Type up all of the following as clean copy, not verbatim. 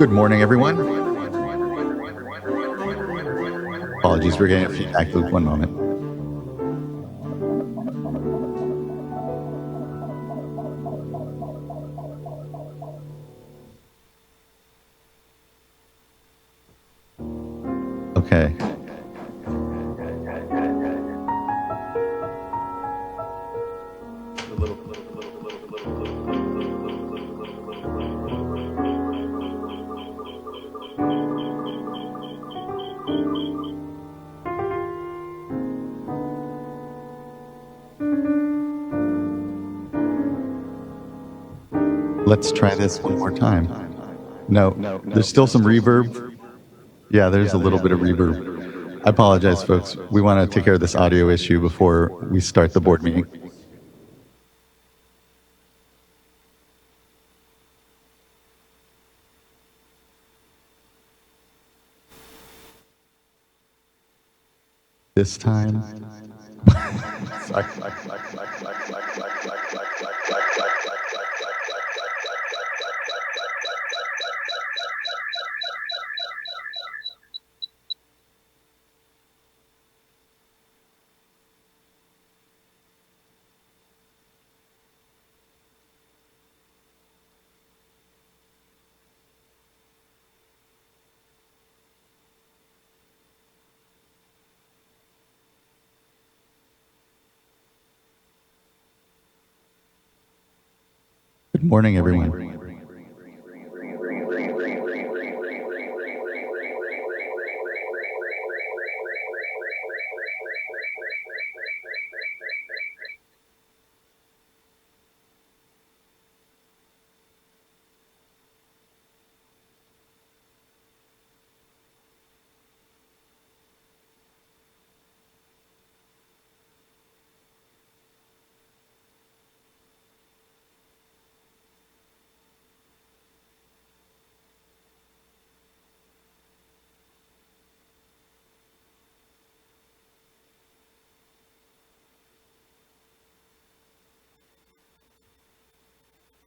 Good morning, everyone. Apologies, we're getting a feedback loop. One moment. Okay. Let's try this one more time. No, there's still some reverb. Yeah, there's a little bit of reverb. I apologize, folks. We want to take care of this audio issue before we start the board meeting. This time. Good morning, everyone.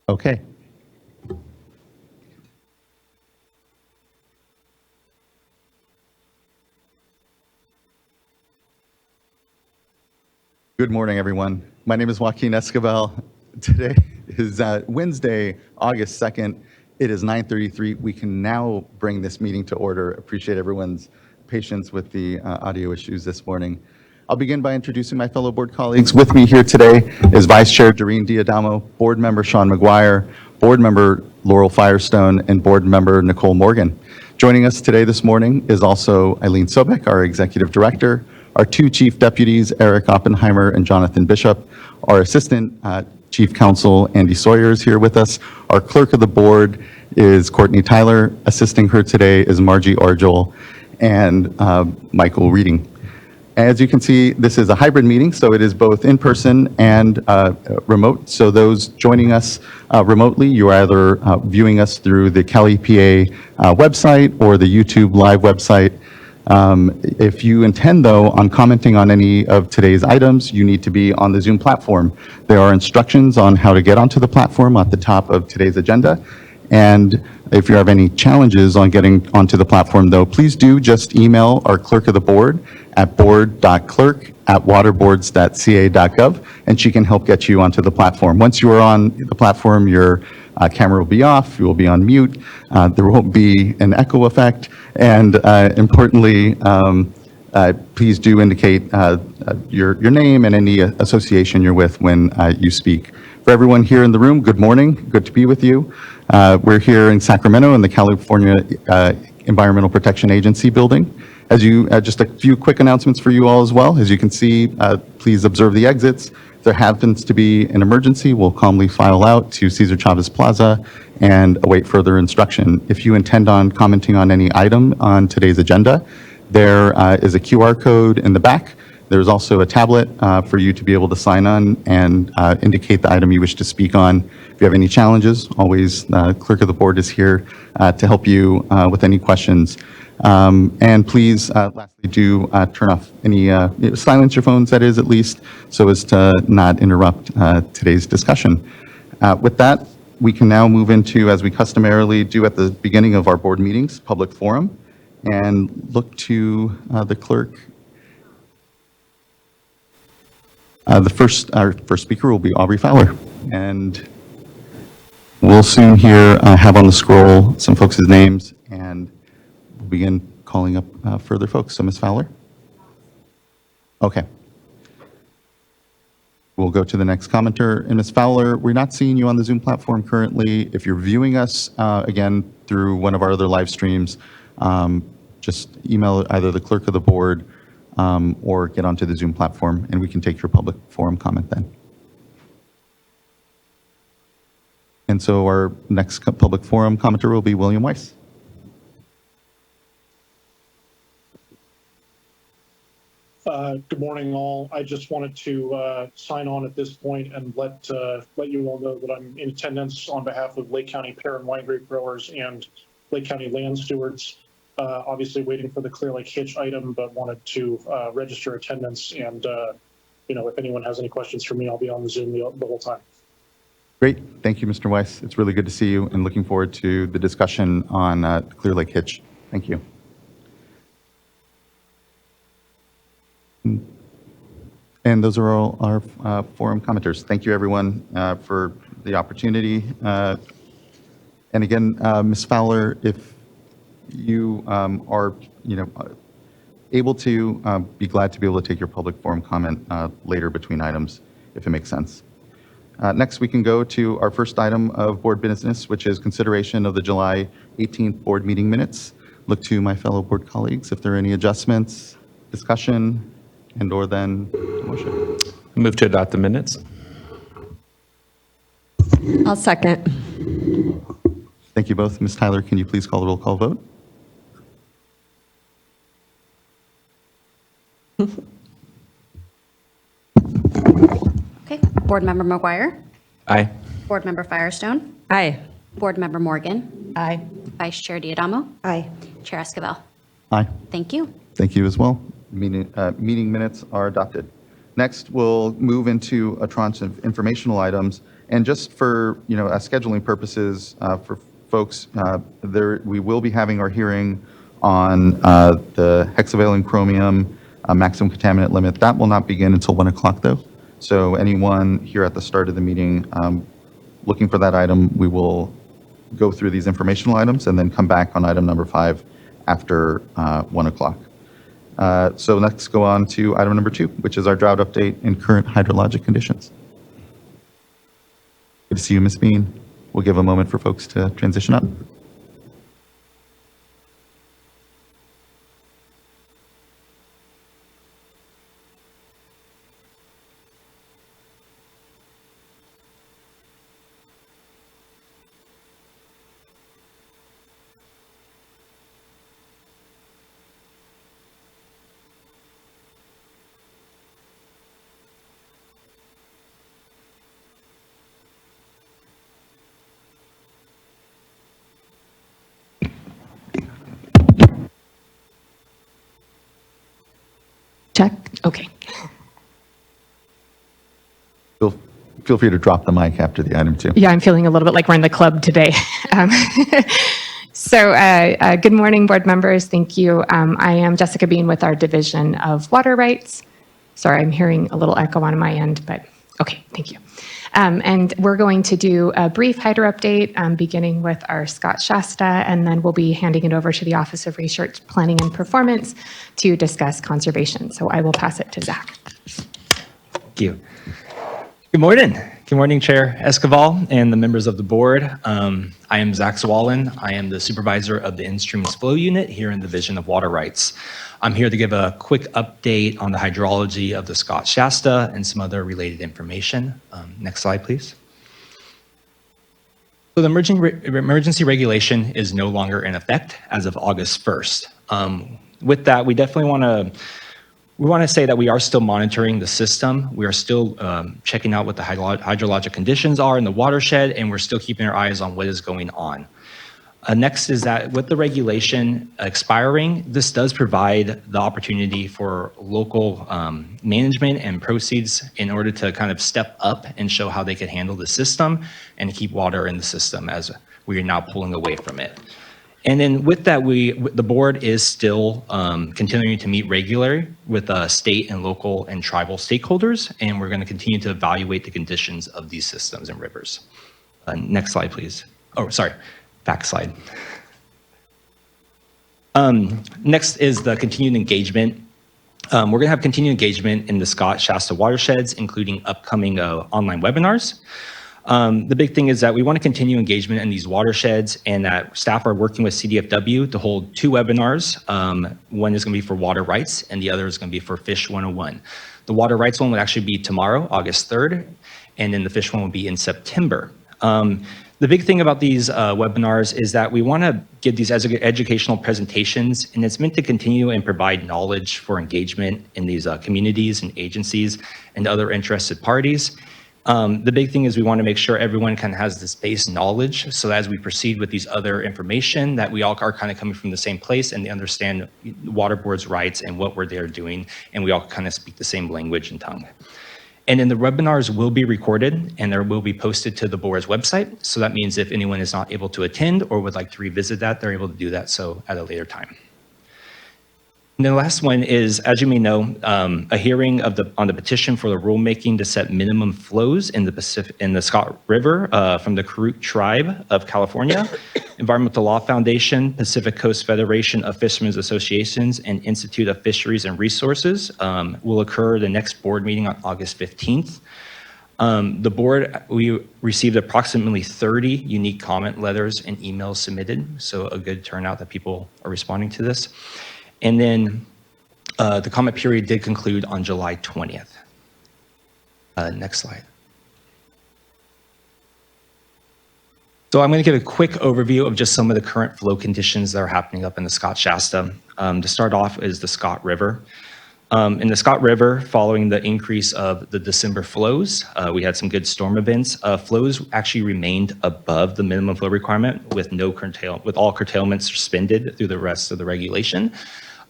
Okay. Good morning, everyone. My name is Joaquin Escobar. Today is Wednesday, August 2nd. It is 9:33. We can now bring this meeting to order. Appreciate everyone's patience with the audio issues this morning. I'll begin by introducing my fellow board colleagues. With me here today is Vice Chair Doreen Diadamo, Board Member Sean McGuire, Board Member Laurel Firestone, and Board Member Nicole Morgan. Joining us today this morning is also Eileen Sobek, our Executive Director, our two Chief Deputies, Eric Oppenheimer and Jonathan Bishop, our Assistant Chief Counsel, Andy Sawyer, is here with us. Our Clerk of the Board is Courtney Tyler. Assisting her today is Margie Argel and Michael Reading. As you can see, this is a hybrid meeting, so it is both in person and remote. So those joining us remotely, you're either viewing us through the Cal EPA website or the YouTube live website. If you intend, though, on commenting on any of today's items, you need to be on the Zoom platform. There are instructions on how to get onto the platform at the top of today's agenda. And if you have any challenges on getting onto the platform, though, please do just email our clerk of the board at board.clerk@waterboards.ca.gov, and she can help get you onto the platform. Once you are on the platform, your camera will be off, you will be on mute, there won't be an echo effect, and importantly, please do indicate your name and any association you're with when you speak. For everyone here in the room, good morning, good to be with you. We're here in Sacramento in the California Environmental Protection Agency building. As you, just a few quick announcements for you all as well. As you can see, please observe the exits. If there happens to be an emergency, we'll calmly file out to Cesar Chavez Plaza and await further instruction. If you intend on commenting on any item on today's agenda, there is a QR code in the back. There's also a tablet for you to be able to sign on and indicate the item you wish to speak on. If you have any challenges, always clerk of the board is here to help you with any questions. And please, lastly, do turn off any, silence your phones, that is, at least, so as to not interrupt today's discussion. With that, we can now move into, as we customarily do at the beginning of our board meetings, public forum, and look to the clerk. Our first speaker will be Aubrey Fowler, and we'll soon here have on the scroll some folks' names, and we'll begin calling up further folks. So, Ms. Fowler? Okay. We'll go to the next commenter. And Ms. Fowler, we're not seeing you on the Zoom platform currently. If you're viewing us, again, through one of our other live streams, just email either the clerk of the board or get onto the Zoom platform, and we can take your public forum comment then. And so our next public forum commenter will be William Weiss. Good morning, all. I just wanted to sign on at this point and let you all know that I'm in attendance on behalf of Lake County pear and wine grape growers and Lake County land stewards. Obviously waiting for the Clear Lake Hitch item, but wanted to register attendance. And if anyone has any questions for me, I'll be on the Zoom the whole time. Great. Thank you, Mr. Weiss. It's really good to see you and looking forward to the discussion on Clear Lake Hitch. Thank you. And those are all our forum commenters. Thank you, everyone, for the opportunity. And again, Ms. Fowler, if you are, able to, be glad to be able to take your public forum comment later between items, if it makes sense. Next, we can go to our first item of board business, which is consideration of the July 18th board meeting minutes. Look to my fellow board colleagues if there are any adjustments, discussion, and/or then motion. Move to adopt the minutes. I'll second. Thank you both. Ms. Tyler, can you please call the roll call vote? Okay, Board Member McGuire, Aye. Board Member Firestone, Aye. Board Member Morgan, Aye. Vice Chair Diadamo, Aye. Chair Esquivel. Aye. Thank you. Thank you as well. Meeting minutes are adopted. Next, we'll move into a tranche of informational items. And just for, scheduling purposes for folks, we will be having our hearing on the hexavalent chromium maximum contaminant limit. That will not begin until 1 o'clock, though. So anyone here at the start of the meeting looking for that item, we will go through these informational items and then come back on item number 5 after 1 o'clock. So let's go on to item number 2, which is our drought update and current hydrologic conditions. Good to see you, Ms. Bean. We'll give a moment for folks to transition up. Check. Okay. Feel free to drop the mic after the item 2. Yeah, I'm feeling a little bit like we're in the club today. Good morning, board members. Thank you. I am Jessica Bean with our Division of Water Rights. Sorry, I'm hearing a little echo on my end, but okay, thank you. And we're going to do a brief hydro update, beginning with our Scott Shasta, and then we'll be handing it over to the Office of Research Planning and Performance to discuss conservation. So I will pass it to Zach. Thank you. Good morning. Good morning, Chair Esquivel and the members of the board. I am Zach Zwallen. I am the supervisor of the In-Streams Flow Unit here in the Division of Water Rights. I'm here to give a quick update on the hydrology of the Scott Shasta and some other related information. Next slide, please. So the emergency regulation is no longer in effect as of August 1st. With that, we definitely want to say that we are still monitoring the system. We are still checking out what the hydrologic conditions are in the watershed, and we're still keeping our eyes on what is going on. Next is that with the regulation expiring, this does provide the opportunity for local management and proceeds in order to kind of step up and show how they could handle the system and keep water in the system as we are now pulling away from it. And then with that, the board is still continuing to meet regularly with state and local and tribal stakeholders, and we're going to continue to evaluate the conditions of these systems and rivers. Next slide, please. Oh, sorry, back slide. Next is the continued engagement. We're going to have continued engagement in the Scott Shasta watersheds, including upcoming online webinars. The big thing is that we want to continue engagement in these watersheds, and that staff are working with CDFW to hold 2 webinars. One is going to be for water rights, and the other is going to be for Fish 101. The water rights one will actually be tomorrow, August 3rd, and then the fish one will be in September. The big thing about these webinars is that we want to give these educational presentations, and it's meant to continue and provide knowledge for engagement in these communities and agencies and other interested parties. The big thing is we want to make sure everyone kind of has this base knowledge, so as we proceed with these other information, that we all are kind of coming from the same place and they understand water board's rights and what we're there doing, and we all kind of speak the same language and tongue. And then the webinars will be recorded and they will be posted to the board's website. So that means if anyone is not able to attend or would like to revisit that, they're able to do that so at a later time. And then the last one is, as you may know, a hearing on the petition for the rulemaking to set minimum flows in the Scott River from the Karuk Tribe of California, Environmental Law Foundation, Pacific Coast Federation of Fishermen's Associations, and Institute of Fisheries and Resources will occur the next board meeting on August 15th. The board, we received approximately 30 unique comment letters and emails submitted, so a good turnout that people are responding to this. And then the comment period did conclude on July 20th. Next slide. So I'm going to give a quick overview of just some of the current flow conditions that are happening up in the Scott Shasta. To start off is the Scott River. In the Scott River, following the increase of the December flows, we had some good storm events. Flows actually remained above the minimum flow requirement with all curtailments suspended through the rest of the regulation.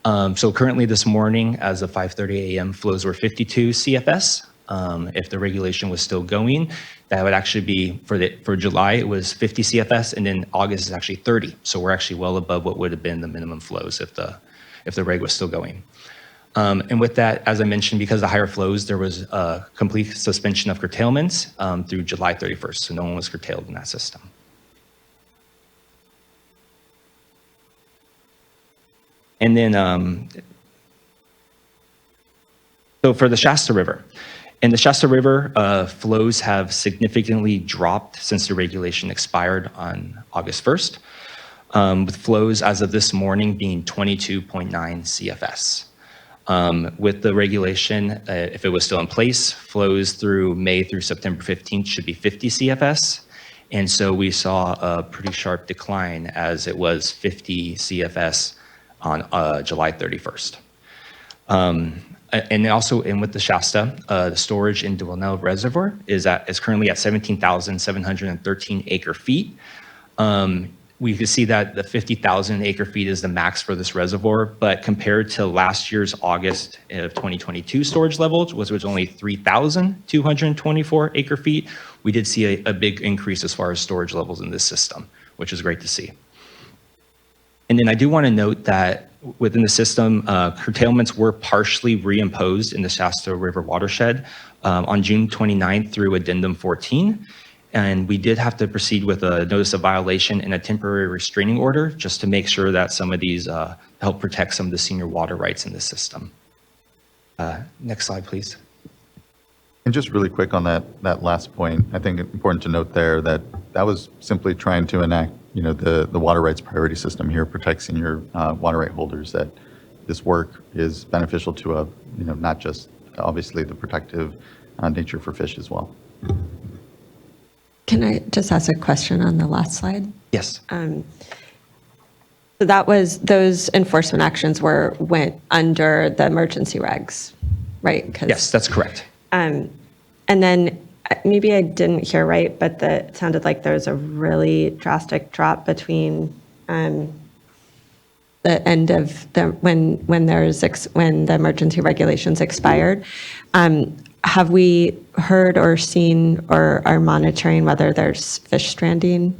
So currently this morning, as of 5:30 a.m., flows were 52 CFS. If the regulation was still going, that would actually be, for July, it was 50 CFS, and then August is actually 30. So we're actually well above what would have been the minimum flows if the reg was still going. And with that, as I mentioned, because of the higher flows, there was a complete suspension of curtailments through July 31st. So no one was curtailed in that system. And then, so for the Shasta River, in the Shasta River, flows have significantly dropped since the regulation expired on August 1st, with flows as of this morning being 22.9 CFS. With the regulation, if it was still in place, flows through May through September 15th should be 50 CFS. And so we saw a pretty sharp decline as it was 50 CFS on July 31st. And also with the Shasta, the storage in Dwinell Reservoir is currently at 17,713 acre feet. We can see that the 50,000 acre feet is the max for this reservoir, but compared to last year's August of 2022 storage levels, which was only 3,224 acre feet, we did see a big increase as far as storage levels in this system, which is great to see. And then I do want to note that within the system, curtailments were partially reimposed in the Shasta River watershed on June 29th through Addendum 14. And we did have to proceed with a notice of violation and a temporary restraining order just to make sure that some of these help protect some of the senior water rights in the system. Next slide, please. And just really quick on that last point, I think it's important to note there that was simply trying to enact, the water rights priority system here protects senior water right holders, that this work is beneficial to not just obviously the protective nature for fish as well. Can I just ask a question on the last slide? Yes. So those enforcement actions went under the emergency regs, right? Yes, that's correct. And then maybe I didn't hear right, but it sounded like there was a really drastic drop between the end of the, when the emergency regulations expired. Have we heard or seen or are monitoring whether there's fish stranding?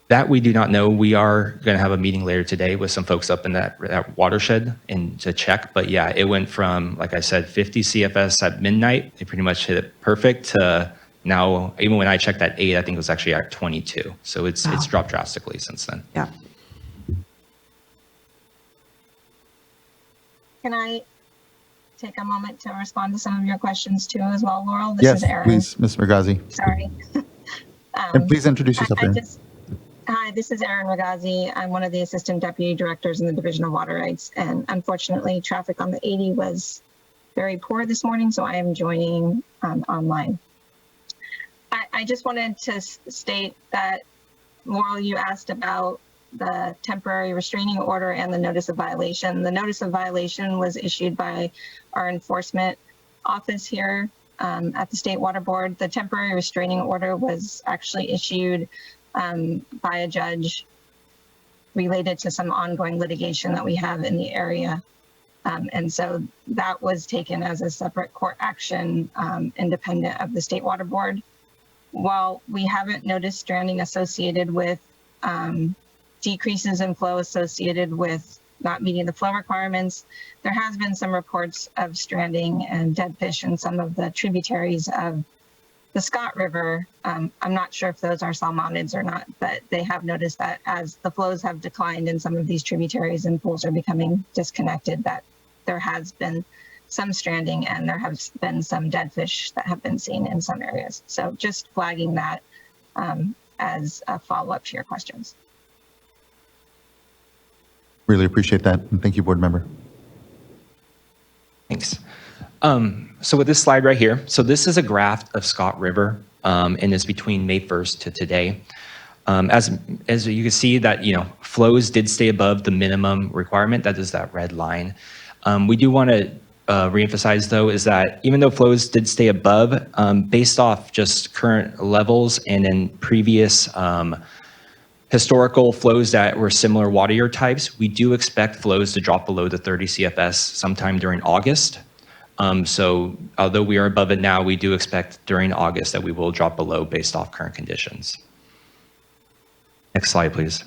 That we do not know. We are going to have a meeting later today with some folks up in that watershed and to check. But yeah, it went from, like I said, 50 CFS at midnight. They pretty much hit it perfect. To now, even when I checked at 8, I think it was actually at 22. So it's dropped drastically since then. Yeah. Can I take a moment to respond to some of your questions too as well, Laurel? This Yes, is Erin. please, Ms. Regazi. Sorry. And please introduce yourself, Erin. Hi, this is Erin Regazi. I'm one of the assistant deputy directors in the Division of Water Rights. And unfortunately, traffic on the 80 was very poor this morning, so I am joining online. I just wanted to state that, Laurel, you asked about the temporary restraining order and the notice of violation. The notice of violation was issued by our enforcement office here at the State Water Board. The temporary restraining order was actually issued by a judge related to some ongoing litigation that we have in the area. And so that was taken as a separate court action independent of the State Water Board. While we haven't noticed stranding associated with decreases in flow associated with not meeting the flow requirements, there has been some reports of stranding and dead fish in some of the tributaries of the Scott River. I'm not sure if those are salmonids or not, but they have noticed that as the flows have declined in some of these tributaries and pools are becoming disconnected, that there has been some stranding and there have been some dead fish that have been seen in some areas. So just flagging that as a follow-up to your questions. Really appreciate that. And thank you, board member. Thanks. So with this slide right here, so this is a graph of Scott River, and it's between May 1st to today. As you can see that, flows did stay above the minimum requirement. That is that red line. We do want to reemphasize, though, is that even though flows did stay above, based off just current levels and in previous historical flows that were similar water year types, we do expect flows to drop below the 30 CFS sometime during August. So although we are above it now, we do expect during August that we will drop below based off current conditions. Next slide, please.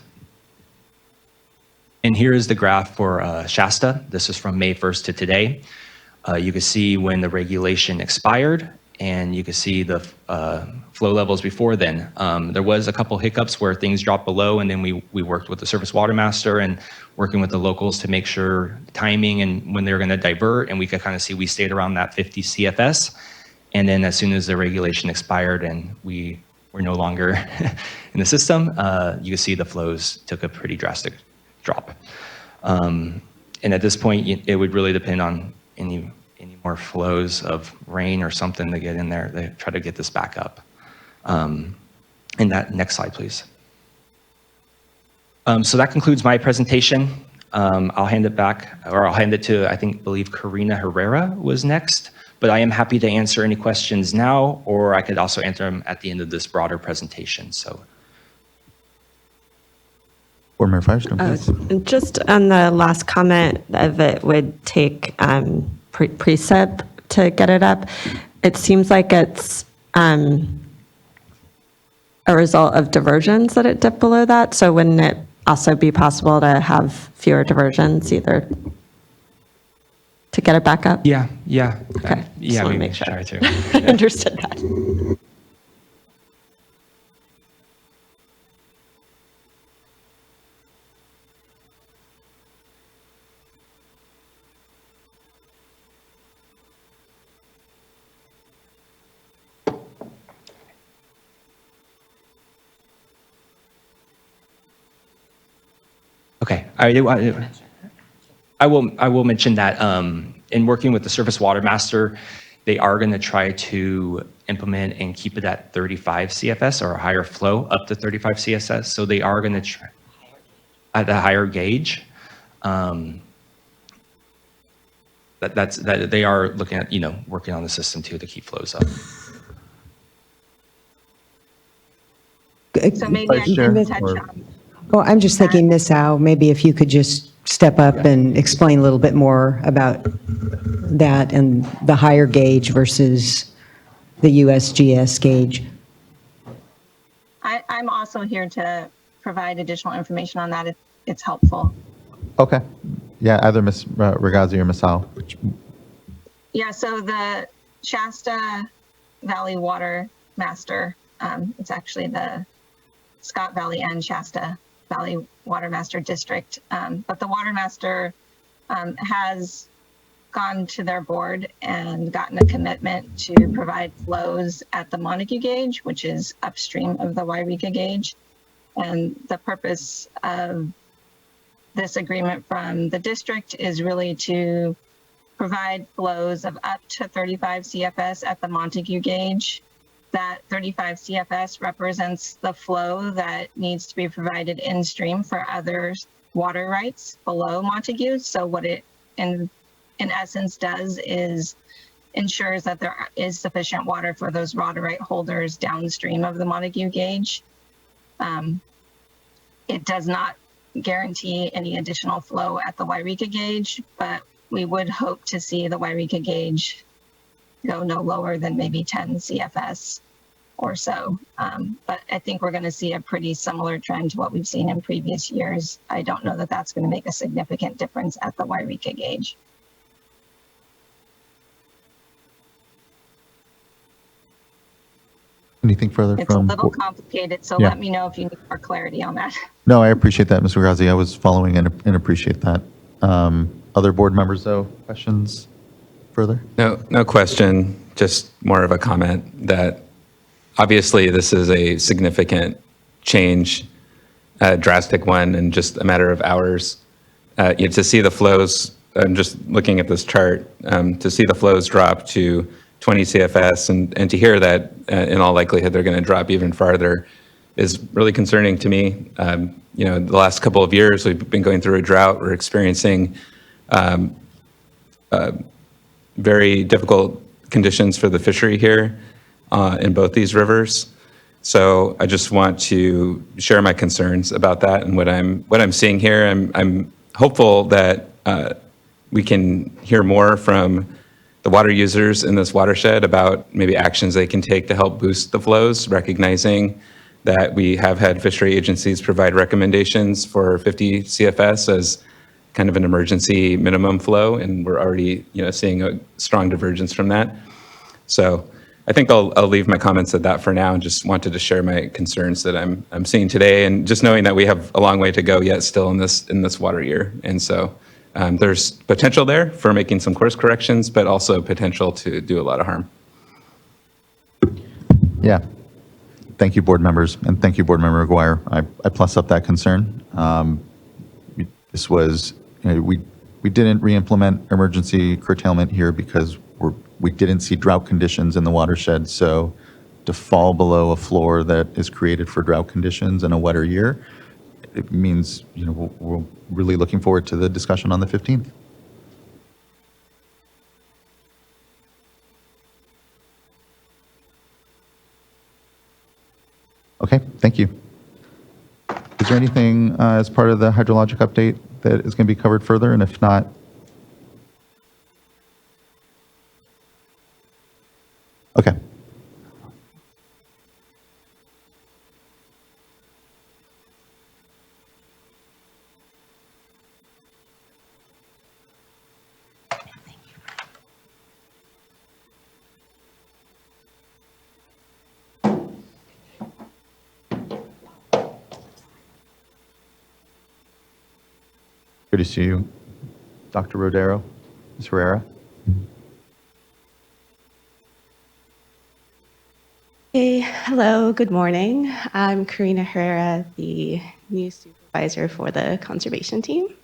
And here is the graph for Shasta. This is from May 1st to today. You can see when the regulation expired, and you can see the flow levels before then. There was a couple hiccups where things dropped below, and then we worked with the Surface Water Master and working with the locals to make sure timing and when they were going to divert, and we could kind of see we stayed around that 50 CFS. And then as soon as the regulation expired and we were no longer in the system, you can see the flows took a pretty drastic drop. And at this point, it would really depend on any more flows of rain or something to get in there. They try to get this back up. And that next slide, please. So that concludes my presentation. I'll hand it back, or I'll hand it to, I believe Karina Herrera was next, but I am happy to answer any questions now, or I could also answer them at the end of this broader presentation. So. Board Member Firestone, please. Just on the last comment of it would take precip to get it up. It seems like it's a result of diversions that it dipped below that. So wouldn't it also be possible to have fewer diversions either to get it back up? Yeah. Okay. Yeah, Just wanna we make sure. try to. I understood that. Okay, I will mention that in working with the Surface Water Master, they are going to try to implement and keep it at 35 CFS or a higher flow up to 35 CSS. So they are going to try at a higher gauge. That they are looking at, working on the system too to keep flows up. So maybe I can touch on. Well, I'm just thinking, Ms. Howe, maybe if you could just step up and explain a little bit more about that and the higher gauge versus the USGS gauge. I'm also here to provide additional information on that if it's helpful. Okay. Yeah, either Ms. Regazzi or Ms. Howe. Yeah, so the Shasta Valley Water Master, it's actually the Scott Valley and Shasta Valley Water Master District. But the Water Master has gone to their board and gotten a commitment to provide flows at the Montague gauge, which is upstream of the Wairika gauge. And the purpose of this agreement from the district is really to provide flows of up to 35 CFS at the Montague gauge. That 35 CFS represents the flow that needs to be provided in stream for other water rights below Montague. So what it in essence does is ensures that there is sufficient water for those water right holders downstream of the Montague gauge. It does not guarantee any additional flow at the Wairika gauge, but we would hope to see the Wairika gauge go no lower than maybe 10 CFS or so. But I think we're going to see a pretty similar trend to what we've seen in previous years. I don't know that that's going to make a significant difference at the Wairika gauge. Anything further It's a from? little complicated, so Yeah. let me know if you need more clarity on that. No, I appreciate that, Ms. Regazzi. I was following and appreciate that. Other board members, though, questions further? No question, just more of a comment that obviously this is a significant change, a drastic one in just a matter of hours. To see the flows, I'm just looking at this chart, to see the flows drop to 20 CFS and to hear that in all likelihood they're going to drop even farther is really concerning to me. The last couple of years we've been going through a drought. We're experiencing very difficult conditions for the fishery here in both these rivers. So I just want to share my concerns about that and what I'm seeing here. I'm hopeful that we can hear more from the water users in this watershed about maybe actions they can take to help boost the flows, recognizing that we have had fishery agencies provide recommendations for 50 CFS as kind of an emergency minimum flow, and we're already seeing a strong divergence from that. So I think I'll leave my comments at that for now, and just wanted to share my concerns that I'm seeing today, and just knowing that we have a long way to go yet still in this water year. And so there's potential there for making some course corrections, but also potential to do a lot of harm. Yeah. Thank you, board members, and thank you, Board Member Aguirre. I plus up that concern. This was, we didn't re-implement emergency curtailment here because we didn't see drought conditions in the watershed. So to fall below a floor that is created for drought conditions in a wetter year, it means, we're really looking forward to the discussion on the 15th. Okay, thank you. Is there anything as part of the hydrologic update that is going to be covered further? And if not, okay. Good to see you, Dr. Rodero, Ms. Herrera. Hey, hello, good morning. I'm Karina Herrera, the new supervisor for the conservation team.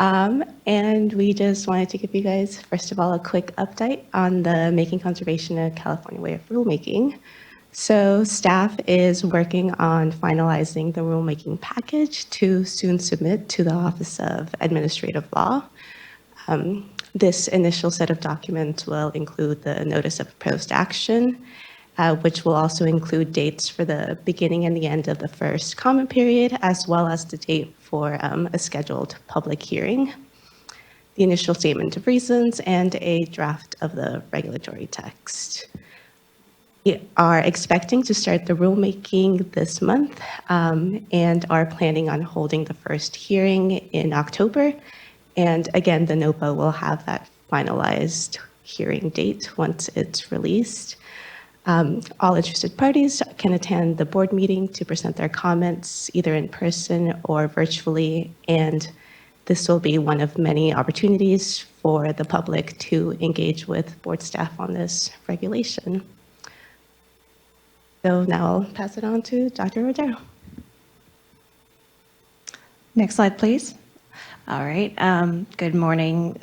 And we just wanted to give you guys, first of all, a quick update on the Making Conservation a California Way of Rulemaking. So staff is working on finalizing the rulemaking package to soon submit to the Office of Administrative Law. This initial set of documents will include the notice of proposed action, which will also include dates for the beginning and the end of the first comment period, as well as the date for a scheduled public hearing, the initial statement of reasons, and a draft of the regulatory text. We are expecting to start the rulemaking this month and are planning on holding the first hearing in October. And again, the NOPA will have that finalized hearing date once it's released. All interested parties can attend the board meeting to present their comments either in person or virtually, and this will be one of many opportunities for the public to engage with board staff on this regulation. So now I'll pass it on to Dr. Rodero. Next slide, please. All right. Good morning,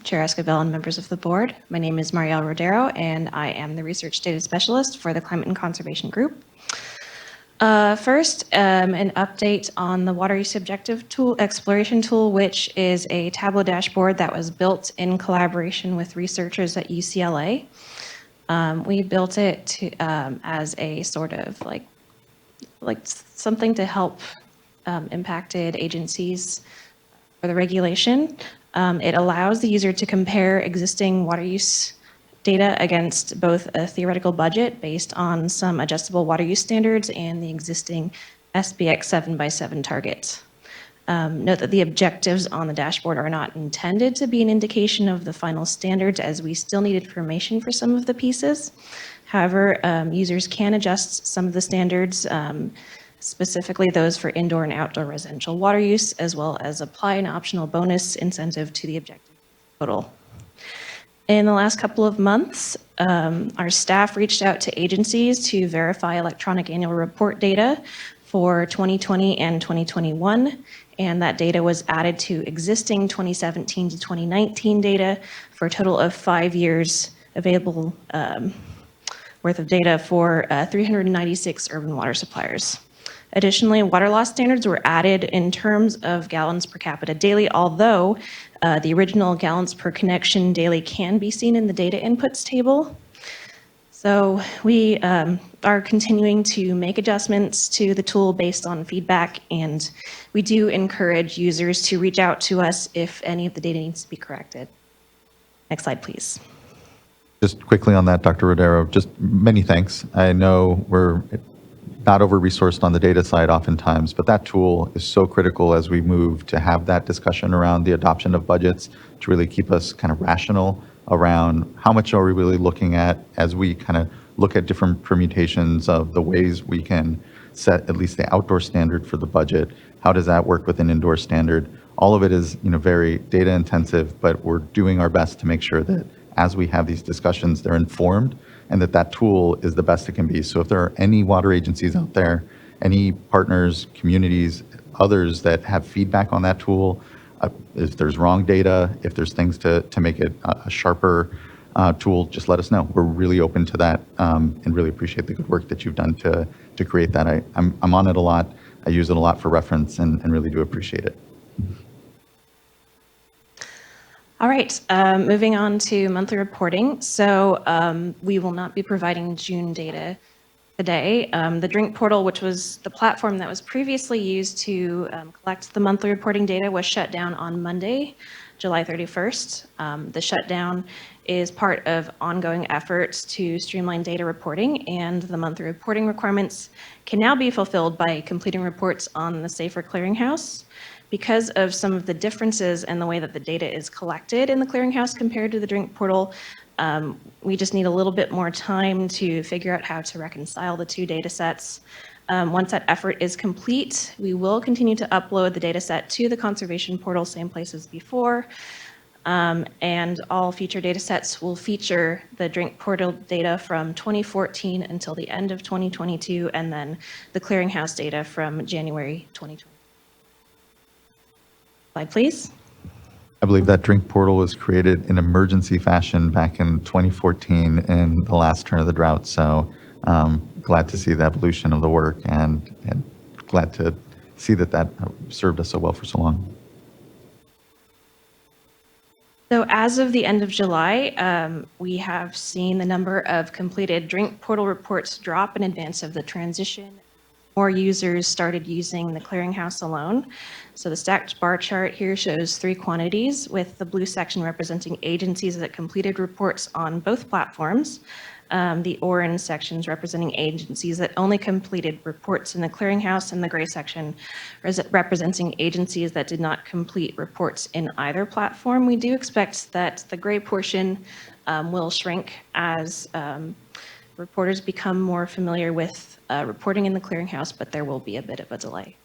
Chair Esquivel and members of the board. My name is Marielle Rodero, and I am the Research Data Specialist for the Climate and Conservation Group. First, an update on the Water Use Objective Tool Exploration Tool, which is a Tableau dashboard that was built in collaboration with researchers at UCLA. We built it to, as a sort of like something to help impacted agencies for the regulation. It allows the user to compare existing water use data against both a theoretical budget based on some adjustable water use standards and the existing SBX 7x7 targets. Note that the objectives on the dashboard are not intended to be an indication of the final standards, as we still need information for some of the pieces. However, users can adjust some of the standards, specifically those for indoor and outdoor residential water use, as well as apply an optional bonus incentive to the objective total. In the last couple of months, our staff reached out to agencies to verify electronic annual report data for 2020 and 2021, and that data was added to existing 2017 to 2019 data for a total of 5 years available worth of data for 396 urban water suppliers. Additionally, water loss standards were added in terms of gallons per capita daily, although the original gallons per connection daily can be seen in the data inputs table. So we are continuing to make adjustments to the tool based on feedback, and we do encourage users to reach out to us if any of the data needs to be corrected. Next slide, please. Just quickly on that, Dr. Rodero, just many thanks. I know we're not over-resourced on the data side oftentimes, but that tool is so critical as we move to have that discussion around the adoption of budgets to really keep us kind of rational around how much are we really looking at as we kind of look at different permutations of the ways we can set at least the outdoor standard for the budget. How does that work with an indoor standard? All of it is, very data intensive, but we're doing our best to make sure that as we have these discussions, they're informed and that tool is the best it can be. So if there are any water agencies out there, any partners, communities, others that have feedback on that tool, if there's wrong data, if there's things to make it a sharper tool, just let us know. We're really open to that and really appreciate the good work that you've done to create that. I'm on it a lot. I use it a lot for reference and really do appreciate it. All right, moving on to monthly reporting. So we will not be providing June data today. The Drink Portal, which was the platform that was previously used to collect the monthly reporting data, was shut down on Monday, July 31st. The shutdown is part of ongoing efforts to streamline data reporting, and the monthly reporting requirements can now be fulfilled by completing reports on the Safer Clearinghouse. Because of some of the differences in the way that the data is collected in the clearinghouse compared to the Drink Portal, we just need a little bit more time to figure out how to reconcile the two data sets. Once that effort is complete, we will continue to upload the data set to the conservation portal, same place as before. And all future data sets will feature the Drink Portal data from 2014 until the end of 2022, and then the clearinghouse data from January 2020. Slide, please. I believe that Drink Portal was created in emergency fashion back in 2014 in the last turn of the drought. So glad to see the evolution of the work and glad to see that served us so well for so long. So as of the end of July, we have seen the number of completed drink portal reports drop in advance of the transition. More users started using the clearinghouse alone. So the stacked bar chart here shows 3 quantities, with the blue section representing agencies that completed reports on both platforms. The orange sections representing agencies that only completed reports in the clearinghouse, and the gray section representing agencies that did not complete reports in either platform. We do expect that the gray portion will shrink as reporters become more familiar with reporting in the clearinghouse, but there will be a bit of a delay.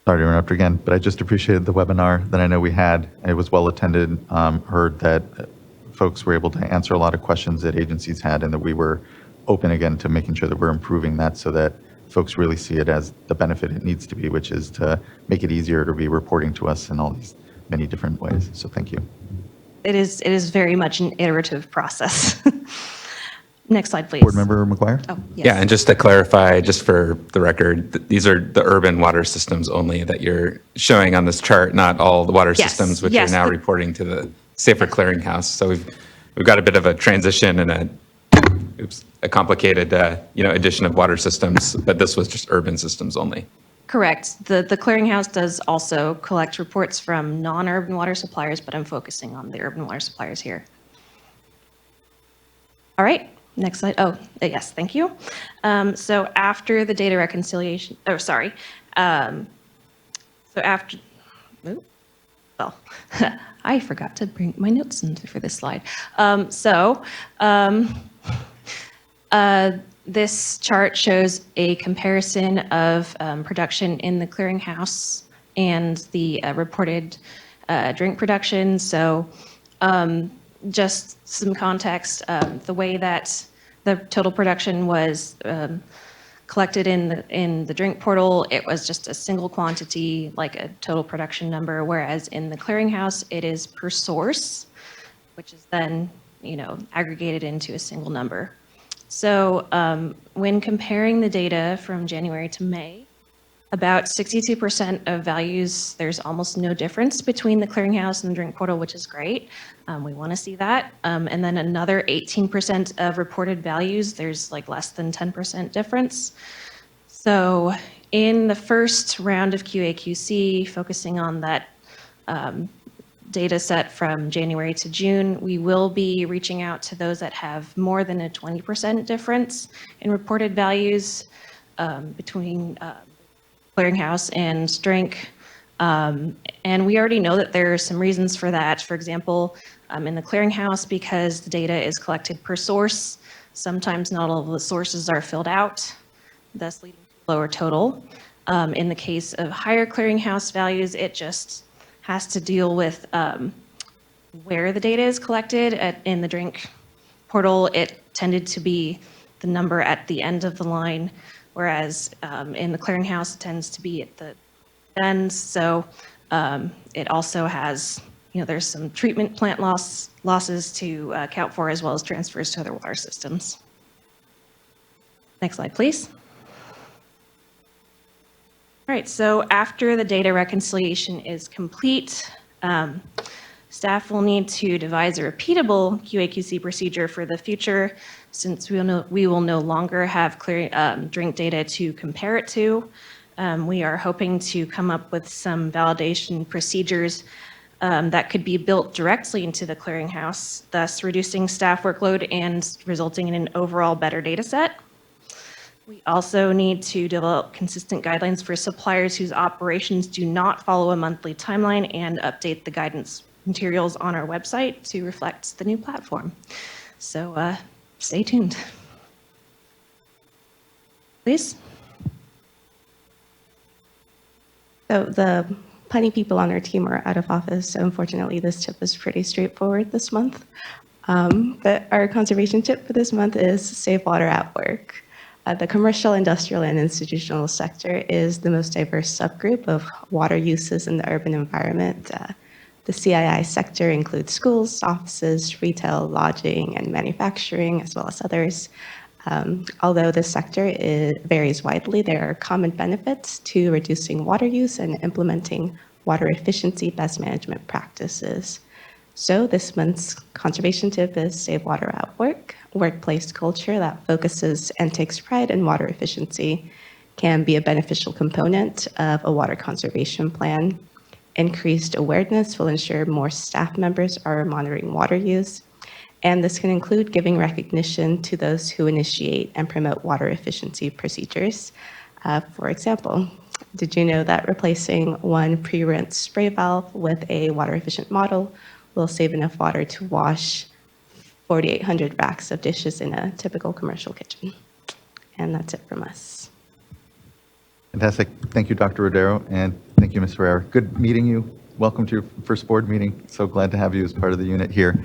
Sorry to interrupt again, but I just appreciated the webinar that I know we had. It was well attended. Heard that folks were able to answer a lot of questions that agencies had, and that we were open again to making sure that we're improving that so that folks really see it as the benefit it needs to be, which is to make it easier to be reporting to us in all these many different ways. So thank you. It is very much an iterative process. Next slide, please. Board Member McGuire? Oh, yes. Yeah, and just to clarify, just for the record, these are the urban water systems only that you're showing on this chart, not all the water Yes, systems, which yes, are now the- reporting to the Safer Clearinghouse. So we've got a bit of a transition and a complicated addition of water systems, but this was just urban systems only. Correct. The clearinghouse does also collect reports from non-urban water suppliers, but I'm focusing on the urban water suppliers here. All right, next slide. Oh, yes, thank you. So after the data reconciliation, so after, well, I forgot to bring my notes in for this slide. This chart shows a comparison of production in the clearinghouse and the reported drink production. So just some context, the way that the total production was collected in the drink portal, it was just a single quantity, like a total production number, whereas in the clearinghouse, it is per source, which is then, aggregated into a single number. So when comparing the data from January to May, about 62% of values, there's almost no difference between the clearinghouse and the drink portal, which is great. We want to see that. And then another 18% of reported values, there's like less than 10% difference. So in the first round of QA/QC, focusing on that data set from January to June, we will be reaching out to those that have more than a 20% difference in reported values between clearinghouse and drink. And we already know that there are some reasons for that. For example, in the clearinghouse, because the data is collected per source, sometimes not all of the sources are filled out, thus leading to lower total. In the case of higher clearinghouse values, it just has to deal with where the data is collected. In the drink portal, it tended to be the number at the end of the line, whereas in the clearinghouse, it tends to be at the end. So it also has, there's some treatment plant losses to account for, as well as transfers to other water systems. Next slide, please. All right, so after the data reconciliation is complete, staff will need to devise a repeatable QA/QC procedure for the future, since we will no longer have clear drink data to compare it to. We are hoping to come up with some validation procedures that could be built directly into the clearinghouse, thus reducing staff workload and resulting in an overall better data set. We also need to develop consistent guidelines for suppliers whose operations do not follow a monthly timeline, and update the guidance materials on our website to reflect the new platform. So stay tuned. Please. So the plenty people on our team are out of office, so unfortunately this tip is pretty straightforward this month. But our conservation tip for this month is safe water at work. The commercial, industrial, and institutional sector is the most diverse subgroup of water uses in the urban environment. The CII sector includes schools, offices, retail, lodging, and manufacturing, as well as others. Although this sector varies widely, there are common benefits to reducing water use and implementing water efficiency best management practices. So this month's conservation tip is Save Water at Work. Workplace culture that focuses and takes pride in water efficiency can be a beneficial component of a water conservation plan. Increased awareness will ensure more staff members are monitoring water use, and this can include giving recognition to those who initiate and promote water efficiency procedures. For example, did you know that replacing one pre-rinse spray valve with a water-efficient model will save enough water to wash 4,800 racks of dishes in a typical commercial kitchen? And that's it from us. Fantastic. Thank you, Dr. Rodero, and thank you, Ms. Herrera. Good meeting you. Welcome to your first board meeting. So glad to have you as part of the unit here.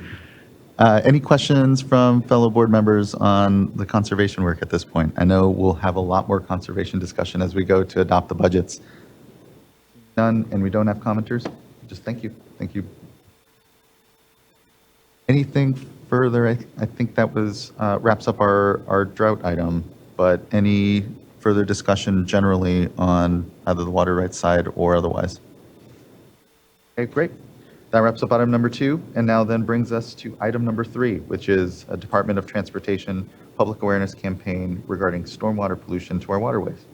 Any questions from fellow board members on the conservation work at this point? I know we'll have a lot more conservation discussion as we go to adopt the budgets. None, and we don't have commenters? Just thank you. Thank you. Anything further? I think that was wraps up our drought item, but any further discussion generally on either the water rights side or otherwise? Okay, great. That wraps up item number 2, and now then brings us to item number 3, which is a Department of Transportation public awareness campaign regarding stormwater pollution to our waterways.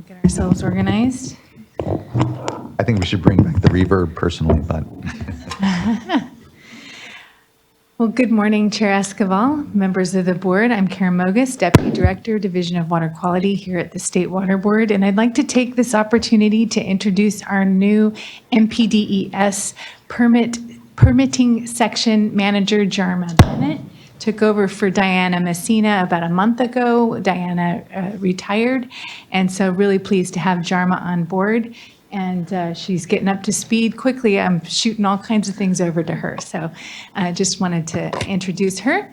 Get ourselves organized. I think we should bring back the reverb personally, but. Well, good morning, Chair Escobar, members of the board. I'm Karen Mogus, Deputy Director, Division of Water Quality here at the State Water Board, and I'd like to take this opportunity to introduce our new MPDES permitting section manager, Jarma Bennett. Took over for Diana Messina about a month ago. Diana retired, and so really pleased to have Jarma on board. And she's getting up to speed quickly. I'm shooting all kinds of things over to her. So I just wanted to introduce her,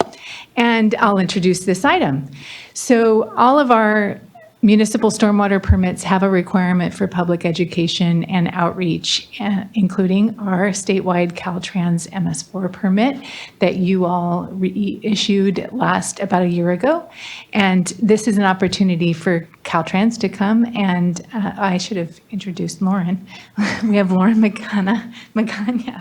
and I'll introduce this item. So all of our municipal stormwater permits have a requirement for public education and outreach, including our statewide Caltrans MS4 permit that you all issued about a year ago. And this is an opportunity for Caltrans to come, and I should have introduced Lauren. We have Lauren Magana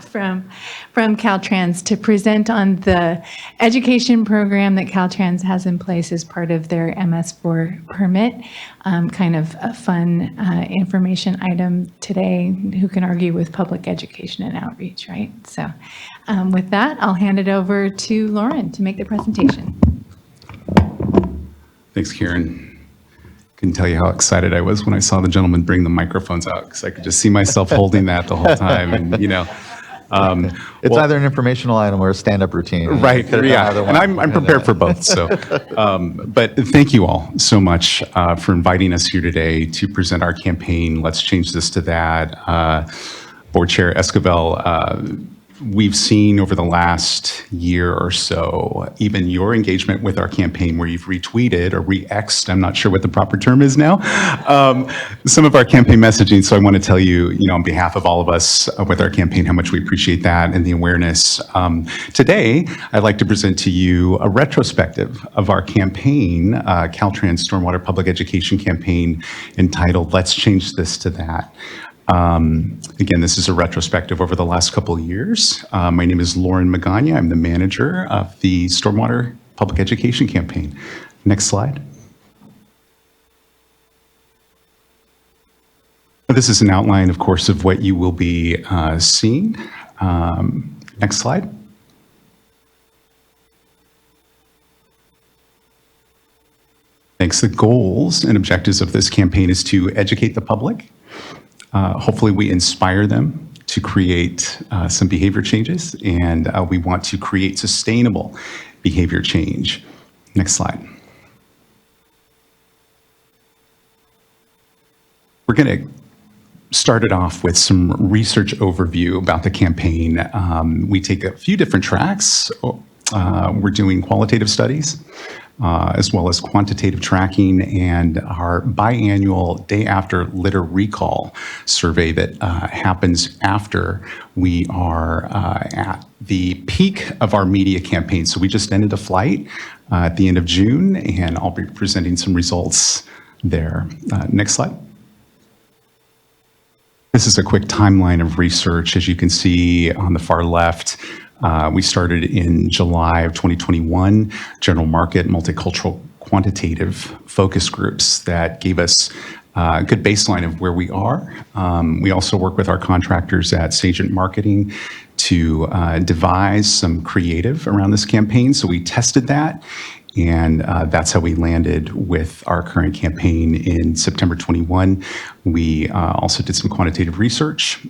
from Caltrans to present on the education program that Caltrans has in place as part of their MS4 permit. Kind of a fun information item today. Who can argue with public education and outreach, right? So with that, I'll hand it over to Lauren to make the presentation. Thanks, Karen. Couldn't tell you how excited I was when I saw the gentleman bring the microphones out, because I could just see myself holding that the whole time. And, you know, It's either an informational item or a stand-up routine. Right, yeah, and I'm prepared for both, so. But thank you all so much for inviting us here today to present our campaign, Let's Change This to That. Board Chair Escobar, we've seen over the last year or so, even your engagement with our campaign where you've retweeted or re-X'd, I'm not sure what the proper term is now, some of our campaign messaging. So I want to tell you, on behalf of all of us with our campaign, how much we appreciate that and the awareness. Today, I'd like to present to you a retrospective of our campaign, Caltrans Stormwater Public Education Campaign, entitled Let's Change This to That. Again, this is a retrospective over the last couple of years. My name is Lauren Magana. I'm the manager of the Stormwater Public Education Campaign. Next slide. This is an outline, of course, of what you will be seeing. Next slide. Thanks. The goals and objectives of this campaign is to educate the public. Hopefully we inspire them to create some behavior changes, and we want to create sustainable behavior change. Next slide. We're going to started off with some research overview about the campaign. We take a few different tracks. We're doing qualitative studies, as well as quantitative tracking, and our biannual day after litter recall survey that happens after we are at the peak of our media campaign. So we just ended a flight at the end of June, and I'll be presenting some results there. Next slide. This is a quick timeline of research. As you can see on the far left, we started in July of 2021, general market, multicultural, quantitative focus groups that gave us a good baseline of where we are. We also work with our contractors at Sagent Marketing to devise some creative around this campaign. So we tested that, and that's how we landed with our current campaign in September 21. We also did some quantitative research.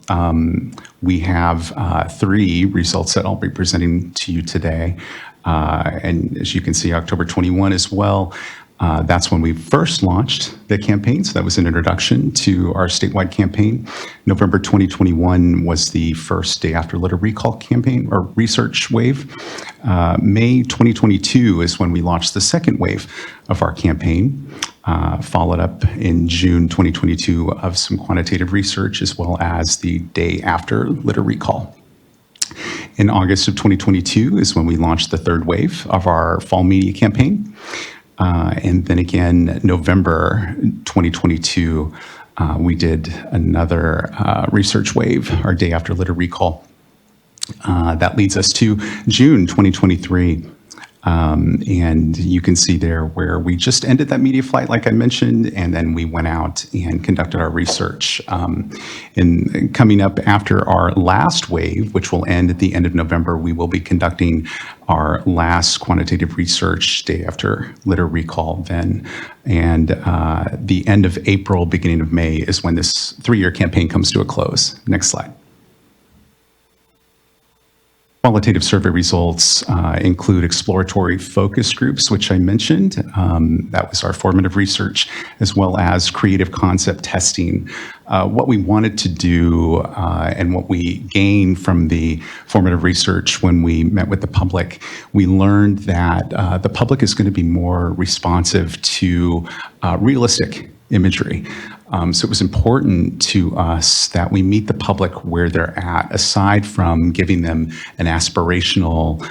We have 3 results that I'll be presenting to you today. And as you can see, October 21 as well. That's when we first launched the campaign. So that was an introduction to our statewide campaign. November 2021 was the first day after litter recall campaign or research wave. May 2022 is when we launched the second wave of our campaign, followed up in June 2022 of some quantitative research, as well as the day after litter recall. In August of 2022 is when we launched the third wave of our fall media campaign. And then again, November 2022, we did another research wave, our day after litter recall. That leads us to June 2023. And you can see there where we just ended that media flight, like I mentioned, and then we went out and conducted our research. And coming up after our last wave, which will end at the end of November, we will be conducting our last quantitative research day after litter recall then. And the end of April, beginning of May is when this 3-year campaign comes to a close. Next slide. Qualitative survey results include exploratory focus groups, which I mentioned. That was our formative research, as well as creative concept testing. What we wanted to do and what we gained from the formative research when we met with the public, we learned that the public is going to be more responsive to realistic imagery. So it was important to us that we meet the public where they're at, aside from giving them an aspirational,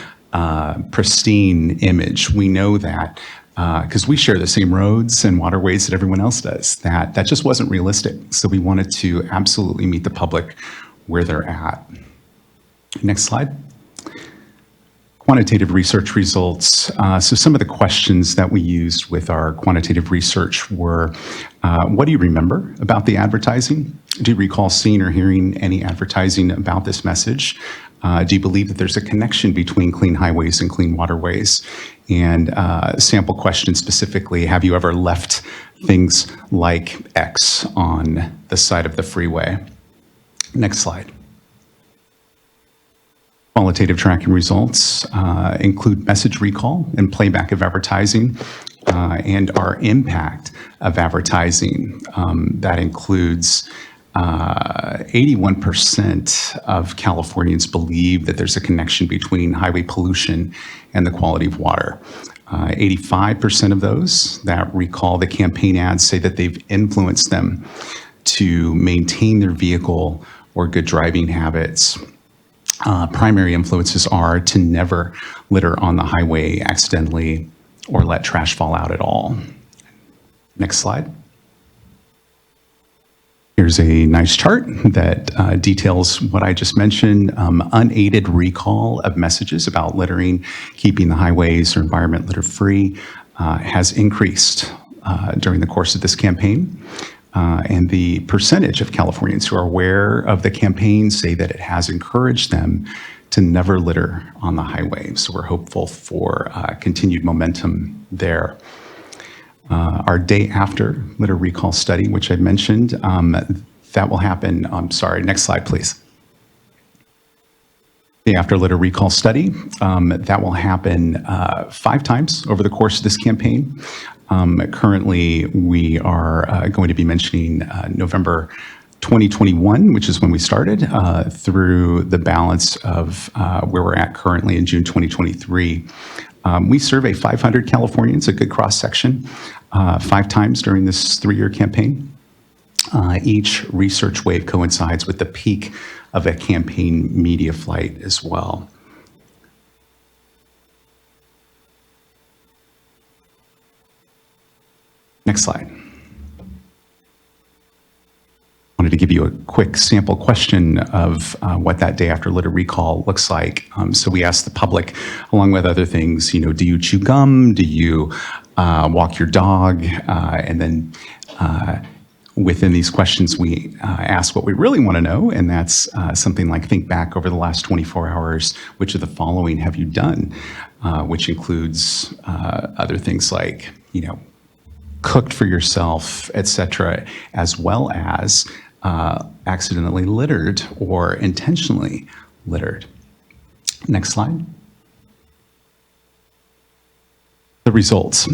pristine image. We know that because we share the same roads and waterways that everyone else does, that just wasn't realistic. So we wanted to absolutely meet the public where they're at. Next slide. Quantitative research results. So some of the questions that we used with our quantitative research were, what do you remember about the advertising? Do you recall seeing or hearing any advertising about this message? Do you believe that there's a connection between clean highways and clean waterways? And sample question specifically, have you ever left things like X on the side of the freeway? Next slide. Qualitative tracking results include message recall and playback of advertising and our impact of advertising. That includes 81% of Californians believe that there's a connection between highway pollution and the quality of water. 85% of those that recall the campaign ads say that they've influenced them to maintain their vehicle or good driving habits. Primary influences are to never litter on the highway accidentally or let trash fall out at all. Next slide. Here's a nice chart that details what I just mentioned. Unaided recall of messages about littering, keeping the highways or environment litter-free has increased during the course of this campaign. And the percentage of Californians who are aware of the campaign say that it has encouraged them to never litter on the highway. So we're hopeful for continued momentum there. Our day after litter recall study, which I mentioned, that will happen, next slide, please. Day after litter recall study, that will happen 5 times over the course of this campaign. Currently, we are going to be mentioning November 2021, which is when we started, through the balance of where we're at currently in June 2023. We survey 500 Californians, a good cross-section, 5 times during this 3-year campaign. Each research wave coincides with the peak of a campaign media flight as well. Next slide. Wanted to give you a quick sample question of what that day after litter recall looks like. So we asked the public, along with other things, do you chew gum? Do you walk your dog? And then within these questions, we ask what we really want to know, and that's something like, think back over the last 24 hours, which of the following have you done? Which includes other things like, cooked for yourself, etc., as well as accidentally littered or intentionally littered. Next slide. The results.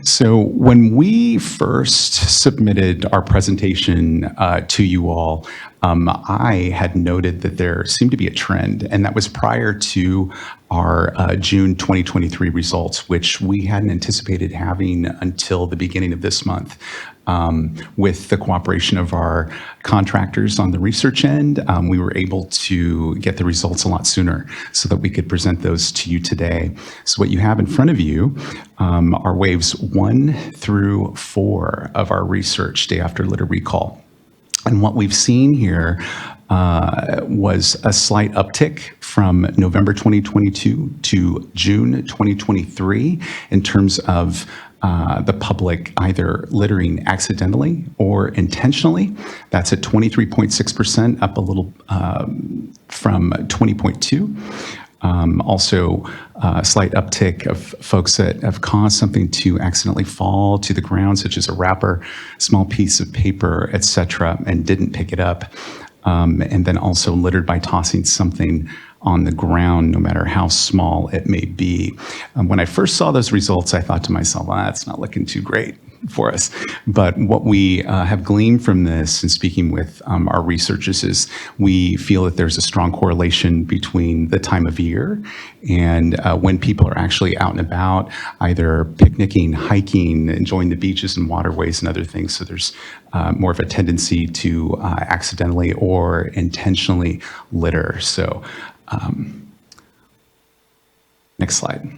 So when we first submitted our presentation to you all, I had noted that there seemed to be a trend, and that was prior to our June 2023 results, which we hadn't anticipated having until the beginning of this month. With the cooperation of our contractors on the research end, we were able to get the results a lot sooner so that we could present those to you today. So what you have in front of you are waves 1 through 4 of our research day after litter recall. And what we've seen here was a slight uptick from November 2022 to June 2023 in terms of the public either littering accidentally or intentionally. That's at 23.6%, up a little from 20.2. Also, a slight uptick of folks that have caused something to accidentally fall to the ground, such as a wrapper, small piece of paper, etc., and didn't pick it up. And then also littered by tossing something on the ground, no matter how small it may be. When I first saw those results, I thought to myself, well, that's not looking too great for us. But what we have gleaned from this and speaking with our researchers is we feel that there's a strong correlation between the time of year and when people are actually out and about, either picnicking, hiking, enjoying the beaches and waterways and other things. So there's more of a tendency to accidentally or intentionally litter. So next slide.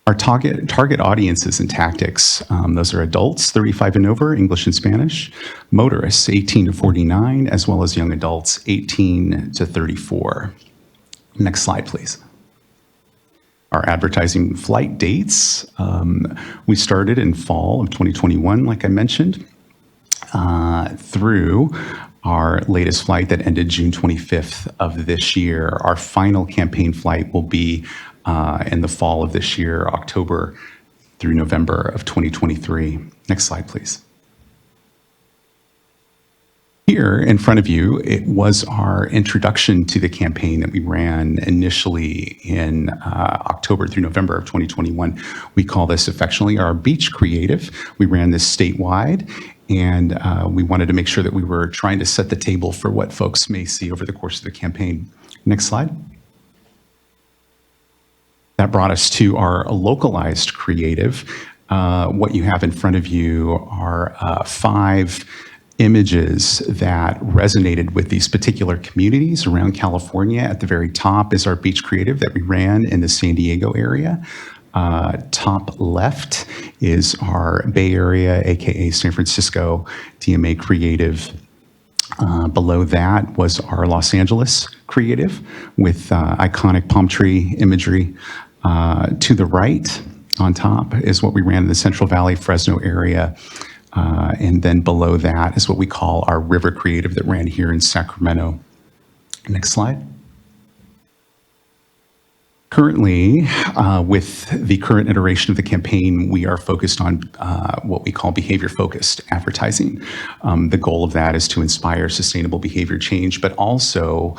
Our target audiences and tactics, those are adults 35 and over, English and Spanish, motorists 18 to 49, as well as young adults 18 to 34. Next slide, please. Our advertising flight dates, we started in fall of 2021, like I mentioned, through our latest flight that ended June 25th of this year. Our final campaign flight will be in the fall of this year, October through November of 2023. Next slide, please. Here in front of you, it was our introduction to the campaign that we ran initially in October through November of 2021. We call this affectionately our beach creative. We ran this statewide, and we wanted to make sure that we were trying to set the table for what folks may see over the course of the campaign. Next slide. That brought us to our localized creative. What you have in front of you are 5 images that resonated with these particular communities around California. At the very top is our beach creative that we ran in the San Diego area. Top left is our Bay Area, aka San Francisco DMA creative. Below that was our Los Angeles creative with iconic palm tree imagery. To the right on top is what we ran in the Central Valley, Fresno area. And then below that is what we call our river creative that ran here in Sacramento. Next slide. Currently, with the current iteration of the campaign, we are focused on what we call behavior-focused advertising. The goal of that is to inspire sustainable behavior change, but also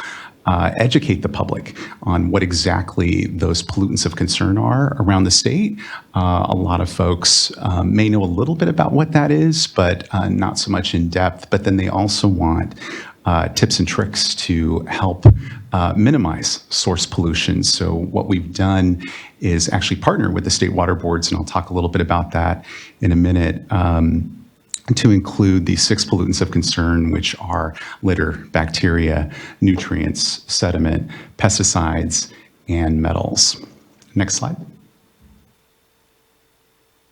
educate the public on what exactly those pollutants of concern are around the state. A lot of folks may know a little bit about what that is, but not so much in depth. But then they also want tips and tricks to help minimize source pollution. So what we've done is actually partner with the state water boards, and I'll talk a little bit about that in a minute, to include the 6 pollutants of concern, which are litter, bacteria, nutrients, sediment, pesticides, and metals. Next slide.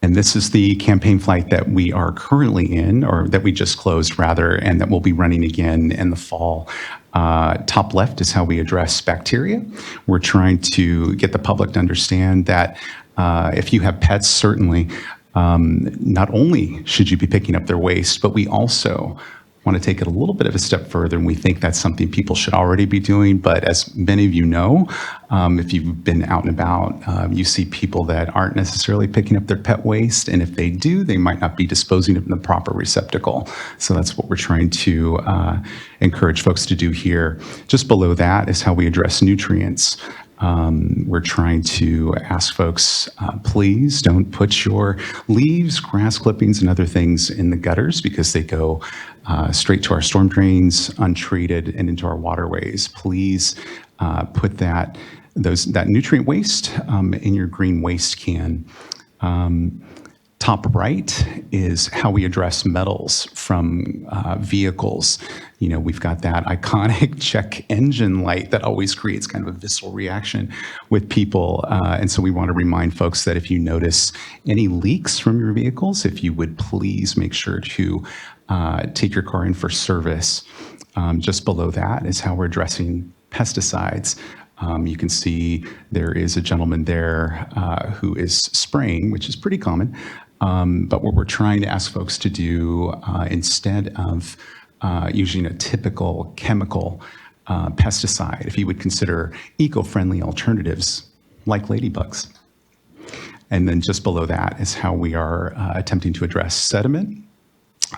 And this is the campaign flight that we are currently in, or that we just closed rather, and that we'll be running again in the fall. Top left is how we address bacteria. We're trying to get the public to understand that if you have pets, certainly, not only should you be picking up their waste, but we also want to take it a little bit of a step further, and we think that's something people should already be doing. But as many of you know, if you've been out and about, you see people that aren't necessarily picking up their pet waste, and if they do, they might not be disposing of it in the proper receptacle. So that's what we're trying to encourage folks to do here. Just below that is how we address nutrients. We're trying to ask folks, please don't put your leaves, grass clippings, and other things in the gutters, because they go straight to our storm drains, untreated, and into our waterways. Please put that nutrient waste in your green waste can. Top right is how we address metals from vehicles. You know, we've got that iconic check engine light that always creates kind of a visceral reaction with people. And so we want to remind folks that if you notice any leaks from your vehicles, if you would please make sure to take your car in for service. Just below that is how we're addressing pesticides. You can see there is a gentleman there who is spraying, which is pretty common. But what we're trying to ask folks to do, instead of using a typical chemical pesticide, if you would consider eco-friendly alternatives like ladybugs. And then just below that is how we are attempting to address sediment.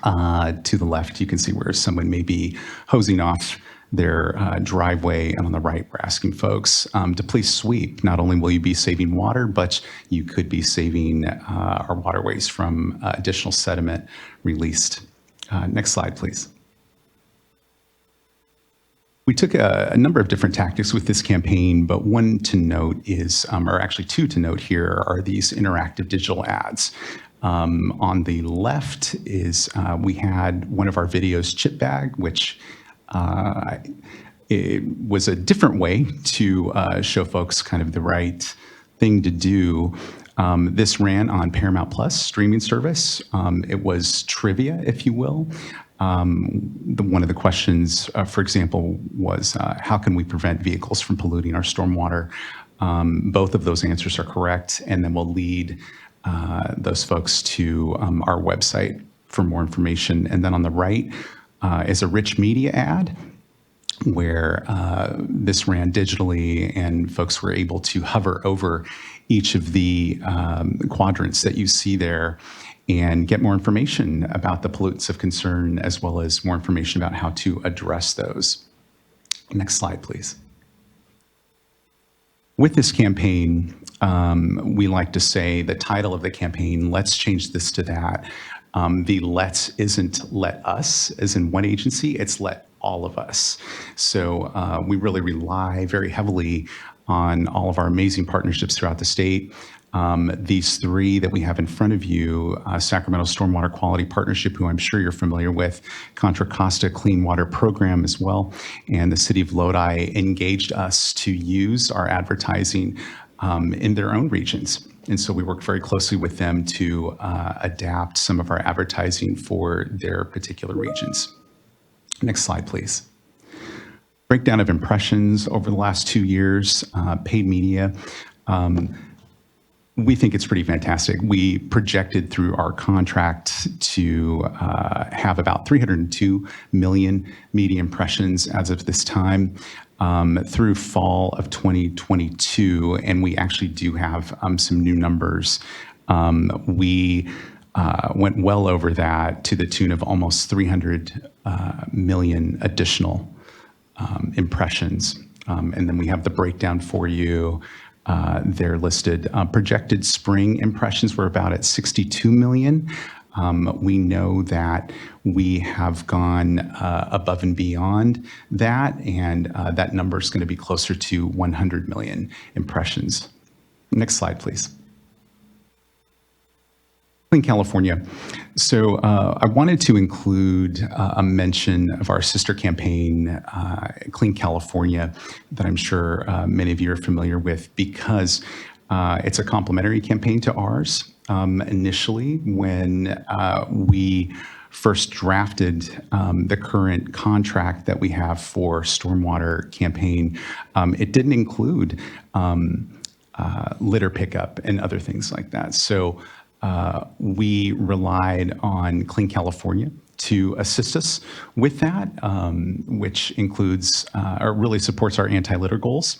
To the left, you can see where someone may be hosing off their driveway, and on the right, we're asking folks to please sweep. Not only will you be saving water, but you could be saving our waterways from additional sediment released. Next slide, please. We took a number of different tactics with this campaign, but one to note is, or actually two to note here, are these interactive digital ads. On the left is we had one of our videos, Chip Bag, which it was a different way to show folks kind of the right thing to do. This ran on Paramount Plus streaming service. It was trivia, if you will. One of the questions, for example, was how can we prevent vehicles from polluting our stormwater? Both of those answers are correct, and then we'll lead those folks to our website for more information. And then on the right is a rich media ad where this ran digitally, and folks were able to hover over each of the quadrants that you see there and get more information about the pollutants of concern, as well as more information about how to address those. Next slide, please. With this campaign, we like to say the title of the campaign, let's change this to that. The let's isn't let us, as in one agency, it's let all of us. So we really rely very heavily on all of our amazing partnerships throughout the state. These three that we have in front of you, Sacramento Stormwater Quality Partnership, who I'm sure you're familiar with, Contra Costa Clean Water Program as well, and the City of Lodi engaged us to use our advertising in their own regions. And so we work very closely with them to adapt some of our advertising for their particular regions. Next slide, please. Breakdown of impressions over the last 2 years, paid media. We think it's pretty fantastic. We projected through our contract to have about 302 million media impressions as of this time through fall of 2022, and we actually do have some new numbers. We went well over that to the tune of almost 300 million additional impressions. And then we have the breakdown for you. They're listed. Projected spring impressions were about at 62 million. We know that we have gone above and beyond that, and that number is going to be closer to 100 million impressions. Next slide, please. Clean California. So I wanted to include a mention of our sister campaign, Clean California, that I'm sure many of you are familiar with, because it's a complementary campaign to ours. Initially, when we first drafted the current contract that we have for stormwater campaign, it didn't include litter pickup and other things like that. So we relied on Clean California to assist us with that, which includes or really supports our anti-litter goals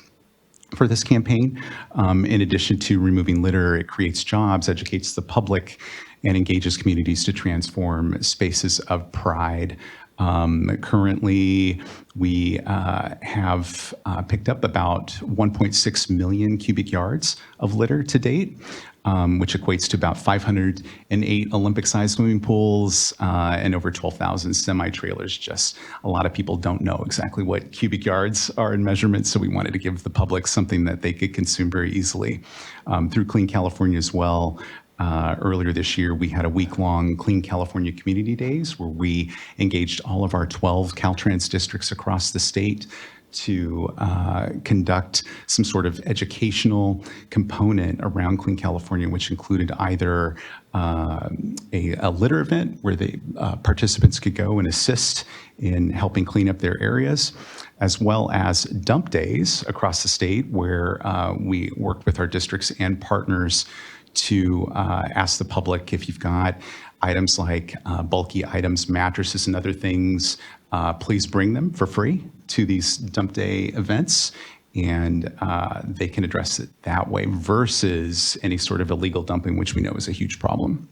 for this campaign. In addition to removing litter, it creates jobs, educates the public, and engages communities to transform spaces of pride. Currently, we have picked up about 1.6 million cubic yards of litter to date, which equates to about 508 Olympic-sized swimming pools and over 12,000 semi-trailers. Just a lot of people don't know exactly what cubic yards are in measurement, so we wanted to give the public something that they could consume very easily. Through Clean California as well, earlier this year, we had a week-long Clean California Community Days where we engaged all of our 12 Caltrans districts across the state to conduct some sort of educational component around Clean California, which included either a litter event where the participants could go and assist in helping clean up their areas, as well as dump days across the state where we worked with our districts and partners to ask the public if you've got items like bulky items, mattresses, and other things, please bring them for free to these dump day events, and they can address it that way versus any sort of illegal dumping, which we know is a huge problem.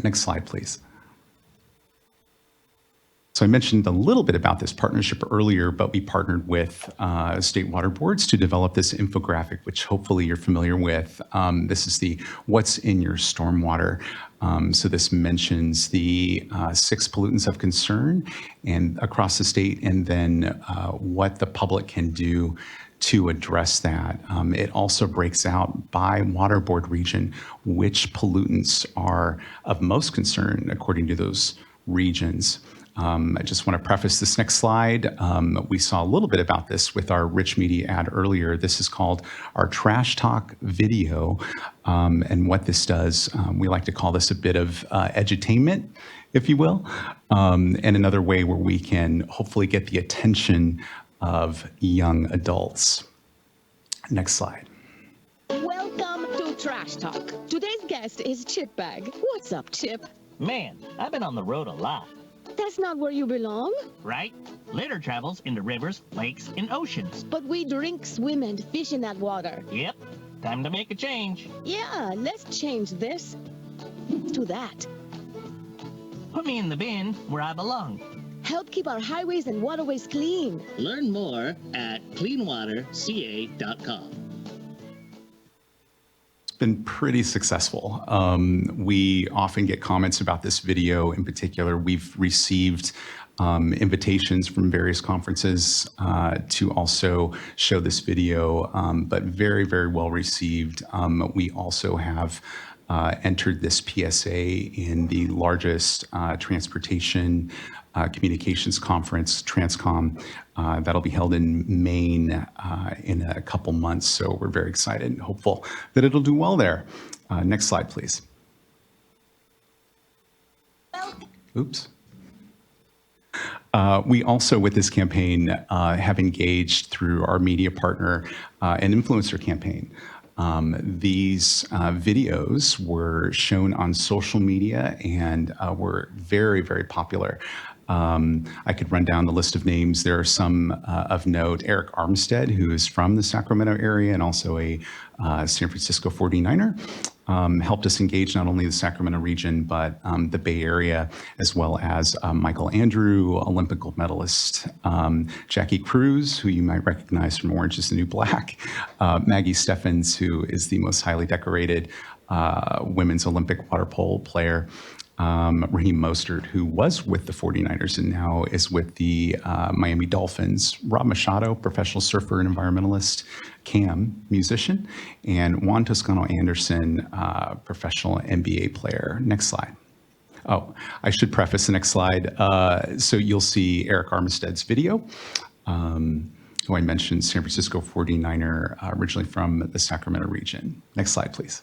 Next slide, please. So I mentioned a little bit about this partnership earlier, but we partnered with state water boards to develop this infographic, which hopefully you're familiar with. This is the What's in Your Stormwater. So this mentions the 6 pollutants of concern and across the state, and then what the public can do to address that. It also breaks out by water board region which pollutants are of most concern according to those regions. I just want to preface this next slide. We saw a little bit about this with our Rich Media ad earlier. This is called our Trash Talk video. And what this does, we like to call this a bit of edutainment, if you will, and another way where we can hopefully get the attention of young adults. Next slide. Welcome to Trash Talk. Today's guest is Chip Bag. What's up, Chip? Man, I've been on the road a lot. That's not where you belong. Right? Litter travels in the rivers, lakes, and oceans. But we drink, swim, and fish in that water. Yep. Time to make a change. Yeah, let's change this to that. Put me in the bin where I belong. Help keep our highways and waterways clean. Learn more at cleanwaterca.com. Been pretty successful. We often get comments about this video in particular. We've received invitations from various conferences to also show this video, but very, very well received. We also have entered this PSA in the largest transportation communications conference, Transcom, that'll be held in Maine in a couple months. So we're very excited and hopeful that it'll do well there. Next slide, please. Oops. We also, with this campaign, have engaged through our media partner an influencer campaign. These videos were shown on social media and were very, very popular. I could run down the list of names. There are some of note. Eric Armstead, who is from the Sacramento area and also a San Francisco 49er, helped us engage not only the Sacramento region, but the Bay Area, as well as Michael Andrew, Olympic gold medalist, Jackie Cruz, who you might recognize from Orange is the New Black, Maggie Steffens, who is the most highly decorated women's Olympic water polo player, Raheem Mostert, who was with the 49ers and now is with the Miami Dolphins, Rob Machado, professional surfer and environmentalist, Cam, musician, and Juan Toscano Anderson, professional NBA player. Next slide. Oh, I should preface the next slide. So you'll see Eric Armstead's video, who I mentioned, San Francisco 49er, originally from the Sacramento region. Next slide, please.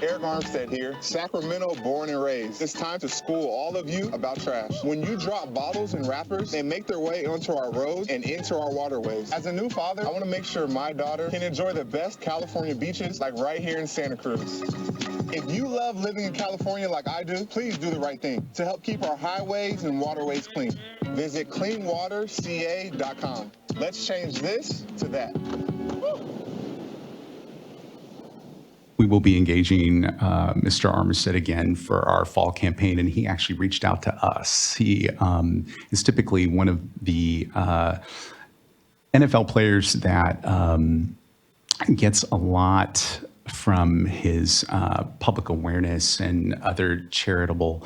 Eric Armstead here, Sacramento born and raised. It's time to school all of you about trash. When you drop bottles and wrappers, they make their way onto our roads and into our waterways. As a new father, I want to make sure my daughter can enjoy the best California beaches like right here in Santa Cruz. If you love living in California like I do, please do the right thing to help keep our highways and waterways clean. Visit cleanwaterca.com. Let's change this to that. We will be engaging Mr. Armstead again for our fall campaign, and he actually reached out to us. He is typically one of the NFL players that gets a lot from his public awareness and other charitable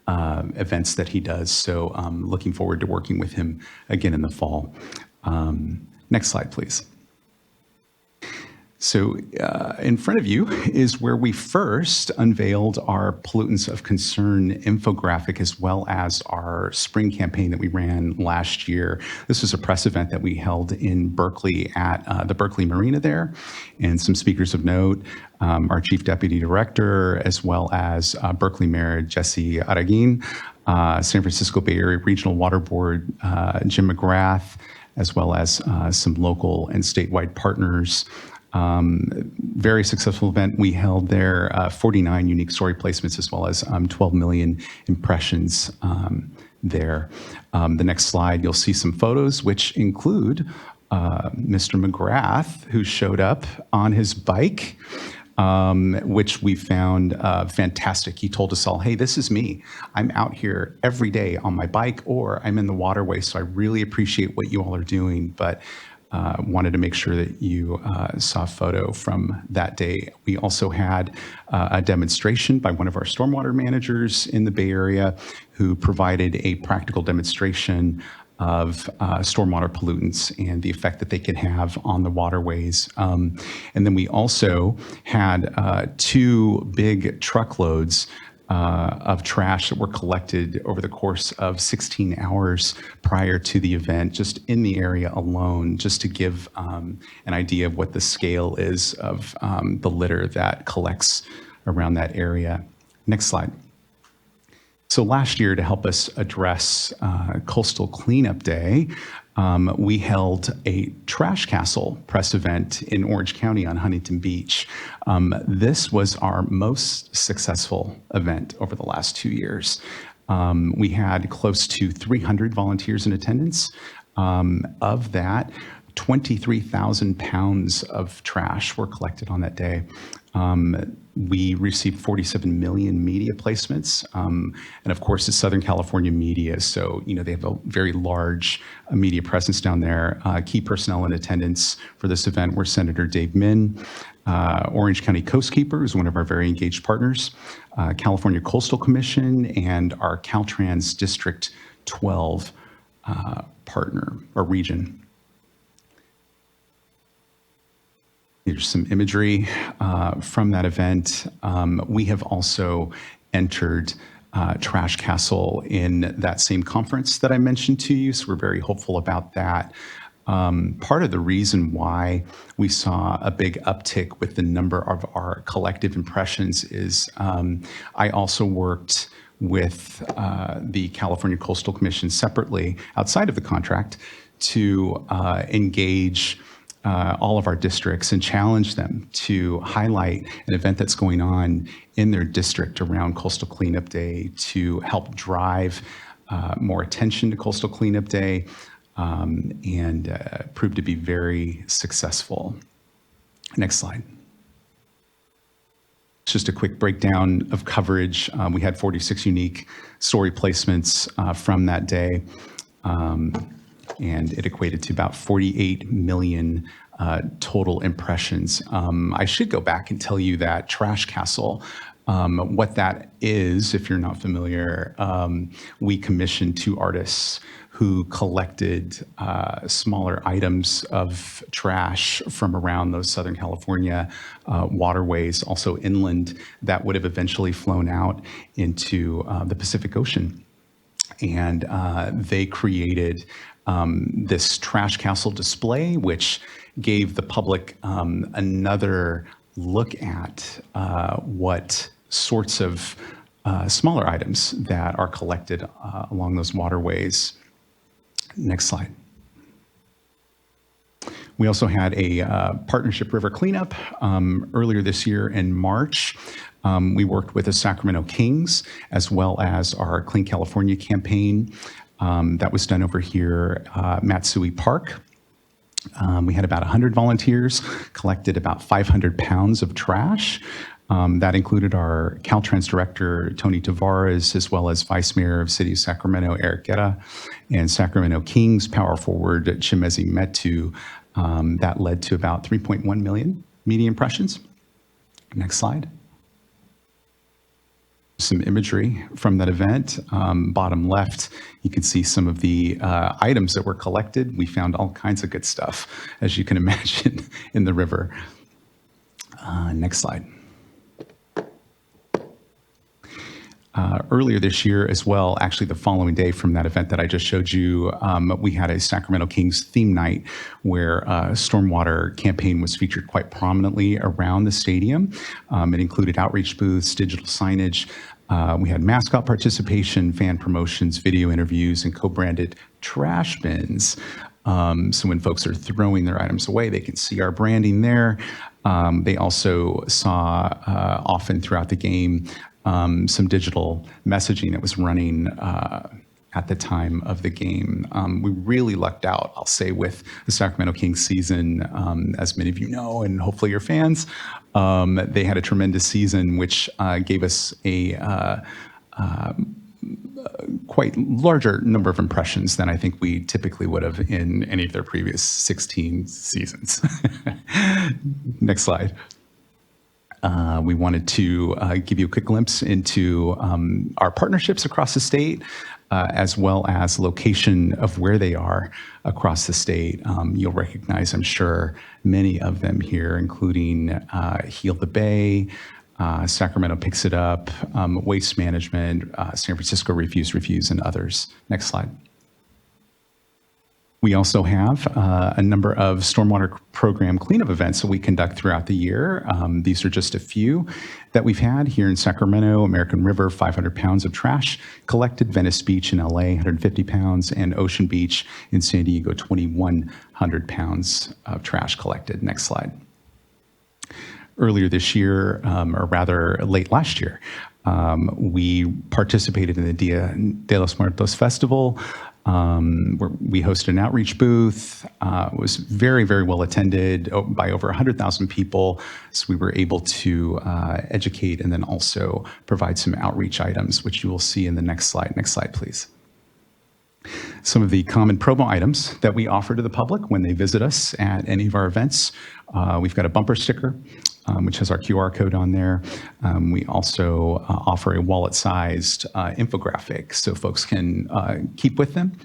events that he does. So looking forward to working with him again in the fall. Next slide, please. So in front of you is where we first unveiled our Pollutants of Concern infographic, as well as our spring campaign that we ran last year. This was a press event that we held in Berkeley at the Berkeley Marina there, and some speakers of note, our Chief Deputy Director, as well as Berkeley Mayor Jesse Arreguin, San Francisco Bay Area Regional Water Board Jim McGrath, as well as some local and statewide partners. Very successful event. We held there 49 unique story placements, as well as 12 million impressions there. The next slide, you'll see some photos, which include Mr. McGrath, who showed up on his bike, which we found fantastic. He told us all, hey, this is me. I'm out here every day on my bike, or I'm in the waterway, so I really appreciate what you all are doing. But wanted to make sure that you saw a photo from that day. We also had a demonstration by one of our stormwater managers in the Bay Area, who provided a practical demonstration of stormwater pollutants and the effect that they can have on the waterways. And then we also had 2 big truckloads of trash that were collected over the course of 16 hours prior to the event, just in the area alone, just to give an idea of what the scale is of the litter that collects around that area. Next slide. So last year, to help us address Coastal Cleanup Day, we held a Trash Castle press event in Orange County on Huntington Beach. This was our most successful event over the last 2 years. We had close to 300 volunteers in attendance. Of that, 23,000 pounds of trash were collected on that day. We received 47 million media placements. And of course, it's Southern California media. So, they have a very large media presence down there. Key personnel in attendance for this event were Senator Dave Min, Orange County Coastkeeper is one of our very engaged partners, California Coastal Commission, and our Caltrans District 12 partner or region. Here's some imagery from that event. We have also entered Trash Castle in that same conference that I mentioned to you, so we're very hopeful about that. Part of the reason why we saw a big uptick with the number of our collective impressions is I also worked with the California Coastal Commission separately outside of the contract to engage all of our districts and challenge them to highlight an event that's going on in their district around Coastal Cleanup Day to help drive more attention to Coastal Cleanup Day, and proved to be very successful. Next slide. Just a quick breakdown of coverage. We had 46 unique story placements from that day, and it equated to about 48 million total impressions. I should go back and tell you that Trash Castle, what that is, if you're not familiar, we commissioned 2 artists who collected smaller items of trash from around those Southern California waterways, also inland, that would have eventually flown out into the Pacific Ocean. And they created this Trash Castle display, which gave the public another look at what sorts of smaller items that are collected along those waterways. Next slide. We also had a partnership river cleanup earlier this year in March. We worked with the Sacramento Kings as well as our Clean California campaign that was done over here at Matsui Park. We had about 100 volunteers, collected about 500 pounds of trash. That included our Caltrans director, Tony Tavares, as well as Vice Mayor of City of Sacramento, Eric Guetta, and Sacramento Kings power forward, Chimezi Metu. That led to about 3.1 million media impressions. Next slide. Some imagery from that event. Bottom left, you can see some of the items that were collected. We found all kinds of good stuff, as you can imagine, in the river. Next slide. Earlier this year as well, actually the following day from that event that I just showed you, we had a Sacramento Kings theme night where a stormwater campaign was featured quite prominently around the stadium. It included outreach booths, digital signage. We had mascot participation, fan promotions, video interviews, and co-branded trash bins. So when folks are throwing their items away, they can see our branding there. They also saw often throughout the game some digital messaging that was running at the time of the game. We really lucked out, I'll say, with the Sacramento Kings season. As many of you know, and hopefully you're fans, they had a tremendous season, which gave us a quite larger number of impressions than I think we typically would have in any of their previous 16 seasons. Next slide. We wanted to give you a quick glimpse into our partnerships across the state, as well as location of where they are across the state. You'll recognize, I'm sure, many of them here, including Heal the Bay, Sacramento Picks It Up, Waste Management, San Francisco Refuse, and others. Next slide. We also have a number of stormwater program cleanup events that we conduct throughout the year. These are just a few that we've had here in Sacramento. American River, 500 pounds of trash collected. Venice Beach in LA, 150 pounds. And Ocean Beach in San Diego, 2,100 pounds of trash collected. Next slide. Earlier this year, or rather late last year, we participated in the Dia de los Muertos Festival. Where we hosted an outreach booth. It was very, very well attended by over 100,000 people. So we were able to educate and then also provide some outreach items, which you will see in the next slide. Next slide, please. Some of the common promo items that we offer to the public when they visit us at any of our events. We've got a bumper sticker, which has our QR code on there. We also offer a wallet-sized infographic so folks can keep with them.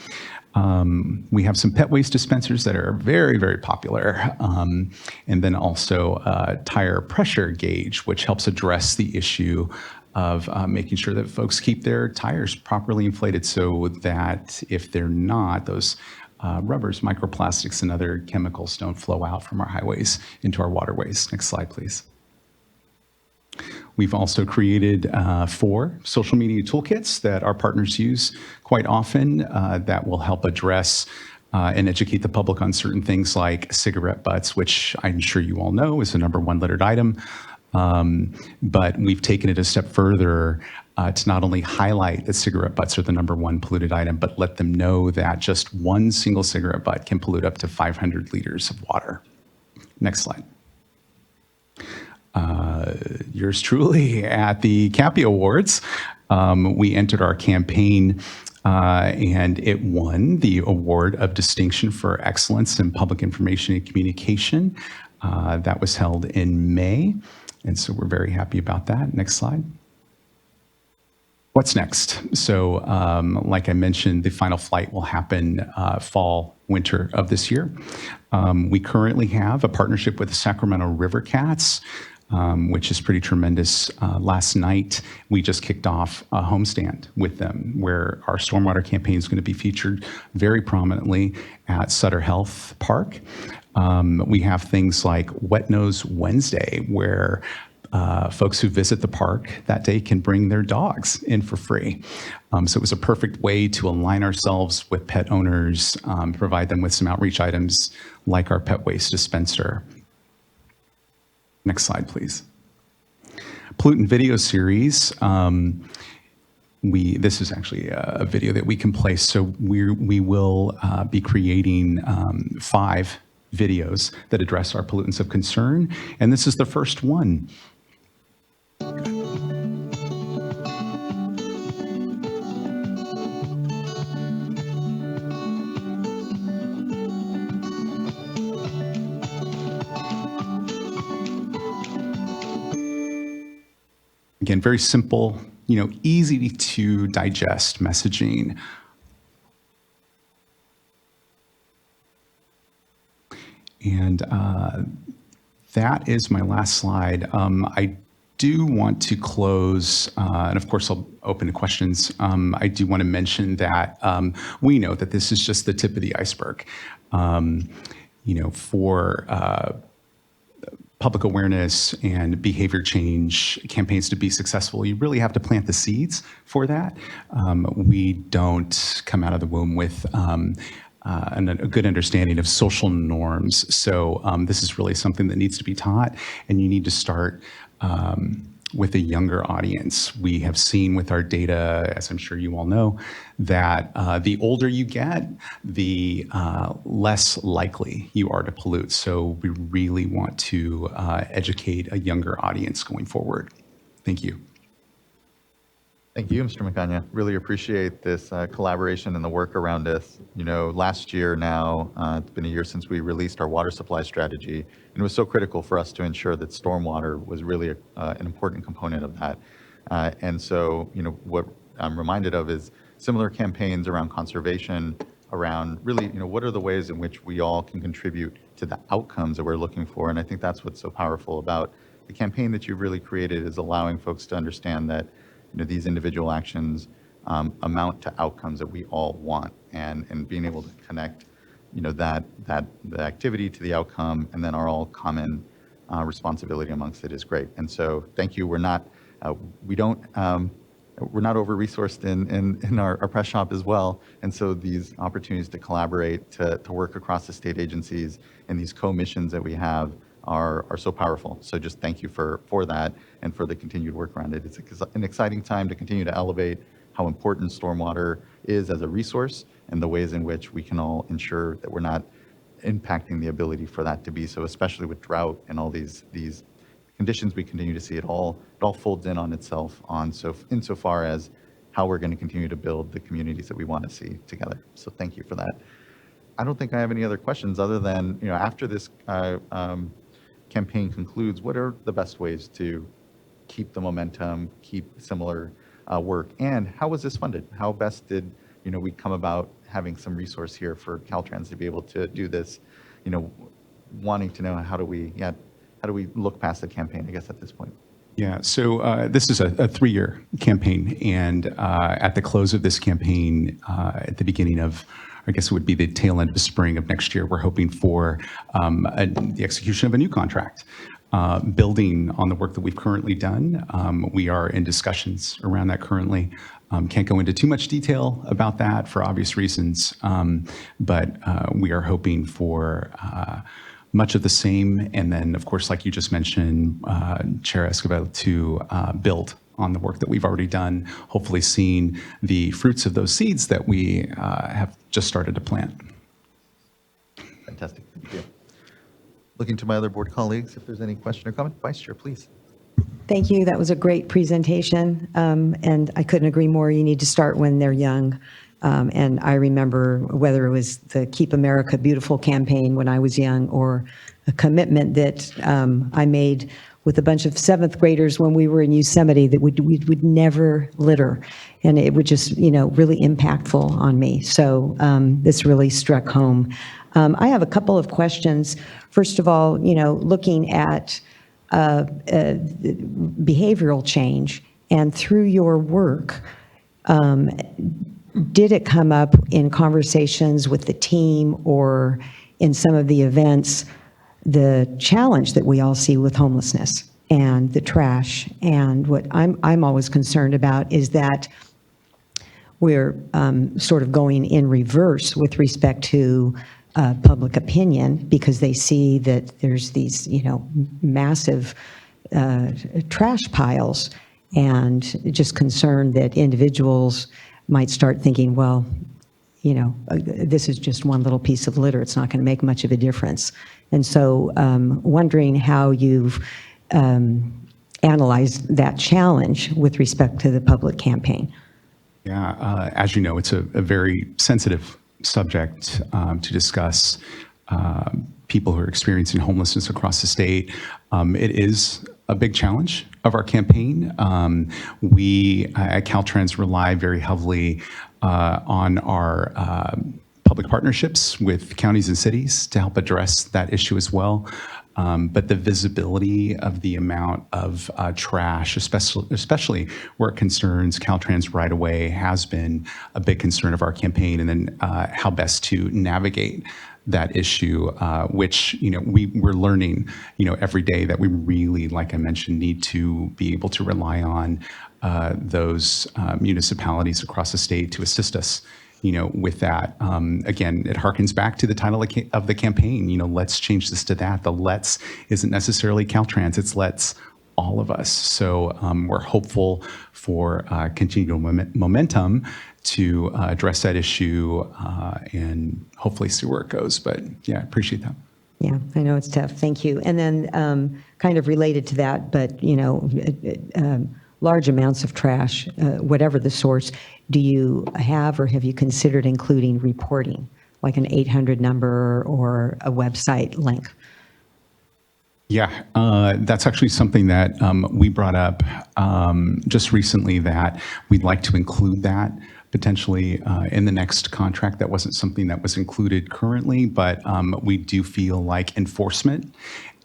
We have some pet waste dispensers that are very, very popular. And then also a tire pressure gauge, which helps address the issue of making sure that folks keep their tires properly inflated so that if they're not, those rubbers, microplastics, and other chemicals don't flow out from our highways into our waterways. Next slide, please. We've also created 4 social media toolkits that our partners use quite often that will help address and educate the public on certain things like cigarette butts, which I'm sure you all know is the #1 littered item. But we've taken it a step further to not only highlight that cigarette butts are the #1 polluted item, but let them know that just one single cigarette butt can pollute up to 500 liters of water. Next slide. Yours truly at the CAPI Awards. We entered our campaign and it won the Award of Distinction for Excellence in Public Information and Communication. That was held in May, and so we're very happy about that. Next slide. What's next? So, like I mentioned, the final flight will happen fall, winter of this year. We currently have a partnership with the Sacramento River Cats, which is pretty tremendous. Last night, we just kicked off a homestand with them where our stormwater campaign is going to be featured very prominently at Sutter Health Park. We have things like Wet Nose Wednesday, where folks who visit the park that day can bring their dogs in for free. So it was a perfect way to align ourselves with pet owners, provide them with some outreach items like our pet waste dispenser. Next slide, please. Pollutant video series. This is actually a video that we can place. So we will be creating 5 videos that address our pollutants of concern, and this is the first one. Again, very simple, easy to digest messaging. And that is my last slide. I do want to close, and of course I'll open to questions. I do want to mention that we know that this is just the tip of the iceberg. For public awareness and behavior change campaigns to be successful, you really have to plant the seeds for that. We don't come out of the womb with a good understanding of social norms. So this is really something that needs to be taught, and you need to start with a younger audience. We have seen with our data, as I'm sure you all know, that the older you get, the less likely you are to pollute. So we really want to educate a younger audience going forward. Thank you. Thank you, Mr. Macagna. Really appreciate this collaboration and the work around this. Last year now, it's been a year since we released our water supply strategy, and it was so critical for us to ensure that stormwater was really an important component of that. And so, what I'm reminded of is similar campaigns around conservation, around really, what are the ways in which we all can contribute to the outcomes that we're looking for. And I think that's what's so powerful about the campaign that you've really created, is allowing folks to understand that these individual actions amount to outcomes that we all want, and being able to connect, the activity to the outcome, and then our all common responsibility amongst it is great. And so, thank you. We're not over-resourced in our press shop as well, and so these opportunities to collaborate, to work across the state agencies, and these co-missions that we have are so powerful. So just thank you for that, and for the continued work around it. It's an exciting time to continue to elevate how important stormwater is as a resource, and the ways in which we can all ensure that we're not impacting the ability for that to be so, especially with drought and all these conditions we continue to see. It all folds in on itself insofar as how we're going to continue to build the communities that we want to see together. So thank you for that. I don't think I have any other questions other than, after this campaign concludes, what are the best ways to keep the momentum, keep similar work, and how was this funded? How best did we come about having some resource here for Caltrans to be able to do this? Wanting to know how do we look past the campaign, I guess, at this point. Yeah, so this is a 3-year campaign, and at the close of this campaign, at the beginning of, I guess it would be the tail end of the spring of next year, we're hoping for the execution of a new contract, building on the work that we've currently done. We are in discussions around that currently. Can't go into too much detail about that for obvious reasons, but we are hoping for much of the same. And then, of course, like you just mentioned, Chair Escobar, to build on the work that we've already done, hopefully seeing the fruits of those seeds that we have just started to plant. Fantastic. Thank you. Looking to my other board colleagues, if there's any question or comment. Vice Chair, please. Thank you. That was a great presentation, and I couldn't agree more. You need to start when they're young. And I remember whether it was the Keep America Beautiful campaign when I was young, or a commitment that I made with a bunch of seventh graders when we were in Yosemite that we would never litter. And it would just, really impactful on me. So this really struck home. I have a couple of questions. First of all, looking at behavioral change, and through your work, did it come up in conversations with the team or in some of the events, the challenge that we all see with homelessness and the trash? And what I'm always concerned about is that we're sort of going in reverse with respect to public opinion, because they see that there's these, massive trash piles, and just concerned that individuals might start thinking, well, this is just one little piece of litter. It's not going to make much of a difference. And so wondering how you've analyzed that challenge with respect to the public campaign. Yeah, as you know, it's a very sensitive subject to discuss people who are experiencing homelessness across the state. It is a big challenge of our campaign. We at Caltrans rely very heavily on our public partnerships with counties and cities to help address that issue as well. But the visibility of the amount of trash, especially where it concerns Caltrans right away, has been a big concern of our campaign. And then how best to navigate that issue, which we're learning every day that we really, like I mentioned, need to be able to rely on those municipalities across the state to assist us with that. Again, it harkens back to the title of the campaign, let's change this to that. The let's isn't necessarily Caltrans, it's let's all of us. So we're hopeful for continual momentum to address that issue and hopefully see where it goes. But yeah, I appreciate that. Yeah, I know it's tough. Thank you. And then kind of related to that, but, large amounts of trash, whatever the source, do you have or have you considered including reporting, like an 800 number or a website link? Yeah, that's actually something that we brought up just recently, that we'd like to include that potentially in the next contract. That wasn't something that was included currently, but we do feel like enforcement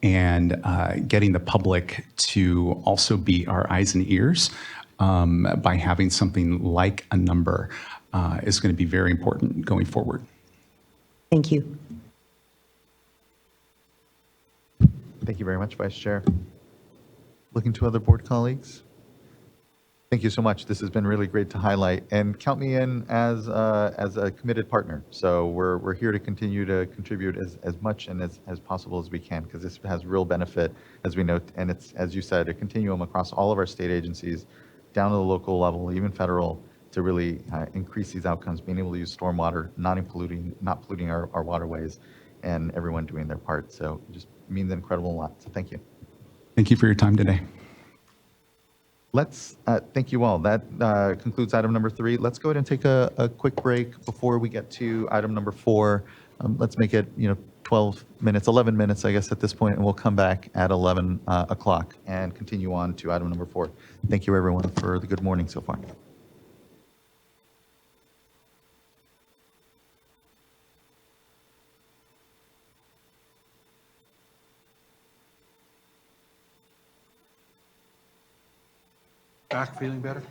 and getting the public to also be our eyes and ears by having something like a number is going to be very important going forward. Thank you. Thank you very much, Vice Chair. Looking to other board colleagues. Thank you so much. This has been really great to highlight, and count me in as a committed partner. So we're here to continue to contribute as much and as possible as we can, because this has real benefit, as we note, and it's, as you said, a continuum across all of our state agencies, down to the local level, even federal, to really increase these outcomes, being able to use stormwater, not polluting our waterways, and everyone doing their part. So it just means an incredible lot. So thank you. Thank you for your time today. Let's thank you all. That concludes item number 3. Let's go ahead and take a quick break before we get to item number 4. Let's make it 12 minutes, 11 minutes, I guess, at this point, and we'll come back at 11 o'clock and continue on to item number 4. Thank you, everyone, for the good morning so far. Back feeling better?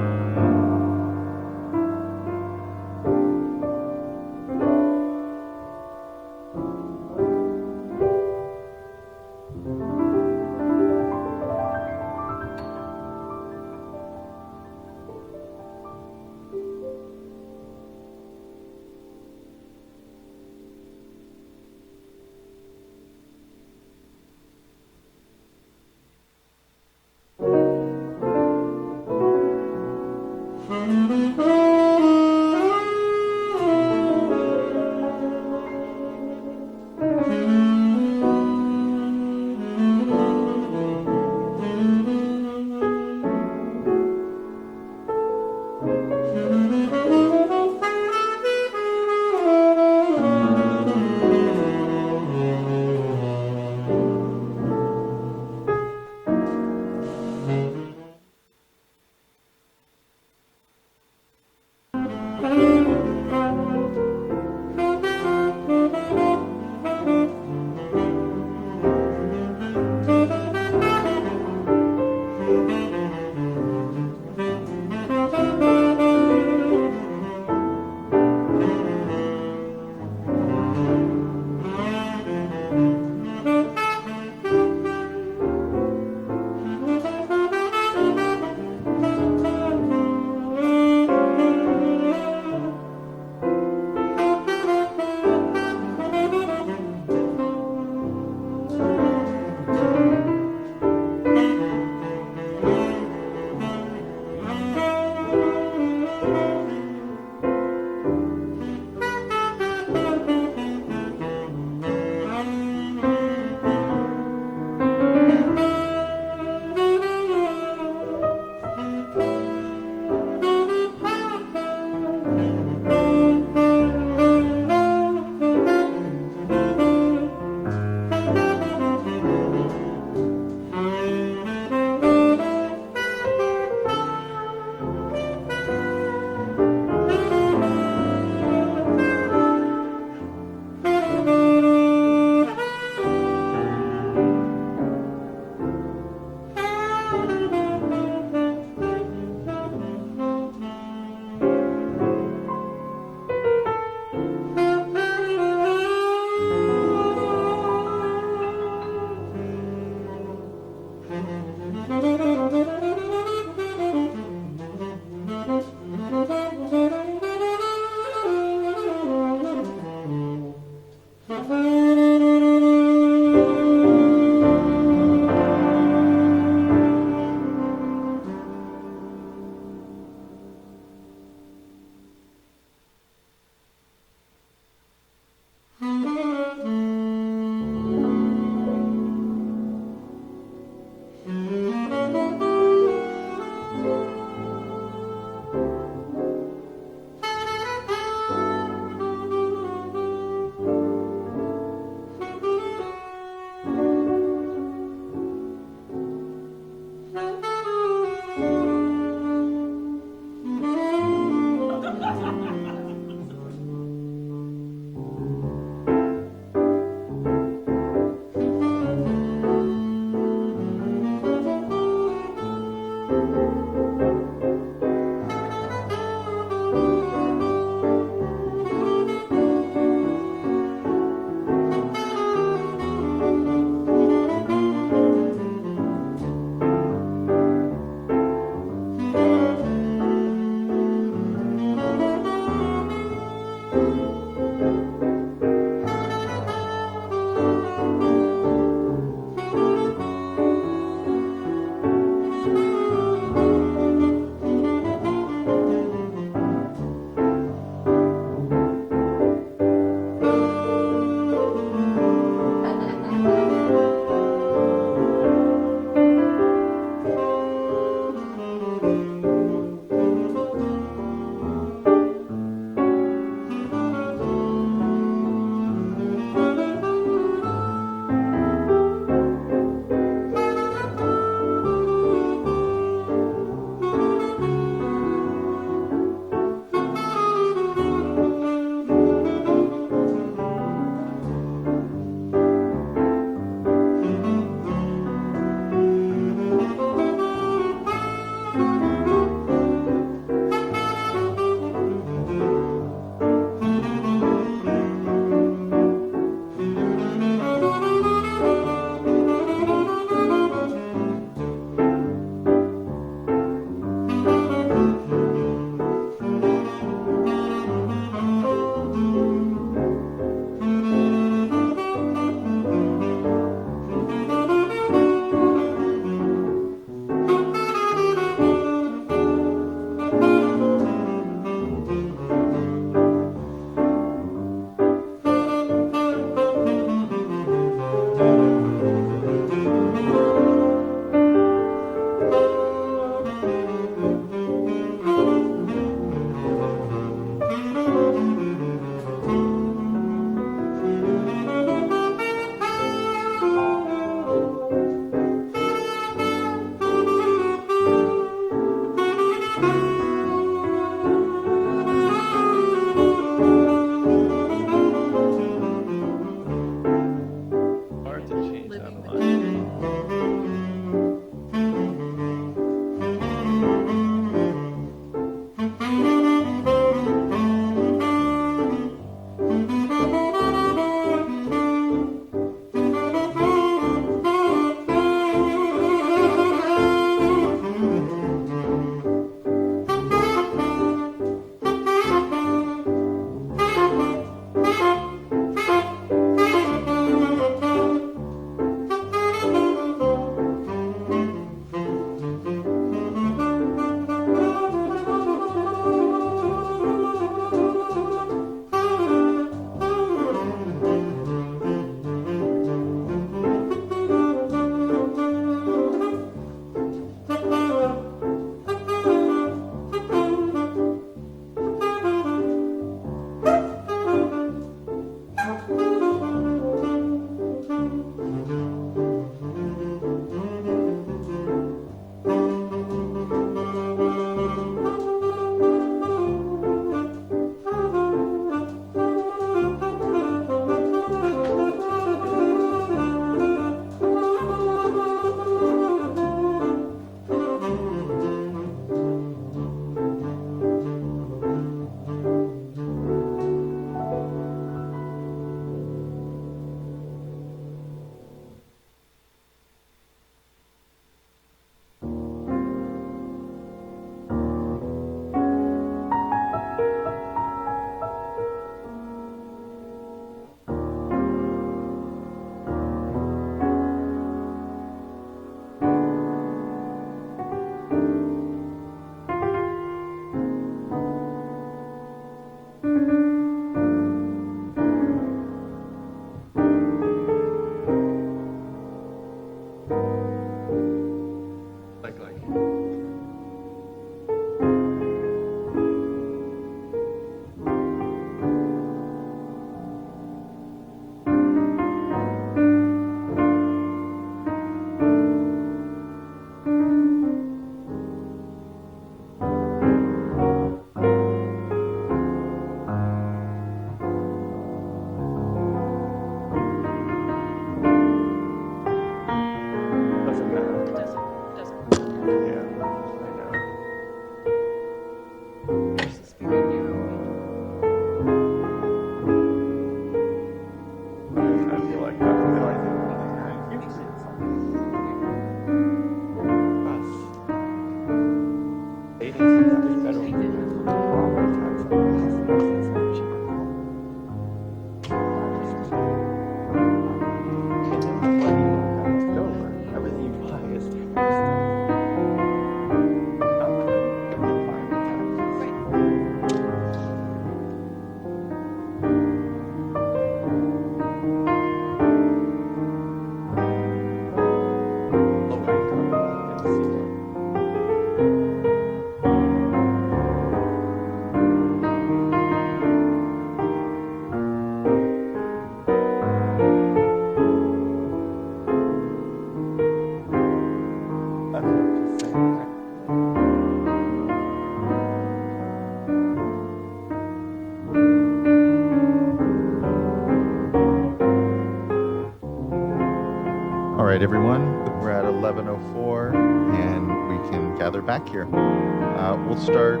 All right, everyone, we're at 11:04 and we can gather back here. We'll start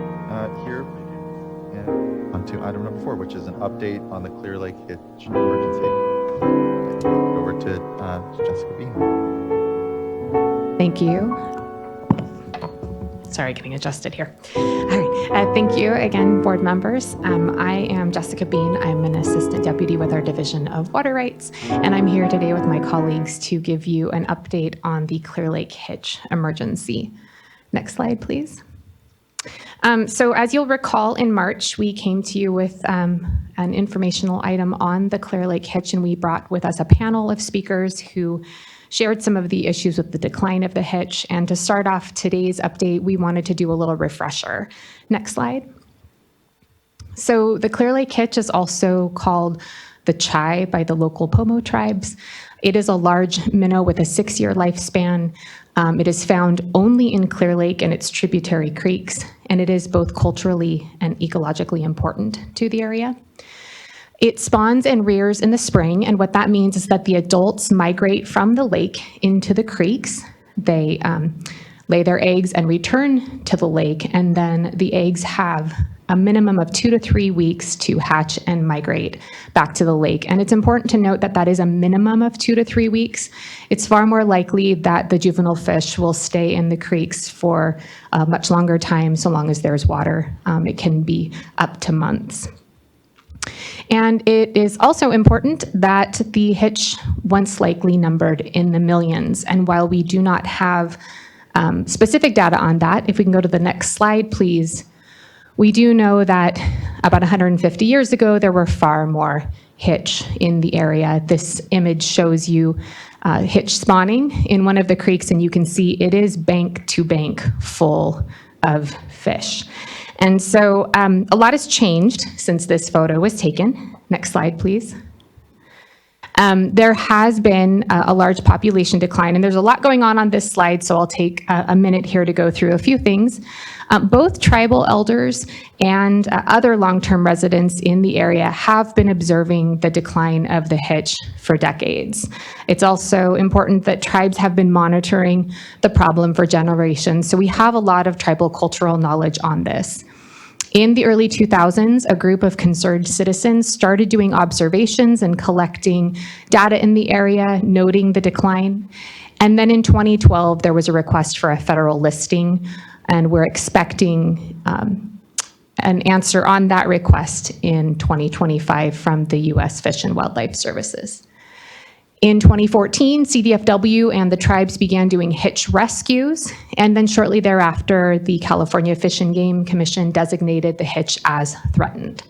here and onto item number 4, which is an update on the Clear Lake Hitch emergency. Over to Jessica Bean. Thank you. Sorry, getting adjusted here. All right. Thank you again, board members. I am Jessica Bean. I'm an assistant deputy with our Division of Water Rights, and I'm here today with my colleagues to give you an update on the Clear Lake Hitch emergency. Next slide, please. So as you'll recall, in March, we came to you with an informational item on the Clear Lake Hitch, and we brought with us a panel of speakers who shared some of the issues with the decline of the hitch. And to start off today's update, we wanted to do a little refresher. Next slide. So the Clear Lake Hitch is also called the Chai by the local Pomo tribes. It is a large minnow with a 6-year lifespan. It is found only in Clear Lake and its tributary creeks, and it is both culturally and ecologically important to the area. It spawns and rears in the spring, and what that means is that the adults migrate from the lake into the creeks. They lay their eggs and return to the lake, and then the eggs have a minimum of 2 to 3 weeks to hatch and migrate back to the lake. And it's important to note that that is a minimum of 2 to 3 weeks. It's far more likely that the juvenile fish will stay in the creeks for a much longer time, so long as there's water. It can be up to months. And it is also important that the hitch once likely numbered in the millions. And while we do not have specific data on that, if we can go to the next slide, please, we do know that about 150 years ago, there were far more hitch in the area. This image shows you hitch spawning in one of the creeks, and you can see it is bank to bank full of fish. And so a lot has changed since this photo was taken. Next slide, please. There has been a large population decline, and there's a lot going on this slide, so I'll take a minute here to go through a few things. Both tribal elders and other long-term residents in the area have been observing the decline of the hitch for decades. It's also important that tribes have been monitoring the problem for generations, so we have a lot of tribal cultural knowledge on this. In the early 2000s, a group of concerned citizens started doing observations and collecting data in the area, noting the decline. And then in 2012, there was a request for a federal listing, and we're expecting an answer on that request in 2025 from the U.S. Fish and Wildlife Services. In 2014, CDFW and the tribes began doing hitch rescues, and then shortly thereafter, the California Fish and Game Commission designated the hitch as threatened.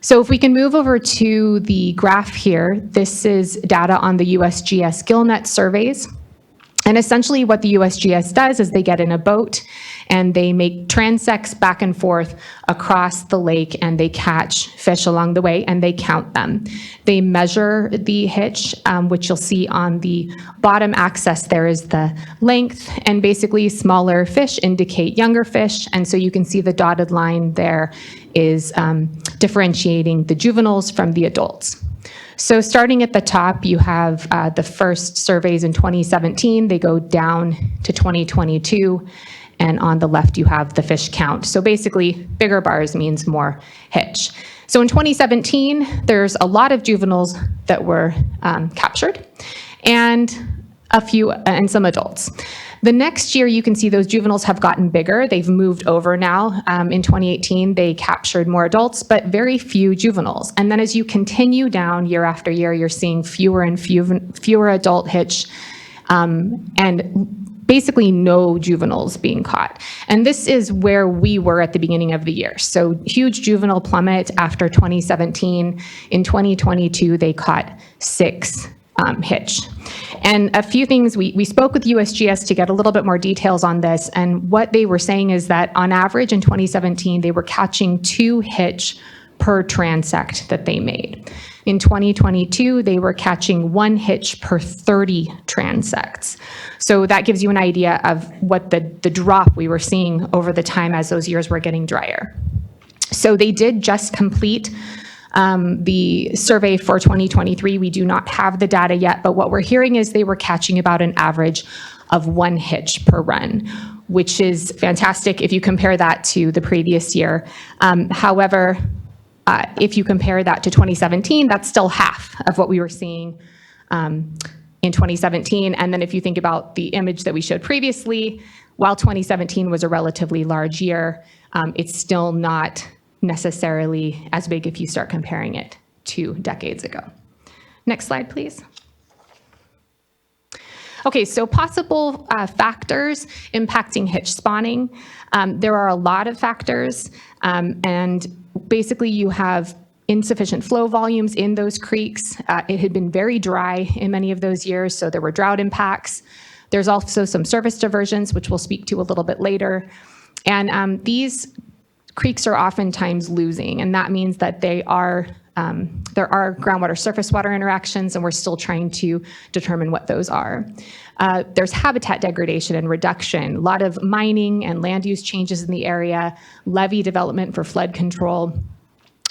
So if we can move over to the graph here, this is data on the USGS GillNet surveys. And essentially what the USGS does is they get in a boat and they make transects back and forth across the lake, and they catch fish along the way and they count them. They measure the hitch, which you'll see on the bottom axis there is the length, and basically smaller fish indicate younger fish. And so you can see the dotted line there is differentiating the juveniles from the adults. So starting at the top, you have the first surveys in 2017. They go down to 2022. And on the left, you have the fish count. So basically, bigger bars means more hitch. So in 2017, there's a lot of juveniles that were captured, and some adults. The next year, you can see those juveniles have gotten bigger. They've moved over now. In 2018, they captured more adults, but very few juveniles. And then as you continue down year after year, you're seeing fewer and fewer adult hitch and basically no juveniles being caught. And this is where we were at the beginning of the year. So huge juvenile plummet after 2017. In 2022, they caught 6 hitch. And a few things, we spoke with USGS to get a little bit more details on this. And what they were saying is that on average in 2017, they were catching 2 hitch per transect that they made. In 2022, they were catching 1 hitch per 30 transects. So that gives you an idea of what the drop we were seeing over the time as those years were getting drier. So they did just complete the survey for 2023. We do not have the data yet, but what we're hearing is they were catching about an average of 1 hitch per run, which is fantastic if you compare that to the previous year. However, if you compare that to 2017, that's still half of what we were seeing in 2017. And then if you think about the image that we showed previously, while 2017 was a relatively large year, it's still not necessarily as big if you start comparing it to decades ago. Next slide, please. Okay, so possible factors impacting hitch spawning. There are a lot of factors, and basically you have insufficient flow volumes in those creeks. It had been very dry in many of those years, so there were drought impacts. There's also some surface diversions, which we'll speak to a little bit later. And these creeks are oftentimes losing, and that means that there are groundwater surface water interactions, and we're still trying to determine what those are. There's habitat degradation and reduction, a lot of mining and land use changes in the area, levee development for flood control,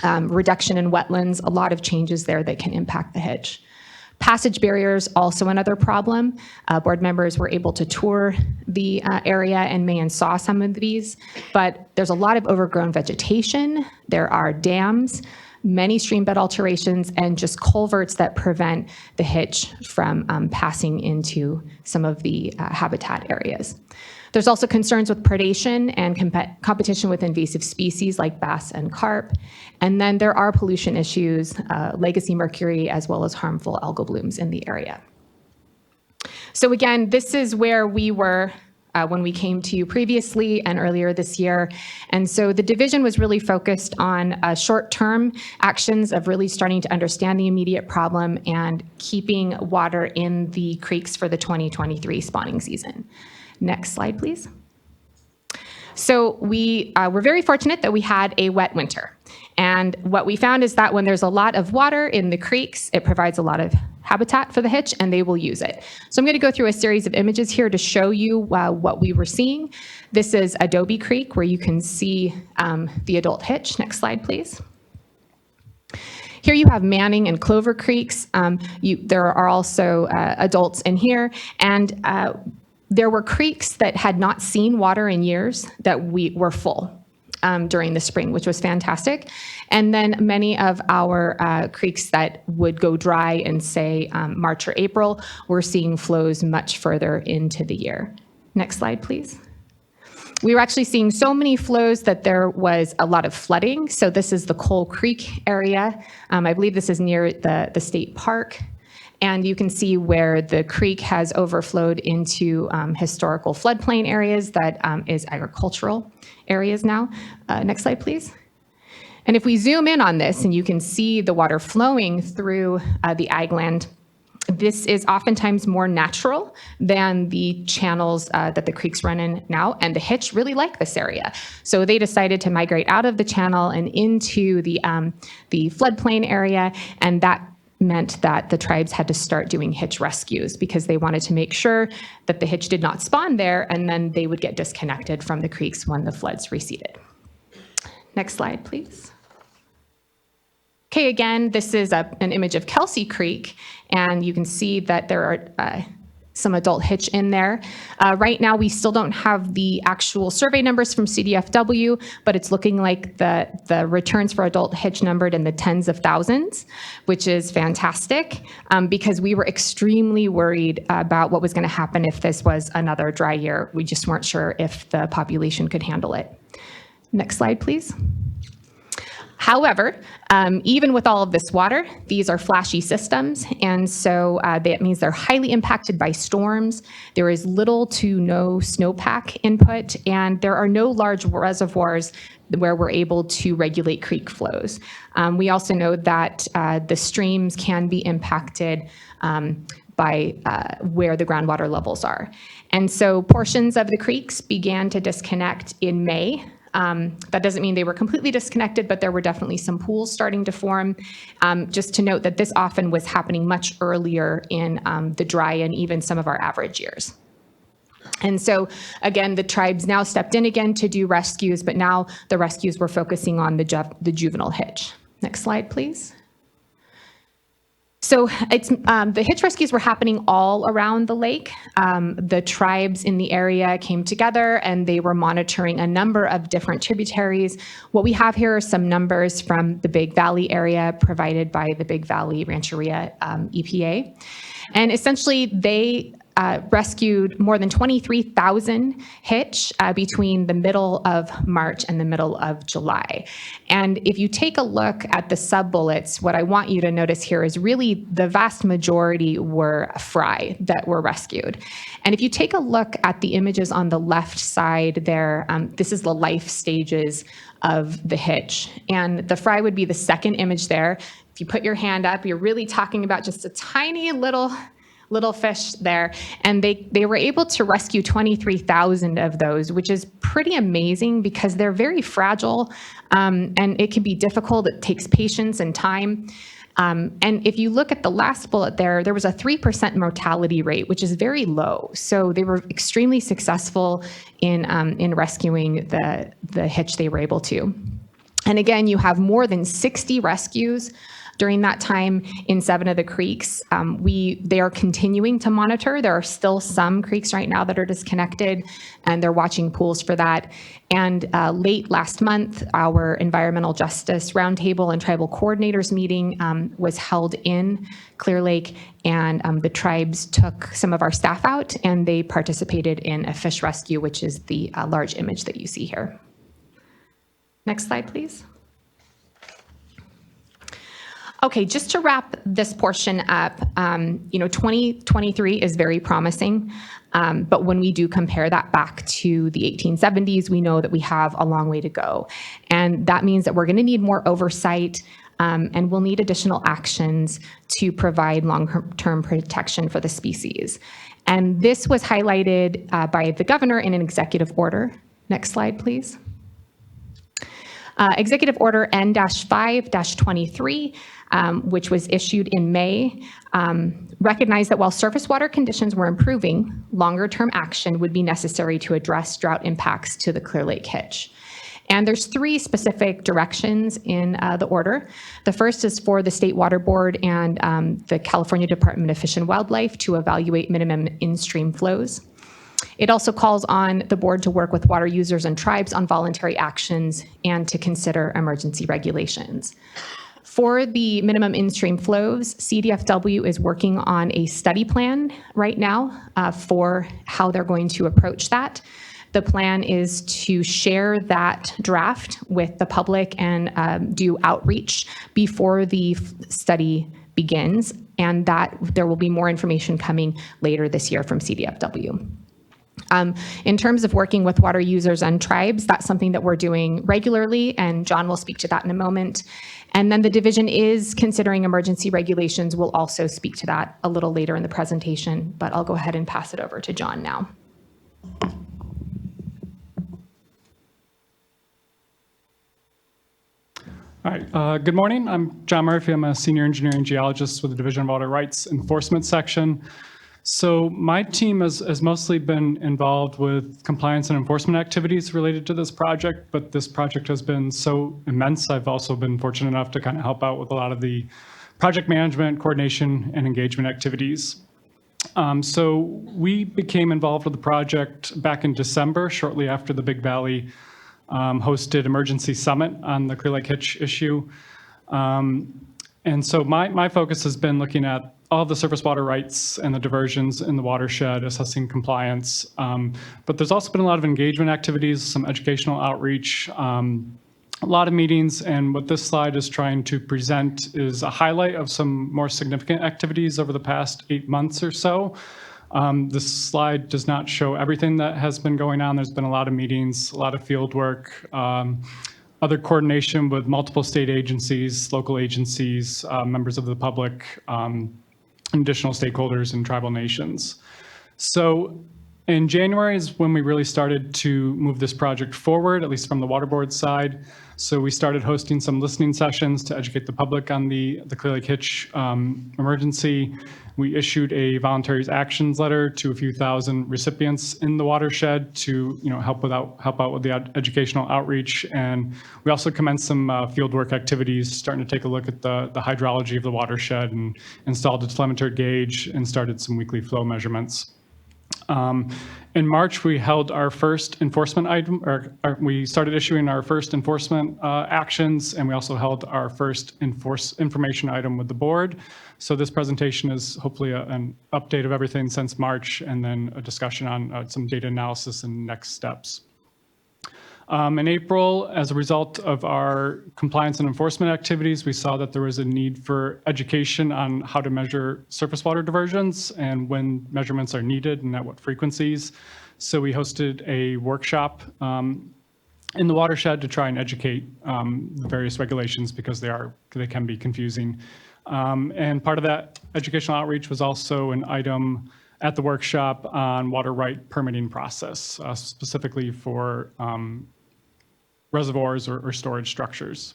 reduction in wetlands, a lot of changes there that can impact the hitch. Passage barriers, also another problem. Board members were able to tour the area and may and saw some of these, but there's a lot of overgrown vegetation. There are dams, many stream bed alterations, and just culverts that prevent the hitch from passing into some of the habitat areas. There's also concerns with predation and competition with invasive species like bass and carp. And then there are pollution issues, legacy mercury, as well as harmful algal blooms in the area. So again, this is where we were when we came to you previously and earlier this year. And so the division was really focused on short-term actions of really starting to understand the immediate problem and keeping water in the creeks for the 2023 spawning season. Next slide, please. So we were very fortunate that we had a wet winter. And what we found is that when there's a lot of water in the creeks, it provides a lot of habitat for the hitch, and they will use it. So I'm going to go through a series of images here to show you what we were seeing. This is Adobe Creek, where you can see the adult hitch. Next slide, please. Here you have Manning and Clover Creeks. There are also adults in here, and there were creeks that had not seen water in years that were full during the spring, which was fantastic. And then many of our creeks that would go dry in, say, March or April, we're seeing flows much further into the year. Next slide, please. We were actually seeing so many flows that there was a lot of flooding. So this is the Coal Creek area. I believe this is near the state park. And you can see where the creek has overflowed into historical floodplain areas that is agricultural areas now. Next slide, please. And if we zoom in on this and you can see the water flowing through the ag land, this is oftentimes more natural than the channels that the creeks run in now, and the hitch really like this area. So they decided to migrate out of the channel and into the floodplain area, and that meant that the tribes had to start doing hitch rescues because they wanted to make sure that the hitch did not spawn there, and then they would get disconnected from the creeks when the floods receded. Next slide, please. Okay, again, this is an image of Kelsey Creek, and you can see that there are some adult hitch in there. Right now, we still don't have the actual survey numbers from CDFW, but it's looking like the returns for adult hitch numbered in the tens of thousands, which is fantastic because we were extremely worried about what was going to happen if this was another dry year. We just weren't sure if the population could handle it. Next slide, please. However, even with all of this water, these are flashy systems, and so that means they're highly impacted by storms. There is little to no snowpack input, and there are no large reservoirs where we're able to regulate creek flows. We also know that the streams can be impacted by where the groundwater levels are. And so portions of the creeks began to disconnect in May. That doesn't mean they were completely disconnected, but there were definitely some pools starting to form. Just to note that this often was happening much earlier in the dry and even some of our average years. And so, again, the tribes now stepped in again to do rescues, but now the rescues were focusing on the juvenile hitch. Next slide, please. So it's the hitch rescues were happening all around the lake. The tribes in the area came together and they were monitoring a number of different tributaries. What we have here are some numbers from the Big Valley area provided by the Big Valley Rancheria EPA. And essentially they rescued more than 23,000 hitch between the middle of March and the middle of July. And if you take a look at the sub-bullets, what I want you to notice here is really the vast majority were fry that were rescued. And if you take a look at the images on the left side there, this is the life stages of the hitch. And the fry would be the second image there. If you put your hand up, you're really talking about just a tiny little fish there, and they were able to rescue 23,000 of those, which is pretty amazing because they're very fragile, and it can be difficult. It takes patience and time. And if you look at the last bullet there was a 3% mortality rate, which is very low. So they were extremely successful in rescuing the hitch they were able to. And again, you have more than 60 rescues during that time in 7 of the creeks. They are continuing to monitor. There are still some creeks right now that are disconnected, and they're watching pools for that. And late last month, our Environmental Justice Roundtable and Tribal Coordinators meeting was held in Clear Lake, and the tribes took some of our staff out, and they participated in a fish rescue, which is the large image that you see here. Next slide, please. Okay, just to wrap this portion up, 2023 is very promising, but when we do compare that back to the 1870s, we know that we have a long way to go. And that means that we're going to need more oversight, and we'll need additional actions to provide long-term protection for the species. And this was highlighted by the governor in an executive order. Next slide, please. Executive Order N-5-23, which was issued in May, recognized that while surface water conditions were improving, longer-term action would be necessary to address drought impacts to the Clear Lake hitch. And there's 3 specific directions in the order. The first is for the State Water Board and the California Department of Fish and Wildlife to evaluate minimum in-stream flows. It also calls on the board to work with water users and tribes on voluntary actions and to consider emergency regulations. For the minimum in-stream flows, CDFW is working on a study plan right now for how they're going to approach that. The plan is to share that draft with the public and do outreach before the study begins, and that there will be more information coming later this year from CDFW. In terms of working with water users and tribes, that's something that we're doing regularly, and John will speak to that in a moment. And then the division is considering emergency regulations. We'll also speak to that a little later in the presentation, but I'll go ahead and pass it over to John now. All right, good morning. I'm John Murphy. I'm a senior engineering geologist with the Division of Water Rights Enforcement Section. So my team has mostly been involved with compliance and enforcement activities related to this project, but this project has been so immense. I've also been fortunate enough to kind of help out with a lot of the project management, coordination, and engagement activities. So we became involved with the project back in December, shortly after the Big Valley hosted emergency summit on the Clear Lake Hitch issue. And so my focus has been looking at all the surface water rights and the diversions in the watershed, assessing compliance. But there's also been a lot of engagement activities, some educational outreach, a lot of meetings. And what this slide is trying to present is a highlight of some more significant activities over the past 8 months or so. This slide does not show everything that has been going on. There's been a lot of meetings, a lot of field work, other coordination with multiple state agencies, local agencies, members of the public, additional stakeholders and tribal nations. So in January is when we really started to move this project forward, at least from the water board side. So we started hosting some listening sessions to educate the public on the Clear Lake Hitch emergency. We issued a voluntaries actions letter to a few thousand recipients in the watershed to help out with the educational outreach. And we also commenced some fieldwork activities, starting to take a look at the hydrology of the watershed and installed a telemeter gauge and started some weekly flow measurements. In March, we held our first enforcement item, we started issuing our first enforcement actions, and we also held our first information item with the board. So this presentation is hopefully an update of everything since March, and then a discussion on some data analysis and next steps. In April, as a result of our compliance and enforcement activities, we saw that there was a need for education on how to measure surface water diversions and when measurements are needed and at what frequencies. So we hosted a workshop in the watershed to try and educate the various regulations because they can be confusing. And part of that educational outreach was also an item at the workshop on water right permitting process, specifically for reservoirs or storage structures.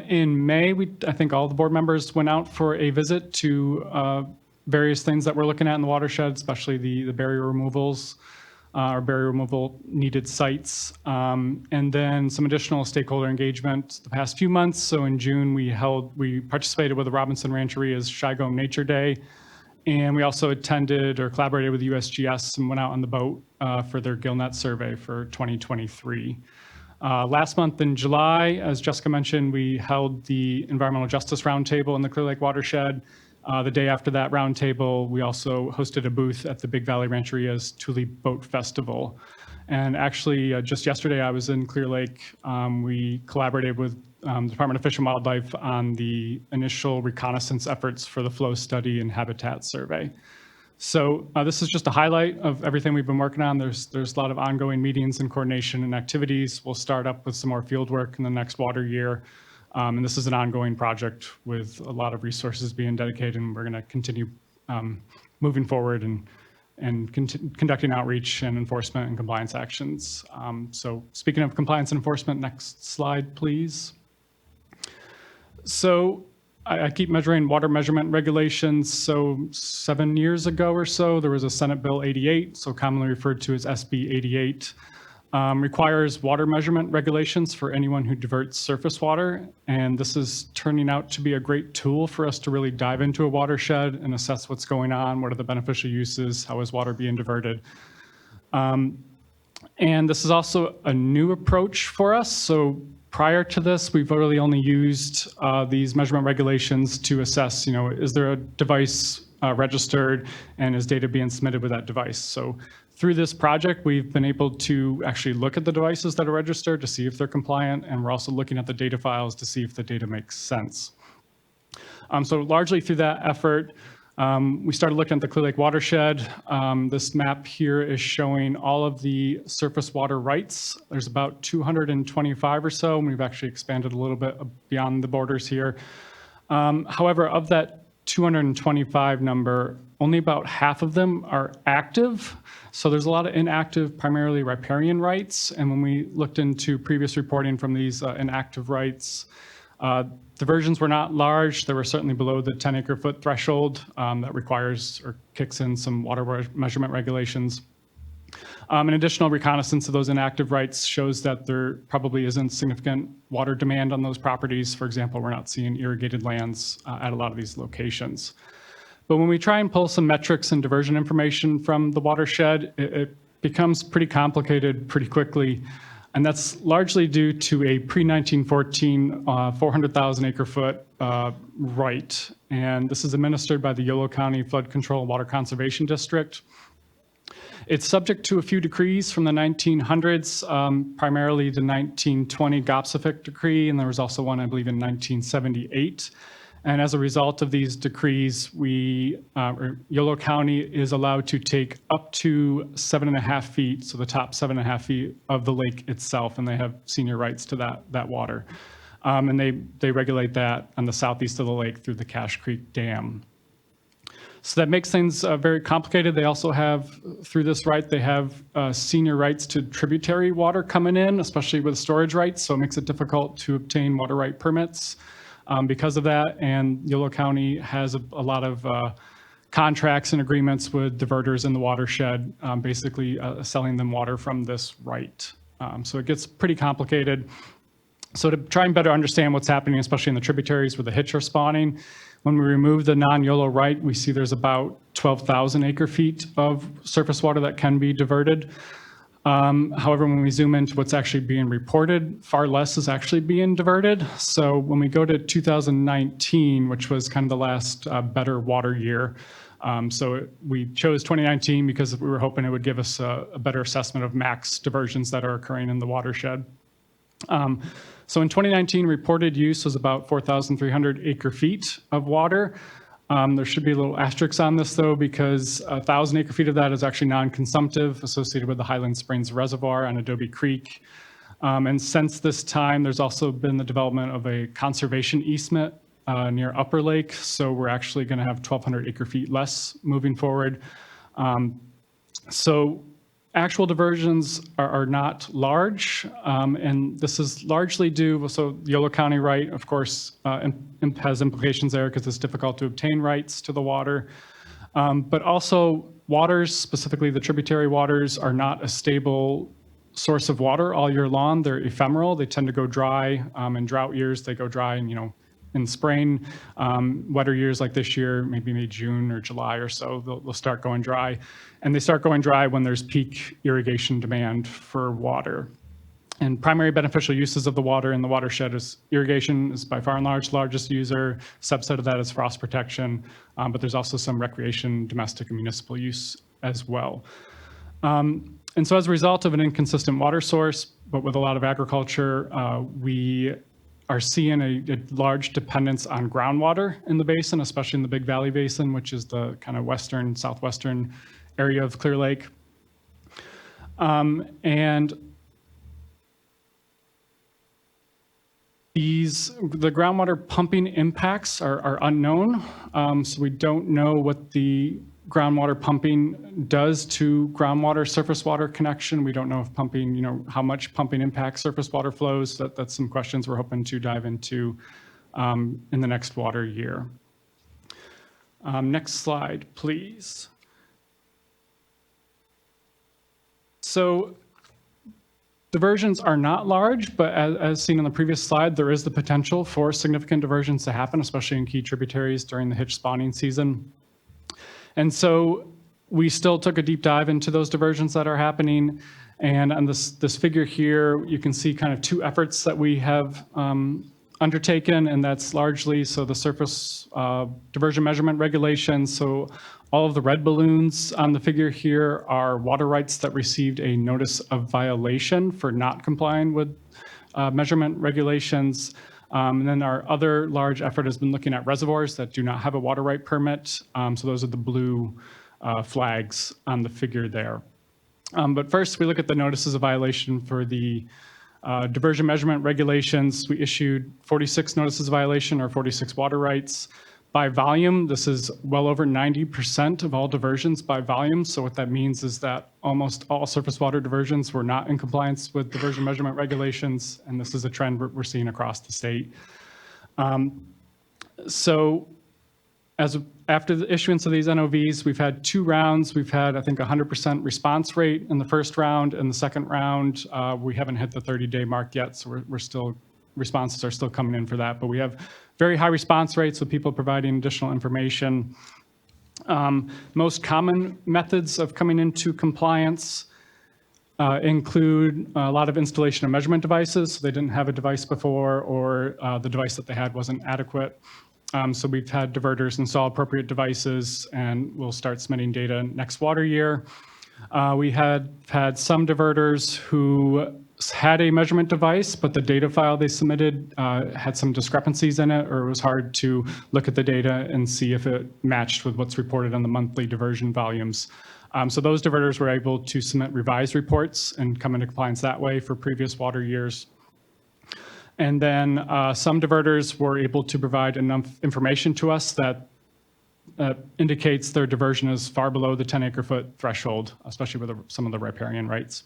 In May, I think all the board members went out for a visit to various things that we're looking at in the watershed, especially the barrier removals or barrier removal needed sites, and then some additional stakeholder engagement the past few months. So in June, we participated with the Robinson Rancheria's Shigome Nature Day. And we also attended or collaborated with USGS and went out on the boat for their GillNet survey for 2023. Last month in July, as Jessica mentioned, we held the Environmental Justice Roundtable in the Clear Lake watershed. The day after that roundtable, we also hosted a booth at the Big Valley Rancheria's Tule Boat Festival. And actually, just yesterday, I was in Clear Lake. We collaborated with the Department of Fish and Wildlife on the initial reconnaissance efforts for the flow study and habitat survey. So this is just a highlight of everything we've been working on. There's a lot of ongoing meetings and coordination and activities. We'll start up with some more field work in the next water year. And this is an ongoing project with a lot of resources being dedicated, and we're going to continue moving forward and conducting outreach and enforcement and compliance actions. So speaking of compliance and enforcement, next slide, please. So I keep measuring water measurement regulations. So 7 years ago or so, there was a Senate Bill 88, so commonly referred to as SB 88, requires water measurement regulations for anyone who diverts surface water. And this is turning out to be a great tool for us to really dive into a watershed and assess what's going on, what are the beneficial uses, how is water being diverted. And this is also a new approach for us. So prior to this, we've really only used these measurement regulations to assess, is there a device registered and is data being submitted with that device? So through this project, we've been able to actually look at the devices that are registered to see if they're compliant, and we're also looking at the data files to see if the data makes sense. So largely through that effort, we started looking at the Clear Lake watershed. This map here is showing all of the surface water rights. There's about 225 or so, and we've actually expanded a little bit beyond the borders here. However, of that 225 number, only about half of them are active. So there's a lot of inactive, primarily riparian rights. And when we looked into previous reporting from these inactive rights, diversions were not large. They were certainly below the 10 acre-foot threshold that requires or kicks in some water measurement regulations. An additional reconnaissance of those inactive rights shows that there probably isn't significant water demand on those properties. For example, we're not seeing irrigated lands at a lot of these locations. But when we try and pull some metrics and diversion information from the watershed, it becomes pretty complicated pretty quickly. And that's largely due to a pre-1914 400,000 acre foot right. And this is administered by the Yolo County Flood Control and Water Conservation District. It's subject to a few decrees from the 1900s, primarily the 1920 Gopsific decree, and there was also one, I believe, in 1978. And as a result of these decrees, Yolo County is allowed to take up to 7.5 feet, so the top 7.5 feet of the lake itself, and they have senior rights to that water. And they regulate that on the southeast of the lake through the Cache Creek Dam. So that makes things very complicated. They also have, through this right, they have senior rights to tributary water coming in, especially with storage rights, so it makes it difficult to obtain water right permits. Because of that, and Yolo County has a lot of contracts and agreements with diverters in the watershed, basically selling them water from this right. So it gets pretty complicated. So to try and better understand what's happening, especially in the tributaries where the hitch are spawning, when we remove the non-Yolo right, we see there's about 12,000 acre feet of surface water that can be diverted. However, when we zoom into what's actually being reported, far less is actually being diverted. So when we go to 2019, which was kind of the last better water year, we chose 2019 because we were hoping it would give us a better assessment of max diversions that are occurring in the watershed. So in 2019, reported use was about 4,300 acre feet of water. There should be a little asterisk on this, though, because 1,000 acre feet of that is actually non-consumptive, associated with the Highland Springs Reservoir on Adobe Creek. And since this time, there's also been the development of a conservation easement near Upper Lake, so we're actually going to have 1,200 acre feet less moving forward. So actual diversions are not large, and this is largely due, so Yolo County right, of course, has implications there because it's difficult to obtain rights to the water. But also waters, specifically the tributary waters, are not a stable source of water all year long. They're ephemeral. They tend to go dry. In drought years, they go dry and, in spring. Wetter years like this year, maybe June or July or so, they'll start going dry. And they start going dry when there's peak irrigation demand for water. And primary beneficial uses of the water in the watershed is irrigation is by far and large largest user. Subset of that is frost protection, but there's also some recreation, domestic, and municipal use as well. And so as a result of an inconsistent water source, but with a lot of agriculture, we are seeing a large dependence on groundwater in the basin, especially in the Big Valley Basin, which is the kind of western, southwestern area of Clear Lake. And the groundwater pumping impacts are unknown. So we don't know what the groundwater pumping does to groundwater surface water connection. We don't know if pumping, how much pumping impacts surface water flows. That's some questions we're hoping to dive into in the next water year. Next slide, please. So diversions are not large, but as seen in the previous slide, there is the potential for significant diversions to happen, especially in key tributaries during the hitch spawning season. And so we still took a deep dive into those diversions that are happening. And on this figure here, you can see kind of two efforts that we have undertaken, and that's largely the surface diversion measurement regulations. So all of the red balloons on the figure here are water rights that received a notice of violation for not complying with measurement regulations. And then our other large effort has been looking at reservoirs that do not have a water right permit. So those are the blue flags on the figure there. But first, we look at the notices of violation for the diversion measurement regulations. We issued 46 notices of violation, or 46 water rights. By volume, this is well over 90% of all diversions by volume. So what that means is that almost all surface water diversions were not in compliance with diversion measurement regulations, and this is a trend we're seeing across the state. So after the issuance of these NOVs, we've had 2 rounds. We've had, I think, 100% response rate in the first round. In the second round, we haven't hit the 30-day mark yet, so responses are still coming in for that. But we have very high response rates with people providing additional information. Most common methods of coming into compliance include a lot of installation of measurement devices. So they didn't have a device before, or the device that they had wasn't adequate. So we've had diverters install appropriate devices, and we'll start submitting data next water year. We had some diverters who had a measurement device, but the data file they submitted had some discrepancies in it, or it was hard to look at the data and see if it matched with what's reported on the monthly diversion volumes. So those diverters were able to submit revised reports and come into compliance that way for previous water years. And then some diverters were able to provide enough information to us that indicates their diversion is far below the 10 acre-foot threshold, especially with some of the riparian rights.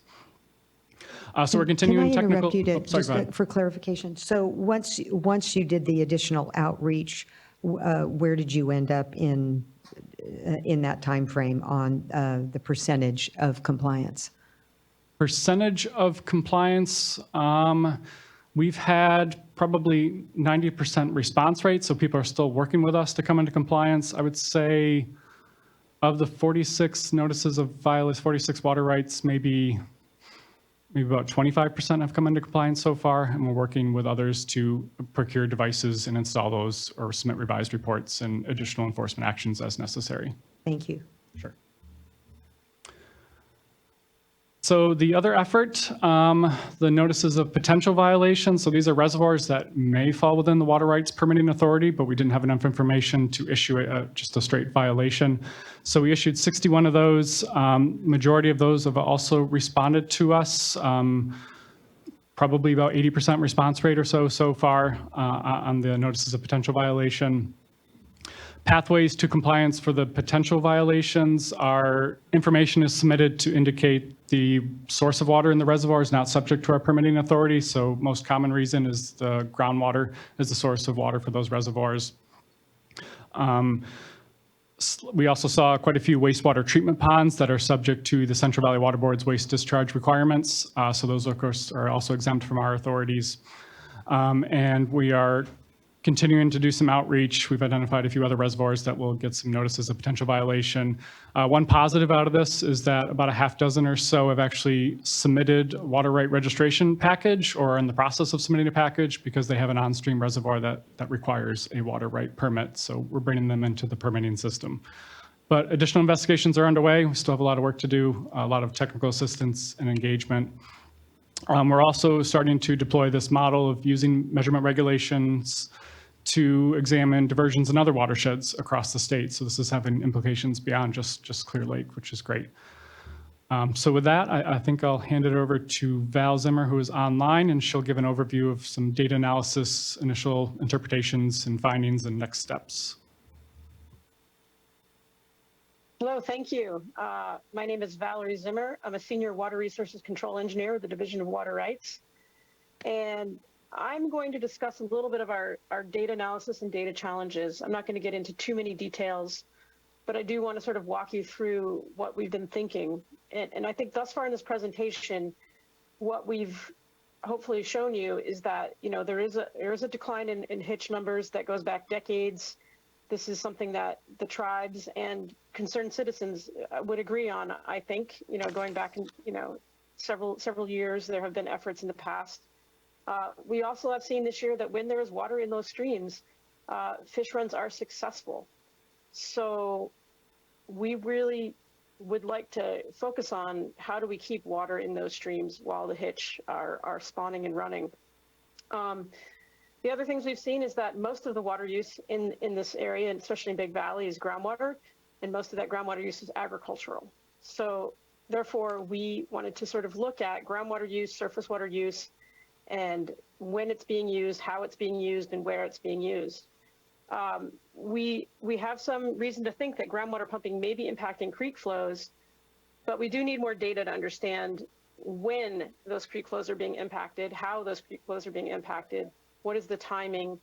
So we're continuing technical. Can I interrupt you Oh, sorry, go ahead. for clarification? So once you did the additional outreach, where did you end up in that time frame on the percentage of compliance? Percentage of compliance, we've had probably 90% response rate, so people are still working with us to come into compliance. I would say of the 46 notices of violation, 46 water rights, maybe about 25% have come into compliance so far, and we're working with others to procure devices and install those or submit revised reports and additional enforcement actions as necessary. Thank you. Sure. So the other effort, the notices of potential violations. So these are reservoirs that may fall within the water rights permitting authority, but we didn't have enough information to issue just a straight violation. So we issued 61 of those. Majority of those have also responded to us. Probably about 80% response rate or so far on the notices of potential violation. Pathways to compliance for the potential violations are information is submitted to indicate the source of water in the reservoir is not subject to our permitting authority. So most common reason is the groundwater is the source of water for those reservoirs. We also saw quite a few wastewater treatment ponds that are subject to the Central Valley Water Board's waste discharge requirements. So those, of course, are also exempt from our authorities. And we are continuing to do some outreach. We've identified a few other reservoirs that will get some notices of potential violation. One positive out of this is that about a half dozen or so have actually submitted a water right registration package or are in the process of submitting a package because they have an on-stream reservoir that requires a water right permit. So we're bringing them into the permitting system. But additional investigations are underway. We still have a lot of work to do, a lot of technical assistance and engagement. We're also starting to deploy this model of using measurement regulations to examine diversions in other watersheds across the state. So this is having implications beyond just Clear Lake, which is great. So with that, I think I'll hand it over to Val Zimmer, who is online, and she'll give an overview of some data analysis, initial interpretations and findings and next steps. Hello, thank you. My name is Valerie Zimmer. I'm a senior water resources control engineer with the Division of Water Rights. And I'm going to discuss a little bit of our data analysis and data challenges. I'm not going to get into too many details, but I do want to sort of walk you through what we've been thinking. And I think thus far in this presentation, what we've hopefully shown you is that, you know, there is a decline in hitch numbers that goes back decades. This is something that the tribes and concerned citizens would agree on, I think, you know, going back, you know, several years, there have been efforts in the past. We also have seen this year that when there is water in those streams, fish runs are successful. So we really would like to focus on how do we keep water in those streams while the hitch are spawning and running. The other things we've seen is that most of the water use in this area, and especially in Big Valley, is groundwater, and most of that groundwater use is agricultural. So therefore, we wanted to sort of look at groundwater use, surface water use, and when it's being used, how it's being used, and where it's being used. We have some reason to think that groundwater pumping may be impacting creek flows, but we do need more data to understand when those creek flows are being impacted, how those creek flows are being impacted, what is the timing,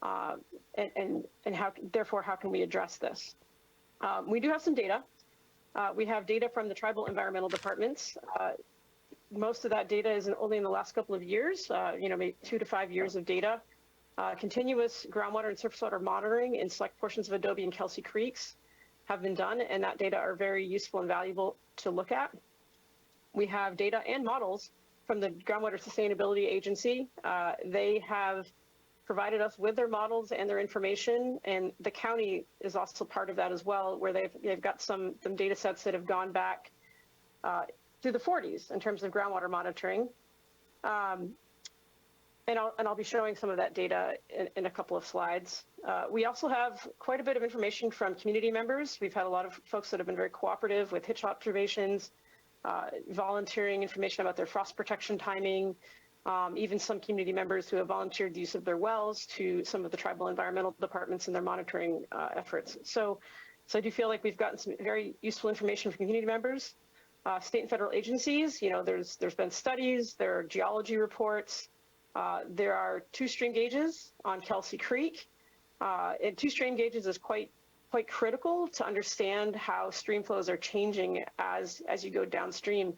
and how, therefore, how can we address this? We do have some data. We have data from the tribal environmental departments. Most of that data is only in the last couple of years, you know, maybe 2 to 5 years of data. Continuous groundwater and surface water monitoring in select portions of Adobe and Kelsey Creeks. have been done, and that data are very useful and valuable to look at. We have data and models from the Groundwater Sustainability Agency. They have provided us with their models and their information, and the county is also part of that as well, where they've got some data sets that have gone back through the 40s in terms of groundwater monitoring. And I'll be showing some of that data in a couple of slides. We also have quite a bit of information from community members. We've had a lot of folks that have been very cooperative with hitch observations, volunteering information about their frost protection timing, even some community members who have volunteered the use of their wells to some of the tribal environmental departments in their monitoring efforts. So I do feel like we've gotten some very useful information from community members. State and federal agencies, there's been studies, there are geology reports. There are 2 stream gauges on Kelsey Creek, and 2 stream gauges is quite critical to understand how stream flows are changing as you go downstream.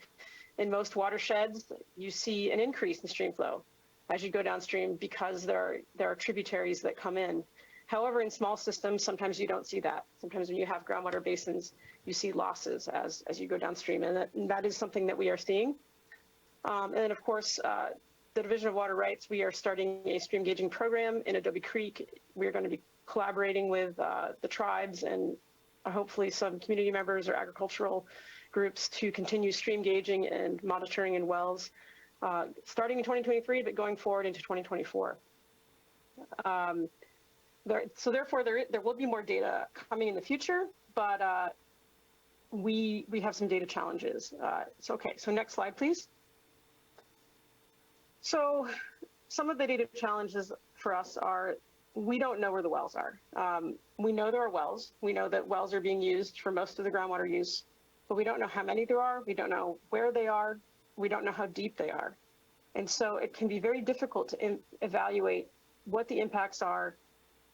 In most watersheds, you see an increase in stream flow as you go downstream because there are tributaries that come in. However, in small systems, sometimes you don't see that. Sometimes when you have groundwater basins, you see losses as you go downstream, and that is something that we are seeing. And then, of course, the Division of Water Rights, we are starting a stream gauging program in Adobe Creek. We're going to be collaborating with the tribes and hopefully some community members or agricultural groups to continue stream gauging and monitoring in wells, starting in 2023, but going forward into 2024. So therefore, there will be more data coming in the future, but we have some data challenges. So next slide, please. So some of the data challenges for us are, we don't know where the wells are. We know there are wells. We know that wells are being used for most of the groundwater use, but we don't know how many there are. We don't know where they are. We don't know how deep they are. And so it can be very difficult to evaluate what the impacts are,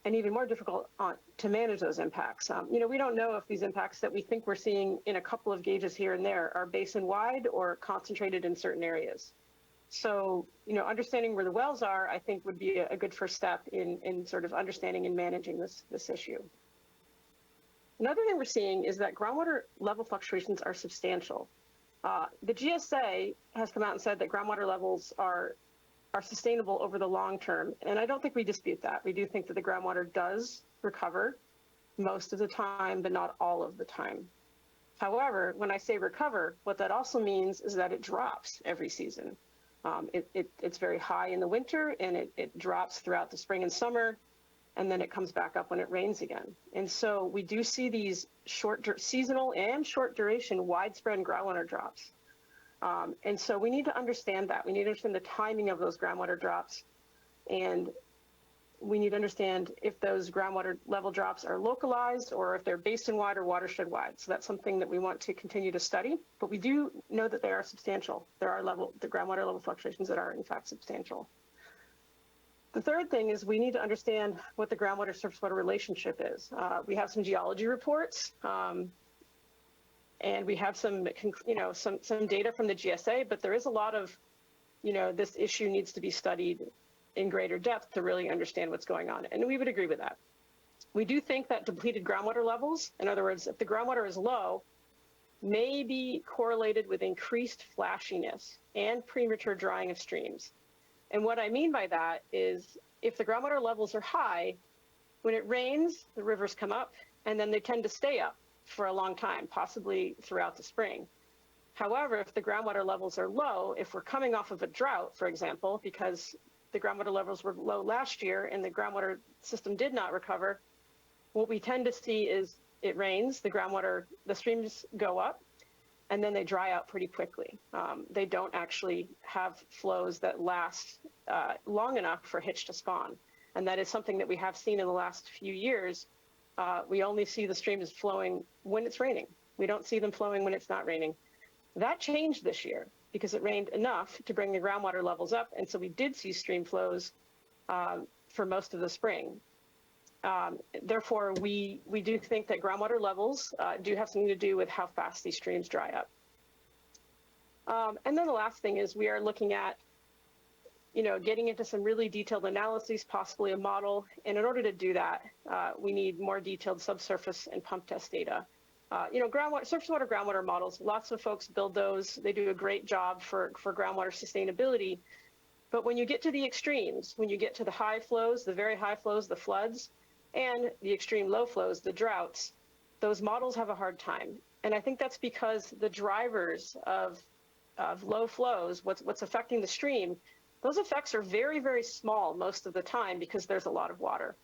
and even more difficult to manage those impacts. We don't know if these impacts that we think we're seeing in a couple of gauges here and there are basin-wide or concentrated in certain areas. So, understanding where the wells are, I think, would be a good first step in sort of understanding and managing this issue. Another thing we're seeing is that groundwater level fluctuations are substantial. The GSA has come out and said that groundwater levels are sustainable over the long term, and I don't think we dispute that. We do think that the groundwater does recover most of the time, but not all of the time. However, when I say recover, what that also means is that it drops every season. It's very high in the winter, and it drops throughout the spring and summer, and then it comes back up when it rains again. And so we do see these seasonal and short duration widespread groundwater drops. And so we need to understand that. We need to understand the timing of those groundwater drops, and we need to understand if those groundwater level drops are localized or if they're basin-wide or watershed-wide. So that's something that we want to continue to study, but we do know that they are substantial. There are the groundwater level fluctuations that are in fact substantial. The third thing is we need to understand what the groundwater surface water relationship is. We have some geology reports, and we have some data from the GSA, but there is a lot of, this issue needs to be studied in greater depth to really understand what's going on. And we would agree with that. We do think that depleted groundwater levels, in other words, if the groundwater is low, may be correlated with increased flashiness and premature drying of streams. And what I mean by that is if the groundwater levels are high, when it rains, the rivers come up, and then they tend to stay up for a long time, possibly throughout the spring. However, if the groundwater levels are low, if we're coming off of a drought, for example, because the groundwater levels were low last year and the groundwater system did not recover, what we tend to see is it rains, the streams go up, and then they dry out pretty quickly. They don't actually have flows that last long enough for hitch to spawn. And that is something that we have seen in the last few years. We only see the streams flowing when it's raining. We don't see them flowing when it's not raining. That changed this year because it rained enough to bring the groundwater levels up. And so we did see stream flows for most of the spring. Therefore, we do think that groundwater levels do have something to do with how fast these streams dry up. And then the last thing is we are looking at getting into some really detailed analyses, possibly a model. And in order to do that, we need more detailed subsurface and pump test data. Groundwater, surface water, groundwater models, lots of folks build those. They do a great job for groundwater sustainability. But when you get to the extremes, when you get to the high flows, the very high flows, the floods, and the extreme low flows, the droughts, those models have a hard time. And I think that's because the drivers of low flows, what's affecting the stream, those effects are very, very small most of the time because there's a lot of water.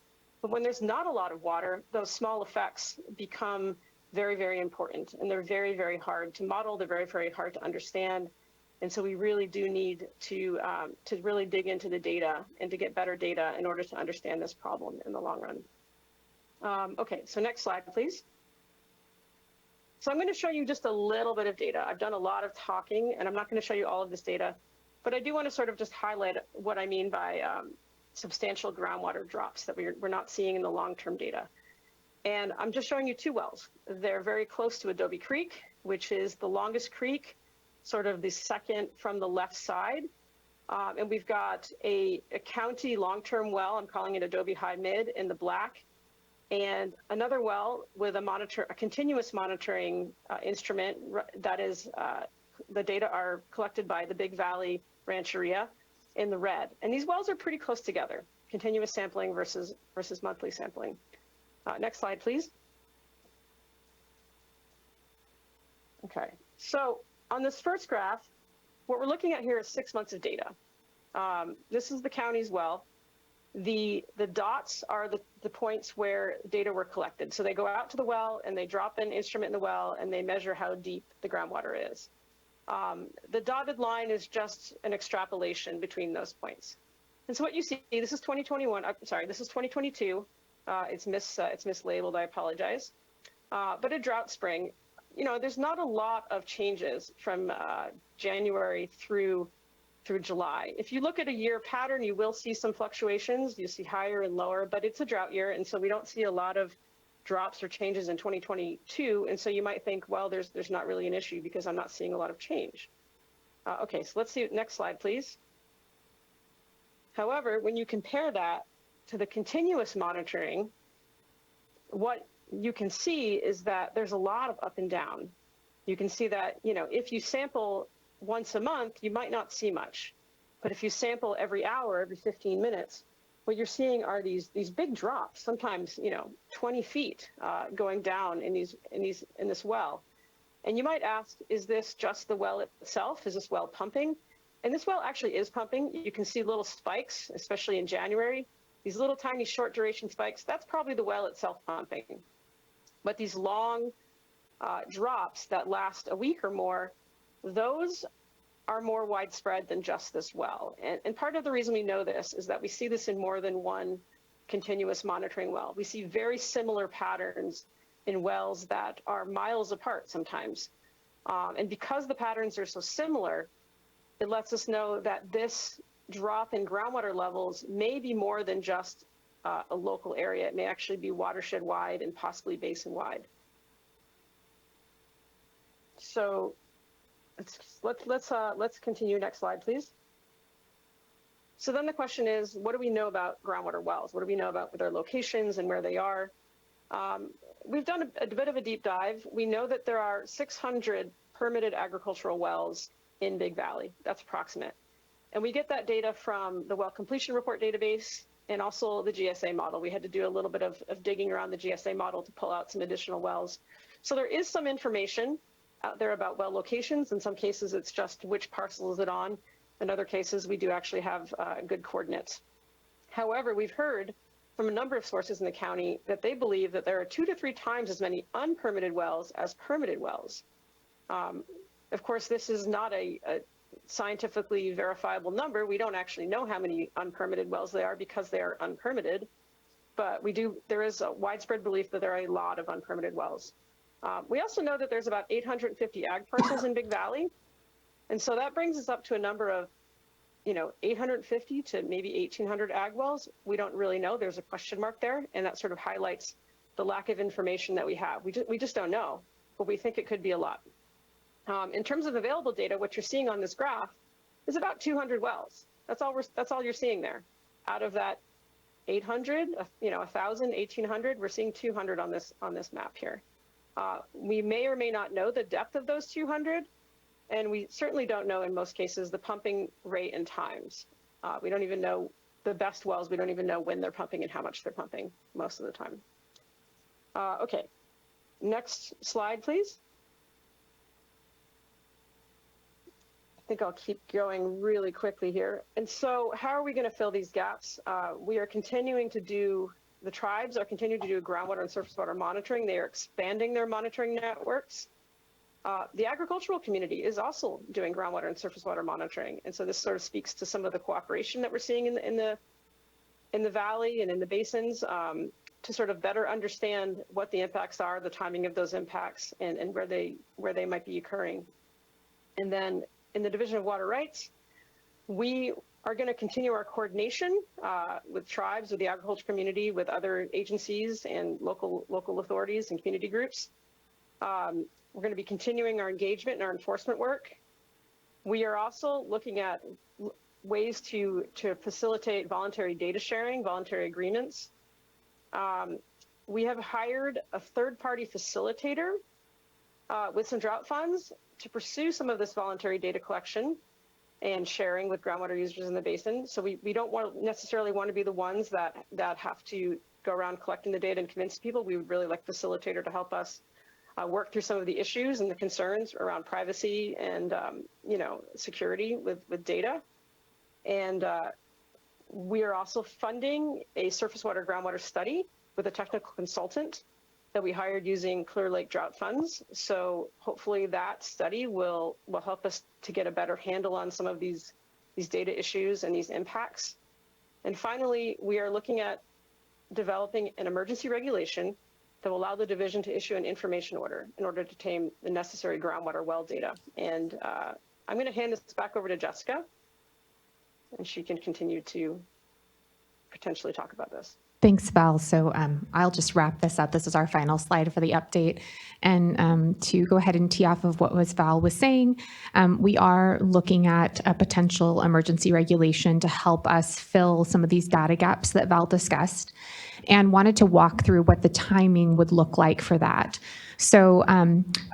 But when there's not a lot of water, those small effects become very, very important. And they're very, very hard to model. They're very, very hard to understand. And so we really do need to really dig into the data and to get better data in order to understand this problem in the long run. Okay, so next slide, please. So I'm going to show you just a little bit of data. I've done a lot of talking, and I'm not going to show you all of this data, but I do want to sort of just highlight what I mean by substantial groundwater drops that we're not seeing in the long-term data. And I'm just showing you two wells. They're very close to Adobe Creek, which is the longest creek, sort of the second from the left side. And we've got a county long-term well, I'm calling it Adobe High Mid in the black, and another well with a continuous monitoring instrument that is, the data are collected by the Big Valley Rancheria in the red. And these wells are pretty close together, continuous sampling versus monthly sampling. Next slide, please. Okay, so on this first graph, what we're looking at here is 6 months of data. This is the county's well. The dots are the points where data were collected. So they go out to the well and they drop an instrument in the well and they measure how deep the groundwater is. The dotted line is just an extrapolation between those points. And so what you see, this is 2021, sorry, this is 2022. It's mislabeled, I apologize. But a drought spring, there's not a lot of changes from January through July. If you look at a year pattern, you will see some fluctuations. You see higher and lower, but it's a drought year. And so we don't see a lot of drops or changes in 2022. And so you might think, well, there's not really an issue because I'm not seeing a lot of change. Okay, so let's see, next slide, please. However, when you compare that to the continuous monitoring, what you can see is that there's a lot of up and down. You can see that, if you sample once a month, you might not see much. But if you sample every hour, every 15 minutes, what you're seeing are these big drops, sometimes 20 feet going down in this well. And you might ask, is this just the well itself? Is this well pumping? And this well actually is pumping. You can see little spikes, especially in January. These little tiny short duration spikes, that's probably the well itself pumping. But these long drops that last a week or more, those are more widespread than just this well. And part of the reason we know this is that we see this in more than one continuous monitoring well. We see very similar patterns in wells that are miles apart sometimes. And because the patterns are so similar, it lets us know that this drop in groundwater levels may be more than just a local area. It may actually be watershed wide and possibly basin wide. So let's continue. Next slide, please. So then the question is, what do we know about groundwater wells? What do we know about their locations and where they are? We've done a bit of a deep dive. We know that there are 600 permitted agricultural wells in Big Valley. That's approximate. And we get that data from the well completion report database and also the GSA model. We had to do a little bit of digging around the GSA model to pull out some additional wells. So there is some information out there about well locations. In some cases, it's just which parcel is it on. In other cases, we do actually have good coordinates. However, we've heard from a number of sources in the county that they believe that there are 2 to 3 times as many unpermitted wells as permitted wells. Of course, this is not a scientifically verifiable number. We don't actually know how many unpermitted wells there are because they are unpermitted, but there is a widespread belief that there are a lot of unpermitted wells. We also know that there's about 850 ag parcels in Big Valley. And so that brings us up to a number of, 850 to maybe 1,800 ag wells. We don't really know. There's a question mark there, and that sort of highlights the lack of information that we have. We just don't know, but we think it could be a lot. In terms of available data, what you're seeing on this graph is about 200 wells. That's all you're seeing there. Out of that 800, 1,000, 1,800, we're seeing 200 on this map here. We may or may not know the depth of those 200, and we certainly don't know in most cases the pumping rate and times. We don't even know the best wells. We don't even know when they're pumping and how much they're pumping most of the time. Okay, next slide, please. I think I'll keep going really quickly here. And so how are we going to fill these gaps? We are continuing to do, the tribes are continuing to do groundwater and surface water monitoring. They are expanding their monitoring networks. The agricultural community is also doing groundwater and surface water monitoring. And so this sort of speaks to some of the cooperation that we're seeing in the valley and in the basins to sort of better understand what the impacts are, the timing of those impacts, and where they might be occurring. And then in the Division of Water Rights, we are going to continue our coordination with tribes, with the agriculture community, with other agencies and local authorities and community groups. We're going to be continuing our engagement and our enforcement work. We are also looking at ways to facilitate voluntary data sharing, voluntary agreements. We have hired a third-party facilitator with some drought funds to pursue some of this voluntary data collection and sharing with groundwater users in the basin. So we don't necessarily want to be the ones that have to go around collecting the data and convince people. We would really like a facilitator to help us work through some of the issues and the concerns around privacy and security with data. And we are also funding a surface water groundwater study with a technical consultant that we hired using Clear Lake drought funds. So hopefully that study will help us to get a better handle on some of these data issues and these impacts. And finally, we are looking at developing an emergency regulation that will allow the division to issue an information order in order to obtain the necessary groundwater well data. And I'm going to hand this back over to Jessica, and she can continue to potentially talk about this. Thanks, Val. So I'll just wrap this up. This is our final slide for the update. And to go ahead and tee off of what Val was saying, we are looking at a potential emergency regulation to help us fill some of these data gaps that Val discussed, and wanted to walk through what the timing would look like for that. So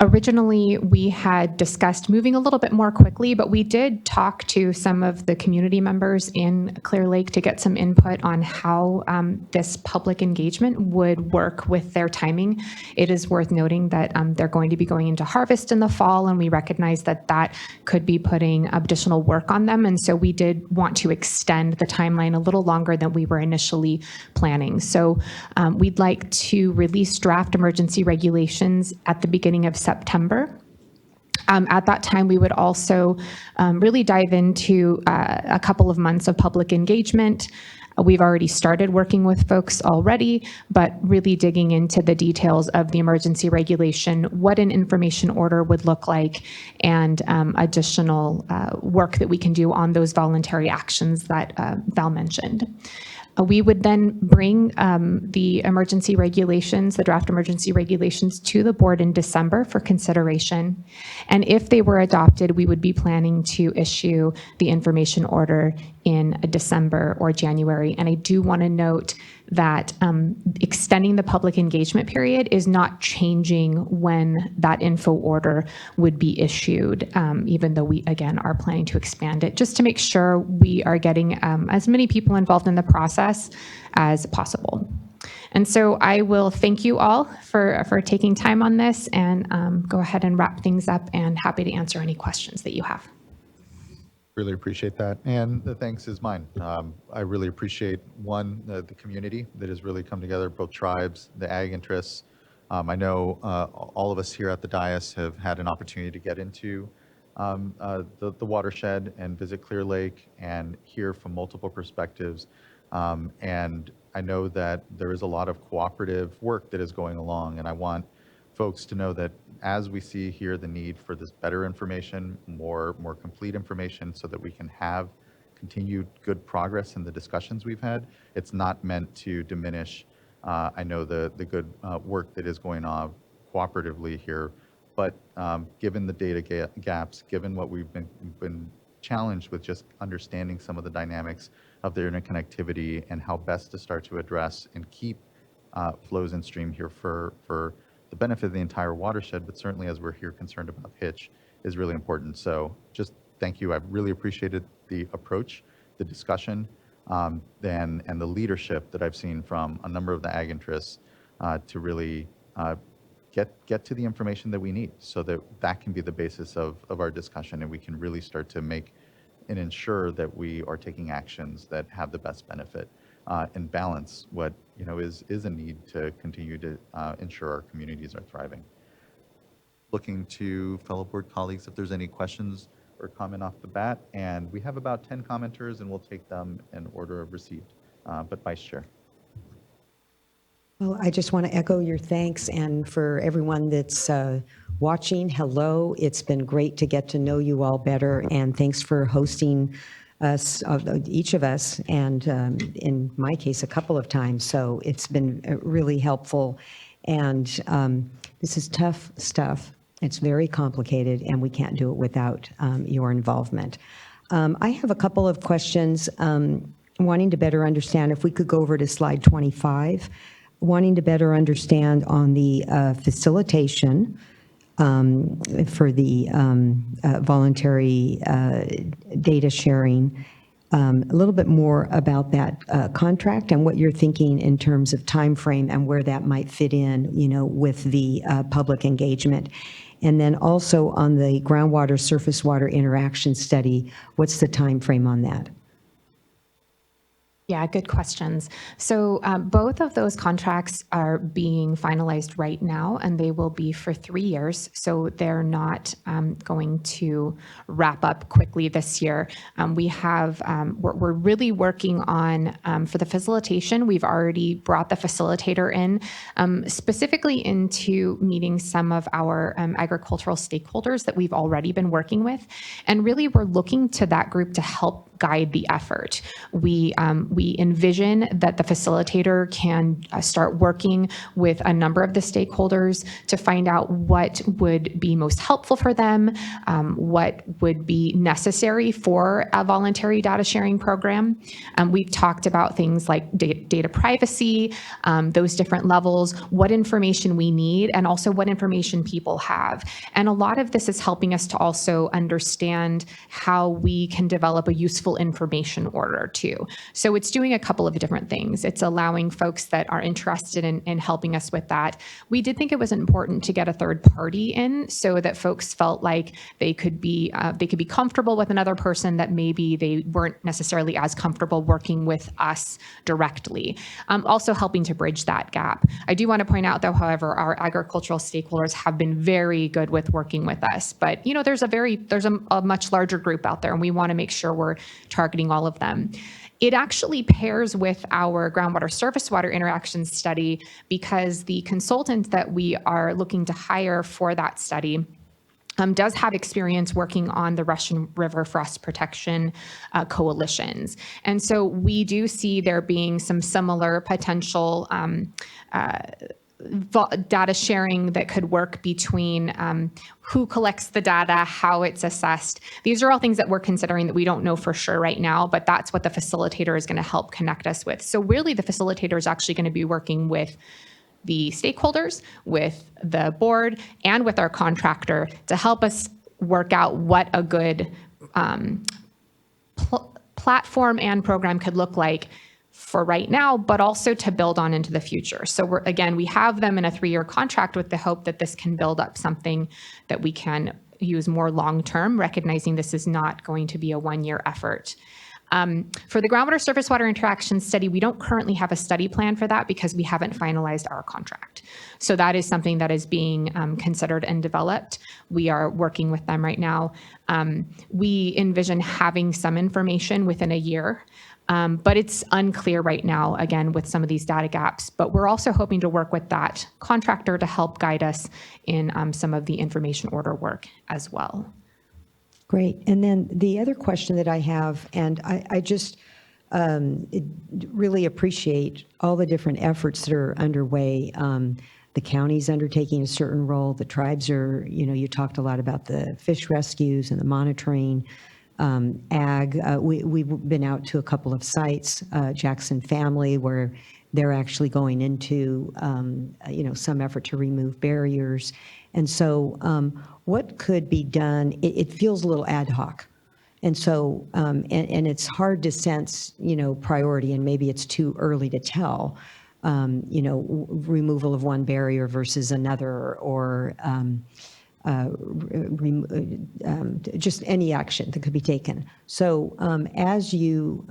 originally we had discussed moving a little bit more quickly, but we did talk to some of the community members in Clear Lake to get some input on how this public engagement would work with their timing. It is worth noting that they're going to be going into harvest in the fall, and we recognize that that could be putting additional work on them. And so we did want to extend the timeline a little longer than we were initially planning. So we'd like to release draft emergency regulations at the beginning of September. At that time, we would also really dive into a couple of months of public engagement. We've already started working with folks already, but really digging into the details of the emergency regulation, what an information order would look like, and additional work that we can do on those voluntary actions that Val mentioned. We would then bring the emergency regulations, the draft emergency regulations, to the board in December for consideration. And if they were adopted, we would be planning to issue the information order in December or January. And I do want to note that extending the public engagement period is not changing when that info order would be issued, even though we, again, are planning to expand it, just to make sure we are getting as many people involved in the process as possible. And so I will thank you all for taking time on this, and go ahead and wrap things up, and happy to answer any questions that you have. Really appreciate that, and the thanks is mine. I really appreciate, one, the community that has really come together, both tribes, the ag interests. I know all of us here at the dais have had an opportunity to get into the watershed and visit Clear Lake and hear from multiple perspectives. And I know that there is a lot of cooperative work that is going along, and I want folks to know that as we see here the need for this better information, more complete information, so that we can have continued good progress in the discussions we've had, it's not meant to diminish, I know, the good work that is going on cooperatively here, but given the data gaps, given what we've been challenged with just understanding some of the dynamics of the interconnectivity and how best to start to address and keep flows in stream here for the benefit of the entire watershed, but certainly as we're here concerned about pitch is really important. So just thank you. I've really appreciated the approach, the discussion, and the leadership that I've seen from a number of the ag interests to really get to the information that we need so that that can be the basis of our discussion and we can really start to make and ensure that we are taking actions that have the best benefit and balance what is a need to continue to ensure our communities are thriving. Looking to fellow board colleagues if there's any questions or comment off the bat, and we have about 10 commenters and we'll take them in order of received. But Vice Chair. Well, I just want to echo your thanks, and for everyone that's watching, hello. It's been great to get to know you all better, and thanks for hosting us, each of us, and in my case, a couple of times. So it's been really helpful, and this is tough stuff. It's very complicated, and we can't do it without your involvement. I have a couple of questions, wanting to better understand, if we could go over to slide 25, wanting to better understand on the facilitation for the voluntary data sharing, a little bit more about that contract and what you're thinking in terms of time frame and where that might fit in, with the public engagement. And then also on the groundwater surface water interaction study, what's the time frame on that? Yeah, good questions. So both of those contracts are being finalized right now, and they will be for 3 years. So they're not going to wrap up quickly this year. We're really working on, for the facilitation, we've already brought the facilitator in, specifically into meeting some of our agricultural stakeholders that we've already been working with. And really, we're looking to that group to help guide the effort. We envision that the facilitator can start working with a number of the stakeholders to find out what would be most helpful for them, what would be necessary for a voluntary data sharing program. We've talked about things like data privacy, those different levels, what information we need, and also what information people have. And a lot of this is helping us to also understand how we can develop a useful information order too. So it's doing a couple of different things. It's allowing folks that are interested in helping us with that. We did think it was important to get a third party in so that folks felt like they could be comfortable with another person that maybe they weren't necessarily as comfortable working with us directly. Also helping to bridge that gap. I do want to point out though, however, our agricultural stakeholders have been very good with working with us, but there's a much larger group out there, and we want to make sure we're targeting all of them. It actually pairs with our groundwater surface water interaction study because the consultant that we are looking to hire for that study does have experience working on the Russian River frost protection coalitions. And so we do see there being some similar potential data sharing that could work between who collects the data, how it's assessed. These are all things that we're considering that we don't know for sure right now, but that's what the facilitator is going to help connect us with. So really the facilitator is actually going to be working with the stakeholders, with the board, and with our contractor to help us work out what a good platform and program could look like for right now, but also to build on into the future. So we have them in a 3-year contract with the hope that this can build up something that we can use more long-term, recognizing this is not going to be a 1-year effort. For the groundwater surface water interaction study, we don't currently have a study plan for that because we haven't finalized our contract. So that is something that is being considered and developed. We are working with them right now. We envision having some information within a year. But it's unclear right now, again, with some of these data gaps. But we're also hoping to work with that contractor to help guide us in some of the information order work as well. Great. And then the other question that I have, and I just really appreciate all the different efforts that are underway. The county's undertaking a certain role. The tribes are, you talked a lot about the fish rescues and the monitoring. ag. We've been out to a couple of sites, Jackson Family, where they're actually going into, some effort to remove barriers. And so what could be done, it feels a little ad hoc. And so, and it's hard to sense, priority, and maybe it's too early to tell, removal of one barrier versus another, or just any action that could be taken. So as you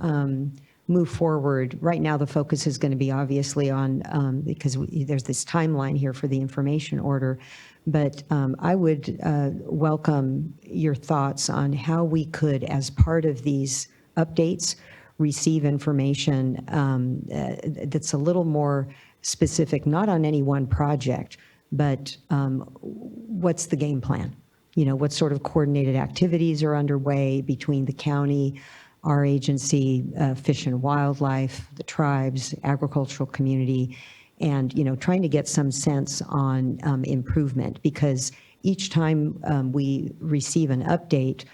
move forward, right now the focus is going to be obviously on, because there's this timeline here for the information order, but I would welcome your thoughts on how we could, as part of these updates, receive information that's a little more specific, not on any one project, but what's the game plan? What sort of coordinated activities are underway between the county, our agency, Fish and Wildlife, the tribes, agricultural community, and, trying to get some sense on improvement, because each time we receive an update,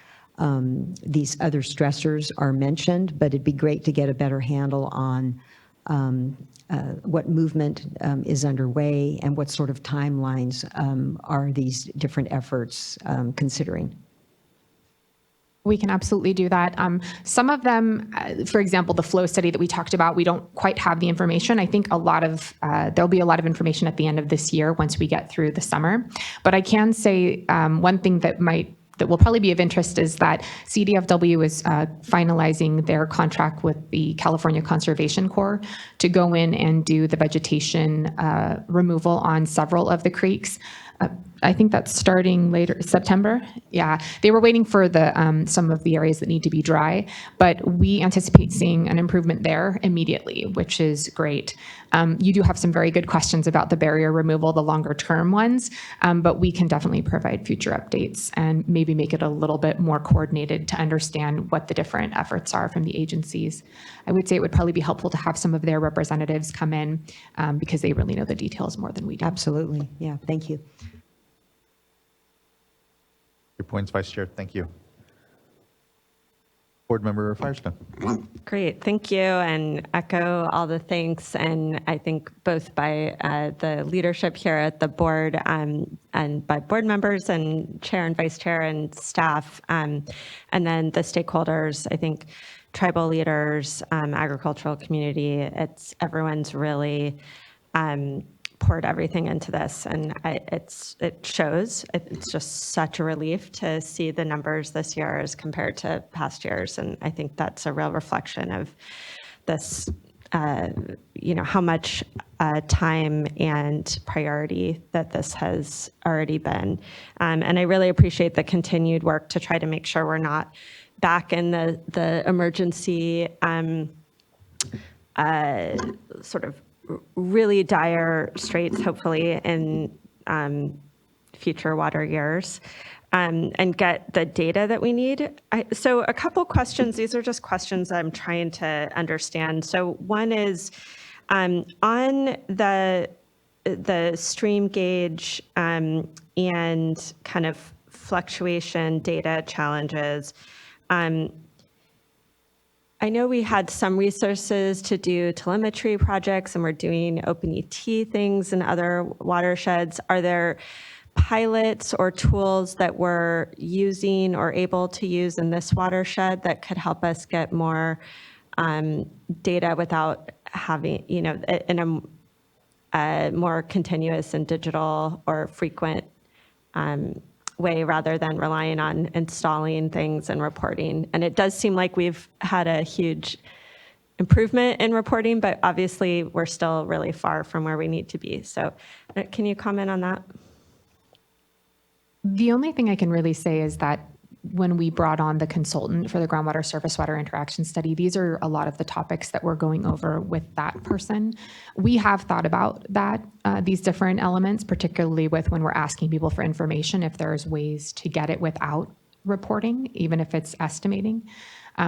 these other stressors are mentioned, but it'd be great to get a better handle on what movement is underway and what sort of timelines are these different efforts considering. We can absolutely do that. Some of them, for example, the flow study that we talked about, we don't quite have the information. I think there'll be a lot of information at the end of this year once we get through the summer. But I can say one thing that will probably be of interest is that CDFW is finalizing their contract with the California Conservation Corps to go in and do the vegetation removal on several of the creeks. I think that's starting later, September. Yeah, they were waiting for some of the areas that need to be dry, but we anticipate seeing an improvement there immediately, which is great. You do have some very good questions about the barrier removal, the longer term ones, but we can definitely provide future updates and maybe make it a little bit more coordinated to understand what the different efforts are from the agencies. I would say it would probably be helpful to have some of their representatives come in because they really know the details more than we do. Absolutely. Yeah, thank you. Your points, Vice Chair. Thank you. Board Member Firestone. Great, thank you, and echo all the thanks, and I think both by the leadership here at the board and by board members and chair and vice chair and staff, and then the stakeholders, I think tribal leaders, agricultural community, everyone's really poured everything into this, and it shows. It's just such a relief to see the numbers this year as compared to past years, and I think that's a real reflection of this, how much time and priority that this has already been. And I really appreciate the continued work to try to make sure we're not back in the emergency sort of really dire straits, hopefully, in future water years, and get the data that we need. So a couple questions. These are just questions I'm trying to understand. So one is on the stream gauge and kind of fluctuation data challenges. I know we had some resources to do telemetry projects, and we're doing OpenET things in other watersheds. Are there pilots or tools that we're using or able to use in this watershed that could help us get more data without having, in a more continuous and digital or frequent way, rather than relying on installing things and reporting? And it does seem like we've had a huge improvement in reporting, but obviously we're still really far from where we need to be. So can you comment on that? The only thing I can really say is that when we brought on the consultant for the groundwater surface water interaction study, these are a lot of the topics that we're going over with that person. We have thought about that, these different elements, particularly with when we're asking people for information, if there's ways to get it without reporting, even if it's estimating.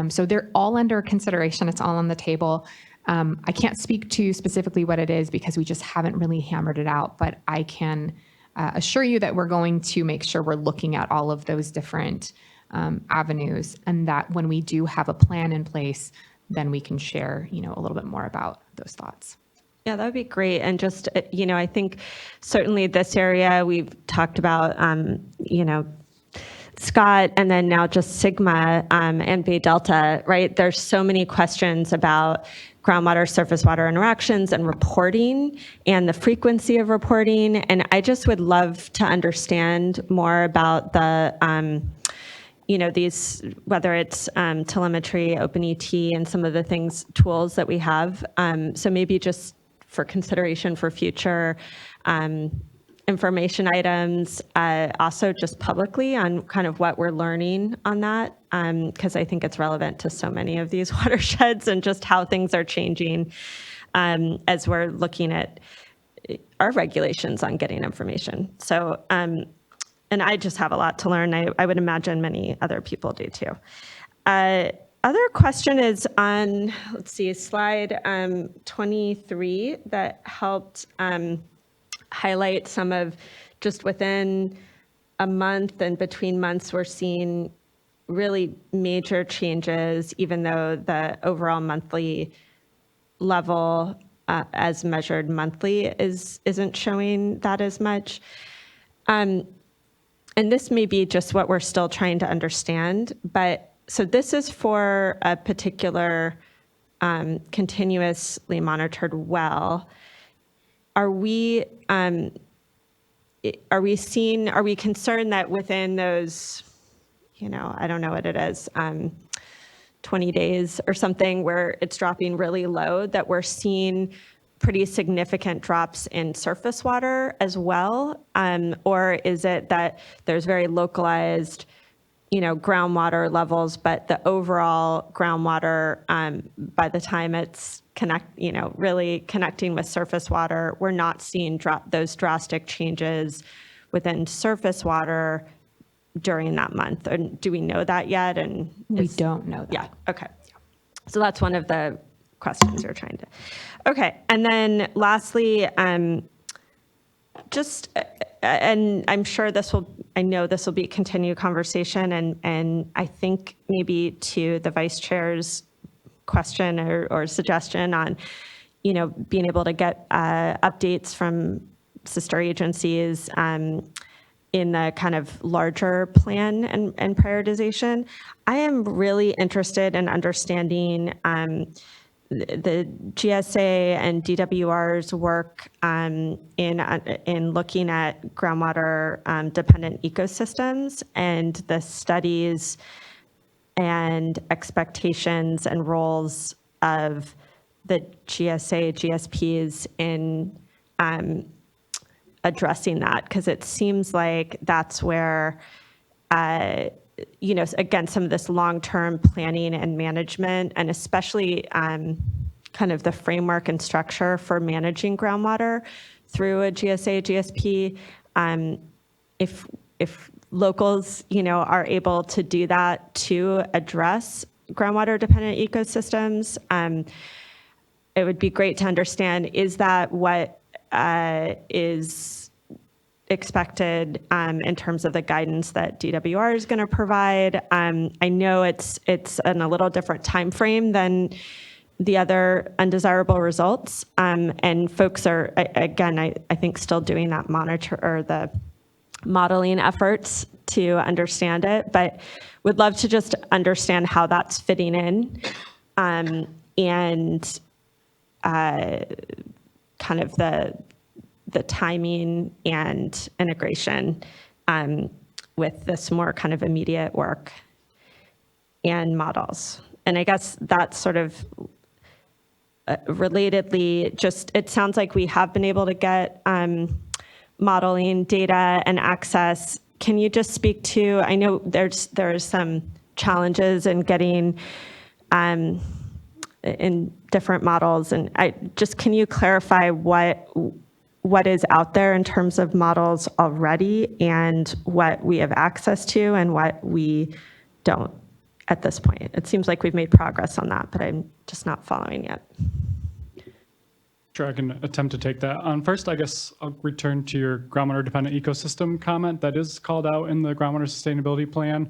So they're all under consideration. It's all on the table. I can't speak to specifically what it is because we just haven't really hammered it out, but I can assure you that we're going to make sure we're looking at all of those different avenues, and that when we do have a plan in place, then we can share, a little bit more about those thoughts. Yeah, that would be great. And just, I think certainly this area we've talked about, Scott, and then now just Sigma and Bay Delta, right? There's so many questions about groundwater, surface water interactions and reporting and the frequency of reporting. And I just would love to understand more about the, these, whether it's telemetry, OpenET, and some of the tools that we have. So maybe just for consideration for future information items, also just publicly on kind of what we're learning on that, because I think it's relevant to so many of these watersheds and just how things are changing as we're looking at our regulations on getting information. So, and I just have a lot to learn. I would imagine many other people do too. Other question is on, let's see, slide 23 that helped highlight some of just within a month and between months, we're seeing really major changes, even though the overall monthly level as measured monthly isn't showing that as much. And this may be just what we're still trying to understand, but so this is for a particular continuously monitored well. Are we concerned that within those, I don't know what it is, 20 days or something where it's dropping really low, that we're seeing pretty significant drops in surface water as well? Or is it that there's very localized, groundwater levels, but the overall groundwater, by the time it's really connecting with surface water, we're not seeing those drastic changes within surface water during that month? Or do we know that yet? And We don't know that. Yeah, okay. So that's one of the questions we're trying to. Okay, and then lastly, just, and I'm sure I know this will be a continued conversation, and I think maybe to the vice chair's question or suggestion on, being able to get updates from sister agencies in the kind of larger plan and prioritization. I am really interested in understanding the GSA and DWR's work in looking at groundwater dependent ecosystems and the studies and expectations and roles of the GSA, GSPs in addressing that, because it seems like that's where, again, some of this long-term planning and management, and especially kind of the framework and structure for managing groundwater through a GSA, GSP, if locals, are able to do that to address groundwater dependent ecosystems, it would be great to understand, is that what is expected in terms of the guidance that DWR is going to provide? I know it's in a little different time frame than the other undesirable results, and folks are, again, I think still doing that monitor or the modeling efforts to understand it, but would love to just understand how that's fitting in, and kind of the timing and integration with this more kind of immediate work and models. And I guess that's sort of relatedly, just it sounds like we have been able to get modeling data and access. Can you just speak to, I know there's some challenges in getting in different models, and can you clarify what is out there in terms of models already and what we have access to and what we don't at this point? It seems like we've made progress on that, but I'm just not following yet. Sure, I can attempt to take that. First, I guess I'll return to your groundwater dependent ecosystem comment that is called out in the groundwater sustainability plan.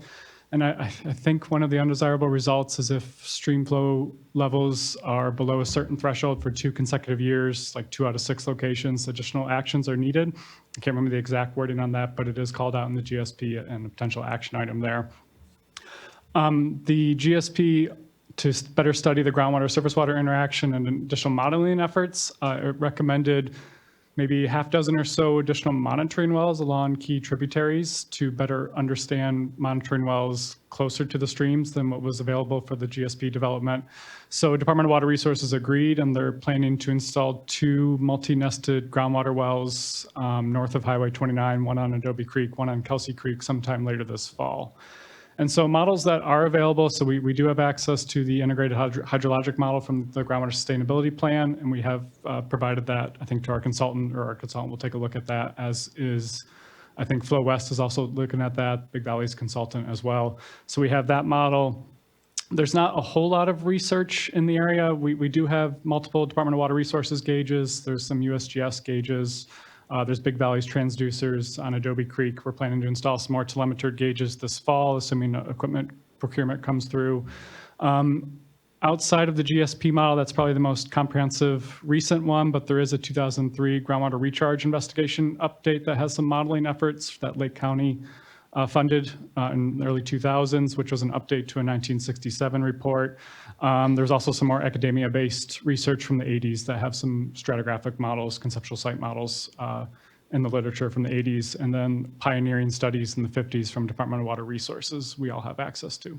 And I think one of the undesirable results is if stream flow levels are below a certain threshold for 2 consecutive years, like 2 out of 6 locations, additional actions are needed. I can't remember the exact wording on that, but it is called out in the GSP and a potential action item there. The GSP, to better study the groundwater-surface water interaction and additional modeling efforts, it recommended maybe half dozen or so additional monitoring wells along key tributaries to better understand monitoring wells closer to the streams than what was available for the GSP development. So Department of Water Resources agreed, and they're planning to install 2 multi-nested groundwater wells north of Highway 29, one on Adobe Creek, one on Kelsey Creek, sometime later this fall. And so models that are available, so we do have access to the integrated hydrologic model from the groundwater sustainability plan, and we have provided that, I think, to our consultant, or our consultant will take a look at that, as is, I think Flow West is also looking at that, Big Valley's consultant as well. So we have that model. There's not a whole lot of research in the area. We do have multiple Department of Water Resources gauges. There's some USGS gauges. There's Big Valley's transducers on Adobe Creek. We're planning to install some more telemetered gauges this fall, assuming equipment procurement comes through. Outside of the GSP model, that's probably the most comprehensive recent one, but there is a 2003 groundwater recharge investigation update that has some modeling efforts that Lake County funded in the early 2000s, which was an update to a 1967 report. There's also some more academia-based research from the 80s that have some stratigraphic models, conceptual site models in the literature from the 80s, and then pioneering studies in the 50s from Department of Water Resources we all have access to.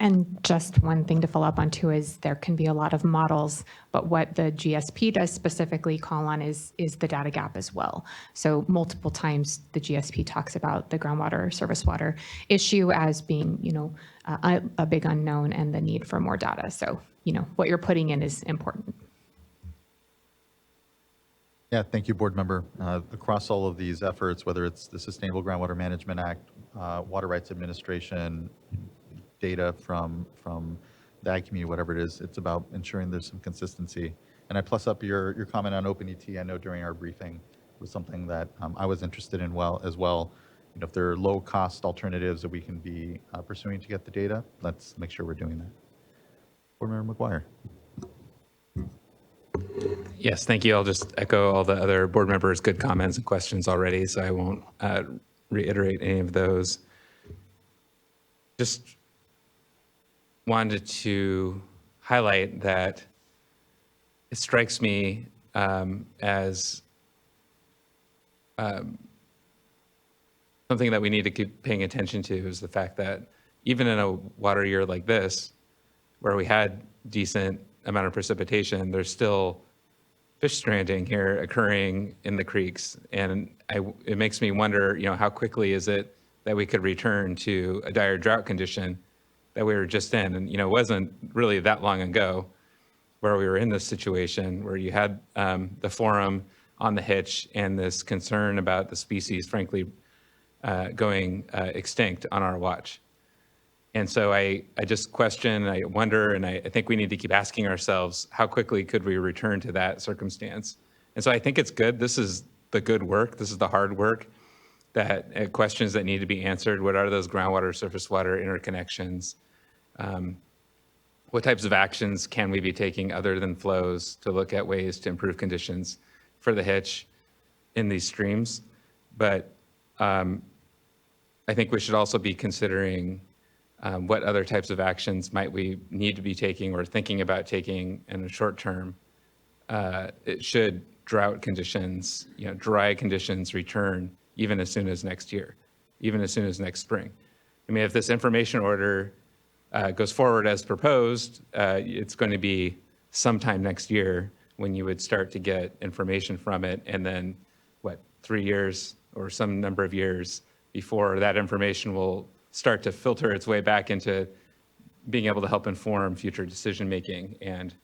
And just one thing to follow up on too is there can be a lot of models, but what the GSP does specifically call on is the data gap as well. So multiple times the GSP talks about the groundwater surface water issue as being, a big unknown and the need for more data. So, what you're putting in is important. Yeah, thank you, board member. Across all of these efforts, whether it's the Sustainable Groundwater Management Act, Water Rights Administration, data from the ag community, whatever it is, it's about ensuring there's some consistency. And I plus up your comment on OpenET. I know during our briefing was something that I was interested in as well. If there are low cost alternatives that we can be pursuing to get the data, let's make sure we're doing that. Board Member McGuire. Yes, thank you. I'll just echo all the other board members' good comments and questions already, so I won't reiterate any of those. Just wanted to highlight that it strikes me as something that we need to keep paying attention to is the fact that even in a water year like this, where we had decent amount of precipitation, there's still fish stranding here occurring in the creeks. And it makes me wonder, how quickly is it that we could return to a dire drought condition that we were just in? And, it wasn't really that long ago where we were in this situation where you had the forum on the hitch and this concern about the species, frankly, going extinct on our watch. And so I just question, I wonder, and I think we need to keep asking ourselves, how quickly could we return to that circumstance? And so I think it's good. This is the good work. This is the hard work, that questions that need to be answered. What are those groundwater, surface water interconnections? What types of actions can we be taking other than flows to look at ways to improve conditions for the hitch in these streams? But I think we should also be considering what other types of actions might we need to be taking or thinking about taking in the short term. It should drought conditions, dry conditions return even as soon as next year, even as soon as next spring. I mean, if this information order goes forward as proposed, it's going to be sometime next year when you would start to get information from it, and then 3 years or some number of years before that information will start to filter its way back into being able to help inform future decision making. And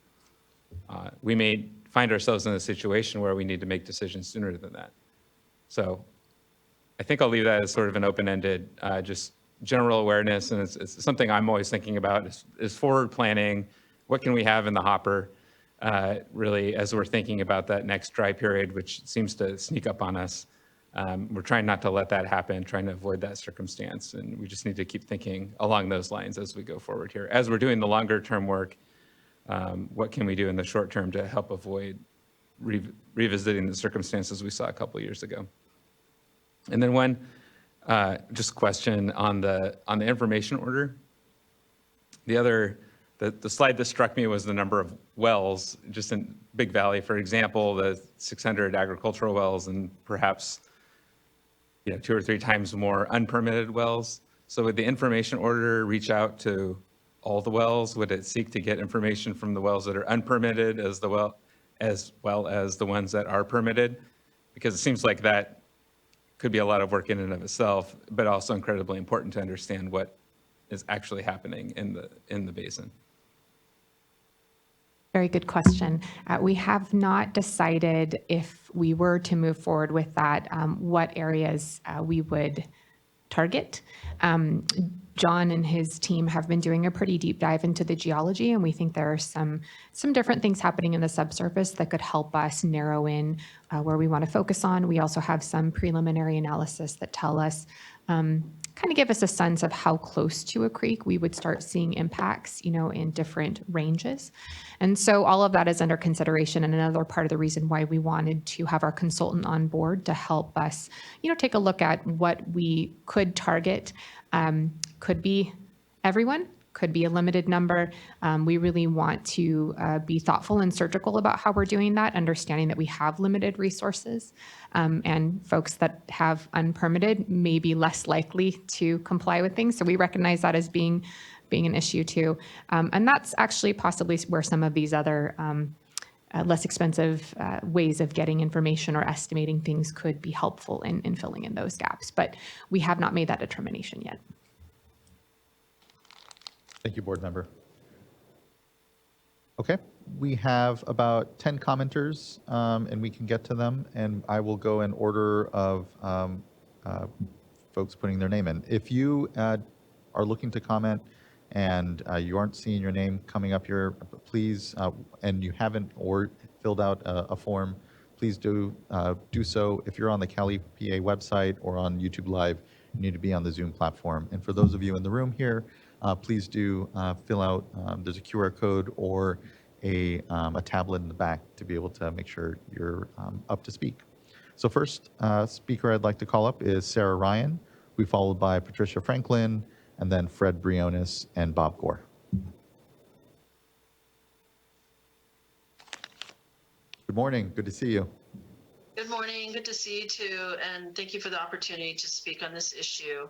we may find ourselves in a situation where we need to make decisions sooner than that. So I think I'll leave that as sort of an open-ended, just general awareness. And it's something I'm always thinking about is forward planning. What can we have in the hopper, really, as we're thinking about that next dry period, which seems to sneak up on us We're trying not to let that happen, trying to avoid that circumstance, and we just need to keep thinking along those lines as we go forward here. As we're doing the longer term work, what can we do in the short term to help avoid revisiting the circumstances we saw a couple years ago? And then one just question on the information order. The slide that struck me was the number of wells just in Big Valley, for example, the 600 agricultural wells and perhaps 2 or 3 times more unpermitted wells. So would the information order reach out to all the wells? Would it seek to get information from the wells that are unpermitted as well as the ones that are permitted? Because it seems like that could be a lot of work in and of itself, but also incredibly important to understand what is actually happening in the basin. Very good question. We have not decided if we were to move forward with that, what areas we would target. John and his team have been doing a pretty deep dive into the geology, and we think there are some different things happening in the subsurface that could help us narrow in where we want to focus on. We also have some preliminary analysis that tell us, kind of give us a sense of how close to a creek we would start seeing impacts, in different ranges. And so all of that is under consideration, and another part of the reason why we wanted to have our consultant on board to help us, take a look at what we could target. Could be everyone, could be a limited number. We really want to be thoughtful and surgical about how we're doing that, understanding that we have limited resources, and folks that have unpermitted may be less likely to comply with things. So we recognize that as being an issue too. And that's actually possibly where some of these other less expensive ways of getting information or estimating things could be helpful in filling in those gaps. But we have not made that determination yet. Thank you, board member. Okay, we have about 10 commenters, and we can get to them, and I will go in order of folks putting their name in. If you are looking to comment and you aren't seeing your name coming up here, please, and you haven't or filled out a form, please do so. If you're on the Cali PA website or on YouTube Live, you need to be on the Zoom platform. And for those of you in the room here, please do fill out, there's a QR code or a tablet in the back to be able to make sure you're up to speak. So first speaker I'd like to call up is Sarah Ryan, who will be followed by Patricia Franklin, and then Fred Briones and Bob Gore. Good morning, good to see you. Good morning, good to see you too, and thank you for the opportunity to speak on this issue.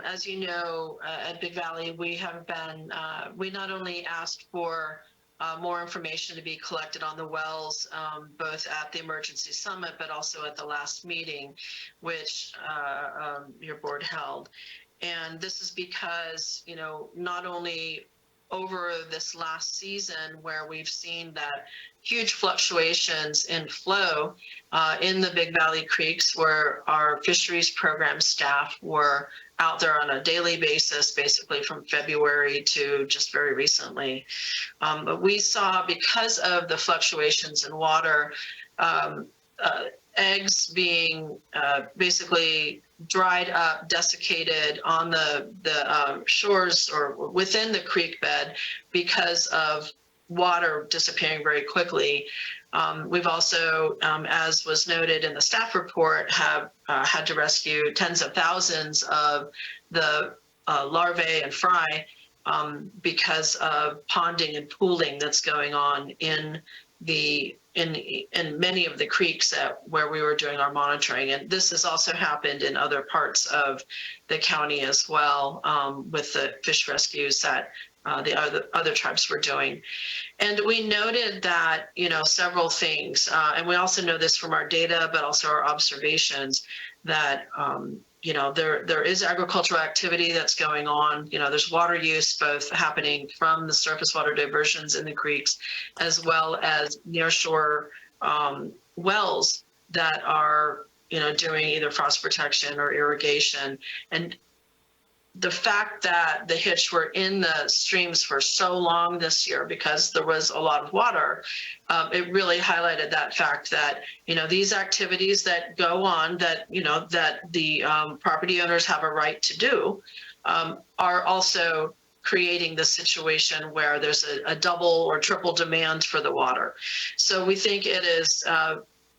As you know, at Big Valley, we have been, we not only asked for more information to be collected on the wells, both at the emergency summit, but also at the last meeting, which your board held. And this is because, not only over this last season where we've seen that huge fluctuations in flow in the Big Valley creeks, where our fisheries program staff were out there on a daily basis, basically from February to just very recently. But we saw, because of the fluctuations in water, eggs being basically dried up, desiccated on the shores or within the creek bed because of water disappearing very quickly. We've also, as was noted in the staff report, have had to rescue tens of thousands of the larvae and fry because of ponding and pooling that's going on in many of the creeks where we were doing our monitoring. And this has also happened in other parts of the county as well, with the fish rescues that the other tribes were doing. And we noted that, several things, and we also know this from our data, but also our observations, that there is agricultural activity that's going on. There's water use both happening from the surface water diversions in the creeks, as well as nearshore wells that are, doing either frost protection or irrigation. And the fact that the hitch were in the streams for so long this year because there was a lot of water, it really highlighted that fact that, these activities that go on that, that the property owners have a right to do are also creating the situation where there's a double or triple demand for the water. So we think it is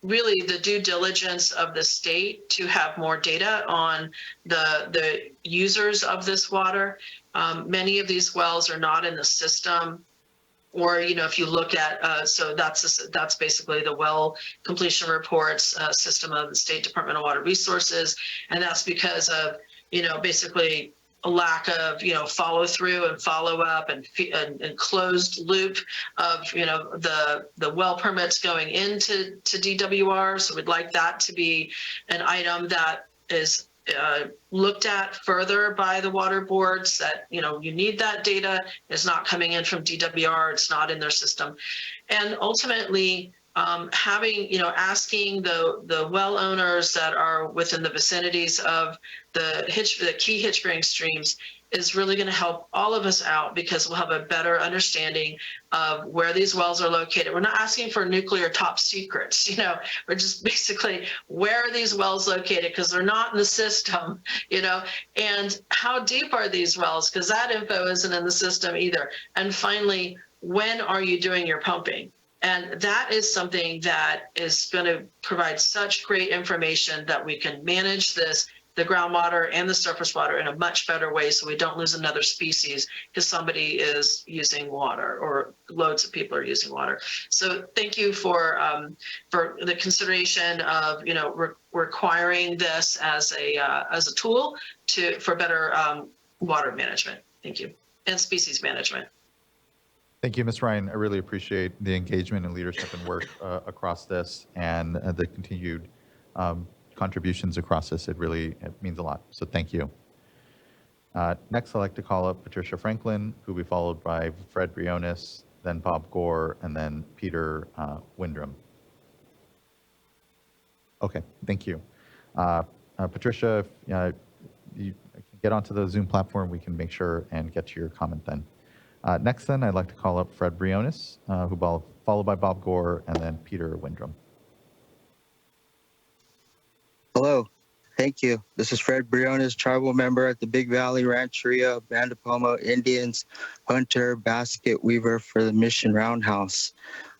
really the due diligence of the state to have more data on the users of this water. Many of these wells are not in the system, or if you look at so that's basically the well completion reports system of the State Department of Water Resources, and that's because of basically a lack of follow through and follow up and closed loop of the well permits going into DWR. So we'd like that to be an item that is looked at further by the water boards, that you need that data. It's not coming in from DWR, it's not in their system. And ultimately having asking the well owners that are within the vicinities of the key hitch bearing streams is really going to help all of us out, because we'll have a better understanding of where these wells are located. We're not asking for nuclear top secrets, we're just basically, where are these wells located, because they're not in the system, and how deep are these wells, because that info isn't in the system either. And finally, when are you doing your pumping? And that is something that is going to provide such great information that we can manage the groundwater and the surface water in a much better way, so we don't lose another species because somebody is using water or loads of people are using water. So thank you for the consideration of requiring this as a tool for better water management. Thank you, and species management. Thank you, Ms. Ryan. I really appreciate the engagement and leadership and work across this, and the continued contributions across this. It means a lot. So thank you. Next, I'd like to call up Patricia Franklin, who will be followed by Fred Briones, then Bob Gore, and then Peter Windrum. Okay, thank you. Patricia, if you can get onto the Zoom platform, we can make sure and get to your comment then. Next, then, I'd like to call up Fred Briones, who will followed by Bob Gore, and then Peter Windrum. Hello, thank you. This is Fred Briones, tribal member at the Big Valley Rancheria, Bandapomo Indians, hunter, basket weaver for the Mission Roundhouse.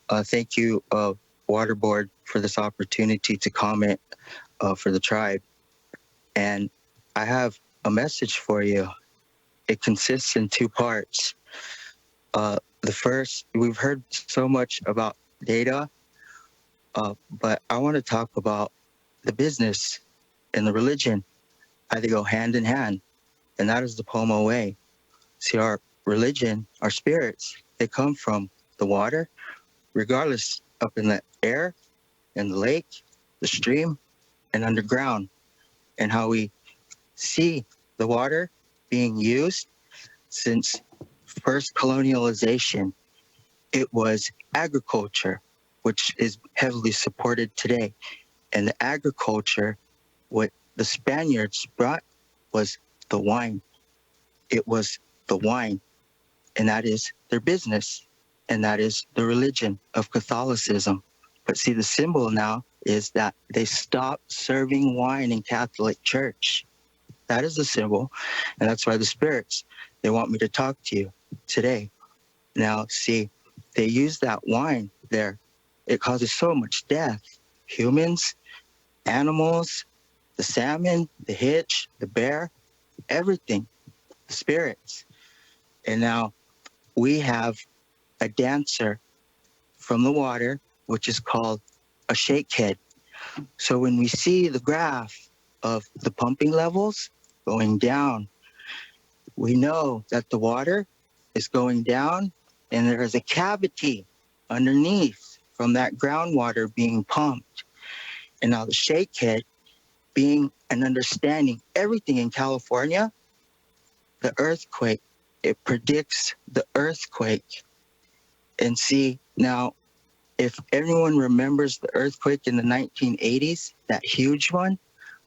Thank you, Water Board, for this opportunity to comment for the tribe. And I have a message for you. It consists in two parts. The first, we've heard so much about data, but I want to talk about the business and the religion. They go hand in hand, and that is the Pomo way. See, our religion, our spirits, they come from the water, regardless, up in the air, in the lake, the stream, and underground. And how we see the water being used since first colonialization, it was agriculture, which is heavily supported today. And the agriculture, what the Spaniards brought was the wine. It was the wine, and that is their business, and that is the religion of Catholicism. But see, the symbol now is that they stopped serving wine in Catholic Church. That is the symbol, and that's why the spirits, they want me to talk to you today. Now, see, they use that wine there. It causes so much death. Humans, animals, the salmon, the hitch, the bear, everything, the spirits. And now we have a dancer from the water, which is called a shakehead. So when we see the graph of the pumping levels going down, we know that the water is going down and there is a cavity underneath from that groundwater being pumped. And now the shakehead, being an understanding everything in California, the earthquake, it predicts the earthquake. And see, now, if everyone remembers the earthquake in the 1980s, that huge one,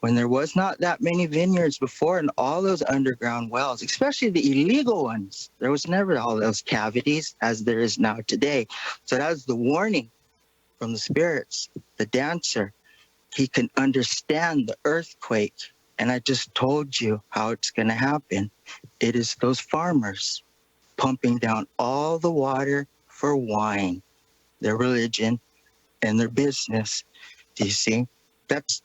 when there was not that many vineyards before and all those underground wells, especially the illegal ones, there was never all those cavities as there is now today. So that was the warning from the spirits. The dancer, he can understand the earthquake. And I just told you how it's going to happen. It is those farmers pumping down all the water for wine, their religion, and their business. Do you see? That's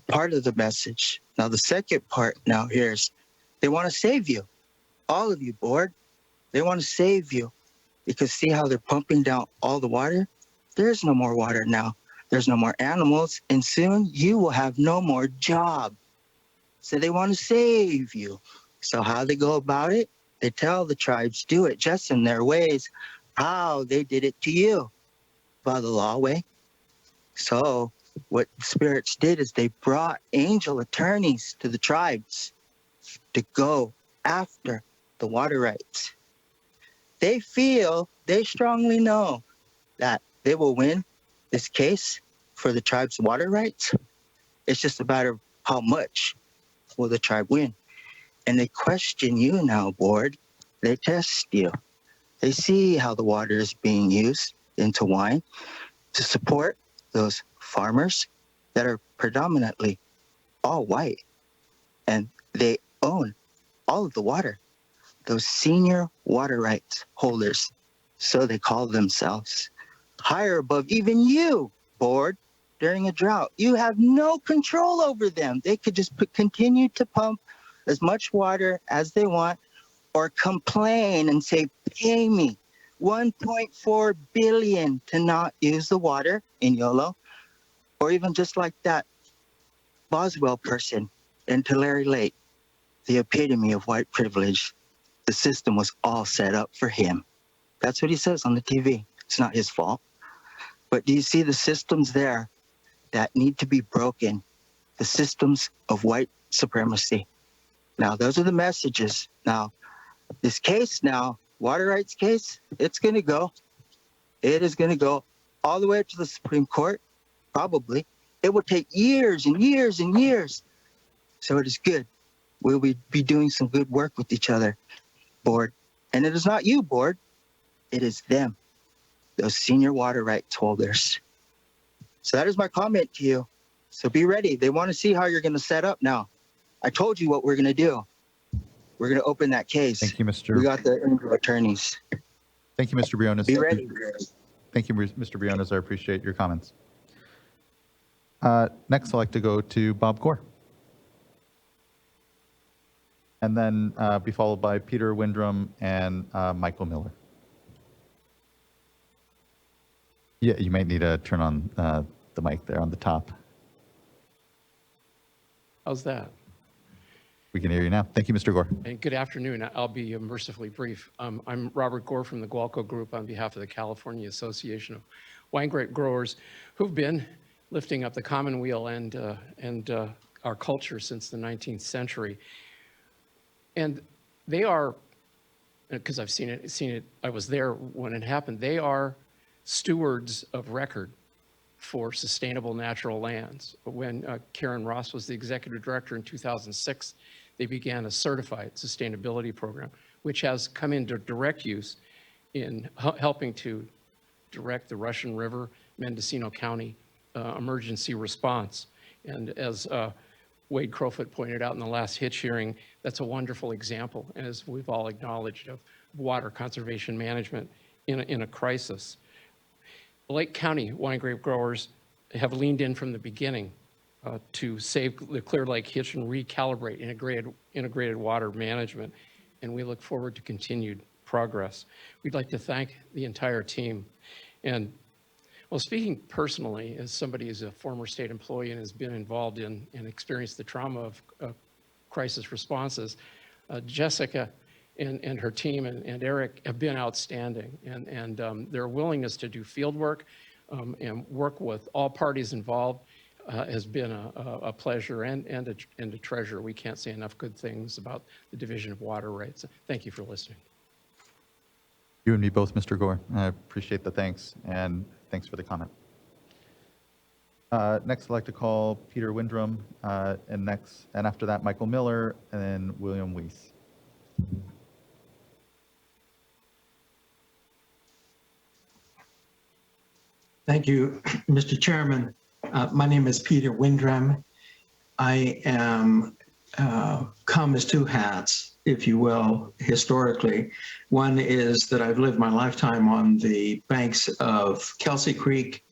part of the message. Now, the second part now here's they want to save you. All of you, board. They want to save you because see how they're pumping down all the water? There's no more water now. There's no more animals, and soon you will have no more job. So they want to save you. So how they go about it? They tell the tribes do it just in their ways. How they did it to you by the law way. So what spirits did is they brought angel attorneys to the tribes to go after the water rights. They feel, they strongly know that they will win this case for the tribe's water rights. It's just a matter of how much will the tribe win. And they question you now, board. They test you. They see how the water is being used into wine to support those farmers that are predominantly all white. And they own all of the water, those senior water rights holders. So they call themselves higher above even you, board. During a drought, you have no control over them. They could just continue to pump as much water as they want or complain and say, pay me $1.4 billion to not use the water in YOLO, or even just like that Boswell person in Tulare Lake, the epitome of white privilege. The system was all set up for him. That's what he says on the TV. It's not his fault. But do you see the systems there that need to be broken? The systems of white supremacy. Now, those are the messages. Now, this case now, water rights case, it's going to go. It is going to go all the way up to the Supreme Court, probably. It will take years and years and years. So it is good. We'll be doing some good work with each other, board. And it is not you, board. It is them, those senior water rights holders. So that is my comment to you. So be ready. They want to see how you're going to set up now. I told you what we're going to do. We're going to open that case. Thank you, Mr. We got the attorneys. Thank you, Mr. Briones. Be ready. Thank you, Mr. Briones. I appreciate your comments. Next, I'd like to go to Bob Gore. And then be followed by Peter Windrum and Michael Miller. Yeah, you might need to turn on the mic there on the top. How's that? We can hear you now. Thank you, Mr. Gore. And good afternoon. I'll be mercifully brief. I'm Robert Gore from the Gualco Group on behalf of the California Association of Wine Grape Growers, who've been lifting up the commonweal and our culture since the 19th century. And they are, because I've seen it, I was there when it happened, they are stewards of record for sustainable natural lands. When Karen Ross was the executive director in 2006, they began a certified sustainability program, which has come into direct use in helping to direct the Russian River, Mendocino County emergency response. And as Wade Crowfoot pointed out in the last Hitch hearing, that's a wonderful example, as we've all acknowledged, of water conservation management in a crisis. Lake County wine grape growers have leaned in from the beginning to save the Clear Lake Hitch and recalibrate integrated water management, and we look forward to continued progress. We'd like to thank the entire team. And well, speaking personally, as somebody who's a former state employee and has been involved in and experienced the trauma of crisis responses, Jessica and her team and Eric have been outstanding, and their willingness to do field work and work with all parties involved has been a pleasure and a treasure. We can't say enough good things about the Division of Water Rights. Thank you for listening. You and me both, Mr. Gore. I appreciate the thanks, and thanks for the comment. Next, I'd like to call Peter Windrum, and after that, Michael Miller, and then William Weiss. Thank you, Mr. Chairman. My name is Peter Windrum. I am come as two hats, if you will, historically. One is that I've lived my lifetime on the banks of Kelsey Creek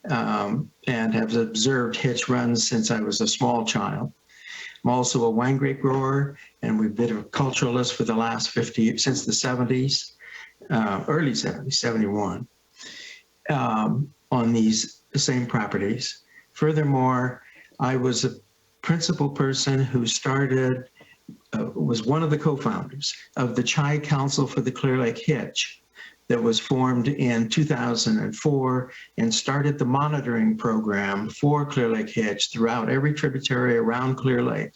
and have observed hitch runs since I was a small child. I'm also a wine grape grower, and we've been a culturalist for the last 50 years, since the 70s, early 70s, 71. On these same properties. Furthermore, I was a principal person who started, was one of the co-founders of the Chi Council for the Clear Lake Hitch that was formed in 2004 and started the monitoring program for Clear Lake Hitch throughout every tributary around Clear Lake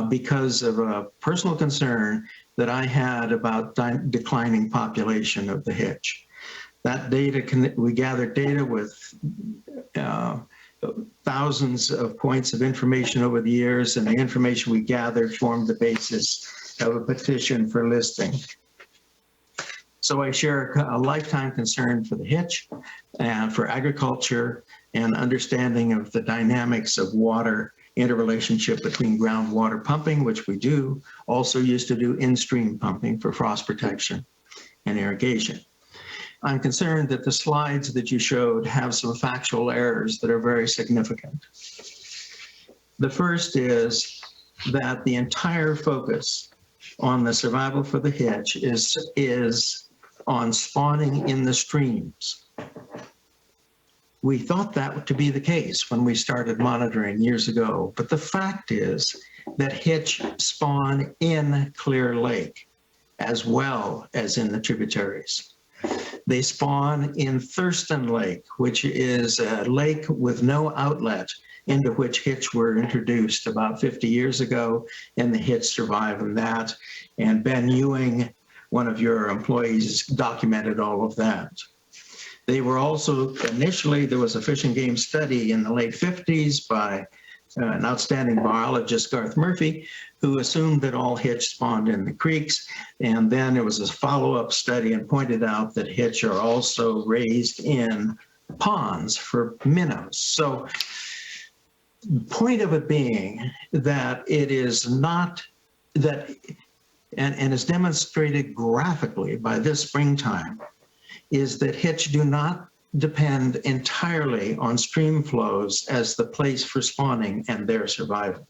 because of a personal concern that I had about declining population of the hitch. That data, we gathered data with thousands of points of information over the years, and the information we gathered formed the basis of a petition for listing. So I share a lifetime concern for the hitch and for agriculture and understanding of the dynamics of water interrelationship between groundwater pumping, which we do, also used to do in-stream pumping for frost protection and irrigation. I'm concerned that the slides that you showed have some factual errors that are very significant. The first is that the entire focus on the survival for the hitch is on spawning in the streams. We thought that to be the case when we started monitoring years ago, but the fact is that hitch spawn in Clear Lake as well as in the tributaries. They spawn in Thurston Lake, which is a lake with no outlet into which hitch were introduced about 50 years ago, and the hitch survive in that. And Ben Ewing, one of your employees, documented all of that. They were also, initially, there was a fish and game study in the late 50s by an outstanding biologist, Garth Murphy, who assumed that all hitch spawned in the creeks. And then there was a follow-up study and pointed out that hitch are also raised in ponds for minnows. So the point of it being that it is not that, and is demonstrated graphically by this springtime, is that hitch do not depend entirely on stream flows as the place for spawning and their survival.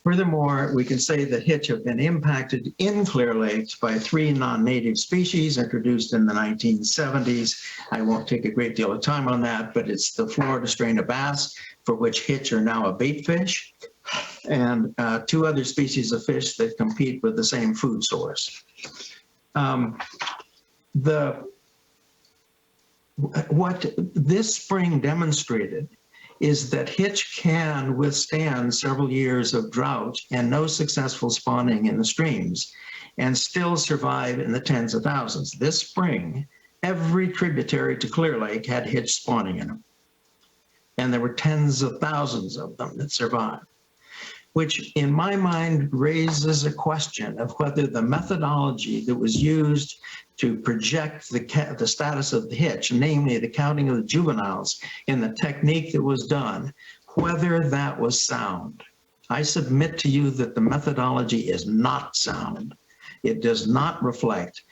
Furthermore, we can say that hitch have been impacted in Clear Lakes by 3 non-native species introduced in the 1970s. I won't take a great deal of time on that, but it's the Florida strain of bass, for which hitch are now a bait fish, and 2 other species of fish that compete with the same food source. What this spring demonstrated is that hitch can withstand several years of drought and no successful spawning in the streams and still survive in the tens of thousands. This spring, every tributary to Clear Lake had hitch spawning in them. And there were tens of thousands of them that survived, which in my mind raises a question of whether the methodology that was used to project the status of the hitch, namely the counting of the juveniles in the technique that was done, whether that was sound. I submit to you that the methodology is not sound. It does not reflect,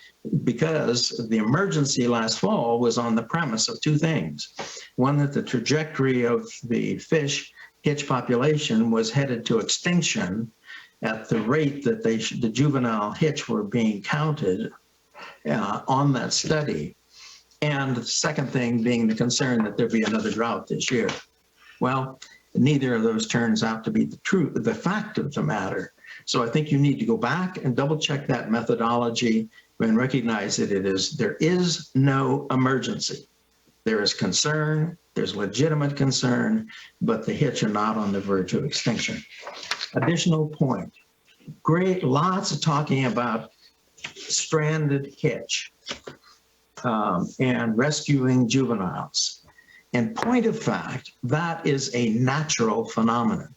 because the emergency last fall was on the premise of 2 things. One, that the trajectory of the fish hitch population was headed to extinction at the rate that the juvenile hitch were being counted on that study. And the second thing being the concern that there'd be another drought this year. Well, neither of those turns out to be the fact of the matter. So I think you need to go back and double check that methodology and recognize that there is no emergency. There is concern, there's legitimate concern, but the hitch are not on the verge of extinction. Additional point, lots of talking about stranded hitch and rescuing juveniles. In point of fact, that is a natural phenomenon.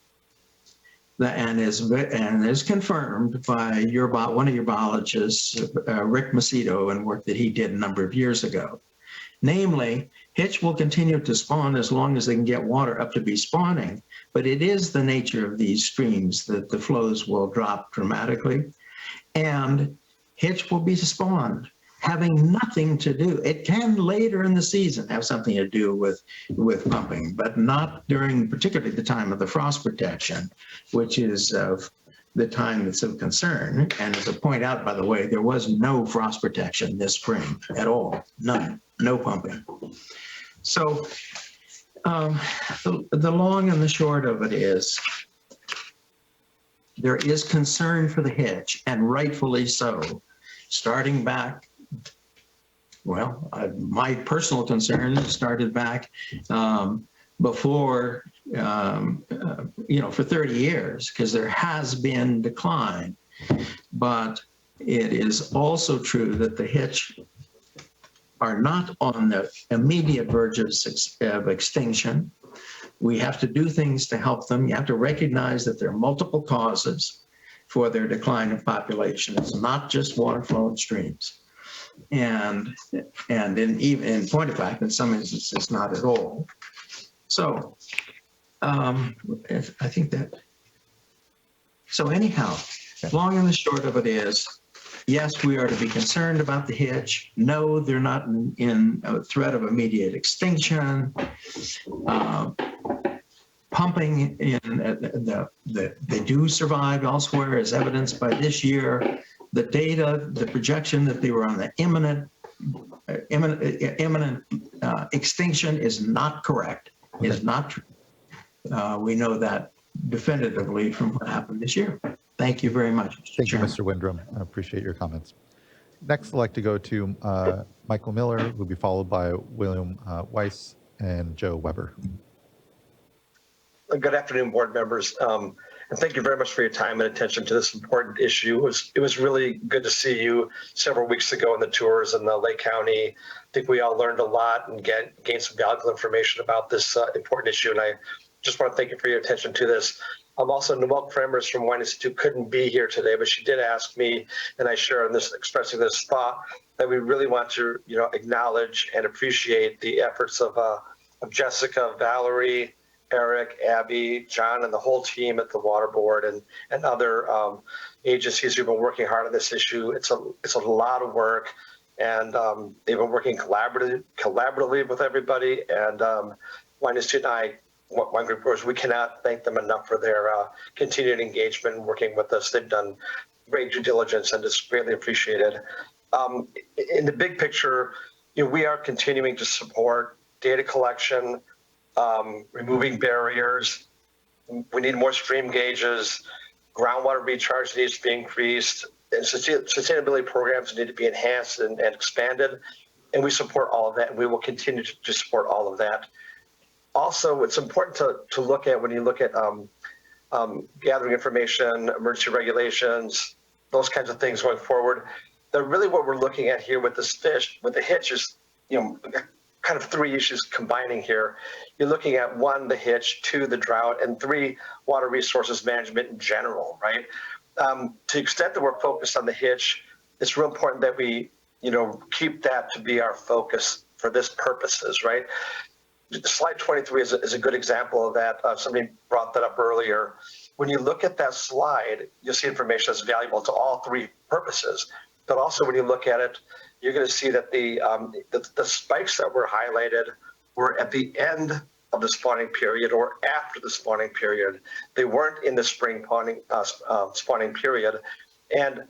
And is confirmed by one of your biologists, Rick Macedo, and work that he did a number of years ago. Namely, hitch will continue to spawn as long as they can get water up to be spawning, but it is the nature of these streams that the flows will drop dramatically, and hitch will be spawned, having nothing to do. It can later in the season have something to do with pumping, but not during particularly the time of the frost protection, which is the time that's of concern. And as I point out, by the way, there was no frost protection this spring at all, none, no pumping. So the long and the short of it is, there is concern for the hitch, and rightfully so, starting back. Well, my personal concern started back before, for 30 years, because there has been decline. But it is also true that the hitch are not on the immediate verge of extinction. We have to do things to help them. You have to recognize that there are multiple causes for their decline in population. It's not just water flow and streams. And in point of fact, in some instances, not at all. So I think that, so anyhow, long and the short of it is, yes, we are to be concerned about the hitch. No, they're not in a threat of immediate extinction. Pumping they do survive elsewhere, as evidenced by this year. The data, the projection that they were on the imminent extinction is not correct. Is not true. We know that definitively from what happened this year. Thank you very much, Mr. Thank you, Chairman. Mr. Windrum. I appreciate your comments. Next, I'd like to go to Michael Miller, who will be followed by William Weiss and Joe Weber. Good afternoon, board members. And thank you very much for your time and attention to this important issue. It was really good to see you several weeks ago in the tours in Lake County. I think we all learned a lot and gained some valuable information about this important issue. And I just want to thank you for your attention to this. Also, Noel Kremers from Wine Institute couldn't be here today, but she did ask me, and I share in this, expressing this thought, that we really want to, acknowledge and appreciate the efforts of Jessica, Valerie, Eric, Abby, John, and the whole team at the Water Board and other agencies who've been working hard on this issue. It's a lot of work, and they've been working collaboratively with everybody. And Wine Institute and Wine Group Growers, we cannot thank them enough for their continued engagement and working with us. They've done great due diligence, and it's greatly appreciated. In the big picture, we are continuing to support data collection, removing barriers. We need more stream gauges. Groundwater recharge needs to be increased, and sustainability programs need to be enhanced and expanded. And we support all of that, and we will continue to support all of that. Also, it's important to look at when you look at gathering information, emergency regulations, those kinds of things going forward. That really what we're looking at here with this fish, with the hitch, is kind of three issues combining here. You're looking at 1, the hitch, 2, the drought, and 3, water resources management in general, right? To the extent that we're focused on the hitch, it's real important that we, keep that to be our focus for this purposes, right? Slide 23 is a good example of that. Somebody brought that up earlier. When you look at that slide, you'll see information that's valuable to all 3 purposes. But also when you look at it, you're going to see that the spikes that were highlighted were at the end of the spawning period or after the spawning period. They weren't in the spring spawning period. And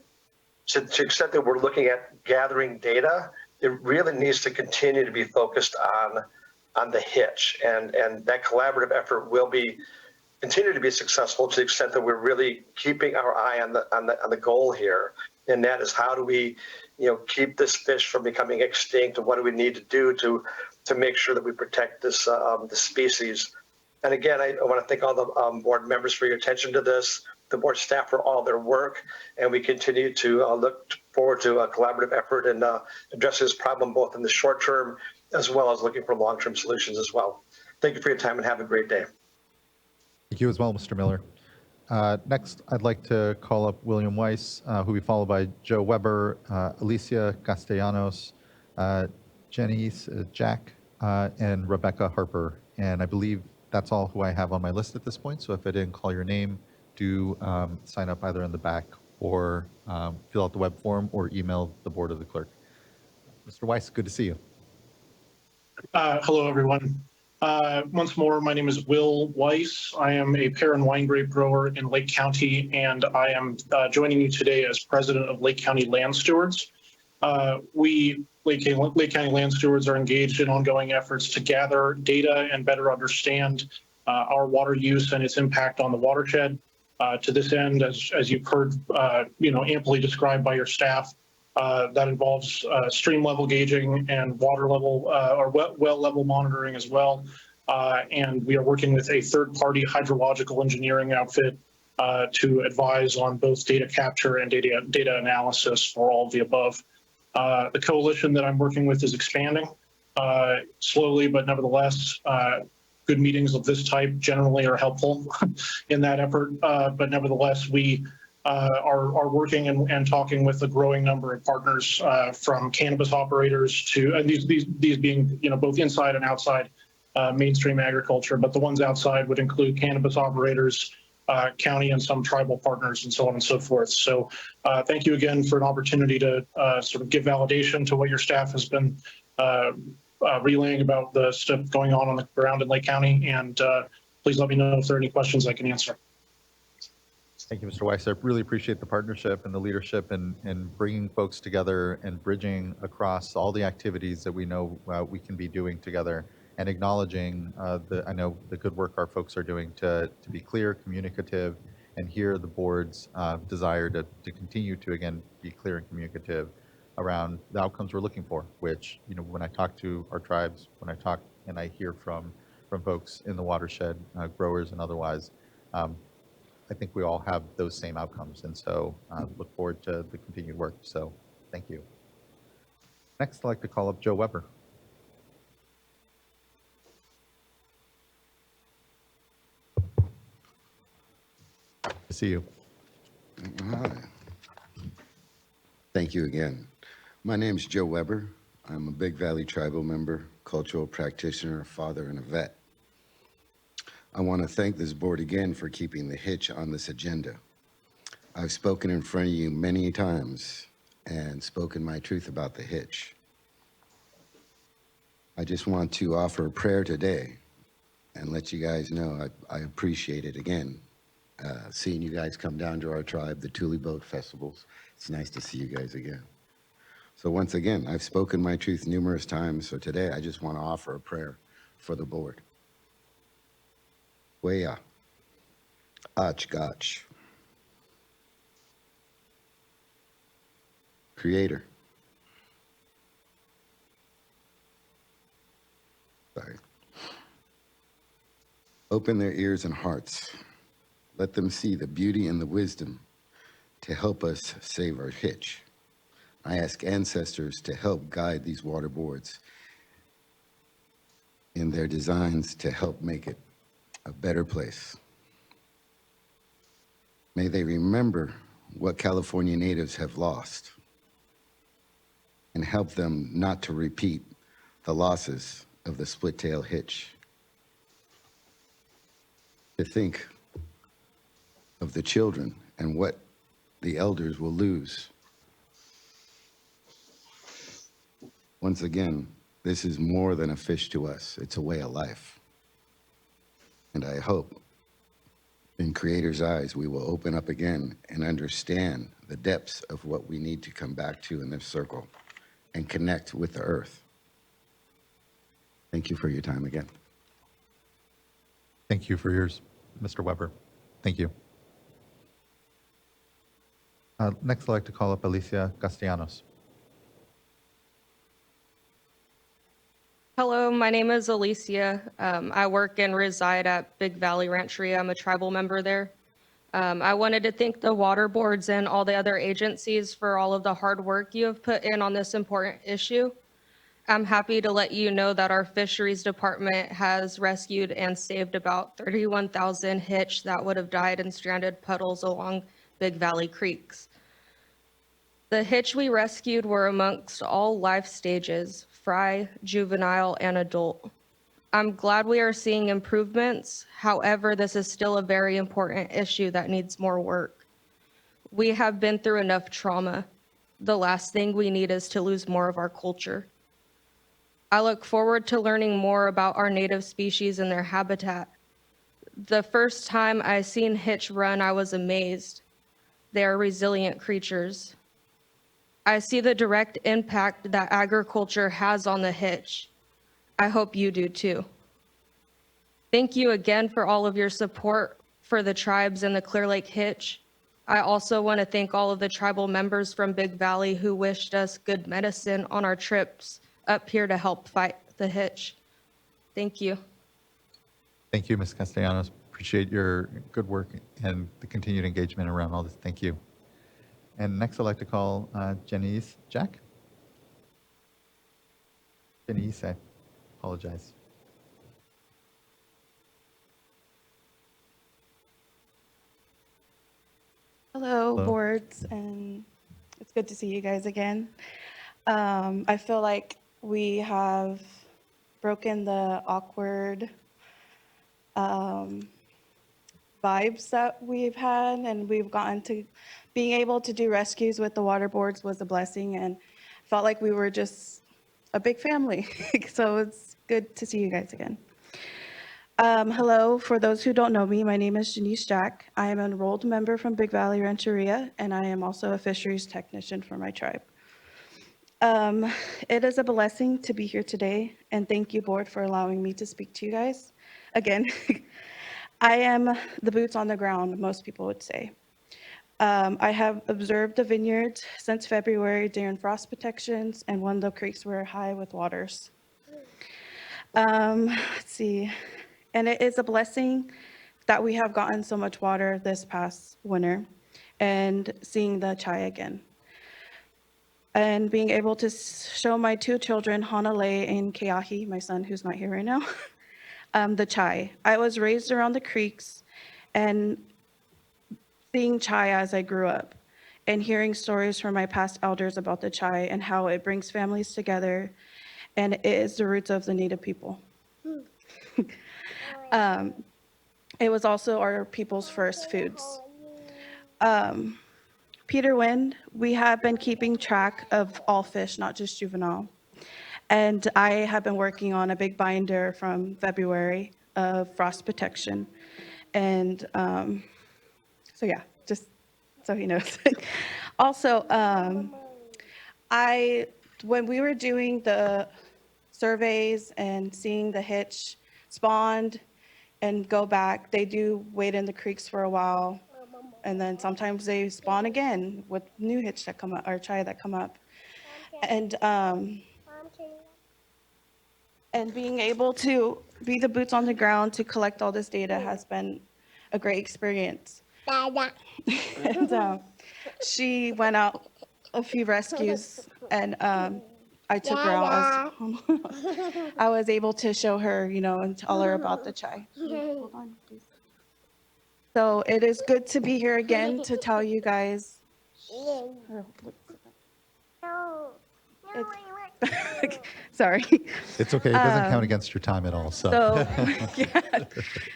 to the extent that we're looking at gathering data, it really needs to continue to be focused on the hitch. And that collaborative effort will continue to be successful to the extent that we're really keeping our eye on the goal here. And that is, how do we keep this fish from becoming extinct, and what do we need to do to make sure that we protect this the species. And again, I want to thank all the board members for your attention to this, the board staff for all their work, and we continue to look forward to a collaborative effort in addressing this problem both in the short term as well as looking for long-term solutions as well. Thank you for your time and have a great day. Thank you as well, Mr. Miller. Next, I'd like to call up William Weiss, who will be followed by Joe Weber, Alicia Castellanos, Janice Jack, and Rebecca Harper. And I believe that's all who I have on my list at this point. So if I didn't call your name, do sign up either in the back or fill out the web form or email the board of the clerk. Mr. Weiss, good to see you. Hello, everyone. Once more, my name is Will Weiss. I am a pear and wine grape grower in Lake County, and I am joining you today as president of Lake County Land Stewards. We, Lake County Land Stewards, are engaged in ongoing efforts to gather data and better understand our water use and its impact on the watershed. To this end, as you've heard, amply described by your staff, that involves stream level gauging and water level or well level monitoring as well. And we are working with a third-party hydrological engineering outfit to advise on both data capture and data analysis for all of the above. The coalition that I'm working with is expanding slowly, but nevertheless, good meetings of this type generally are helpful in that effort. But nevertheless, we are working and talking with a growing number of partners from cannabis operators to, and these being, both inside and outside mainstream agriculture, but the ones outside would include cannabis operators, county and some tribal partners and so on and so forth. So thank you again for an opportunity to sort of give validation to what your staff has been relaying about the stuff going on the ground in Lake County. And please let me know if there are any questions I can answer. Thank you, Mr. Weiss. I really appreciate the partnership and the leadership and bringing folks together and bridging across all the activities that we know we can be doing together and acknowledging I know the good work our folks are doing to be clear, communicative, and hear the board's desire to continue to, again, be clear and communicative around the outcomes we're looking for, which, when I talk to our tribes, when I talk and I hear from folks in the watershed, growers and otherwise, I think we all have those same outcomes. And so look forward to the continued work. So thank you. Next, I'd like to call up Joe Weber. Good to see you. Hi. Thank you again. My name is Joe Weber. I'm a Big Valley tribal member, cultural practitioner, father, and a vet. I want to thank this board again for keeping the hitch on this agenda. I've spoken in front of you many times and spoken my truth about the hitch. I just want to offer a prayer today and let you guys know I appreciate it again. Seeing you guys come down to our tribe, the Thule Boat Festivals. It's nice to see you guys again. So once again, I've spoken my truth numerous times, so today I just want to offer a prayer for the board. Weya, Ach Gach. Creator. Sorry. Open their ears and hearts. Let them see the beauty and the wisdom to help us save our hitch. I ask ancestors to help guide these water boards in their designs to help make it a better place. May they remember what California natives have lost and help them not to repeat the losses of the split-tail hitch. To think of the children and what the elders will lose. Once again, this is more than a fish to us. It's a way of life. And I hope in Creator's eyes, we will open up again and understand the depths of what we need to come back to in this circle and connect with the earth. Thank you for your time again. Thank you for yours, Mr. Weber. Thank you. Next, I'd like to call up Alicia Castellanos. Hello, my name is Alicia. I work and reside at Big Valley Rancheria. I'm a tribal member there. I wanted to thank the water boards and all the other agencies for all of the hard work you have put in on this important issue. I'm happy to let you know that our fisheries department has rescued and saved about 31,000 hitch that would have died in stranded puddles along Big Valley Creeks. The hitch we rescued were amongst all life stages, fry, juvenile, and adult. I'm glad we are seeing improvements. However, this is still a very important issue that needs more work. We have been through enough trauma. The last thing we need is to lose more of our culture. I look forward to learning more about our native species and their habitat. The first time I seen hitch run, I was amazed. They are resilient creatures. I see the direct impact that agriculture has on the hitch. I hope you do too. Thank you again for all of your support for the tribes and the Clear Lake Hitch. I also want to thank all of the tribal members from Big Valley who wished us good medicine on our trips up here to help fight the hitch. Thank you. Thank you, Ms. Castellanos. Appreciate your good work and the continued engagement around all this. Thank you. And next, I'd like to call Janice Jack. Janice, I apologize. Hello, Hello. boards, and it's good to see you guys again. I feel like we have broken the awkward vibes that we've had, and we've gotten to being able to do rescues with the water boards was a blessing, and felt like we were just a big family. So it's good to see you guys again. Hello, for those who don't know me, my name is Janice Jack. I am an enrolled member from Big Valley Rancheria, and I am also a fisheries technician for my tribe. It is a blessing to be here today, and thank you, board, for allowing me to speak to you guys. Again, I am the boots on the ground, most people would say. I have observed the vineyards since February during frost protections and when the creeks were high with waters. Let's see. And it is a blessing that we have gotten so much water this past winter and seeing the chai again. And being able to show my two children, Hanalei and Keahi, my son who's not here right now, the chai. I was raised around the creeks and seeing chai as I grew up and hearing stories from my past elders about the chai and how it brings families together and it is the roots of the Native people. It was also our people's first foods. Peter Wind, we have been keeping track of all fish, not just juvenile. And I have been working on a big binder from February of frost protection. And so yeah, just so he knows. Also, when we were doing the surveys and seeing the hitch spawned and go back, they do wait in the creeks for a while. And then sometimes they spawn again with new hitch that come up or chai that come up. And being able to be the boots on the ground to collect all this data has been a great experience. And she went out a few rescues and I took her out. I was able to show her, and tell her about the chai. Hold on, please. So it is good to be here again to tell you guys. Sorry. It's okay. It doesn't count against your time at all. So, yeah.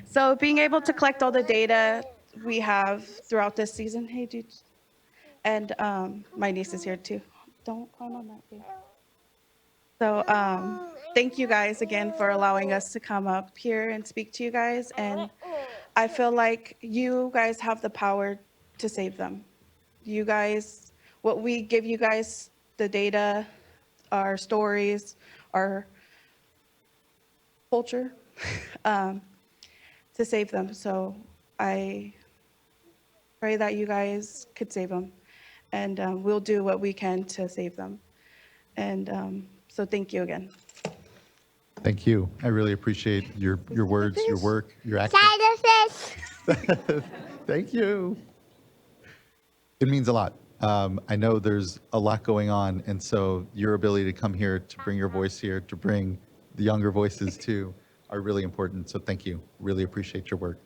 So being able to collect all the data we have throughout this season. Hey, dude. And my niece is here too. Don't climb on that, babe. So thank you guys again for allowing us to come up here and speak to you guys. And I feel like you guys have the power to save them. You guys, what we give you guys, the data, our stories, our culture, to save them. So I pray that you guys could save them. And we'll do what we can to save them. And so thank you again. thank you. I really appreciate your words, your work, your actions. Thank you. It means a lot. I know there's a lot going on, and so your ability to come here, to bring your voice here, to bring the younger voices too, are really important. So thank you. Really appreciate your work.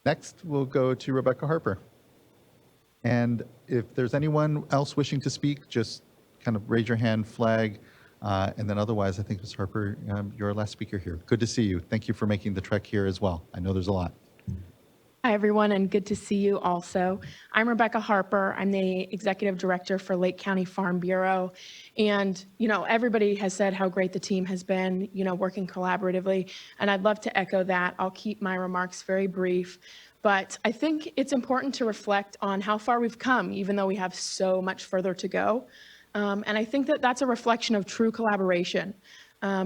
Next, we'll go to Rebecca Harper. And if there's anyone else wishing to speak, just kind of raise your hand, flag, and then otherwise, I think, Ms. Harper, you're our last speaker here. Good to see you. Thank you for making the trek here as well. I know there's a lot. Hi, everyone, and good to see you also. I'm Rebecca Harper. I'm the Executive Director for Lake County Farm Bureau. And, everybody has said how great the team has been, working collaboratively. And I'd love to echo that. I'll keep my remarks very brief. But I think it's important to reflect on how far we've come, even though we have so much further to go. And I think that that's a reflection of true collaboration.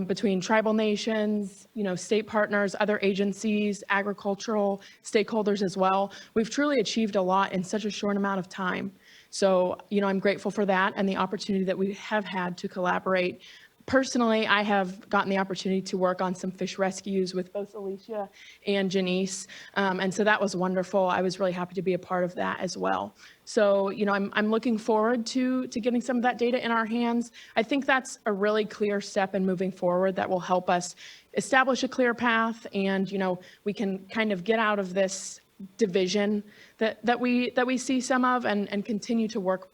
Between tribal nations, state partners, other agencies, agricultural stakeholders as well. We've truly achieved a lot in such a short amount of time. So, I'm grateful for that and the opportunity that we have had to collaborate. Personally, I have gotten the opportunity to work on some fish rescues with both Alicia and Janice. And so that was wonderful. I was really happy to be a part of that as well. So, I'm looking forward to getting some of that data in our hands. I think that's a really clear step in moving forward that will help us establish a clear path, and, we can kind of get out of this division that we see some of and continue to work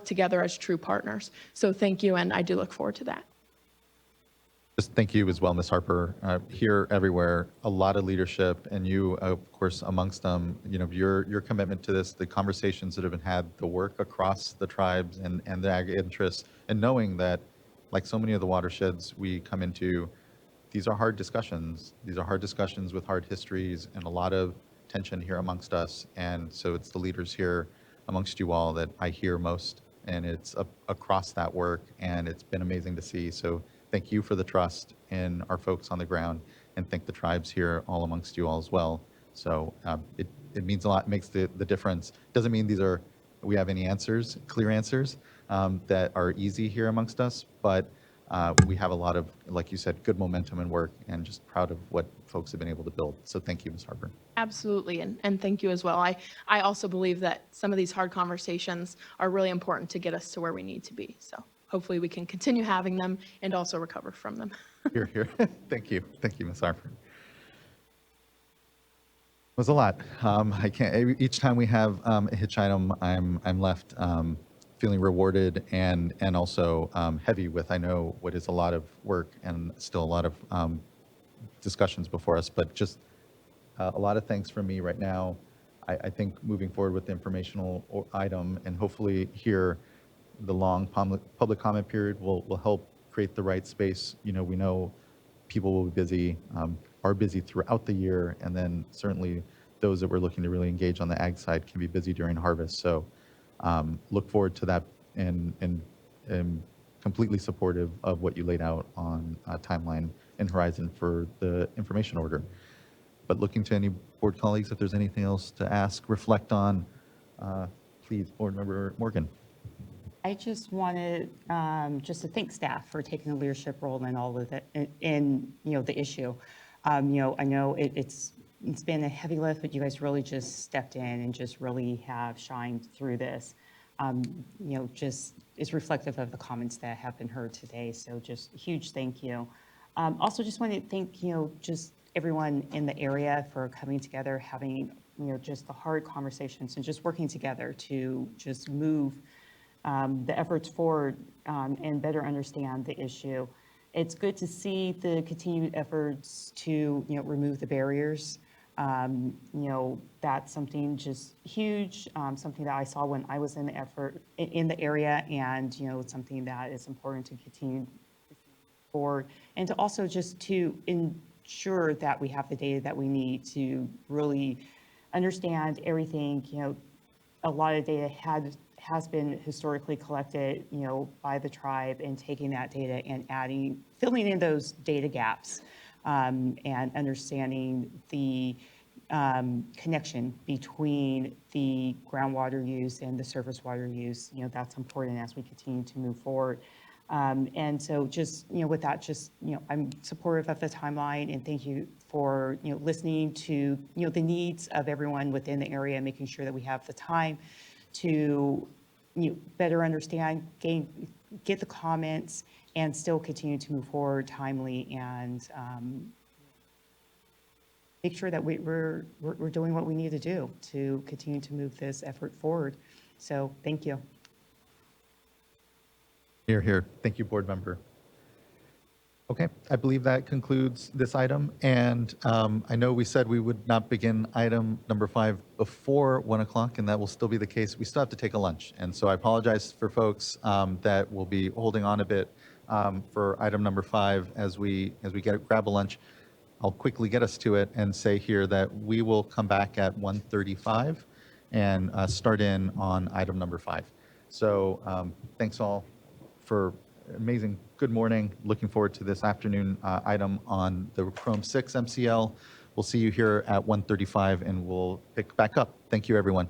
together as true partners. So thank you, and I do look forward to that. Just thank you as well, Ms. Harper. Here, everywhere, a lot of leadership, and you, of course, amongst them. Your commitment to this, the conversations that have been had, the work across the tribes and the ag interests, and knowing that, like so many of the watersheds we come into, these are hard discussions. These are hard discussions with hard histories and a lot of tension here amongst us. And so it's the leaders here amongst you all that I hear most, and it's across that work, and it's been amazing to see. So thank you for the trust in our folks on the ground, and thank the tribes here all amongst you all as well. So it means a lot, it makes the difference. Doesn't mean we have any answers, clear answers that are easy here amongst us, but we have a lot of, like you said, good momentum and work, and just proud of what folks have been able to build. So thank you, Ms. Harper. Absolutely, and thank you as well. I also believe that some of these hard conversations are really important to get us to where we need to be. So hopefully we can continue having them and also recover from them. Here. Thank you, Ms. Harper. It was a lot. I can't. Each time we have a hitch item, I'm left feeling rewarded and also heavy with, I know, what is a lot of work and still a lot of discussions before us, but just a lot of thanks from me right now. I think moving forward with the informational item, and hopefully here, the long public comment period will help create the right space. We know people will be busy, are busy throughout the year, and then certainly those that we're looking to really engage on the ag side can be busy during harvest. So look forward to that, and completely supportive of what you laid out on timeline and horizon for the information order. But looking to any board colleagues, if there's anything else to ask, reflect on, please, Board Member Morgan. I just wanted just to thank staff for taking a leadership role in all of it, in the issue. I know it's been a heavy lift, but you guys really just stepped in and just really have shined through this. Just is reflective of the comments that have been heard today. So just a huge thank you. Also, just want to thank just everyone in the area for coming together, having just the hard conversations and just working together to just move the efforts forward and better understand the issue. It's good to see the continued efforts to remove the barriers. That's something just huge, something that I saw when I was in the area, and it's something that is important to continue forward, and to also just to ensure that we have the data that we need to really understand everything. A lot of data has been historically collected, by the tribe, and taking that data and filling in those data gaps, and understanding the connection between the groundwater use and the surface water use. That's important as we continue to move forward. And so just, with that, just, I'm supportive of the timeline, and thank you for, listening to, the needs of everyone within the area, making sure that we have the time to, better understand, get the comments, and still continue to move forward timely and make sure that we're doing what we need to do to continue to move this effort forward. So thank you. Here, here. Thank you, board member. Okay, I believe that concludes this item. And I know we said we would not begin item number 5 before 1 o'clock, and that will still be the case. We still have to take a lunch. And so I apologize for folks that will be holding on a bit for item number 5 as we grab a lunch. I'll quickly get us to it and say here that we will come back at 1:35 and start in on item number 5. So thanks all for amazing. Good morning. Looking forward to this afternoon item on the Chrome 6 MCL. We'll see you here at 1:35 and we'll pick back up. Thank you, everyone.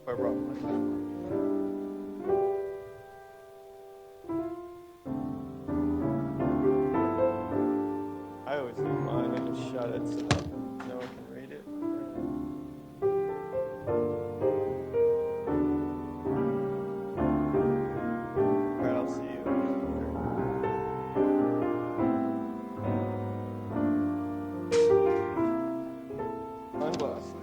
I brought mine. I always leave mine and just shut it so that no one can read it. All right, I'll see you. Sunglasses.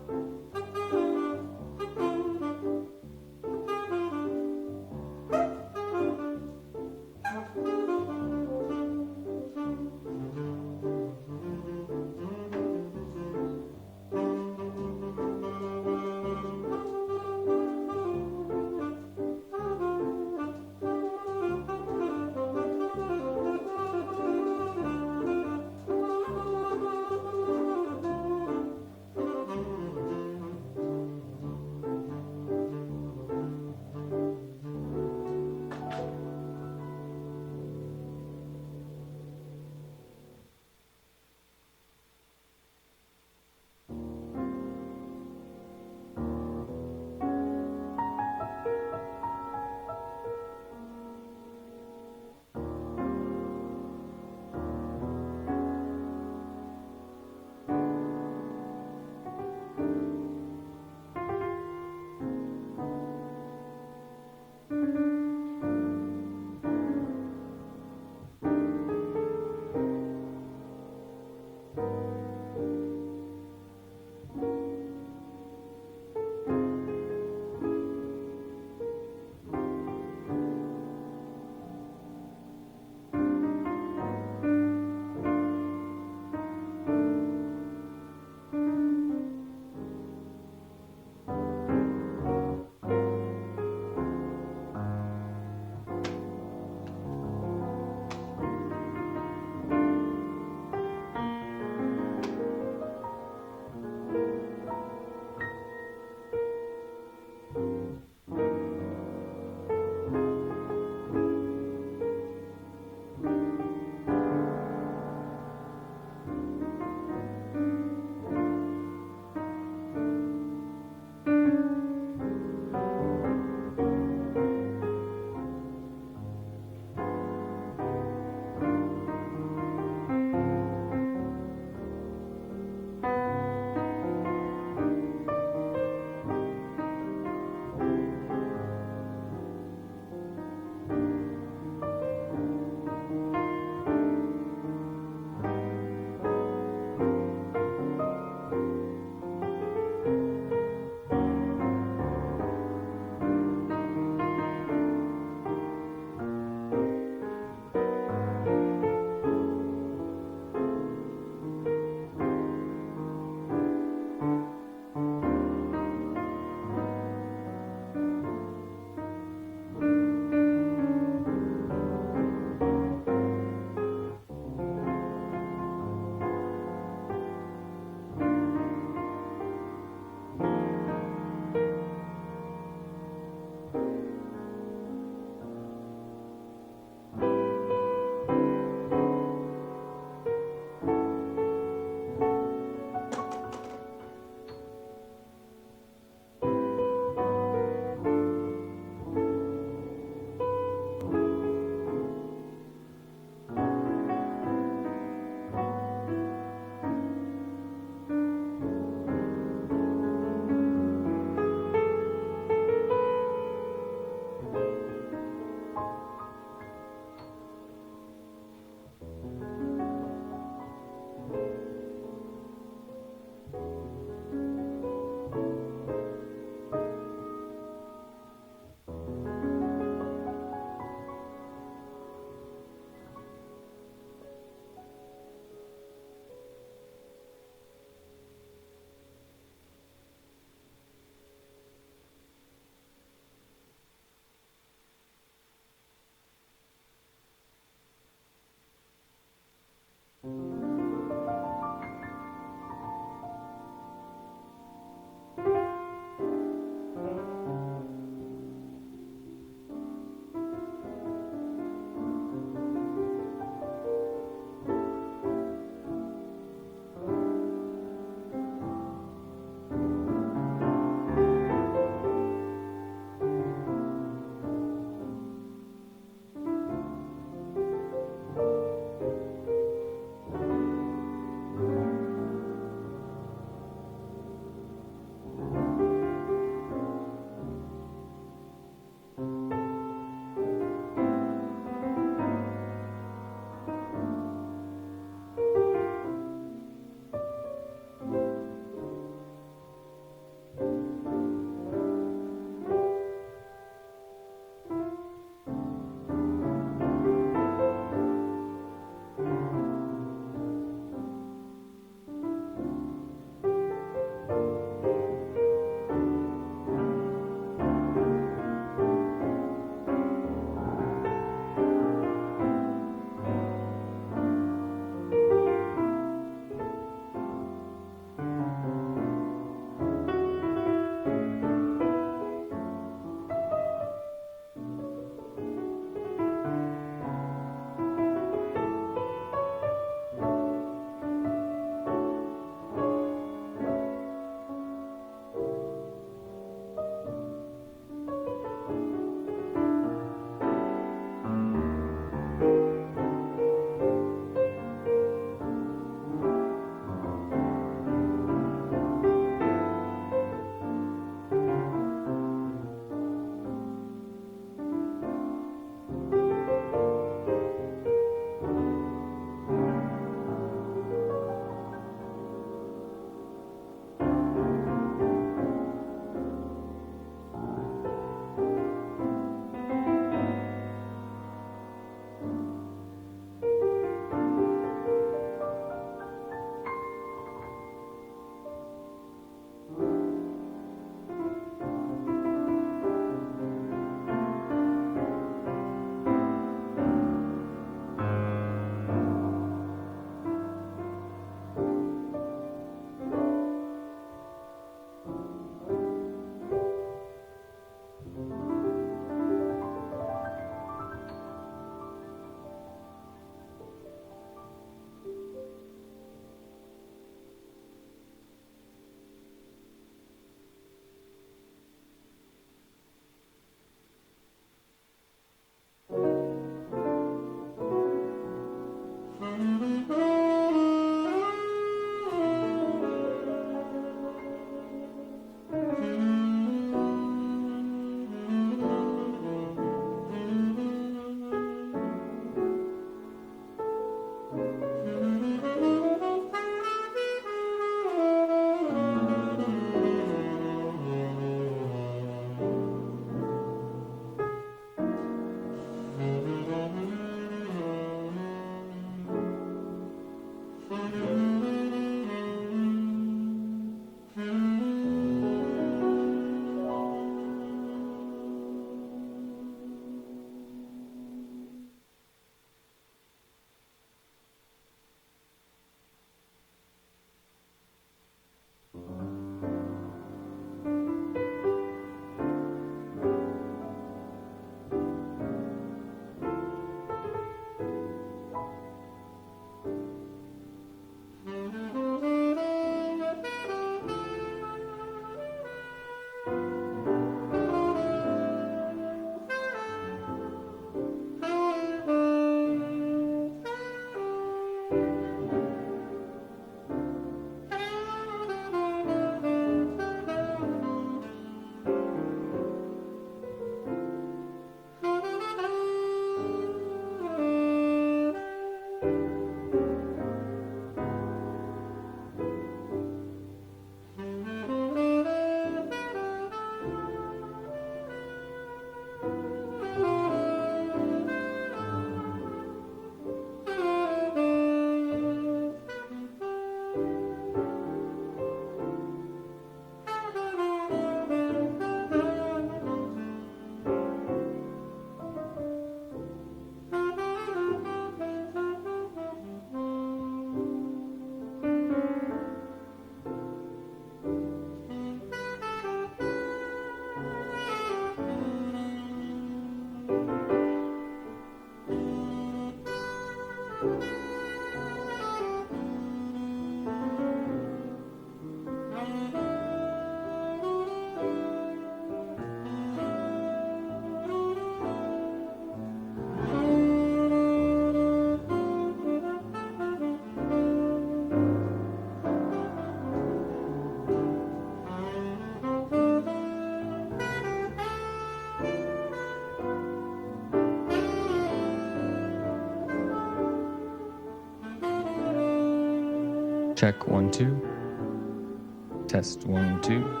Check 1 2. Test 1 2.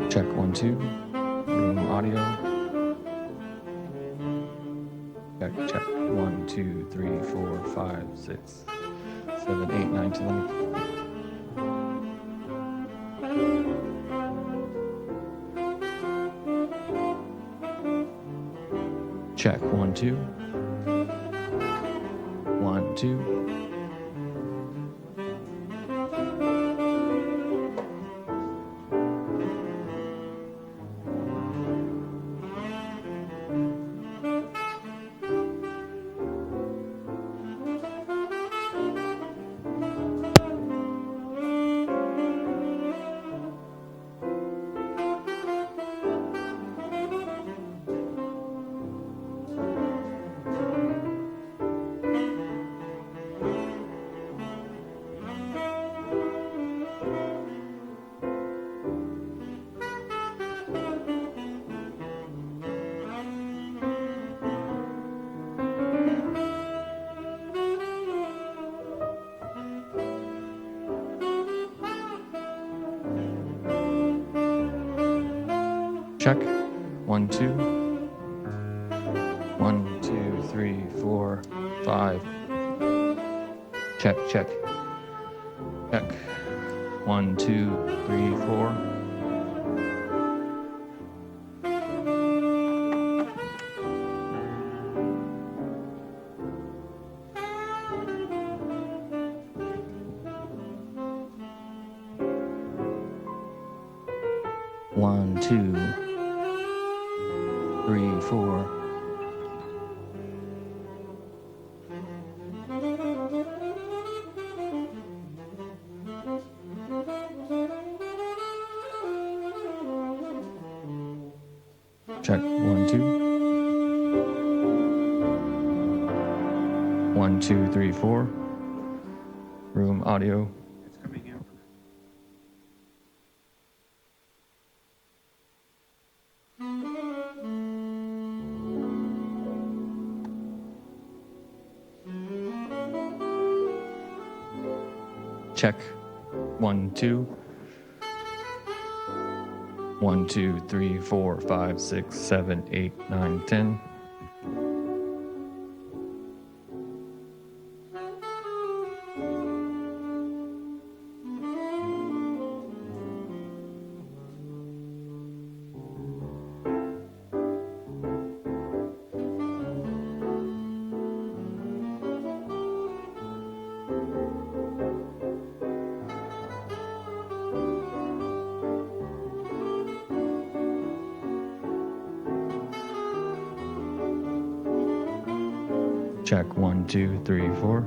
Check 1 2. Room audio. Check 1 2 3 4 5 6 7 8 9 10 11. Check 1 2. 1 2. Check 1 2. 1 2 3 4 5. Check. Check 1 2 3 4. One, 2, 3, 4. Check 1 2. 1 2 3 4. Room audio. It's coming out. Check 1 2. 1 2 3 4 5 6 7 8 9 10. Check 1 2 3 4.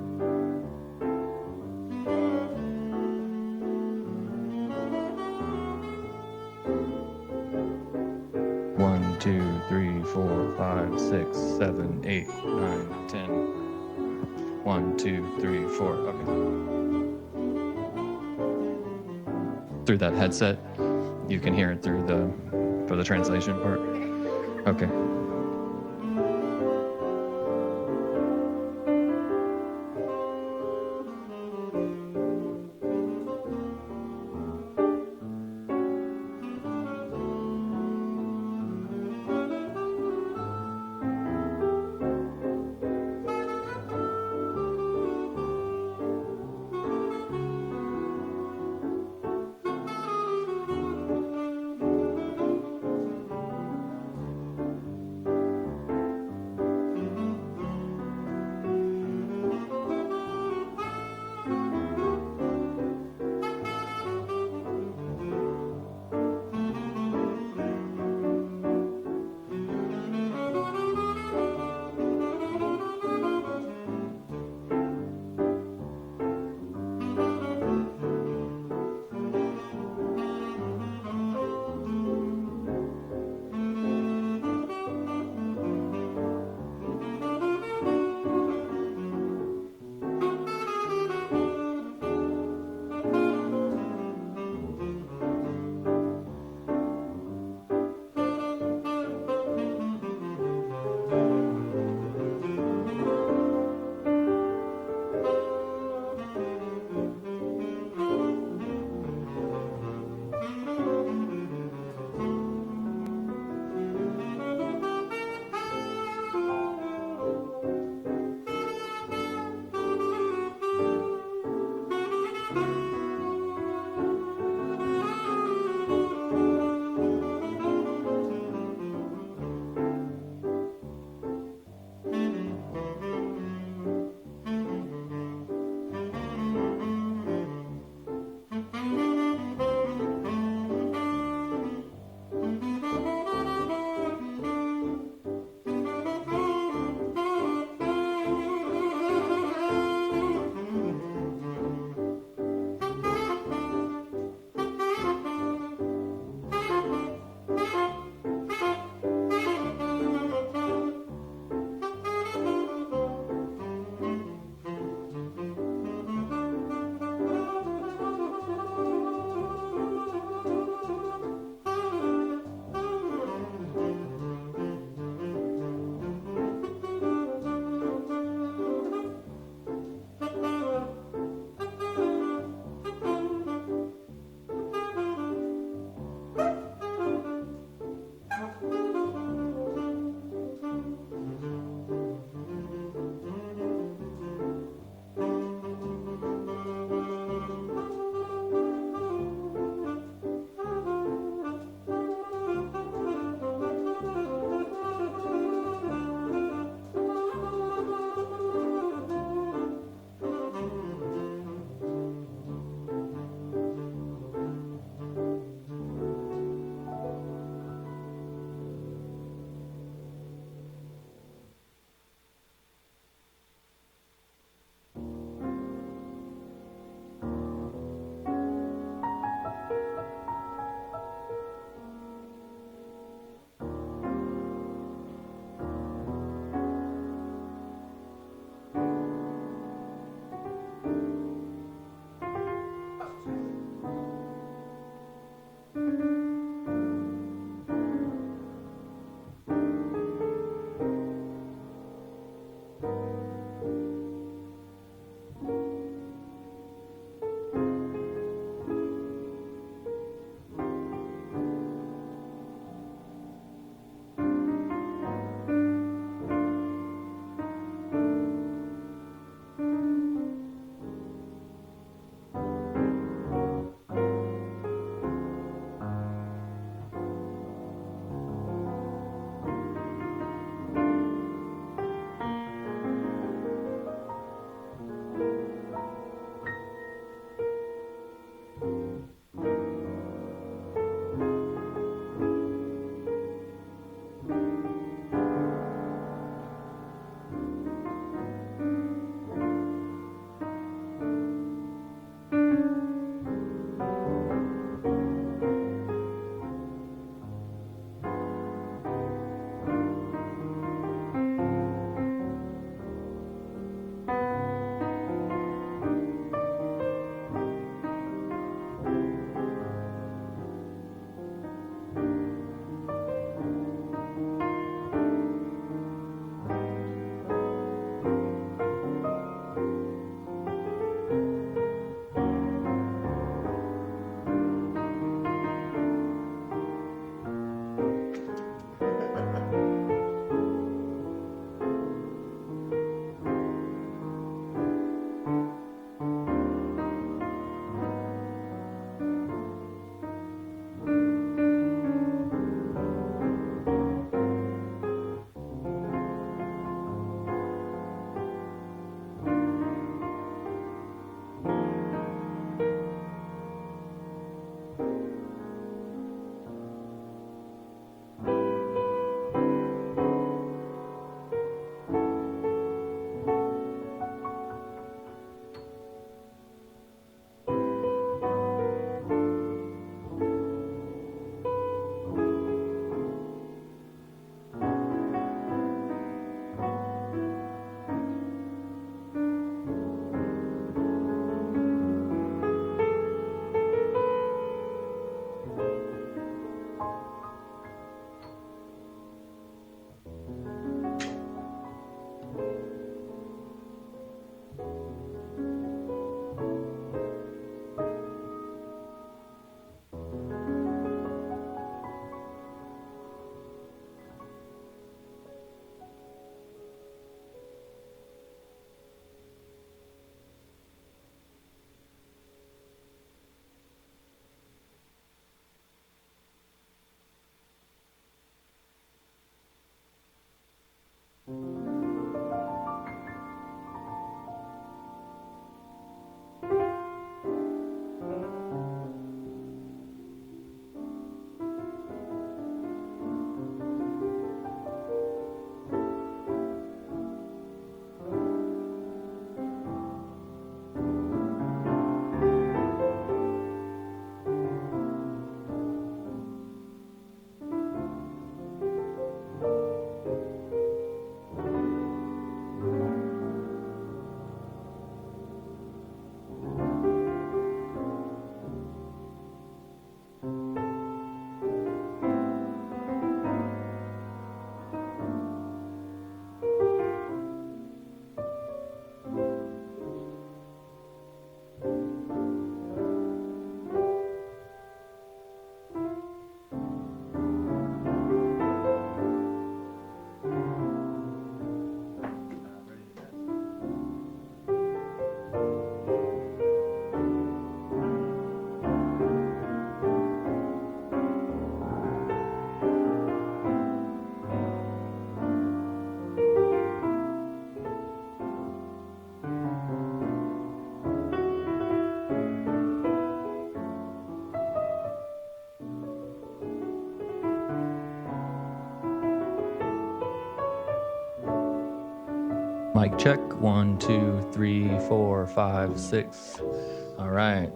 1 2 3 4 5 6 7 8 9 10. 1 2 3 4. Okay. Through that headset, you can hear it through for the translation part. Okay. Mic check. 1, 2, 3, 4, 5, 6. All right.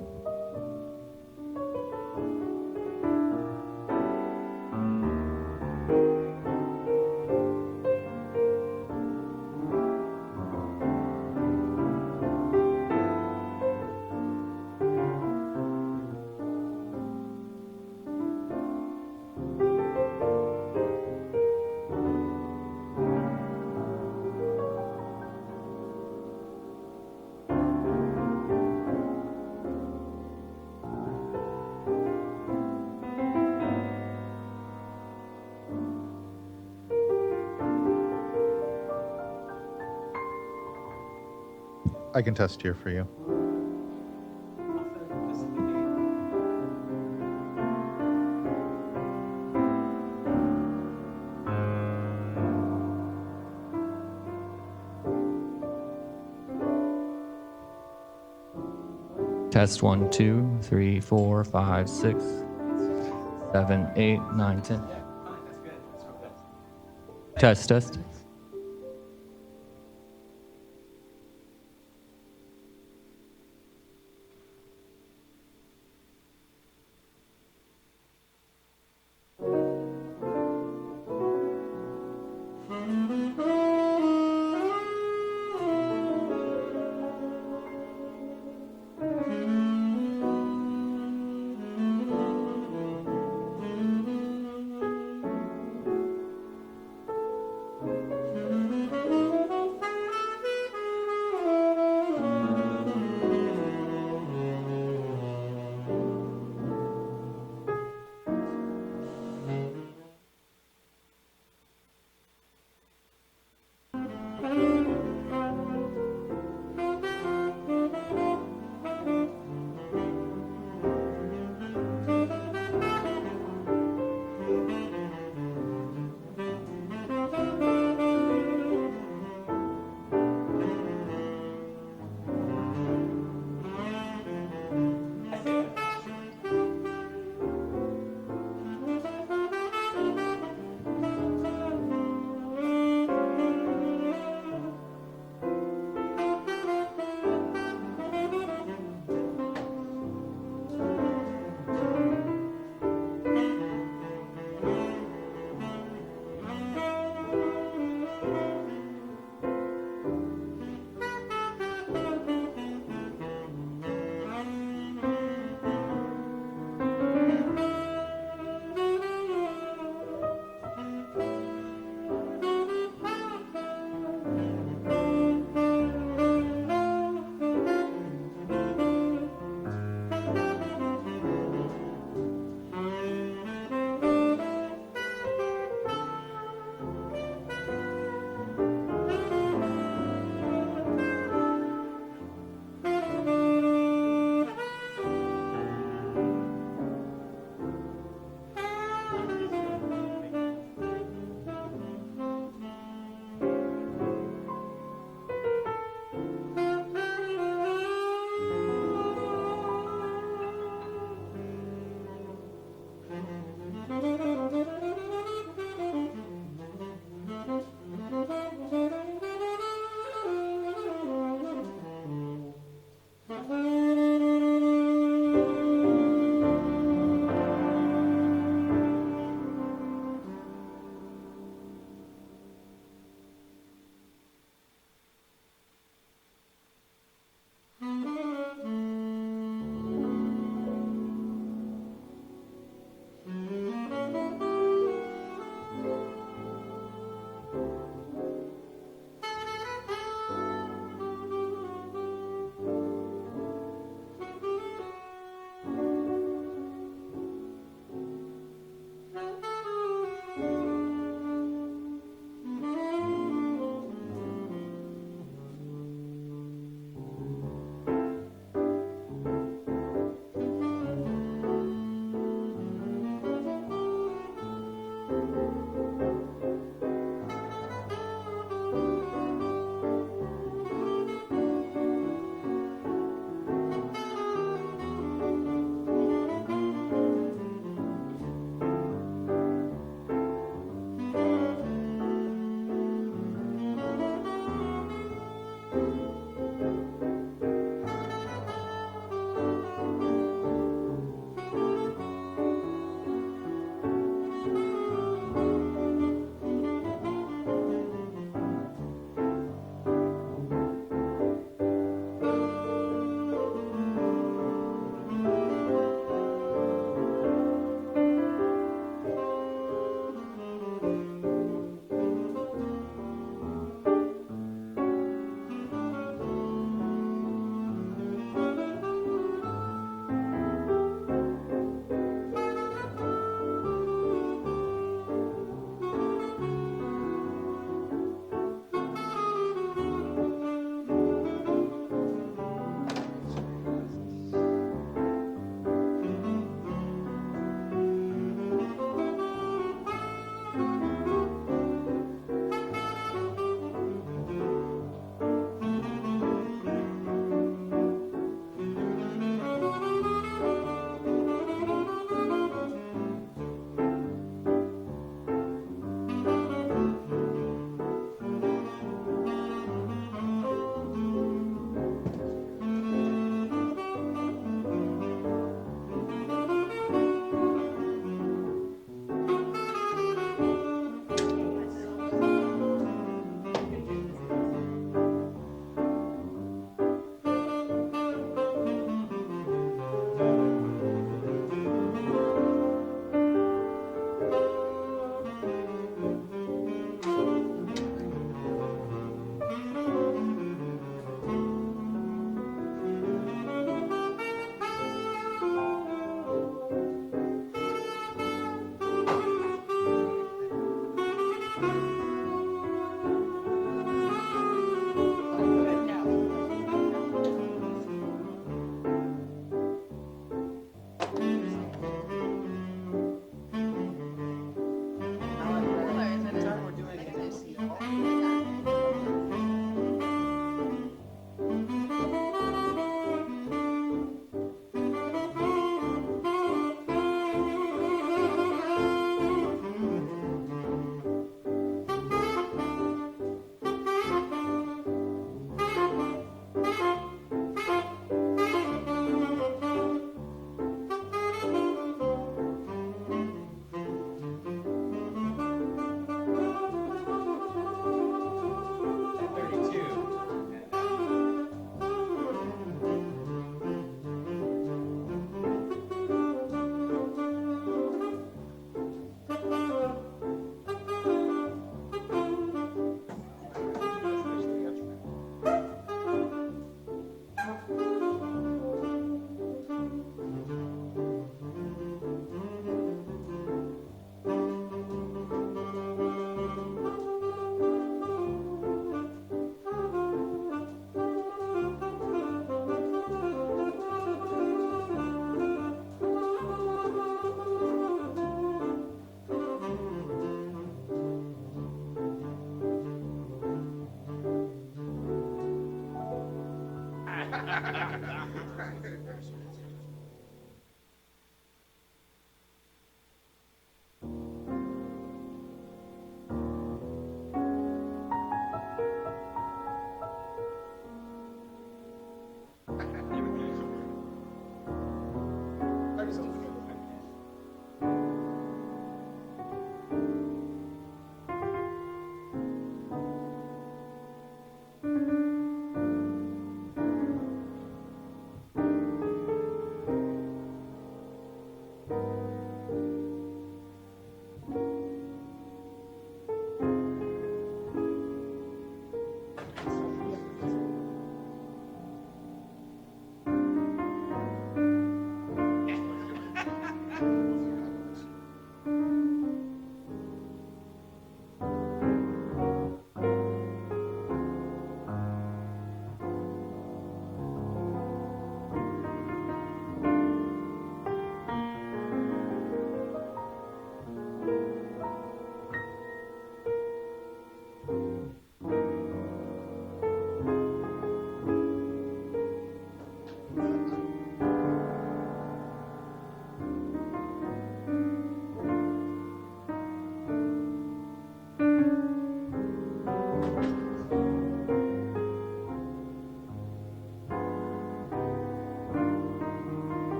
I can test here for you. Test 1, 2, 3, 4, 5, 6, 7, 8, 9, 10. Test, test.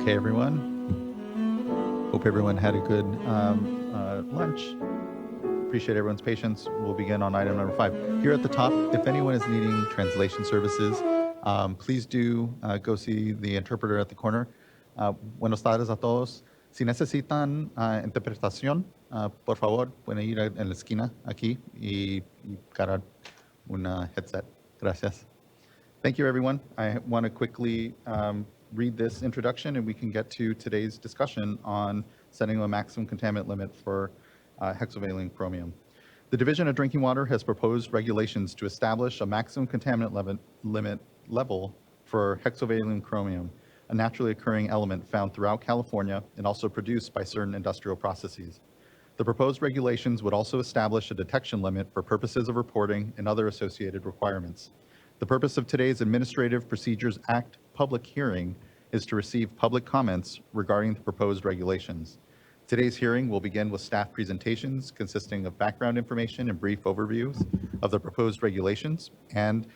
Okay, everyone. Hope everyone had a good lunch. Appreciate everyone's patience. We'll begin on item number 5. Here at the top, if anyone is needing translation services, please do go see the interpreter at the corner. Buenos tardes a todos. Si necesitan interpretación, por favor, pueden ir en la esquina aquí y cargar una headset. Gracias. Thank you, everyone. I want to quickly read this introduction, and we can get to today's discussion on setting a maximum contaminant limit for hexavalent chromium. The Division of Drinking Water has proposed regulations to establish a maximum contaminant limit level for hexavalent chromium, a naturally occurring element found throughout California and also produced by certain industrial processes. The proposed regulations would also establish a detection limit for purposes of reporting and other associated requirements. The purpose of today's Administrative Procedures Act public hearing is to receive public comments regarding the proposed regulations. Today's hearing will begin with staff presentations consisting of background information and brief overviews of the proposed regulations and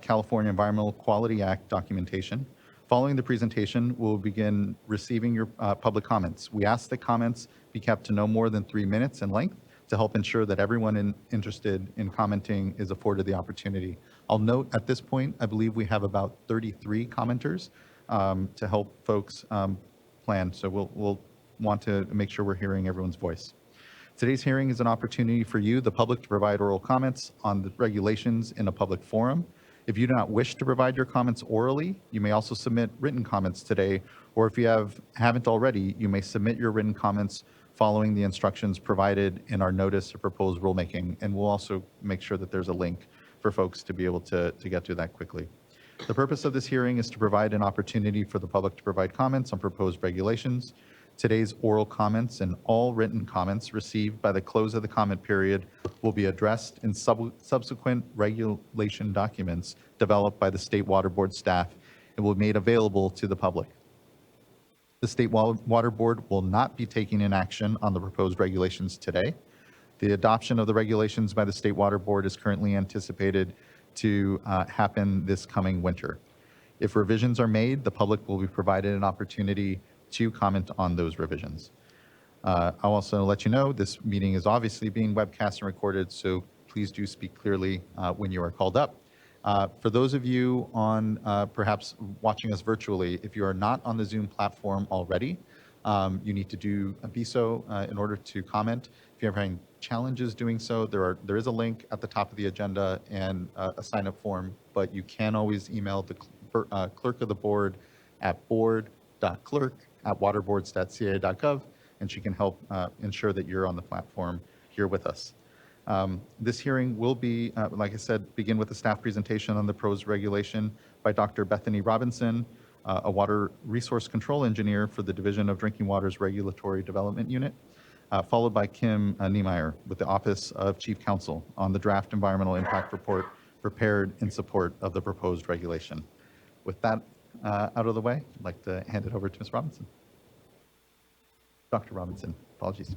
California Environmental Quality Act documentation. Following the presentation, we'll begin receiving your public comments. We ask that comments be kept to no more than 3 minutes in length to help ensure that everyone interested in commenting is afforded the opportunity. I'll note at this point, I believe we have about 33 commenters to help folks plan. So we'll want to make sure we're hearing everyone's voice. Today's hearing is an opportunity for you, the public, to provide oral comments on the regulations in a public forum. If you do not wish to provide your comments orally, you may also submit written comments today, or if you haven't already, you may submit your written comments following the instructions provided in our notice of proposed rulemaking, and we'll also make sure that there's a link for folks to be able to get to that quickly. The purpose of this hearing is to provide an opportunity for the public to provide comments on proposed regulations. Today's oral comments and all written comments received by the close of the comment period will be addressed in subsequent regulation documents developed by the State Water Board staff and will be made available to the public. The State Water Board will not be taking an action on the proposed regulations today. The adoption of the regulations by the State Water Board is currently anticipated to happen this coming winter. If revisions are made, the public will be provided an opportunity to comment on those revisions. I'll also let you know this meeting is obviously being webcast and recorded, so please do speak clearly when you are called up. For those of you on perhaps watching us virtually, if you are not on the Zoom platform already, you need to be so in order to comment. If you're having challenges doing so, there is a link at the top of the agenda and a sign-up form, but you can always email the clerk of the board at board.clerk@waterboards.ca.gov, and she can help ensure that you're on the platform here with us. This hearing will be, like I said, begin with a staff presentation on the proposed regulation by Dr. Bethany Robinson, a water resource control engineer for the Division of Drinking Water's Regulatory Development Unit, followed by Kim Niemeyer with the Office of Chief Counsel on the draft environmental impact report prepared in support of the proposed regulation. With that out of the way, I'd like to hand it over to Ms. Robinson. Dr. Robinson, apologies.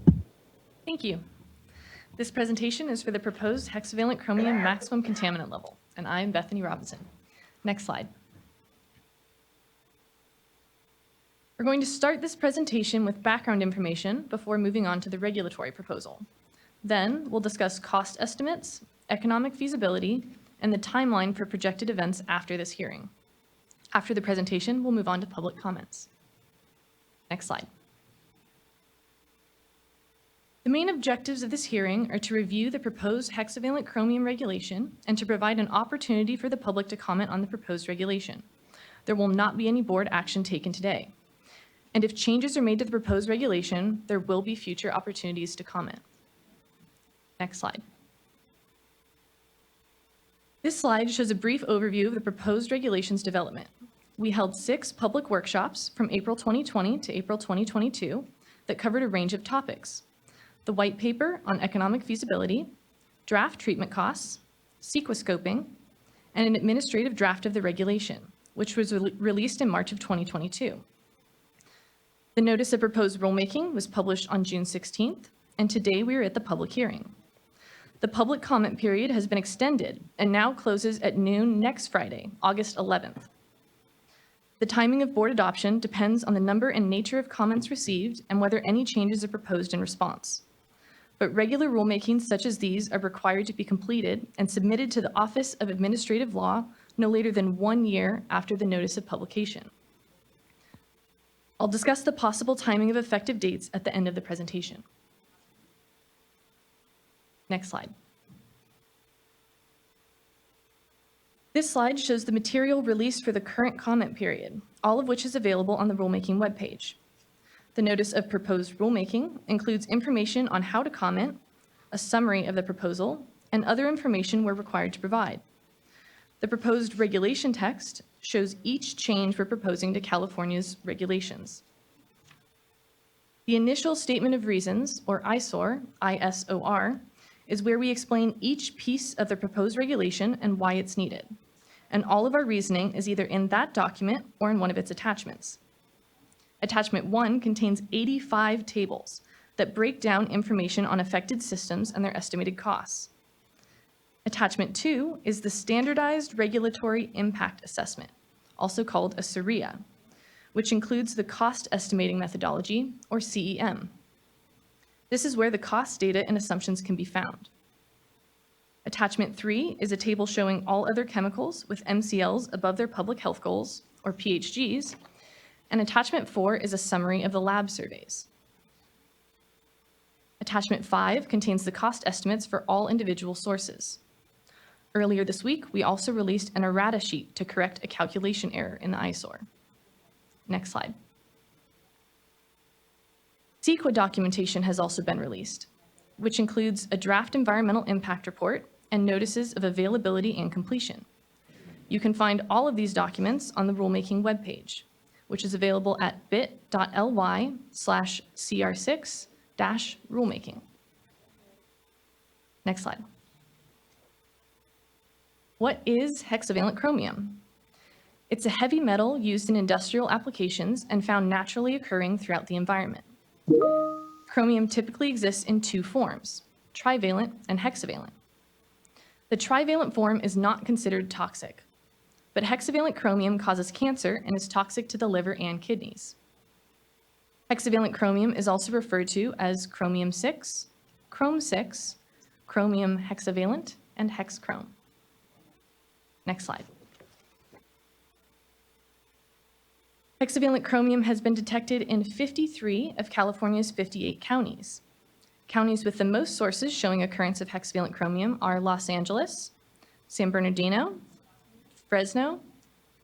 Thank you. This presentation is for the proposed hexavalent chromium maximum contaminant level, and I'm Bethany Robinson. Next slide. We're going to start this presentation with background information before moving on to the regulatory proposal. Then we'll discuss cost estimates, economic feasibility, and the timeline for projected events after this hearing. After the presentation, we'll move on to public comments. Next slide. The main objectives of this hearing are to review the proposed hexavalent chromium regulation and to provide an opportunity for the public to comment on the proposed regulation. There will not be any board action taken today. And if changes are made to the proposed regulation, there will be future opportunities to comment. Next slide. This slide shows a brief overview of the proposed regulations development. We held 6 public workshops from April 2020 to April 2022 that covered a range of topics: the white paper on economic feasibility, draft treatment costs, sequescoping, and an administrative draft of the regulation, which was released in March of 2022. The notice of proposed rulemaking was published on June 16th, and today we are at the public hearing. The public comment period has been extended and now closes at noon next Friday, August 11th. The timing of board adoption depends on the number and nature of comments received and whether any changes are proposed in response. But regular rulemakings such as these are required to be completed and submitted to the Office of Administrative Law no later than 1 year after the notice of publication. I'll discuss the possible timing of effective dates at the end of the presentation. Next slide. This slide shows the material released for the current comment period, all of which is available on the rulemaking webpage. The notice of proposed rulemaking includes information on how to comment, a summary of the proposal, and other information we're required to provide. The proposed regulation text shows each change we're proposing to California's regulations. The initial statement of reasons, or ISOR, ISOR, is where we explain each piece of the proposed regulation and why it's needed. And all of our reasoning is either in that document or in one of its attachments. Attachment 1 contains 85 tables that break down information on affected systems and their estimated costs. Attachment 2 is the Standardized Regulatory Impact Assessment, also called a SWRCB, which includes the Cost Estimating Methodology, or CEM. This is where the cost data and assumptions can be found. Attachment 3 is a table showing all other chemicals with MCLs above their public health goals, or PHGs, and Attachment 4 is a summary of the lab surveys. Attachment 5 contains the cost estimates for all individual sources. Earlier this week, we also released an errata sheet to correct a calculation error in the ISOR. Next slide. CEQA documentation has also been released, which includes a draft environmental impact report and notices of availability and completion. You can find all of these documents on the rulemaking webpage, which is available at bit.ly/CR6-rulemaking. Next slide. What is hexavalent chromium? It's a heavy metal used in industrial applications and found naturally occurring throughout the environment. Chromium typically exists in two forms, trivalent and hexavalent. The trivalent form is not considered toxic, but hexavalent chromium causes cancer and is toxic to the liver and kidneys. Hexavalent chromium is also referred to as chromium-6, chrome-6, chromium hexavalent, and hexchrome. Next slide. Hexavalent chromium has been detected in 53 of California's 58 counties. Counties with the most sources showing occurrence of hexavalent chromium are Los Angeles, San Bernardino, Fresno,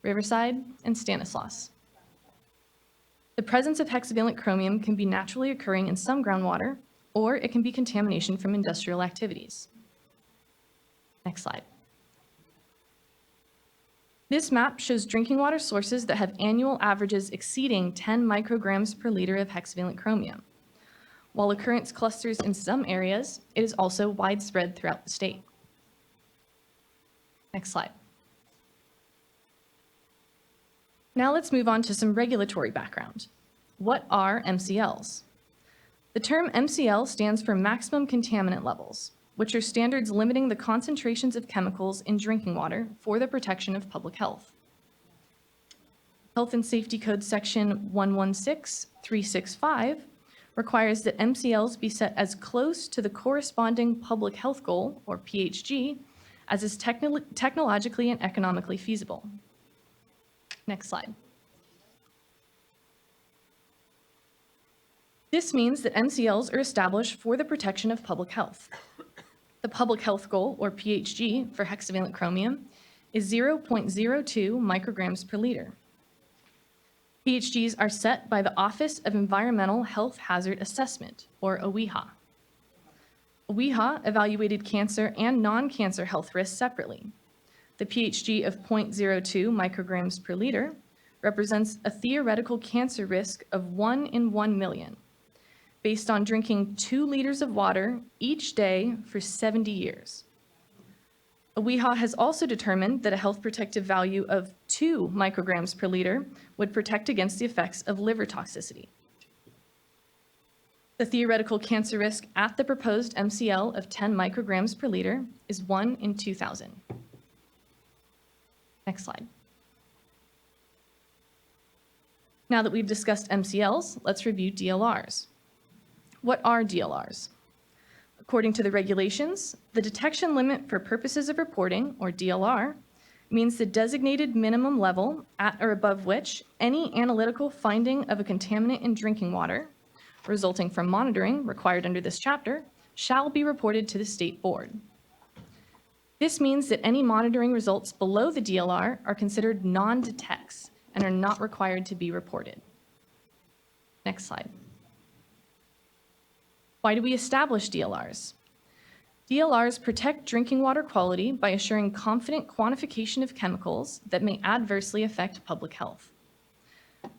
Riverside, and Stanislaus. The presence of hexavalent chromium can be naturally occurring in some groundwater, or it can be contamination from industrial activities. Next slide. This map shows drinking water sources that have annual averages exceeding 10 micrograms per liter of hexavalent chromium. While occurrence clusters in some areas, it is also widespread throughout the state. Next slide. Now let's move on to some regulatory background. What are MCLs? The term MCL stands for maximum contaminant levels, which are standards limiting the concentrations of chemicals in drinking water for the protection of public health. Health and Safety Code Section 116365 requires that MCLs be set as close to the corresponding public health goal, or PHG, as is technologically and economically feasible. Next slide. This means that MCLs are established for the protection of public health. The public health goal, or PHG, for hexavalent chromium is 0.02 micrograms per liter. PHGs are set by the Office of Environmental Health Hazard Assessment, or OEHA. OEHA evaluated cancer and non-cancer health risks separately. The PHG of 0.02 micrograms per liter represents a theoretical cancer risk of 1 in 1 million, based on drinking 2 liters of water each day for 70 years. OEHA has also determined that a health protective value of 2 micrograms per liter would protect against the effects of liver toxicity. The theoretical cancer risk at the proposed MCL of 10 micrograms per liter is 1 in 2,000. Next slide. Now that we've discussed MCLs, let's review DLRs. What are DLRs? According to the regulations, the detection limit for purposes of reporting, or DLR, means the designated minimum level at or above which any analytical finding of a contaminant in drinking water, resulting from monitoring required under this chapter, shall be reported to the state board. This means that any monitoring results below the DLR are considered non-detects and are not required to be reported. Next slide. Why do we establish DLRs? DLRs protect drinking water quality by assuring confident quantification of chemicals that may adversely affect public health.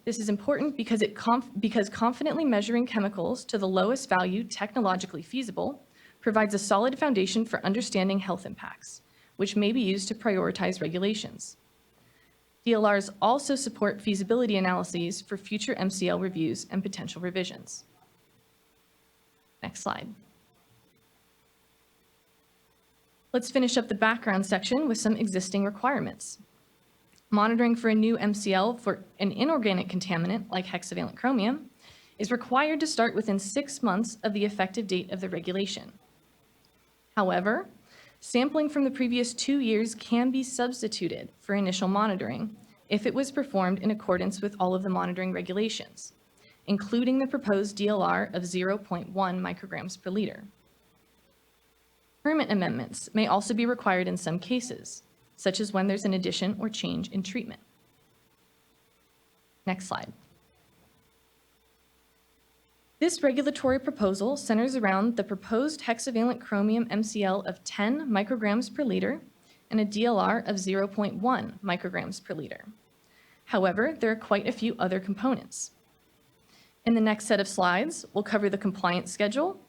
This is important because confidently measuring chemicals to the lowest value technologically feasible provides a solid foundation for understanding health impacts, which may be used to prioritize regulations. DLRs also support feasibility analyses for future MCL reviews and potential revisions. Next slide. Let's finish up the background section with some existing requirements. Monitoring for a new MCL for an inorganic contaminant like hexavalent chromium is required to start within 6 months of the effective date of the regulation. However, sampling from the previous 2 years can be substituted for initial monitoring if it was performed in accordance with all of the monitoring regulations, including the proposed DLR of 0.1 micrograms per liter. Permit amendments may also be required in some cases, such as when there's an addition or change in treatment. Next slide. This regulatory proposal centers around the proposed hexavalent chromium MCL of 10 micrograms per liter and a DLR of 0.1 micrograms per liter. However, there are quite a few other components. In the next set of slides, we'll cover the compliance schedule,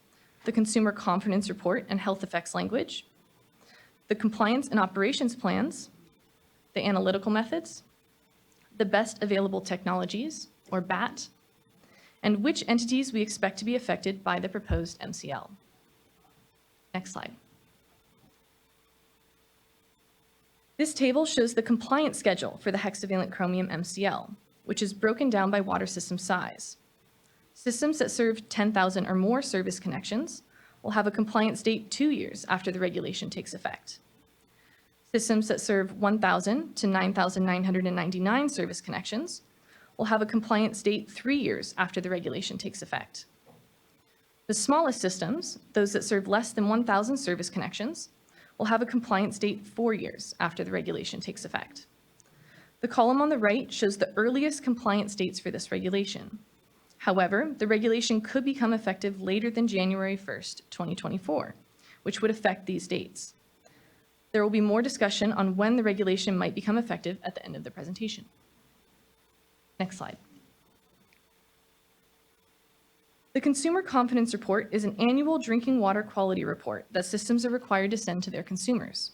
the consumer confidence report and health effects language, the compliance and operations plans, the analytical methods, the best available technologies, or BAT, and which entities we expect to be affected by the proposed MCL. Next slide. This table shows the compliance schedule for the hexavalent chromium MCL, which is broken down by water system size. Systems that serve 10,000 or more service connections will have a compliance date 2 years after the regulation takes effect. Systems that serve 1,000 to 9,999 service connections will have a compliance date 3 years after the regulation takes effect. The smallest systems, those that serve less than 1,000 service connections, will have a compliance date 4 years after the regulation takes effect. The column on the right shows the earliest compliance dates for this regulation. However, the regulation could become effective later than January 1st, 2024, which would affect these dates. There will be more discussion on when the regulation might become effective at the end of the presentation. Next slide. The Consumer Confidence Report is an annual drinking water quality report that systems are required to send to their consumers.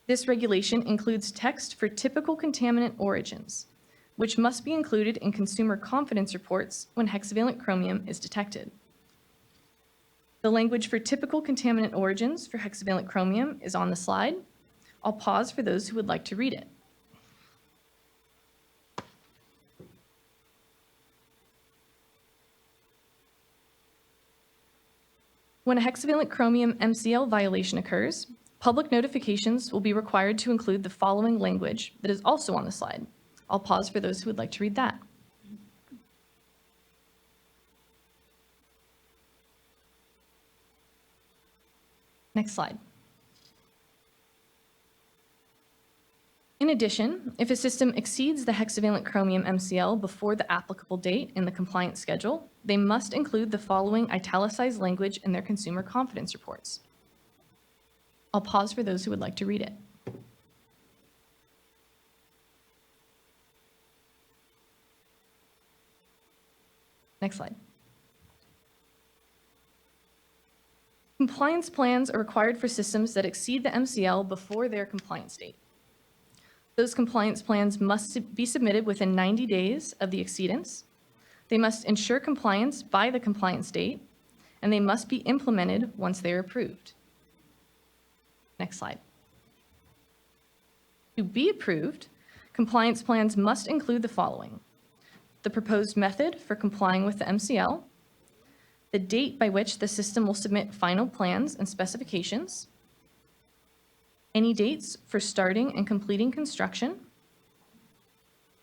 This regulation includes text for typical contaminant origins, which must be included in consumer confidence reports when hexavalent chromium is detected. The language for typical contaminant origins for hexavalent chromium is on the slide. I'll pause for those who would like to read it. When a hexavalent chromium MCL violation occurs, public notifications will be required to include the following language that is also on the slide. I'll pause for those who would like to read that. Next slide. In addition, if a system exceeds the hexavalent chromium MCL before the applicable date in the compliance schedule, they must include the following italicized language in their consumer confidence reports. I'll pause for those who would like to read it. Next slide. Compliance plans are required for systems that exceed the MCL before their compliance date. Those compliance plans must be submitted within 90 days of the exceedance. They must ensure compliance by the compliance date, and they must be implemented once they are approved. Next slide. To be approved, compliance plans must include the following: the proposed method for complying with the MCL, the date by which the system will submit final plans and specifications, any dates for starting and completing construction,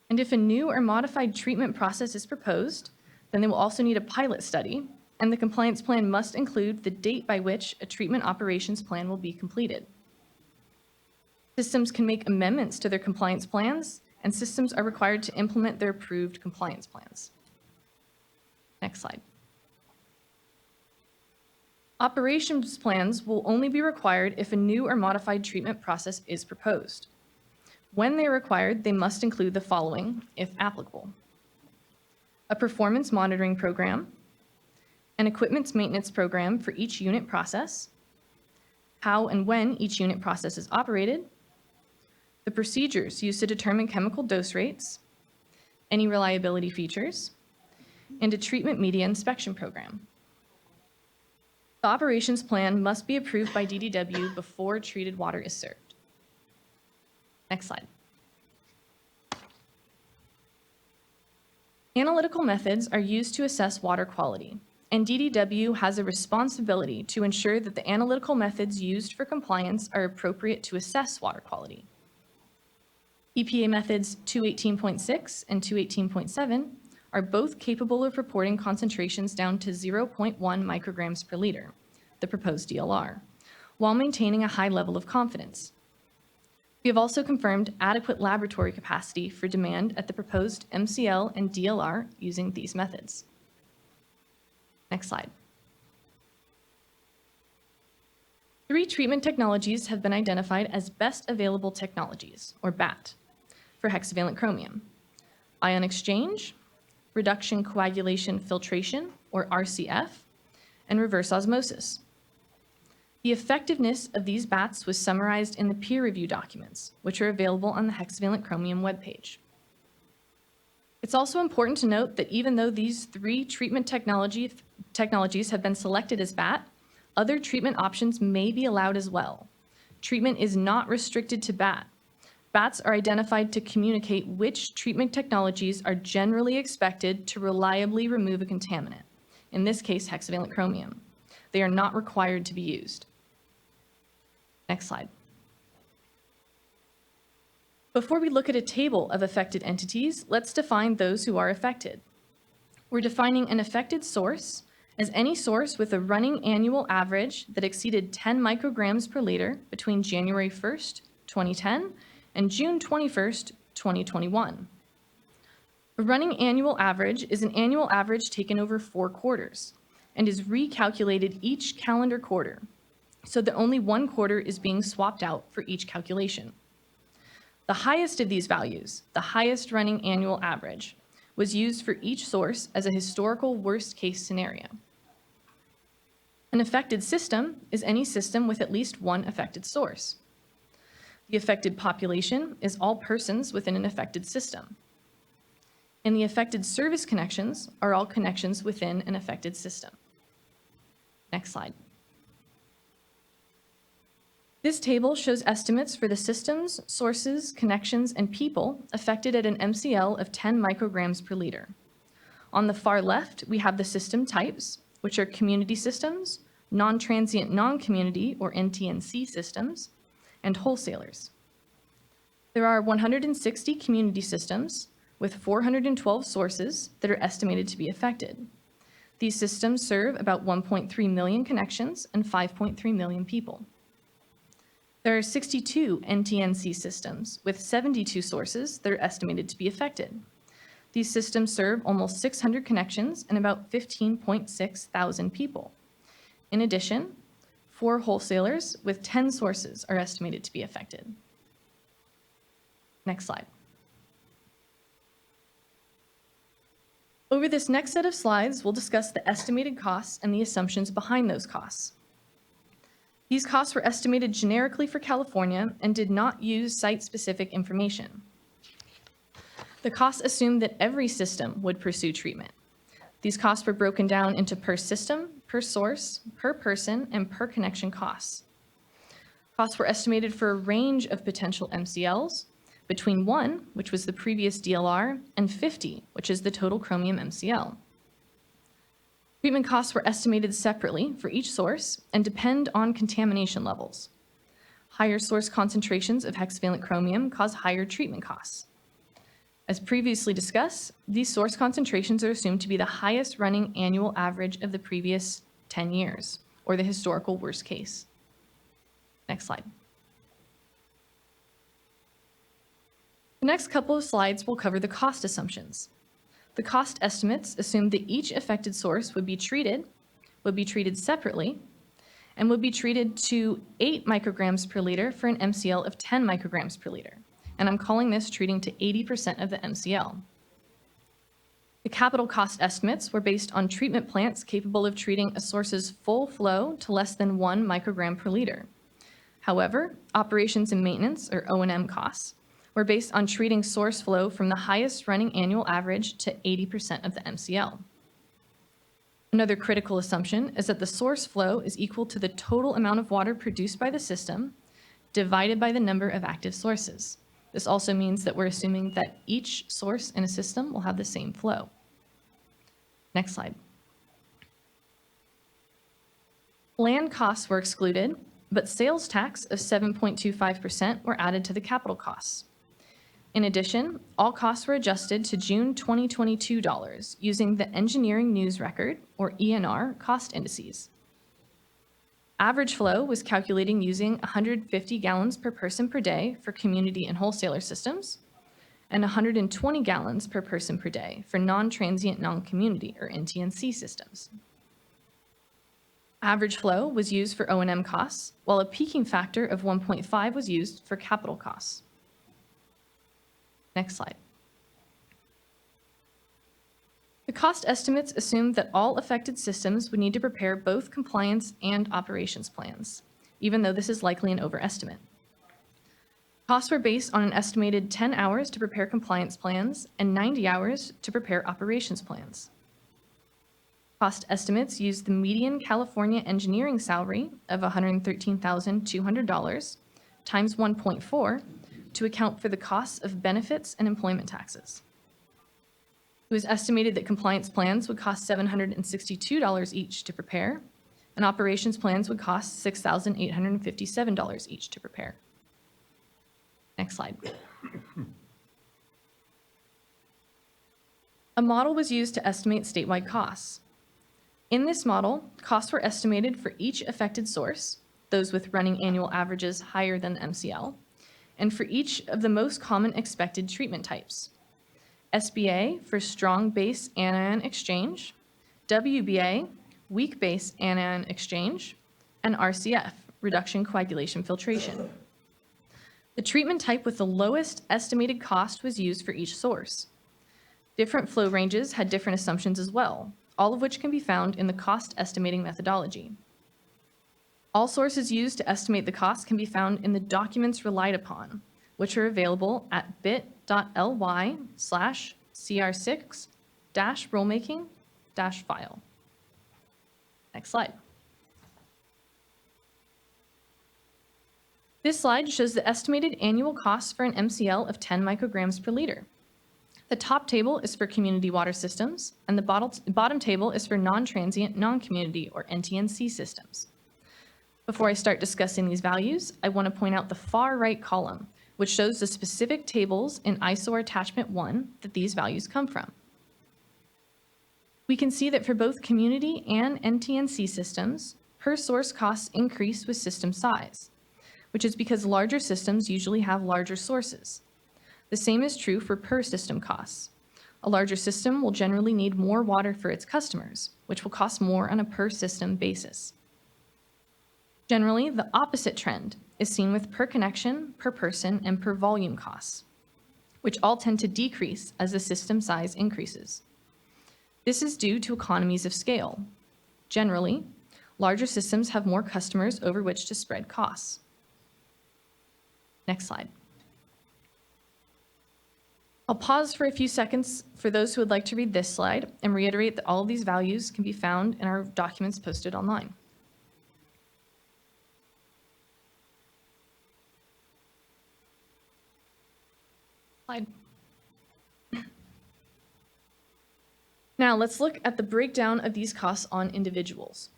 and if a new or modified treatment process is proposed, then they will also need a pilot study, and the compliance plan must include the date by which a treatment operations plan will be completed. Systems can make amendments to their compliance plans, and systems are required to implement their approved compliance plans. Next slide. Operations plans will only be required if a new or modified treatment process is proposed. When they are required, they must include the following, if applicable: a performance monitoring program, an equipment maintenance program for each unit process, how and when each unit process is operated, the procedures used to determine chemical dose rates, any reliability features, and a treatment media inspection program. The operations plan must be approved by DDW before treated water is served. Next slide. Analytical methods are used to assess water quality, and DDW has a responsibility to ensure that the analytical methods used for compliance are appropriate to assess water quality. EPA methods 218.6 and 218.7 are both capable of reporting concentrations down to 0.1 micrograms per liter, the proposed DLR, while maintaining a high level of confidence. We have also confirmed adequate laboratory capacity for demand at the proposed MCL and DLR using these methods. Next slide. 3 treatment technologies have been identified as best available technologies, or BAT, for hexavalent chromium: ion exchange, reduction coagulation filtration, or RCF, and reverse osmosis. The effectiveness of these BATs was summarized in the peer review documents, which are available on the hexavalent chromium webpage. It's also important to note that even though these 3 treatment technologies have been selected as BAT, other treatment options may be allowed as well. Treatment is not restricted to BAT. BATs are identified to communicate which treatment technologies are generally expected to reliably remove a contaminant, in this case, hexavalent chromium. They are not required to be used. Next slide. Before we look at a table of affected entities, let's define those who are affected. We're defining an affected source as any source with a running annual average that exceeded 10 micrograms per liter between January 1st, 2010 and June 21st, 2021. A running annual average is an annual average taken over 4 quarters and is recalculated each calendar quarter, so that only 1 quarter is being swapped out for each calculation. The highest of these values, the highest running annual average, was used for each source as a historical worst-case scenario. An affected system is any system with at least 1 affected source. The affected population is all persons within an affected system. And the affected service connections are all connections within an affected system. Next slide. This table shows estimates for the systems, sources, connections, and people affected at an MCL of 10 micrograms per liter. On the far left, we have the system types, which are community systems, non-transient non-community, or NTNC systems, and wholesalers. There are 160 community systems with 412 sources that are estimated to be affected. These systems serve about 1.3 million connections and 5.3 million people. There are 62 NTNC systems with 72 sources that are estimated to be affected. These systems serve almost 600 connections and about 15.6 thousand people. In addition, 4 wholesalers with 10 sources are estimated to be affected. Next slide. Over this next set of slides, we'll discuss the estimated costs and the assumptions behind those costs. These costs were estimated generically for California and did not use site-specific information. The costs assumed that every system would pursue treatment. These costs were broken down into per system, per source, per person, and per connection costs. Costs were estimated for a range of potential MCLs, between 1, which was the previous DLR, and 50, which is the total chromium MCL. Treatment costs were estimated separately for each source and depend on contamination levels. Higher source concentrations of hexavalent chromium cause higher treatment costs. As previously discussed, these source concentrations are assumed to be the highest running annual average of the previous 10 years, or the historical worst case. Next slide. The next couple of slides will cover the cost assumptions. The cost estimates assumed that each affected source would be treated separately, and would be treated to 8 micrograms per liter for an MCL of 10 micrograms per liter. And I'm calling this treating to 80% of the MCL. The capital cost estimates were based on treatment plants capable of treating a source's full flow to less than 1 microgram per liter. However, operations and maintenance, or O&M costs, were based on treating source flow from the highest running annual average to 80% of the MCL. Another critical assumption is that the source flow is equal to the total amount of water produced by the system divided by the number of active sources. This also means that we're assuming that each source in a system will have the same flow. Next slide. Land costs were excluded, but sales tax of 7.25% were added to the capital costs. In addition, all costs were adjusted to June 2022 dollars using the Engineering News Record, or ENR, cost indices. Average flow was calculating using 150 gallons per person per day for community and wholesaler systems, and 120 gallons per person per day for non-transient non-community, or NTNC systems. Average flow was used for O&M costs, while a peaking factor of 1.5 was used for capital costs. Next slide. The cost estimates assumed that all affected systems would need to prepare both compliance and operations plans, even though this is likely an overestimate. Costs were based on an estimated 10 hours to prepare compliance plans and 90 hours to prepare operations plans. Cost estimates used the median California engineering salary of $113,200 times 1.4 to account for the costs of benefits and employment taxes. It was estimated that compliance plans would cost $762 each to prepare, and operations plans would cost $6,857 each to prepare. Next slide. A model was used to estimate statewide costs. In this model, costs were estimated for each affected source, those with running annual averages higher than MCL, and for each of the most common expected treatment types. SBA for strong base anion exchange, WBA, weak base anion exchange, and RCF, reduction coagulation filtration. The treatment type with the lowest estimated cost was used for each source. Different flow ranges had different assumptions as well, all of which can be found in the cost estimating methodology. All sources used to estimate the cost can be found in the documents relied upon, which are available at bit.ly/CR6-rulemaking-file. Next slide. This slide shows the estimated annual costs for an MCL of 10 micrograms per liter. The top table is for community water systems, and the bottom table is for non-transient, non-community, or NTNC systems. Before I start discussing these values, I want to point out the far right column, which shows the specific tables in ISOR Attachment 1 that these values come from. We can see that for both community and NTNC systems, per source costs increase with system size, which is because larger systems usually have larger sources. The same is true for per system costs. A larger system will generally need more water for its customers, which will cost more on a per system basis. Generally, the opposite trend is seen with per connection, per person, and per volume costs, which all tend to decrease as the system size increases. This is due to economies of scale. Generally, larger systems have more customers over which to spread costs. Next slide. I'll pause for a few seconds for those who would like to read this slide and reiterate that all of these values can be found in our documents posted online. Slide. Now let's look at the breakdown of these costs on individuals.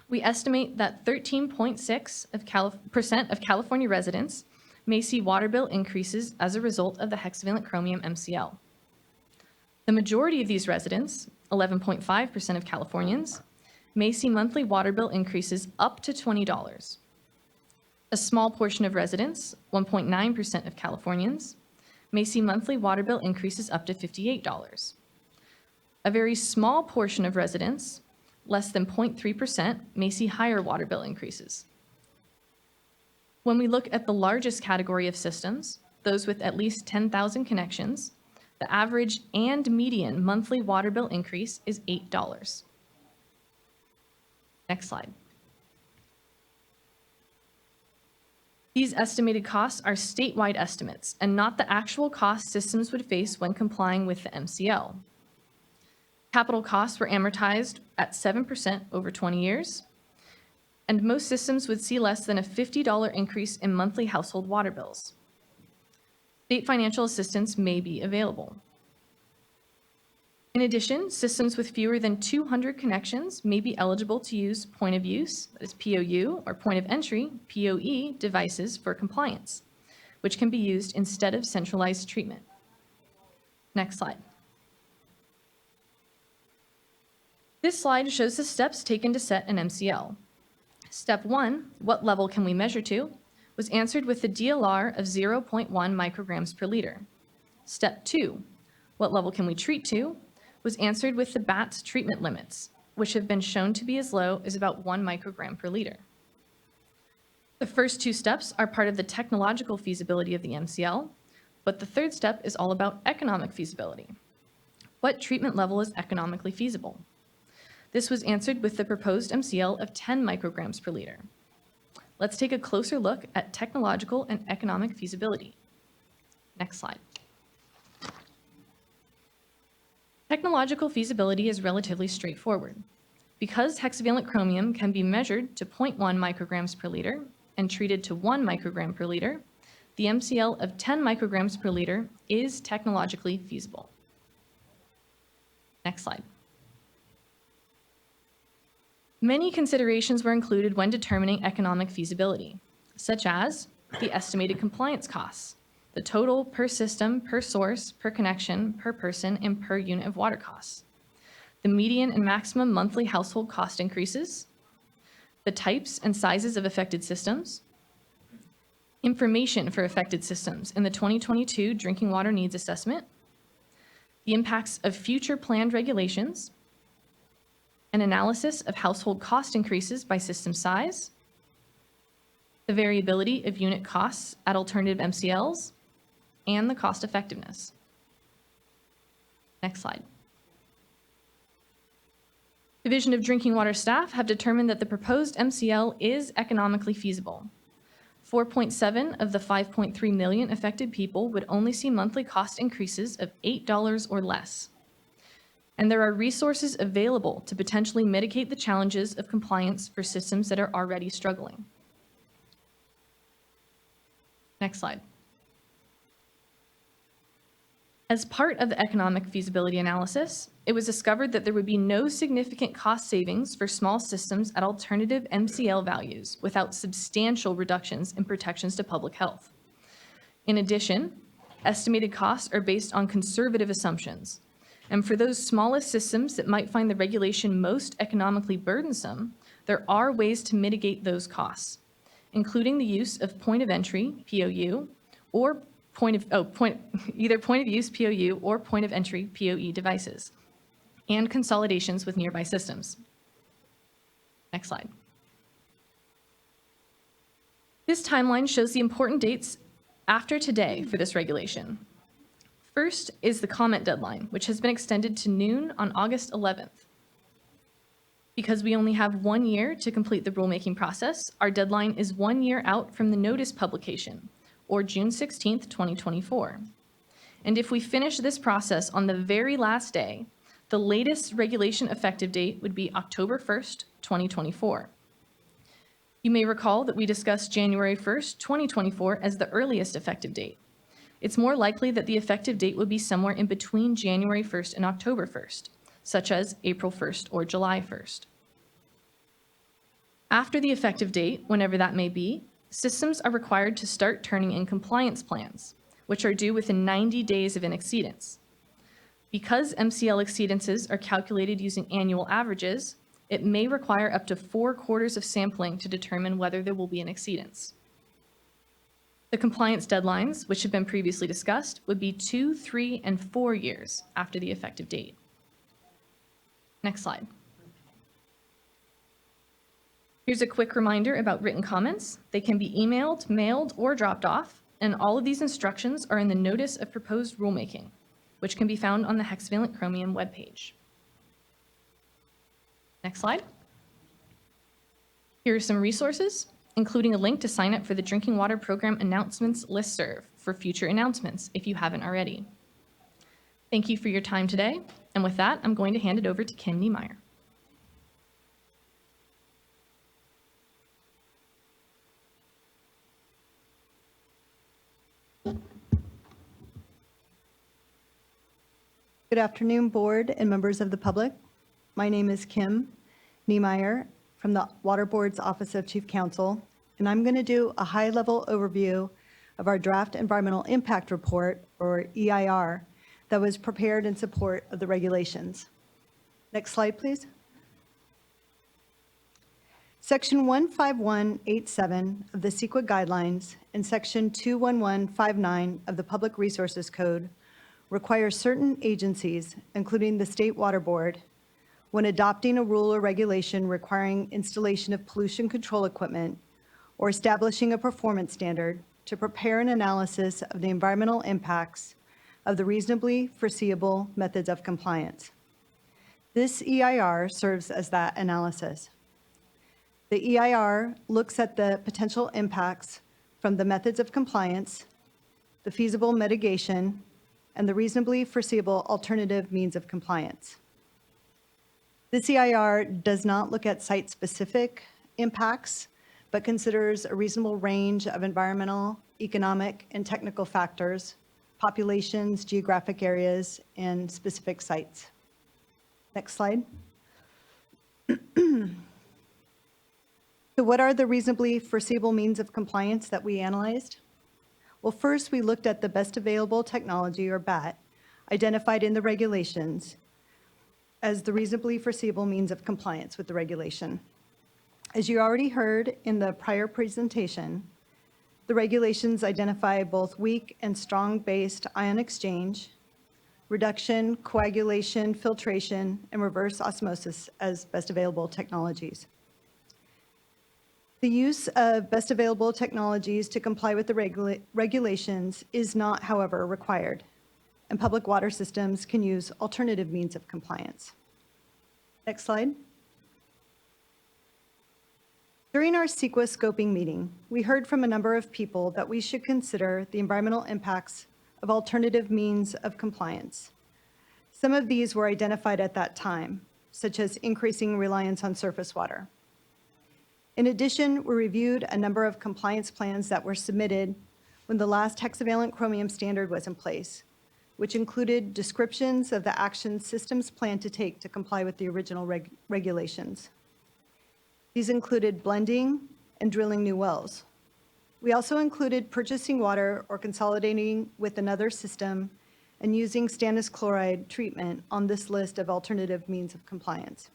We estimate that 13.6% of California residents may see water bill increases as a result of the hexavalent chromium MCL. The majority of these residents, 11.5% of Californians, may see monthly water bill increases up to $20. A small portion of residents, 1.9% of Californians, may see monthly water bill increases up to $58. A very small portion of residents, less than 0.3%, may see higher water bill increases. When we look at the largest category of systems, those with at least 10,000 connections, the average and median monthly water bill increase is $8. Next slide. These estimated costs are statewide estimates and not the actual costs systems would face when complying with the MCL. Capital costs were amortized at 7% over 20 years, and most systems would see less than a $50 increase in monthly household water bills. State financial assistance may be available. In addition, systems with fewer than 200 connections may be eligible to use point of use, that is POU, or point of entry, POE, devices for compliance, which can be used instead of centralized treatment. Next slide. This slide shows the steps taken to set an MCL. Step 1, what level can we measure to, was answered with the DLR of 0.1 micrograms per liter. Step 2, what level can we treat to, was answered with the BATS treatment limits, which have been shown to be as low as about 1 microgram per liter. The first two steps are part of the technological feasibility of the MCL, but the third step is all about economic feasibility. What treatment level is economically feasible? This was answered with the proposed MCL of 10 micrograms per liter. Let's take a closer look at technological and economic feasibility. Next slide. Technological feasibility is relatively straightforward. Because hexavalent chromium can be measured to 0.1 micrograms per liter and treated to 1 microgram per liter, the MCL of 10 micrograms per liter is technologically feasible. Next slide. Many considerations were included when determining economic feasibility, such as the estimated compliance costs, the total per system, per source, per connection, per person, and per unit of water costs, the median and maximum monthly household cost increases, the types and sizes of affected systems, information for affected systems in the 2022 Drinking Water Needs Assessment, the impacts of future planned regulations, an analysis of household cost increases by system size, the variability of unit costs at alternative MCLs, and the cost effectiveness. Next slide. Division of Drinking Water staff have determined that the proposed MCL is economically feasible. 4.7 of the 5.3 million affected people would only see monthly cost increases of $8 or less. And there are resources available to potentially mitigate the challenges of compliance for systems that are already struggling. Next slide. As part of the economic feasibility analysis, it was discovered that there would be no significant cost savings for small systems at alternative MCL values without substantial reductions in protections to public health. In addition, estimated costs are based on conservative assumptions. And for those smallest systems that might find the regulation most economically burdensome, there are ways to mitigate those costs, including the use of point of entry, POU, or either point of use, POU, or point of entry, POE devices, and consolidations with nearby systems. Next slide. This timeline shows the important dates after today for this regulation. First is the comment deadline, which has been extended to noon on August 11th. Because we only have 1 year to complete the rulemaking process, our deadline is 1 year out from the notice publication, or June 16th, 2024. And if we finish this process on the very last day, the latest regulation effective date would be October 1st, 2024. You may recall that we discussed January 1st, 2024 as the earliest effective date. it's more likely that the effective date would be somewhere in between January 1st and October 1st, such as April 1st or July 1st. After the effective date, whenever that may be, systems are required to start turning in compliance plans, which are due within 90 days of an exceedance. Because MCL exceedances are calculated using annual averages, it may require up to 4 quarters of sampling to determine whether there will be an exceedance. The compliance deadlines, which have been previously discussed, would be 2, 3, and 4 years after the effective date. Next slide. Here's a quick reminder about written comments. They can be emailed, mailed, or dropped off, and all of these instructions are in the Notice of Proposed Rulemaking, which can be found on the hexavalent chromium webpage. Next slide. Here are some resources, including a link to sign up for the Drinking Water Program Announcements listserv for future announcements if you haven't already. Thank you for your time today, and with that, I'm going to hand it over to Kim Niemeyer. Good afternoon, board and members of the public. My name is Kim Niemeyer from the Water Board's Office of Chief Counsel, and I'm going to do a high-level overview of our draft environmental impact report, or EIR, that was prepared in support of the regulations. Next slide, please. Section 15187 of the CEQA guidelines and Section 21159 of the Public Resources Code require certain agencies, including the State Water Board, when adopting a rule or regulation requiring installation of pollution control equipment or establishing a performance standard, to prepare an analysis of the environmental impacts of the reasonably foreseeable methods of compliance. This EIR serves as that analysis. The EIR looks at the potential impacts from the methods of compliance, the feasible mitigation, and the reasonably foreseeable alternative means of compliance. This EIR does not look at site-specific impacts, but considers a reasonable range of environmental, economic, and technical factors, populations, geographic areas, and specific sites. Next slide. So what are the reasonably foreseeable means of compliance that we analyzed? Well, first, we looked at the best available technology, or BAT, identified in the regulations as the reasonably foreseeable means of compliance with the regulation. As you already heard in the prior presentation, the regulations identify both weak and strong-based ion exchange, reduction, coagulation, filtration, and reverse osmosis as best available technologies. The use of best available technologies to comply with the regulations is not, however, required, and public water systems can use alternative means of compliance. Next slide. During our CEQA scoping meeting, we heard from a number of people that we should consider the environmental impacts of alternative means of compliance. Some of these were identified at that time, such as increasing reliance on surface water. In addition, we reviewed a number of compliance plans that were submitted when the last hexavalent chromium standard was in place, which included descriptions of the actions systems plan to take to comply with the original regulations. These included blending and drilling new wells. We also included purchasing water or consolidating with another system and using stannous chloride treatment on this list of alternative means of compliance.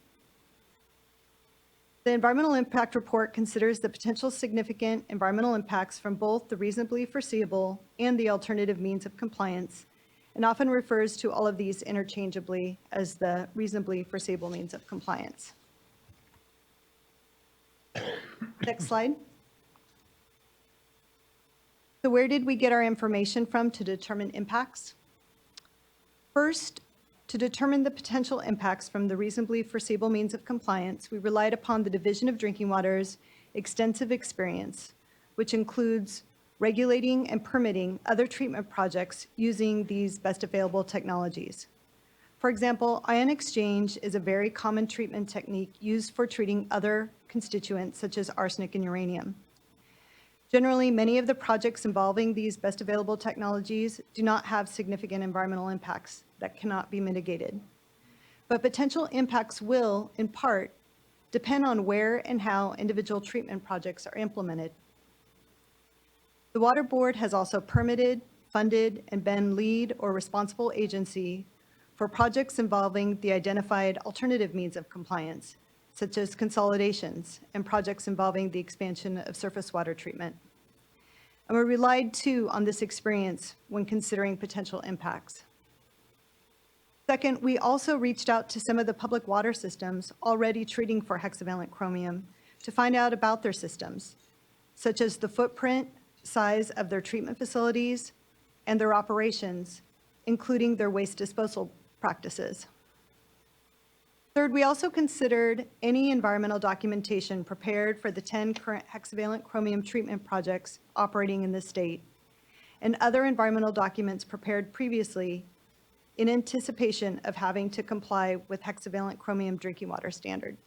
The environmental impact report considers the potential significant environmental impacts from both the reasonably foreseeable and the alternative means of compliance, and often refers to all of these interchangeably as the reasonably foreseeable means of compliance. Next slide. So where did we get our information from to determine impacts? First, to determine the potential impacts from the reasonably foreseeable means of compliance, we relied upon the Division of Drinking Water's extensive experience, which includes regulating and permitting other treatment projects using these best available technologies. For example, ion exchange is a very common treatment technique used for treating other constituents such as arsenic and uranium. Generally, many of the projects involving these best available technologies do not have significant environmental impacts that cannot be mitigated. But potential impacts will, in part, depend on where and how individual treatment projects are implemented. The Water Board has also permitted, funded, and been lead or responsible agency for projects involving the identified alternative means of compliance, such as consolidations and projects involving the expansion of surface water treatment. And we relied too on this experience when considering potential impacts. Second, we also reached out to some of the public water systems already treating for hexavalent chromium to find out about their systems, such as the footprint, size of their treatment facilities, and their operations, including their waste disposal practices. Third, we also considered any environmental documentation prepared for the 10 current hexavalent chromium treatment projects operating in the state, and other environmental documents prepared previously in anticipation of having to comply with hexavalent chromium drinking water standard.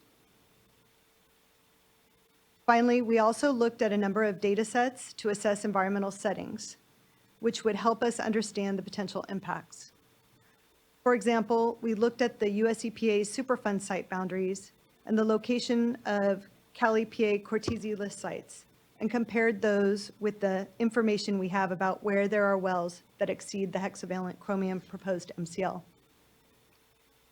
Finally, we also looked at a number of data sets to assess environmental settings, which would help us understand the potential impacts. For example, we looked at the US EPA's Superfund site boundaries and the location of Cal EPA Cortese list sites and compared those with the information we have about where there are wells that exceed the hexavalent chromium proposed MCL.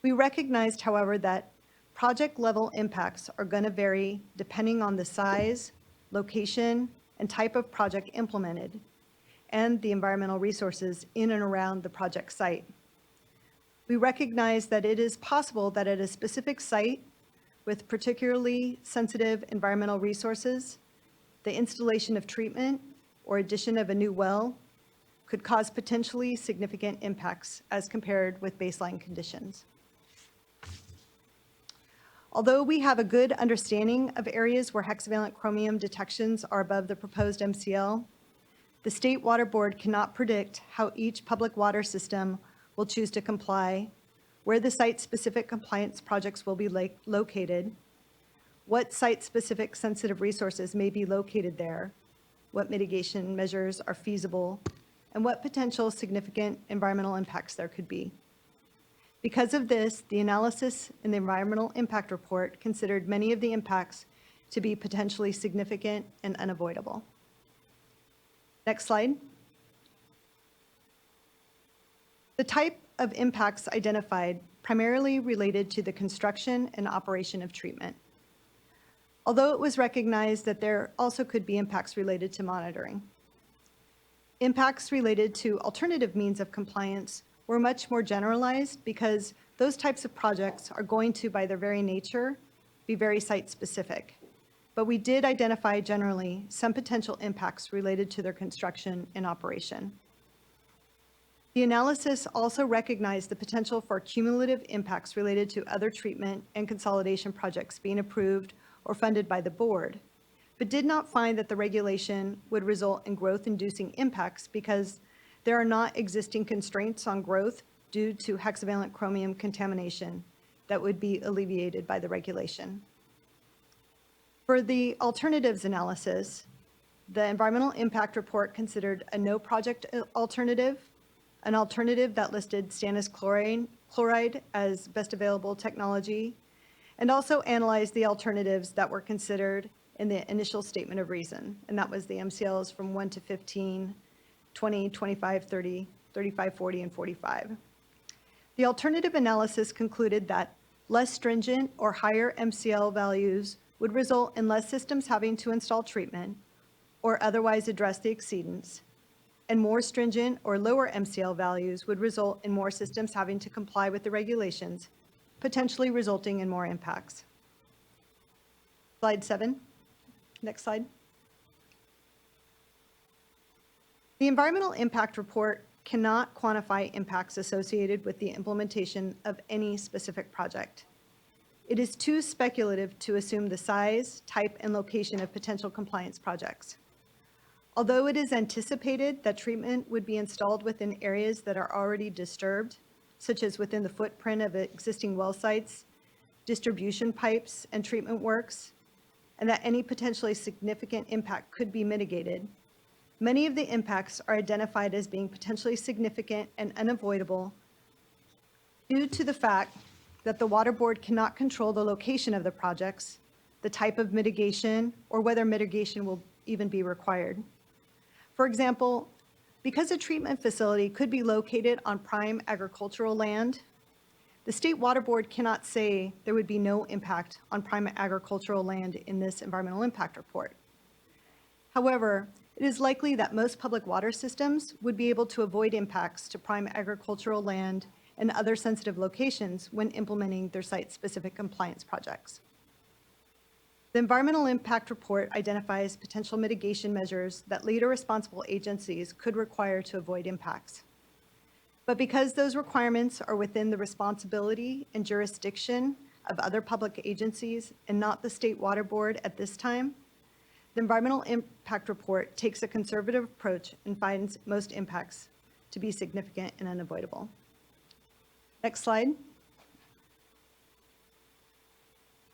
We recognized, however, that project-level impacts are going to vary depending on the size, location, and type of project implemented, and the environmental resources in and around the project site. We recognize that it is possible that at a specific site with particularly sensitive environmental resources, the installation of treatment or addition of a new well could cause potentially significant impacts as compared with baseline conditions. Although we have a good understanding of areas where hexavalent chromium detections are above the proposed MCL, the State Water Board cannot predict how each public water system will choose to comply, where the site-specific compliance projects will be located, what site-specific sensitive resources may be located there, what mitigation measures are feasible, and what potential significant environmental impacts there could be. Because of this, the analysis in the environmental impact report considered many of the impacts to be potentially significant and unavoidable. Next slide. The type of impacts identified primarily related to the construction and operation of treatment, although it was recognized that there also could be impacts related to monitoring. Impacts related to alternative means of compliance were much more generalized because those types of projects are going to, by their very nature, be very site-specific. But we did identify generally some potential impacts related to their construction and operation. The analysis also recognized the potential for cumulative impacts related to other treatment and consolidation projects being approved or funded by the board, but did not find that the regulation would result in growth-inducing impacts because there are not existing constraints on growth due to hexavalent chromium contamination that would be alleviated by the regulation. For the alternatives analysis, the environmental impact report considered a no project alternative, an alternative that listed stannous chloride as best available technology, and also analyzed the alternatives that were considered in the initial statement of reason, and that was the MCLs from 1 to 15, 20, 25, 30, 35, 40, and 45. The alternative analysis concluded that less stringent or higher MCL values would result in less systems having to install treatment or otherwise address the exceedance, and more stringent or lower MCL values would result in more systems having to comply with the regulations, potentially resulting in more impacts. Slide 7. Next slide. The environmental impact report cannot quantify impacts associated with the implementation of any specific project. It is too speculative to assume the size, type, and location of potential compliance projects. Although it is anticipated that treatment would be installed within areas that are already disturbed, such as within the footprint of existing well sites, distribution pipes, and treatment works, and that any potentially significant impact could be mitigated, many of the impacts are identified as being potentially significant and unavoidable due to the fact that the Water Board cannot control the location of the projects, the type of mitigation, or whether mitigation will even be required. For example, because a treatment facility could be located on prime agricultural land, the State Water Board cannot say there would be no impact on prime agricultural land in this environmental impact report. However, it is likely that most public water systems would be able to avoid impacts to prime agricultural land and other sensitive locations when implementing their site-specific compliance projects. The environmental impact report identifies potential mitigation measures that later responsible agencies could require to avoid impacts. But because those requirements are within the responsibility and jurisdiction of other public agencies and not the State Water Board at this time, the environmental impact report takes a conservative approach and finds most impacts to be significant and unavoidable. Next slide.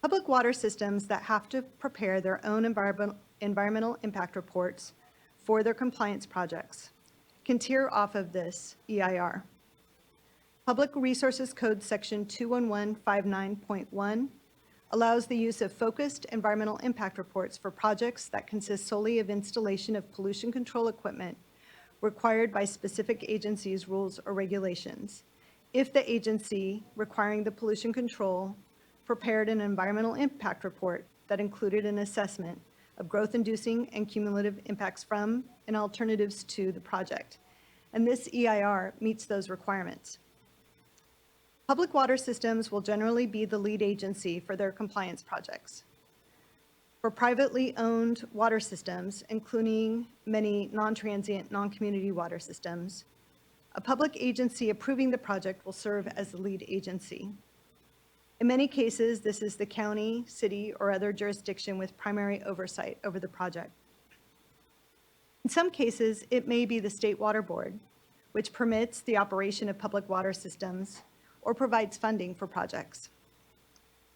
Public water systems that have to prepare their own environmental impact reports for their compliance projects can tier off of this EIR. Public Resources Code Section 21159.1 allows the use of focused environmental impact reports for projects that consist solely of installation of pollution control equipment required by specific agencies' rules or regulations, if the agency requiring the pollution control prepared an environmental impact report that included an assessment of growth-inducing and cumulative impacts from and alternatives to the project. And this EIR meets those requirements. Public water systems will generally be the lead agency for their compliance projects. For privately owned water systems, including many non-transient, non-community water systems, a public agency approving the project will serve as the lead agency. In many cases, this is the county, city, or other jurisdiction with primary oversight over the project. In some cases, it may be the State Water Board, which permits the operation of public water systems or provides funding for projects.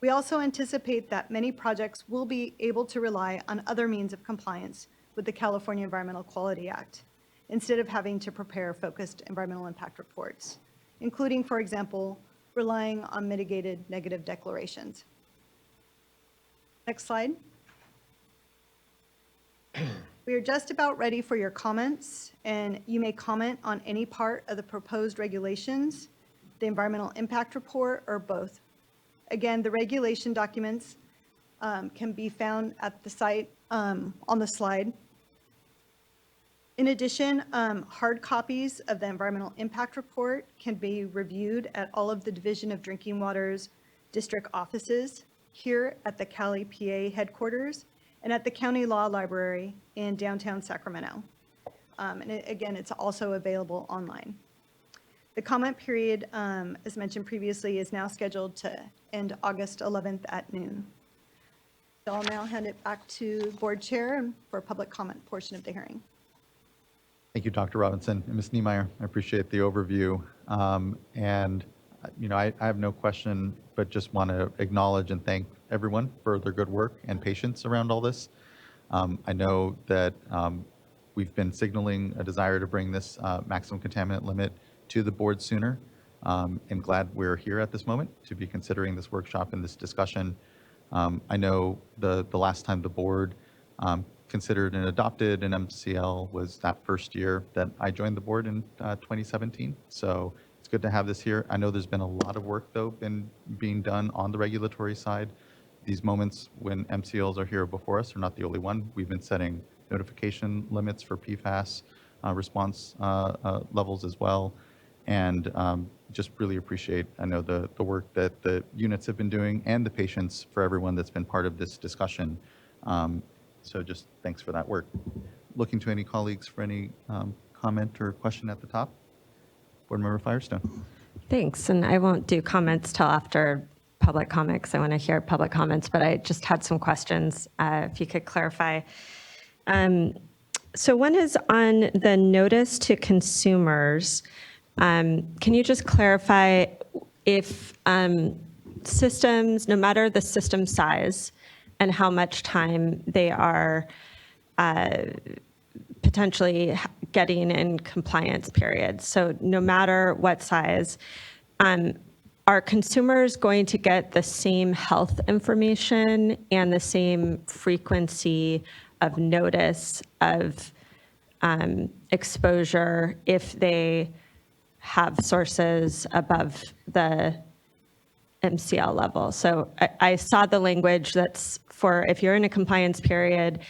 We also anticipate that many projects will be able to rely on other means of compliance with the California Environmental Quality Act, instead of having to prepare focused environmental impact reports, including, for example, relying on mitigated negative declarations. Next slide. We are just about ready for your comments, and you may comment on any part of the proposed regulations, the environmental impact report, or both. Again, the regulation documents can be found at the site on the slide. In addition, hard copies of the environmental impact report can be reviewed at all of the Division of Drinking Water's district offices here at the Cali, PA headquarters and at the County Law Library in downtown Sacramento. Again, it's also available online. The comment period, as mentioned previously, is now scheduled to end August 11th at noon. So I'll now hand it back to Board Chair for a public comment portion of the hearing. Thank you, Dr. Robinson and Ms. Niemeyer. I appreciate the overview. I have no question, but just want to acknowledge and thank everyone for their good work and patience around all this. I know that we've been signaling a desire to bring this maximum contaminant limit to the board sooner. And glad we're here at this moment to be considering this workshop and this discussion. I know the last time the board considered and adopted an MCL was that first year that I joined the board in 2017. So it's good to have this here. I know there's been a lot of work, though, being done on the regulatory side. These moments when MCLs are here before us are not the only one. We've been setting notification limits for PFAS response levels as well. And just really appreciate, I know, the work that the units have been doing and the patience for everyone that's been part of this discussion. So just thanks for that work. Looking to any colleagues for any comment or question at the top. Board Member Firestone. Thanks, and I won't do comments till after public comments. I want to hear public comments, but I just had some questions, if you could clarify. So one is on the notice to consumers. Can you just clarify if systems, no matter the system size, and how much time they are potentially getting in compliance periods. So no matter what size, are consumers going to get the same health information and the same frequency of notice of exposure if they have sources above the MCL level? So I saw the language that's for if you're in a compliance period,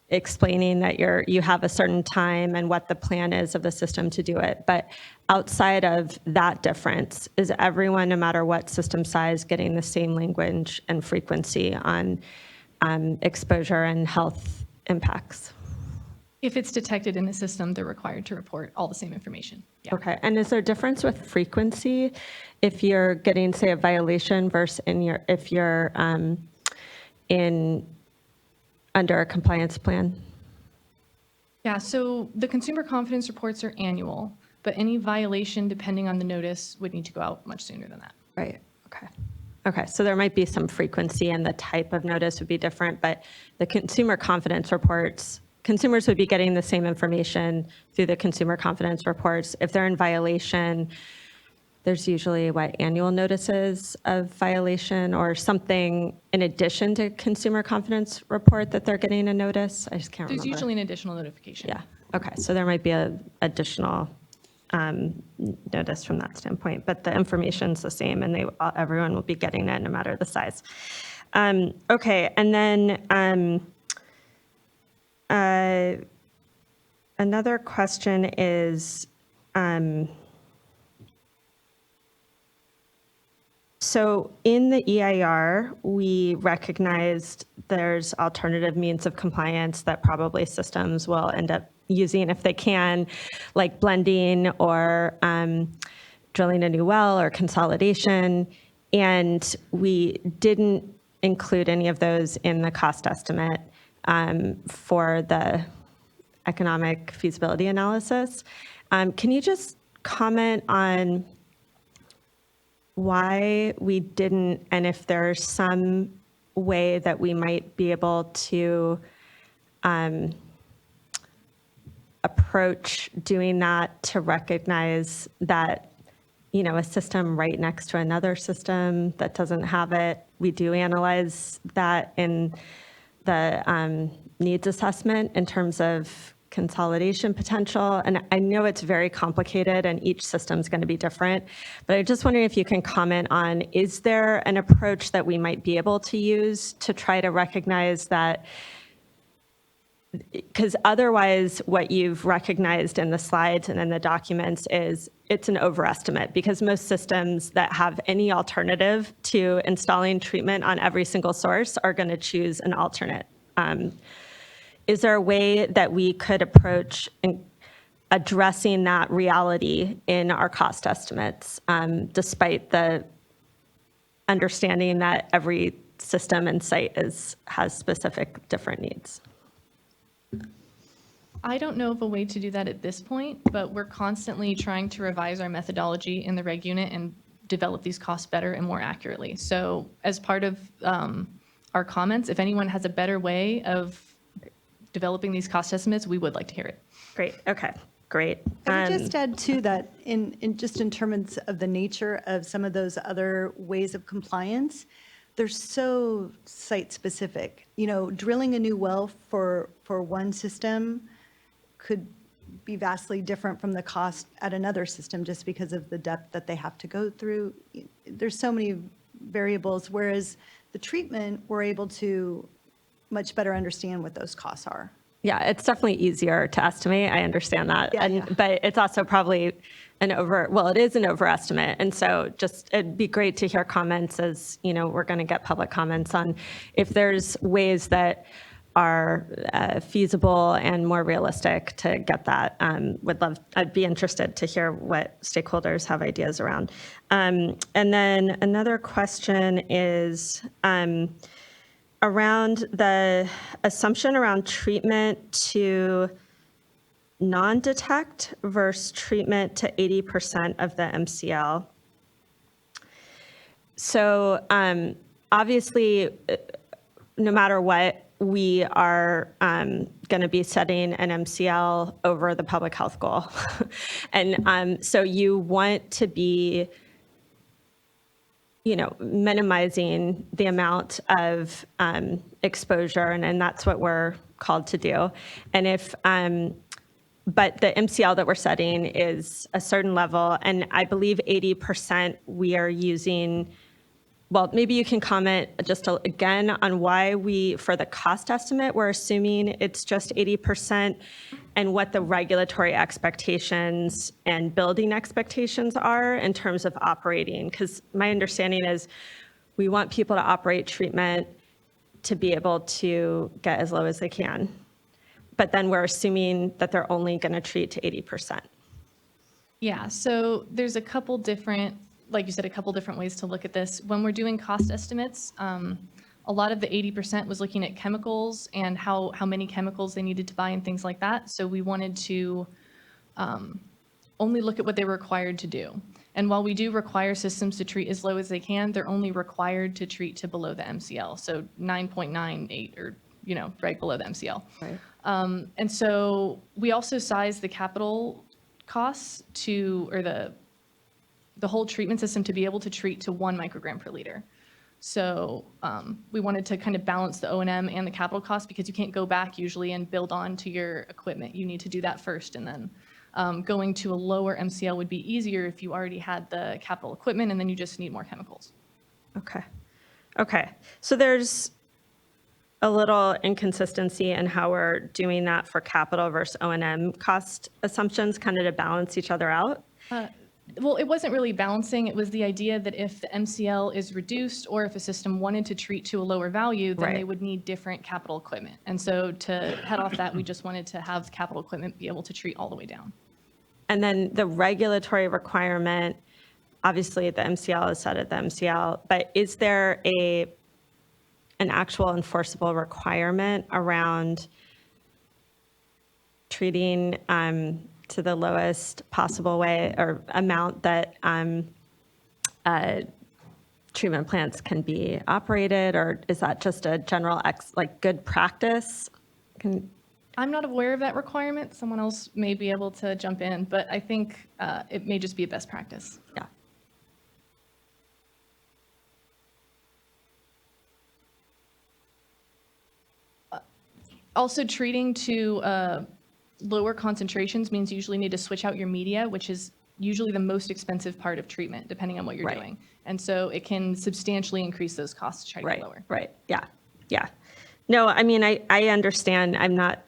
explaining that you have a certain time and what the plan is of the system to do it. But outside of that difference, is everyone, no matter what system size, getting the same language and frequency on exposure and health impacts? If it's detected in the system, they're required to report all the same information. Yeah. Okay, and is there a difference with frequency if you're getting, say, a violation versus if you're under a compliance plan? Yeah, so the consumer confidence reports are annual, but any violation, depending on the notice, would need to go out much sooner than that. Right, okay. Okay, so there might be some frequency and the type of notice would be different, but the consumer confidence reports, consumers would be getting the same information through the consumer confidence reports. If they're in violation, there's usually annual notices of violation or something in addition to consumer confidence report that they're getting a notice? I just can't remember. There's usually an additional notification. Yeah, okay, so there might be an additional notice from that standpoint, but the information's the same and everyone will be getting it no matter the size. Okay, and then another question is, so in the EIR, we recognized there's alternative means of compliance that probably systems will end up using if they can, like blending or drilling a new well or consolidation. And we didn't include any of those in the cost estimate for the economic feasibility analysis. Can you just comment on why we didn't, and if there's some way that we might be able to approach doing that to recognize that, a system right next to another system that doesn't have it, we do analyze that in the needs assessment in terms of consolidation potential. And I know it's very complicated and each system's going to be different, but I'm just wondering if you can comment on, is there an approach that we might be able to use to try to recognize that? Because otherwise what you've recognized in the slides and in the documents is it's an overestimate, because most systems that have any alternative to installing treatment on every single source are going to choose an alternate. Is there a way that we could approach addressing that reality in our cost estimates, despite the understanding that every system and site has specific different needs? I don't know of a way to do that at this point, but we're constantly trying to revise our methodology in the reg unit and develop these costs better and more accurately. So as part of our comments, if anyone has a better way of developing these cost estimates, we would like to hear it. Great, okay, great. I would just add to that, in terms of the nature of some of those other ways of compliance, they're so site-specific. Drilling a new well for one system could be vastly different from the cost at another system just because of the depth that they have to go through. There's so many variables, whereas the treatment, we're able to much better understand what those costs are. Yeah, it's definitely easier to estimate. I understand that. Yeah, But it's also probably it is an overestimate. And so it'd be great to hear comments as, we're going to get public comments on if there's ways that are feasible and more realistic to get that. I'd be interested to hear what stakeholders have ideas around. And then another question is, around the assumption around treatment to non-detect versus treatment to 80% of the MCL. So obviously, no matter what, we are going to be setting an MCL over the public health goal. And so you want to be, minimizing the amount of exposure, and that's what we're called to do. And but the MCL that we're setting is a certain level, and I believe 80% we are using. Well, maybe you can comment just again on why for the cost estimate, we're assuming it's just 80%, and what the regulatory expectations and building expectations are in terms of operating. Because my understanding is we want people to operate treatment to be able to get as low as they can. But then we're assuming that they're only going to treat to 80%. Yeah, so there's a couple different, like you said, a couple different ways to look at this. When we're doing cost estimates, a lot of the 80% was looking at chemicals and how many chemicals they needed to buy and things like that. So we wanted to only look at what they were required to do. And while we do require systems to treat as low as they can, they're only required to treat to below the MCL. So 9.98 or, right below the MCL. Right. And so we also size the capital costs or the whole treatment system to be able to treat to 1 microgram per liter. So we wanted to kind of balance the O&M and the capital costs, because you can't go back usually and build on to your equipment. You need to do that first, and then going to a lower MCL would be easier if you already had the capital equipment, and then you just need more chemicals. Okay. So there's a little inconsistency in how we're doing that for capital versus O&M cost assumptions, kind of to balance each other out. Well, it wasn't really balancing. It was the idea that if the MCL is reduced, or if a system wanted to treat to a lower value, then they would need different capital equipment. And so to head off that, we just wanted to have capital equipment be able to treat all the way down. And then the regulatory requirement, obviously the MCL is set at the MCL, but is there an actual enforceable requirement around treating to the lowest possible way or amount that treatment plants can be operated, or is that just a general good practice? I'm not aware of that requirement. Someone else may be able to jump in, but I think it may just be a best practice. Yeah. Also, treating to lower concentrations means you usually need to switch out your media, which is usually the most expensive part of treatment, depending on what you're doing. And so it can substantially increase those costs to try to get lower. Right. Yeah. No, I mean, I understand. I'm not,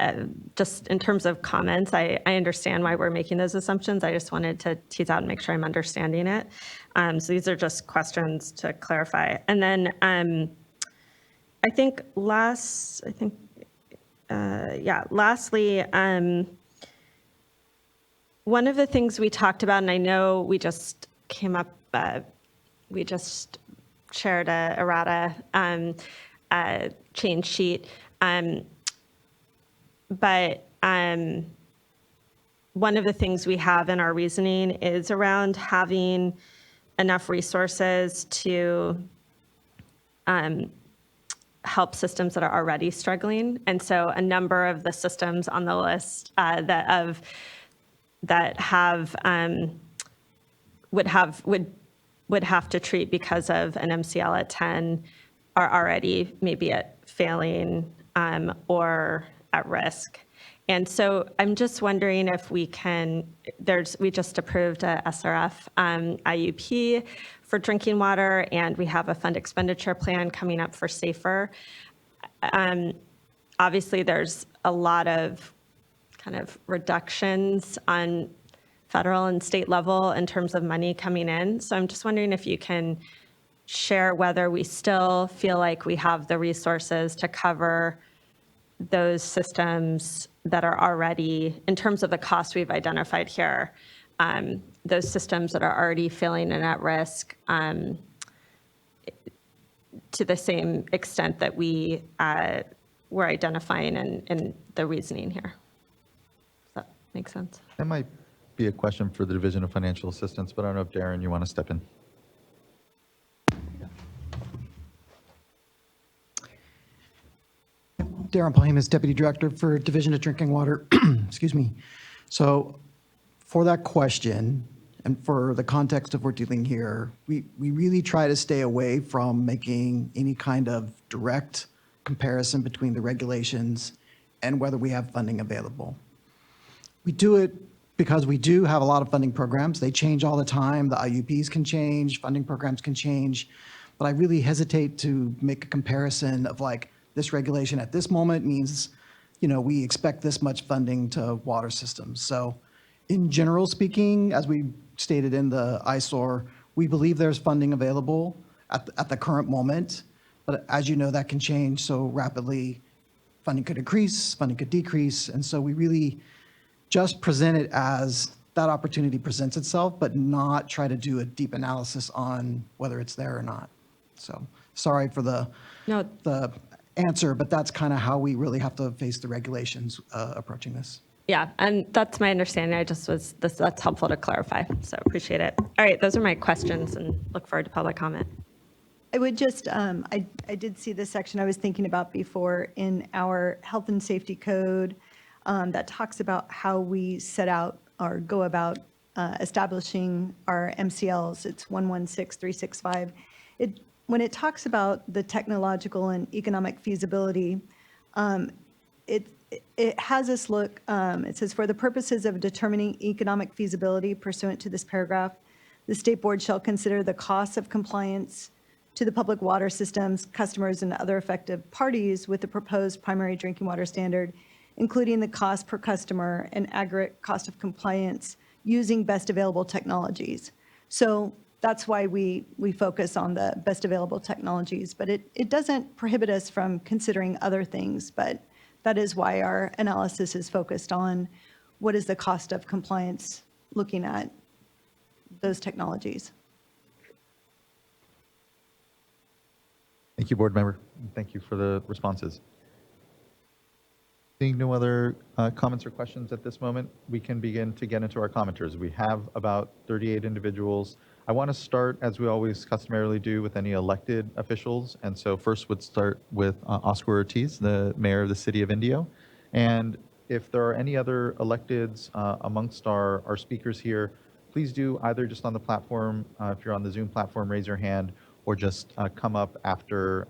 just in terms of comments, I understand why we're making those assumptions. I just wanted to tease out and make sure I'm understanding it. So these are just questions to clarify. And then lastly, one of the things we talked about, and I know we just came up, we just shared a errata change sheet, but one of the things we have in our reasoning is around having enough resources to help systems that are already struggling. And so a number of the systems on the list that have would have to treat because of an MCL at 10 are already maybe at failing or at risk. And so I'm just wondering if we just approved a SRF IUP for drinking water, and we have a fund expenditure plan coming up for SAFER. Obviously, there's a lot of kind of reductions on federal and state level in terms of money coming in. So I'm just wondering if you can share whether we still feel like we have the resources to cover those systems that are already, in terms of the cost we've identified here, those systems that are already failing and at risk to the same extent that we were identifying in the reasoning here. Does that make sense? That might be a question for the Division of Financial Assistance, but I don't know if Darren, you want to step in. Darren Pahemis, Deputy Director for Division of Drinking Water. Excuse me. So for that question, and for the context of we're dealing here, we really try to stay away from making any kind of direct comparison between the regulations and whether we have funding available. We do it because we do have a lot of funding programs. They change all the time. The IUPs can change, funding programs can change. But I really hesitate to make a comparison of like this regulation at this moment means, you know, we expect this much funding to water systems. So in general speaking, as we stated in the ISOR, we believe there's funding available at the current moment. But as you know, that can change so rapidly. Funding could increase, funding could decrease. And so we really just present it as that opportunity presents itself, but not try to do a deep analysis on whether it's there or not. So sorry for the answer, but that's kind of how we really have to face the regulations approaching this. Yeah, and that's my understanding. That's helpful to clarify, so appreciate it. All right, those are my questions and look forward to public comment. I would just, I did see this section I was thinking about before in our health and safety code that talks about how we set out or go about establishing our MCLs. It's 116365. When it talks about the technological and economic feasibility, it has us look, it says, for the purposes of determining economic feasibility pursuant to this paragraph, the state board shall consider the costs of compliance to the public water systems, customers, and other affected parties with the proposed primary drinking water standard, including the cost per customer and aggregate cost of compliance using best available technologies. So that's why we focus on the best available technologies, but it doesn't prohibit us from considering other things, but that is why our analysis is focused on what is the cost of compliance looking at those technologies. Thank you, board member. Thank you for the responses. Seeing no other comments or questions at this moment, we can begin to get into our commenters. We have about 38 individuals. I want to start, as we always customarily do, with any elected officials. And so first would start with Oscar Ortiz, the mayor of the city of Indio. And if there are any other electeds amongst our speakers here, please do either just on the platform, if you're on the Zoom platform, raise your hand, or just come up after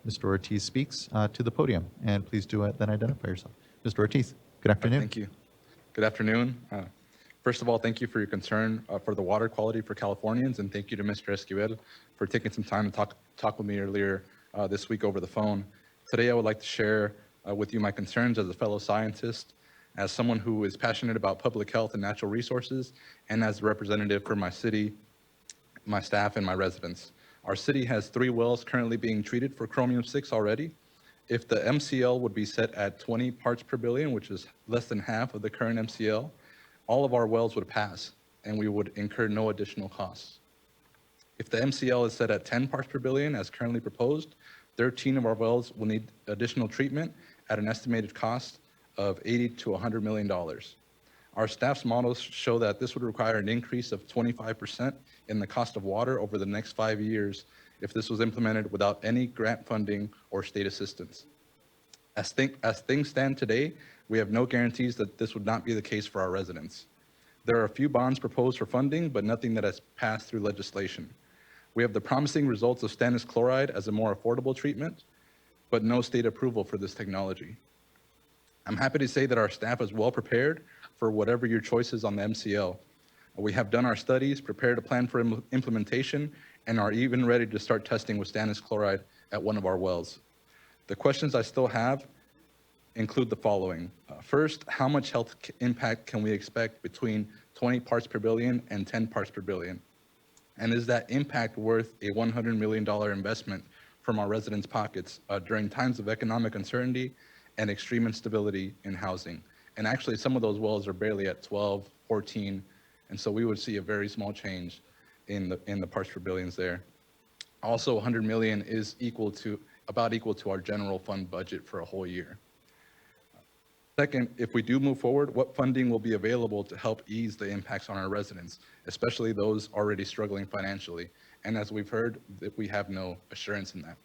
Mr. Ortiz speaks to the podium. And please do then identify yourself. Mr. Ortiz, good afternoon. Thank you. Good afternoon. First of all, thank you for your concern for the water quality for Californians, and thank you to Mr. Esquivel for taking some time to talk with me earlier this week over the phone. Today, I would like to share with you my concerns as a fellow scientist, as someone who is passionate about public health and natural resources, and as a representative for my city, my staff, and my residents. Our city has 3 wells currently being treated for chromium-6 already. If the MCL would be set at 20 parts per billion, which is less than half of the current MCL, all of our wells would pass, and we would incur no additional costs. If the MCL is set at 10 parts per billion, as currently proposed, 13 of our wells will need additional treatment at an estimated cost of $80 to $100 million. Our staff's models show that this would require an increase of 25% in the cost of water over the next 5 years if this was implemented without any grant funding or state assistance. As things stand today, we have no guarantees that this would not be the case for our residents. There are a few bonds proposed for funding, but nothing that has passed through legislation. We have the promising results of stannous chloride as a more affordable treatment, but no state approval for this technology. I'm happy to say that our staff is well prepared for whatever your choice is on the MCL. We have done our studies, prepared a plan for implementation, and are even ready to start testing with stannous chloride at one of our wells. The questions I still have include the following. First, how much health impact can we expect between 20 parts per billion and 10 parts per billion? And is that impact worth a $100 million investment from our residents' pockets during times of economic uncertainty and extreme instability in housing? And actually, some of those wells are barely at 12, 14, and so we would see a very small change in the parts per billions there. Also, 100 million is about equal to our general fund budget for a whole year. Second, if we do move forward, what funding will be available to help ease the impacts on our residents, especially those already struggling financially? And as we've heard, that we have no assurance in that.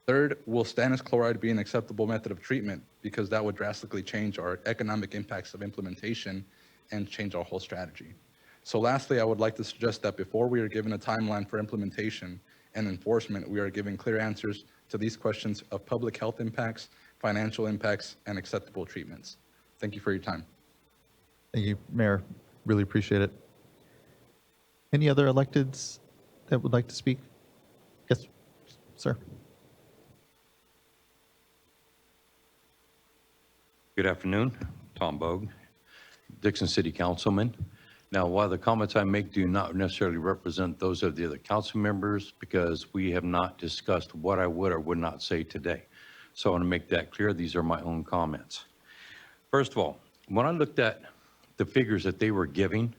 Third, will stannous chloride be an acceptable method of treatment? Because that would drastically change our economic impacts of implementation and change our whole strategy. So lastly, I would like to suggest that before we are given a timeline for implementation and enforcement, we are giving clear answers to these questions of public health impacts, financial impacts, and acceptable treatments. Thank you for your time. Thank you, Mayor. Really appreciate it. Any other electeds that would like to speak? Yes, sir. Good afternoon, Tom Bogue, Dixon City Councilman. Now, while the comments I make do not necessarily represent those of the other council members, because we have not discussed what I would or would not say today. So I want to make that clear. These are my own comments. First of all, when I looked at the figures that they were giving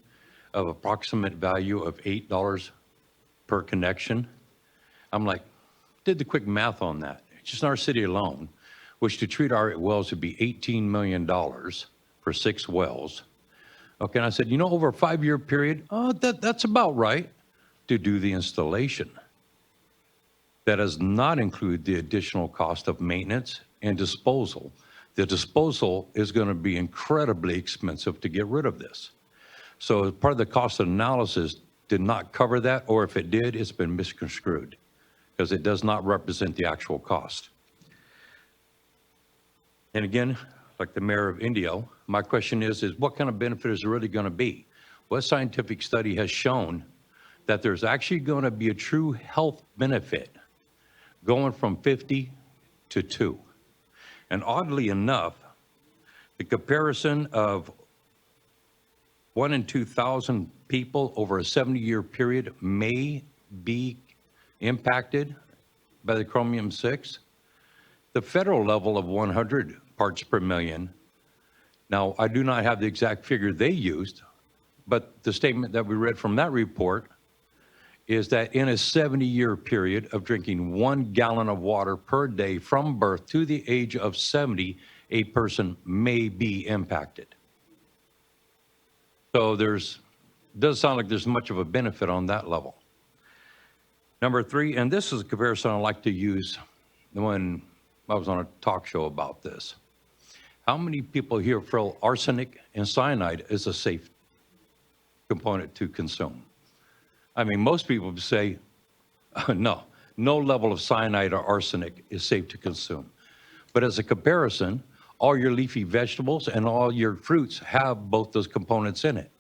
of approximate value of $8 per connection, I'm like, did the quick math on that. Just in our city alone, which to treat our wells would be $18 million for 6 wells. Okay, and I said, you know, over a 5-year period, that's about right to do the installation. That does not include the additional cost of maintenance and disposal. The disposal is going to be incredibly expensive to get rid of this. So part of the cost analysis did not cover that, or if it did, it's been misconstrued because it does not represent the actual cost. And again, like the mayor of Indio, my question is what kind of benefit is there really going to be? What scientific study has shown that there's actually going to be a true health benefit going from 50 to 2? And oddly enough, the comparison of 1 in 2,000 people over a 70-year period may be impacted by the chromium-6. The federal level of 100 parts per million. Now, I do not have the exact figure they used, but the statement that we read from that report is that in a 70-year period of drinking 1 gallon of water per day from birth to the age of 70, a person may be impacted. So does sound like there's much of a benefit on that level. Number 3, and this is a comparison I like to use when I was on a talk show about this. How many people here feel arsenic and cyanide is a safe component to consume? I mean, most people would say, no level of cyanide or arsenic is safe to consume. But as a comparison, all your leafy vegetables and all your fruits have both those components in it.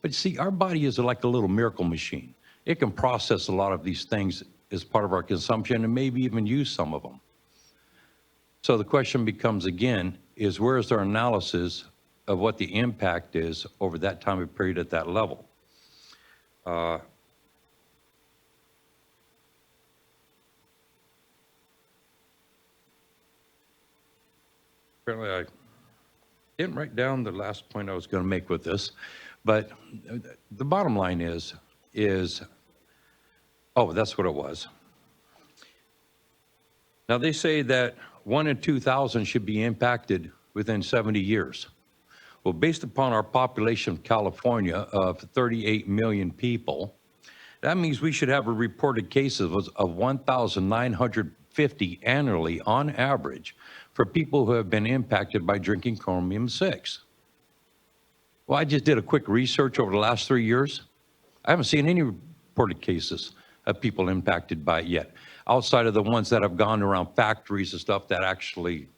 But see, our body is like a little miracle machine. It can process a lot of these things as part of our consumption and maybe even use some of them. So the question becomes again, is where is our analysis of what the impact is over that time of period at that level? Apparently I didn't write down the last point I was going to make with this, but the bottom line is, oh, that's what it was. Now they say that 1 in 2,000 should be impacted within 70 years. Well, based upon our population of California of 38 million people, that means we should have a reported cases of 1,950 annually on average for people who have been impacted by drinking chromium-6. Well, I just did a quick research over the last 3 years. I haven't seen any reported cases of people impacted by it yet, outside of the ones that have gone around factories and stuff that actually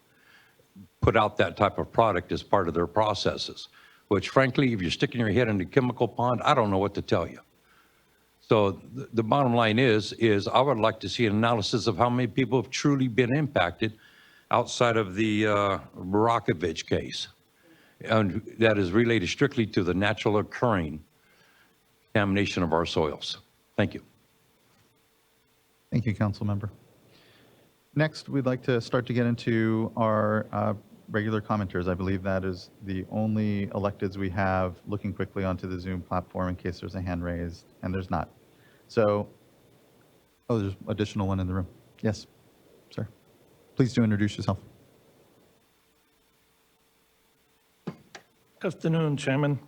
put out that type of product as part of their processes, which frankly, if you're sticking your head in the chemical pond, I don't know what to tell you. So the bottom line is I would like to see an analysis of how many people have truly been impacted outside of the Barakovich case. And that is related strictly to the natural occurring contamination of our soils. Thank you. Thank you, Council Member. Next, we'd like to start to get into our regular commenters. I believe that is the only electeds we have looking quickly onto the Zoom platform in case there's a hand raised, and there's not. So, oh, there's additional one in the room. Yes, sir. Please do introduce yourself. Good afternoon, Chairman,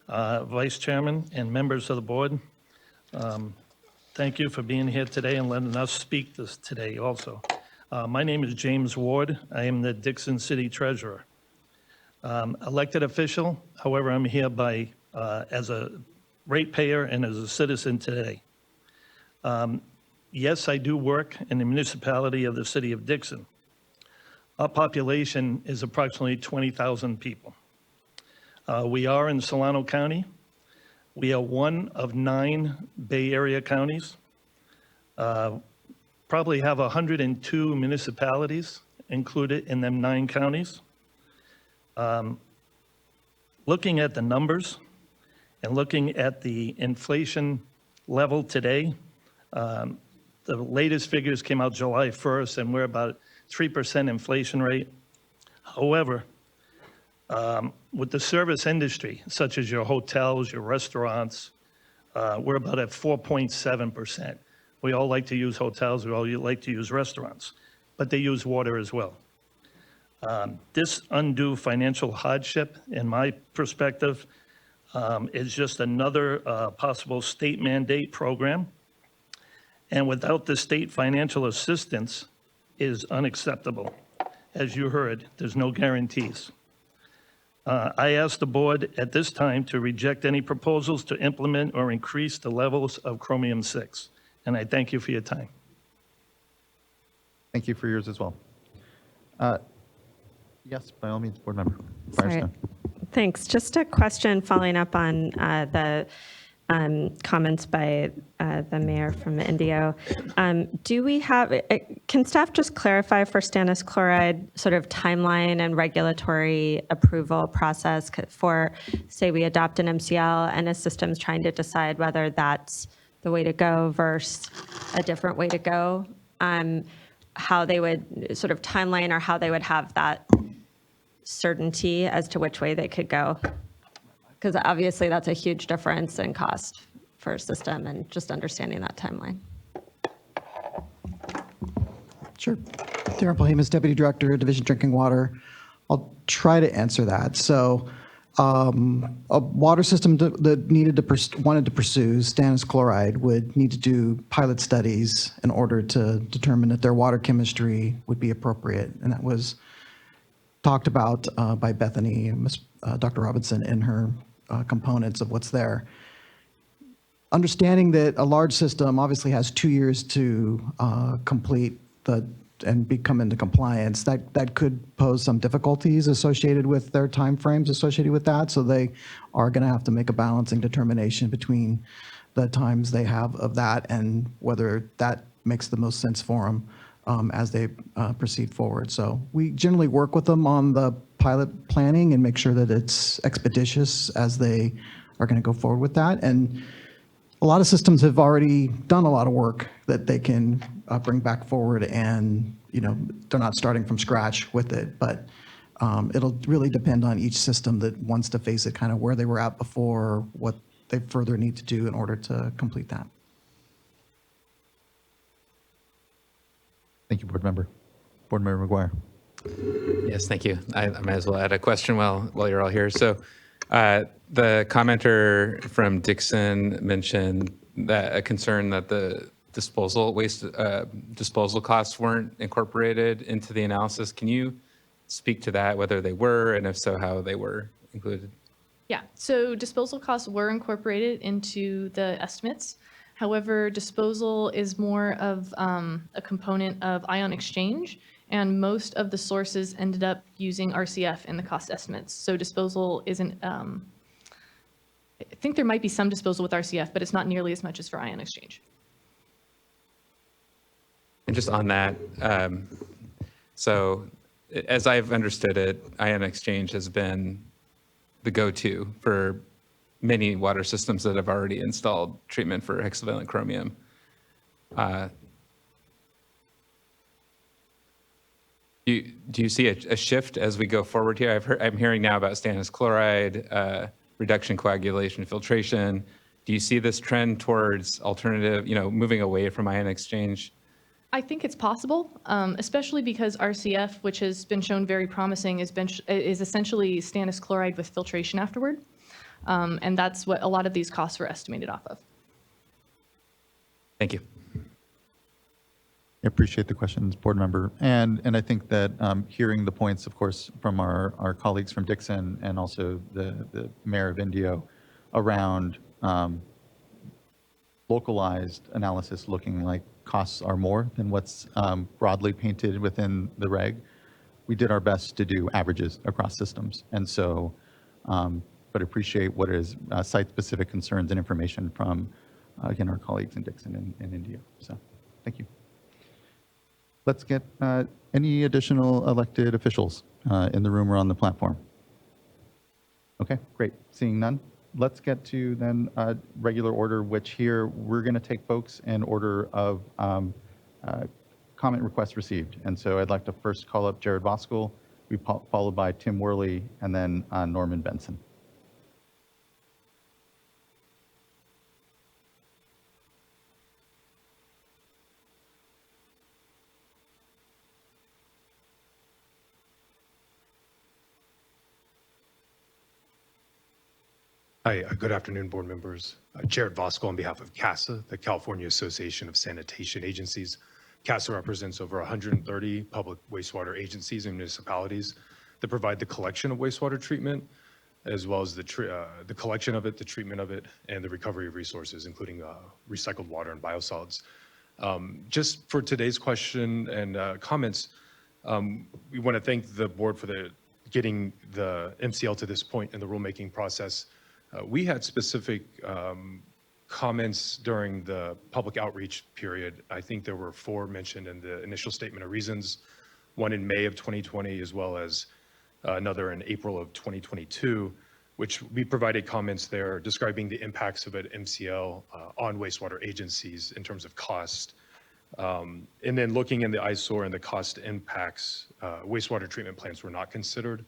Vice Chairman, and members of the board. Thank you for being here today and letting us speak this today also. My name is James Ward. I am the Dixon City Treasurer. Elected official, however, I'm here as a ratepayer and as a citizen today. Yes, I do work in the municipality of the city of Dixon. Our population is approximately 20,000 people. We are in Solano County. We are one of 9 Bay Area counties. Probably have 102 municipalities included in them 9 counties. Looking at the numbers and looking at the inflation level today, the latest figures came out July 1st, and we're about 3% inflation rate. However, with the service industry, such as your hotels, your restaurants, we're about at 4.7%. We all like to use hotels, we all like to use restaurants, but they use water as well. This undue financial hardship, in my perspective, is just another possible state mandate program. And without the state financial assistance is unacceptable. As you heard, there's no guarantees. I ask the board at this time to reject any proposals to implement or increase the levels of chromium-6. And I thank you for your time. Thank you for yours as well. Yes, by all means, board member. Sorry. Firestone. Thanks. Just a question following up on the comments by the mayor from Indio. Do we have, can staff just clarify for stannous chloride sort of timeline and regulatory approval process for, say, we adopt an MCL and a system's trying to decide whether that's the way to go versus a different way to go? How they would sort of timeline or how they would have that certainty as to which way they could go? Because obviously that's a huge difference in cost for a system, and just understanding that timeline. Sure. Darren Polhemus, Deputy Director, Division Drinking Water. I'll try to answer that. So a water system that wanted to pursue stannous chloride would need to do pilot studies in order to determine if their water chemistry would be appropriate. And that was talked about by Bethany, Dr. Robinson, in her components of what's there. Understanding that a large system obviously has 2 years to complete and come into compliance, that could pose some difficulties associated with their timeframes associated with that. So they are going to have to make a balancing determination between the times they have of that and whether that makes the most sense for them as they proceed forward. So we generally work with them on the pilot planning and make sure that it's expeditious as they are going to go forward with that. And a lot of systems have already done a lot of work that they can bring back forward, and they're not starting from scratch with it, but it'll really depend on each system that wants to face it, kind of where they were at before, what they further need to do in order to complete that. Thank you, board member. Board member McGuire. Yes, thank you. I might as well add a question while you're all here. So the commenter from Dixon mentioned that a concern that the disposal costs weren't incorporated into the analysis. Can you speak to that, whether they were, and if so, how they were included? Yeah, so disposal costs were incorporated into the estimates. However, disposal is more of a component of ion exchange, and most of the sources ended up using RCF in the cost estimates. So disposal isn't, I think there might be some disposal with RCF, but it's not nearly as much as for ion exchange. And just on that, so as I've understood it, ion exchange has been the go-to for many water systems that have already installed treatment for hexavalent chromium. Do you see a shift as we go forward here? I'm hearing now about stannous chloride, reduction, coagulation, filtration. Do you see this trend towards alternative, moving away from ion exchange? I think it's possible, especially because RCF, which has been shown very promising, is essentially stannous chloride with filtration afterward. And that's what a lot of these costs were estimated off of. Thank you. Appreciate the questions, board member. And I think that hearing the points, of course, from our colleagues from Dixon and also the mayor of Indio around localized analysis looking like costs are more than what's broadly painted within the reg. We did our best to do averages across systems. And so, but appreciate what is site-specific concerns and information from, again, our colleagues in Dixon and Indio. So thank you. Let's get any additional elected officials in the room or on the platform. Okay, great. Seeing none. Let's get to then regular order, which here we're going to take folks in order of comment requests received. And so I'd like to first call up Jared Voskuhl, followed by Tim Worley, and then Norman Benson. Hi, good afternoon, board members. Jared Voskuhl on behalf of CASA, the California Association of Sanitation Agencies. CASA represents over 130 public wastewater agencies and municipalities that provide the collection of wastewater treatment, as well as the collection of it, the treatment of it, and the recovery of resources, including recycled water and biosolids. Just for today's question and comments, we want to thank the board for getting the MCL to this point in the rulemaking process. We had specific comments during the public outreach period. I think there were 4 mentioned in the initial statement of reasons, one in May of 2020, as well as another in April of 2022, which we provided comments there describing the impacts of an MCL on wastewater agencies in terms of cost. And then looking in the eyesore and the cost impacts, wastewater treatment plants were not considered.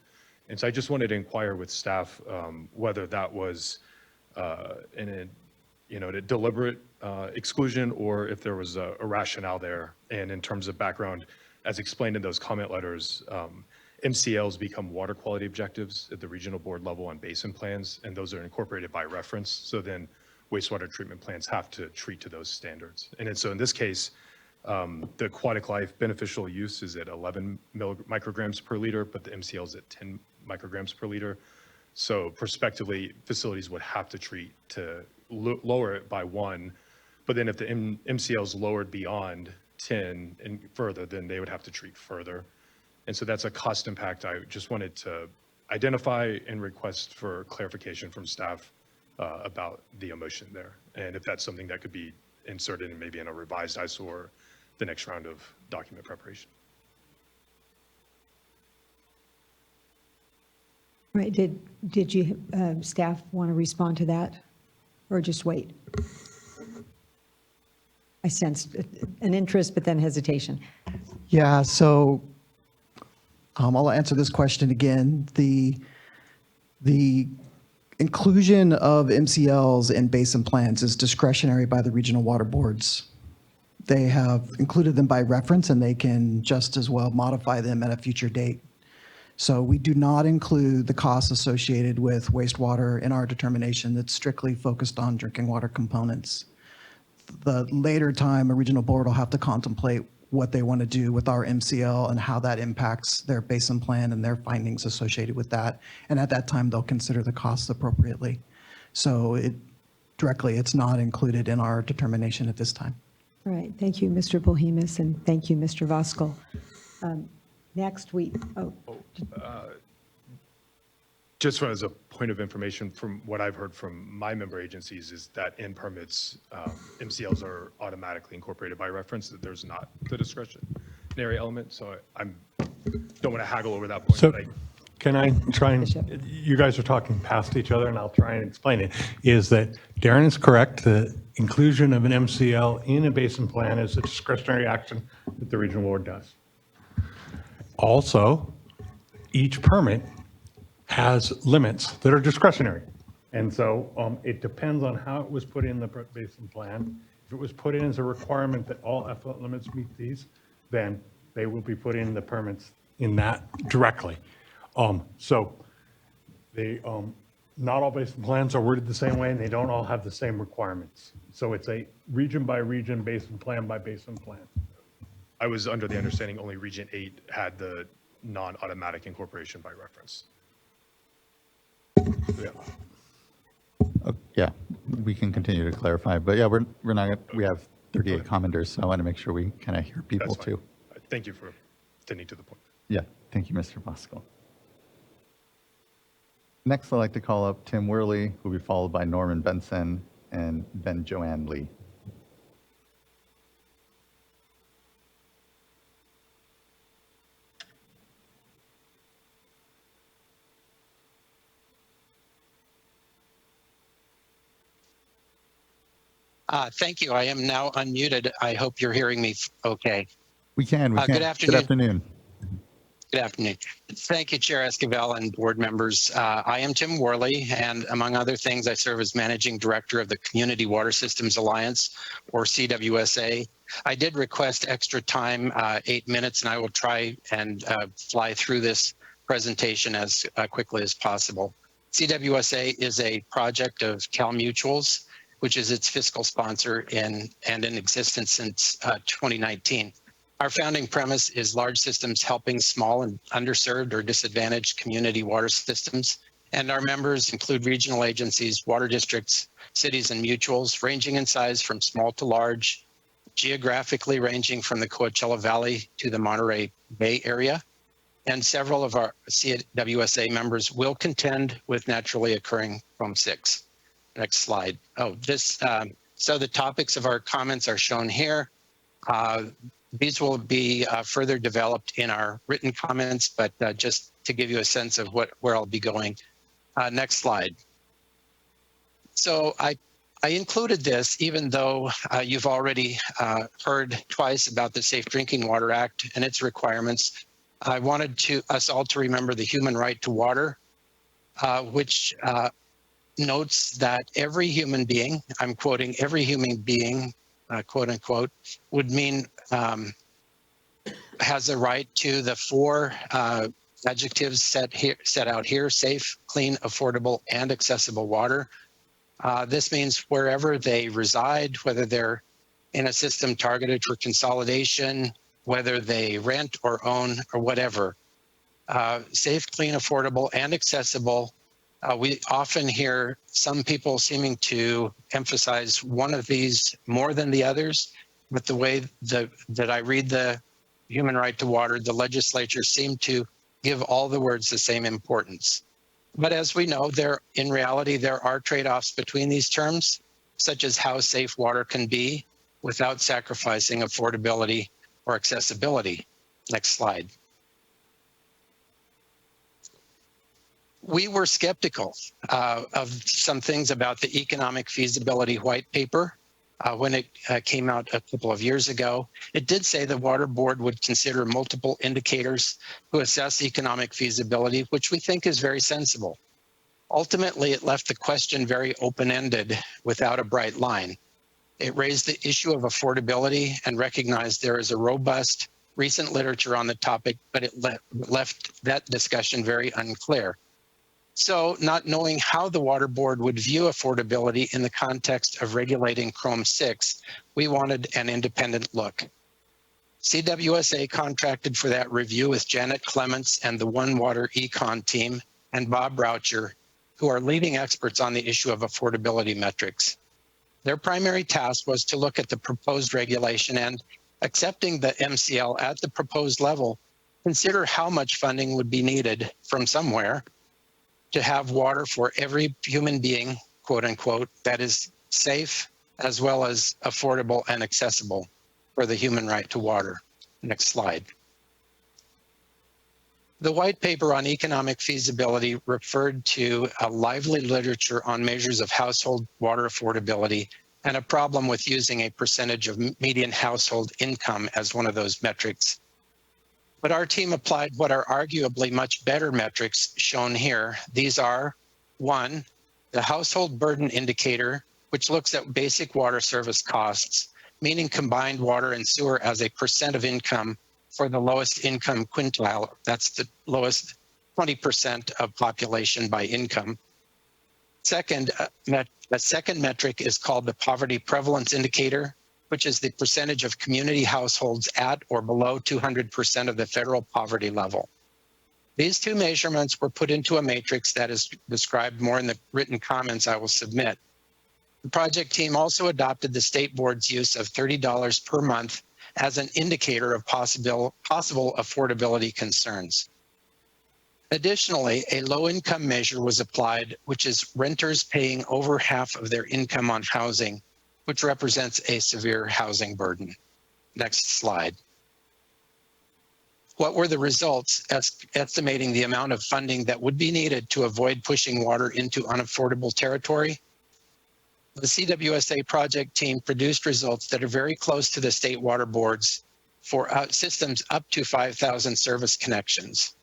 And so I just wanted to inquire with staff whether that was a deliberate exclusion or if there was a rationale there. And in terms of background, as explained in those comment letters, MCLs become water quality objectives at the regional board level on basin plans, and those are incorporated by reference. So then wastewater treatment plants have to treat to those standards. And so in this case, the aquatic life beneficial use is at 11 micrograms per liter, but the MCL is at 10 micrograms per liter. So prospectively, facilities would have to treat to lower it by 1. But then if the MCL is lowered beyond 10 and further, then they would have to treat further. And so that's a cost impact I just wanted to identify and request for clarification from staff about the omission there. And if that's something that could be inserted in maybe in a revised ISOR the next round of document preparation. Right, did you, staff want to respond to that or just wait? I sensed an interest, but then hesitation. Yeah, so I'll answer this question again. The inclusion of MCLs in basin plans is discretionary by the regional water boards. They have included them by reference, and they can just as well modify them at a future date. So we do not include the costs associated with wastewater in our determination that's strictly focused on drinking water components. The later time, a regional board will have to contemplate what they want to do with our MCL and how that impacts their basin plan and their findings associated with that. And at that time, they'll consider the costs appropriately. So it's not included in our determination at this time. All right, thank you, Mr. Bohemus, and thank you, Mr. Voskuhl. Next week, Just as a point of information, from what I've heard from my member agencies, is that in permits, MCLs are automatically incorporated by reference, that there's not the discretionary element. So I don't want to haggle over that point. So but can I try and, you guys are talking past each other and I'll try and explain it, is that Darren is correct. The inclusion of an MCL in a basin plan is a discretionary action that the regional board does. Also, each permit has limits that are discretionary. And so it depends on how it was put in the basin plan. If it was put in as a requirement that all effluent limits meet these, then they will be put in the permits in that directly. So they, not all basin plans are worded the same way and they don't all have the same requirements. So it's a region by region, basin plan by basin plan. I was under the understanding only Region 8 had the non-automatic incorporation by reference. Yeah. Yeah, we can continue to clarify, but yeah, we're not, we have 38 commenters, so I want to make sure we kind of hear people That's fine. too. Thank you for tending to the point. Yeah, thank you, Mr. Bosco. Next, I'd like to call up Tim Worley, who will be followed by Norman Benson and then Joanne Lee. Thank you. I am now unmuted. I hope you're hearing me okay. We can. Good afternoon. Good afternoon. Good afternoon. Thank you, Chair Esquivel and board members. I am Tim Worley, and among other things, I serve as Managing Director of the Community Water Systems Alliance, or CWSA. I did request extra time, 8 minutes, and I will try and fly through this presentation as quickly as possible. CWSA is a project of CalMutual's, which is its fiscal sponsor and in existence since 2019. Our founding premise is large systems helping small and underserved or disadvantaged community water systems. And our members include regional agencies, water districts, cities, and mutuals, ranging in size from small to large, geographically ranging from the Coachella Valley to the Monterey Bay Area. And several of our CWSA members will contend with naturally occurring Chrome 6. Next slide. So the topics of our comments are shown here. These will be further developed in our written comments, but just to give you a sense of where I'll be going. Next slide. So I included this even though you've already heard twice about the Safe Drinking Water Act and its requirements. I wanted us all to remember the human right to water, which notes that every human being, I'm quoting, every human being, quote unquote, would mean has a right to the 4 adjectives set out here: safe, clean, affordable, and accessible water. This means wherever they reside, whether they're in a system targeted for consolidation, whether they rent or own or whatever. Safe, clean, affordable, and accessible. We often hear some people seeming to emphasize one of these more than the others, but the way that I read the human right to water, the legislature seemed to give all the words the same importance. But as we know, in reality, there are trade-offs between these terms, such as how safe water can be without sacrificing affordability or accessibility. Next slide. We were skeptical of some things about the economic feasibility white paper when it came out a couple of years ago. It did say the Water Board would consider multiple indicators to assess economic feasibility, which we think is very sensible. Ultimately, it left the question very open-ended without a bright line. It raised the issue of affordability and recognized there is a robust recent literature on the topic, but it left that discussion very unclear. So not knowing how the Water Board would view affordability in the context of regulating Chrome 6, we wanted an independent look. CWSA contracted for that review with Janet Clements and the One Water Econ team and Bob Raucher, who are leading experts on the issue of affordability metrics. Their primary task was to look at the proposed regulation and, accepting the MCL at the proposed level, consider how much funding would be needed from somewhere to have water for every human being, quote unquote, that is safe as well as affordable and accessible for the human right to water. Next slide. The white paper on economic feasibility referred to a lively literature on measures of household water affordability and a problem with using a percentage of median household income as one of those metrics. But our team applied what are arguably much better metrics shown here. These are, 1, the household burden indicator, which looks at basic water service costs, meaning combined water and sewer as a percent of income for the lowest income quintile. That's the lowest 20% of population by income. Second, a second metric is called the poverty prevalence indicator, which is the percentage of community households at or below 200% of the federal poverty level. These two measurements were put into a matrix that is described more in the written comments I will submit. The project team also adopted the state board's use of $30 per month as an indicator of possible affordability concerns. Additionally, a low-income measure was applied, which is renters paying over half of their income on housing, which represents a severe housing burden. Next slide. What were the results estimating the amount of funding that would be needed to avoid pushing water into unaffordable territory? The CWSA project team produced results that are very close to the state water boards for systems up to 5,000 service connections.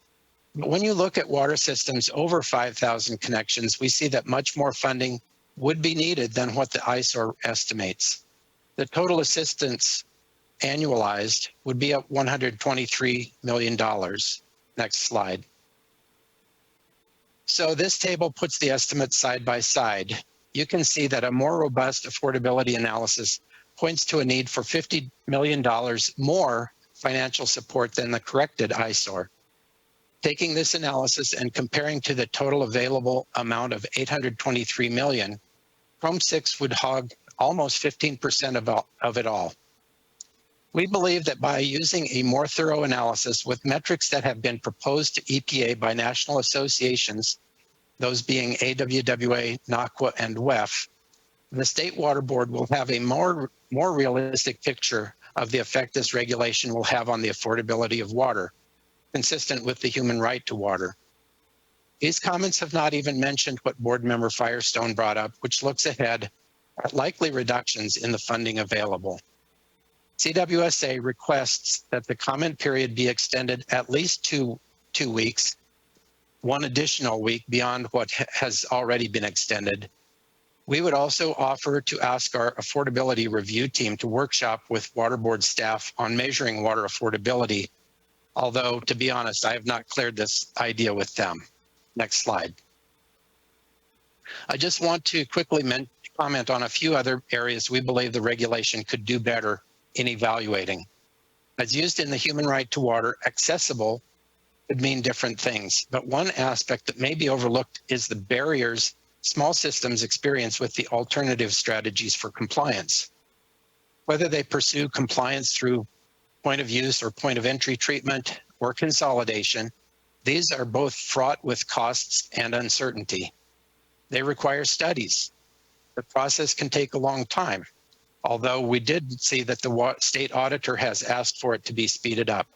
But when you look at water systems over 5,000 connections, we see that much more funding would be needed than what the ISOR estimates. The total assistance annualized would be at $123 million. Next slide. So this table puts the estimates side by side. You can see that a more robust affordability analysis points to a need for $50 million more financial support than the corrected ISOR. Taking this analysis and comparing to the total available amount of $823 million, Chrome 6 would hog almost 15% of it all. We believe that by using a more thorough analysis with metrics that have been proposed to EPA by national associations, those being AWWA, NACWA, and WEF, the State Water Board will have a more realistic picture of the effect this regulation will have on the affordability of water, consistent with the human right to water. These comments have not even mentioned what Board Member Firestone brought up, which looks ahead at likely reductions in the funding available. CWSA requests that the comment period be extended at least two weeks, one additional week beyond what has already been extended. We would also offer to ask our affordability review team to workshop with Water Board staff on measuring water affordability, although, to be honest, I have not cleared this idea with them. Next slide. I just want to quickly comment on a few other areas we believe the regulation could do better in evaluating. As used in the human right to water, accessible could mean different things, but one aspect that may be overlooked is the barriers small systems experience with the alternative strategies for compliance. Whether they pursue compliance through point of use or point of entry treatment or consolidation, these are both fraught with costs and uncertainty. They require studies. The process can take a long time, although we did see that the state auditor has asked for it to be speeded up.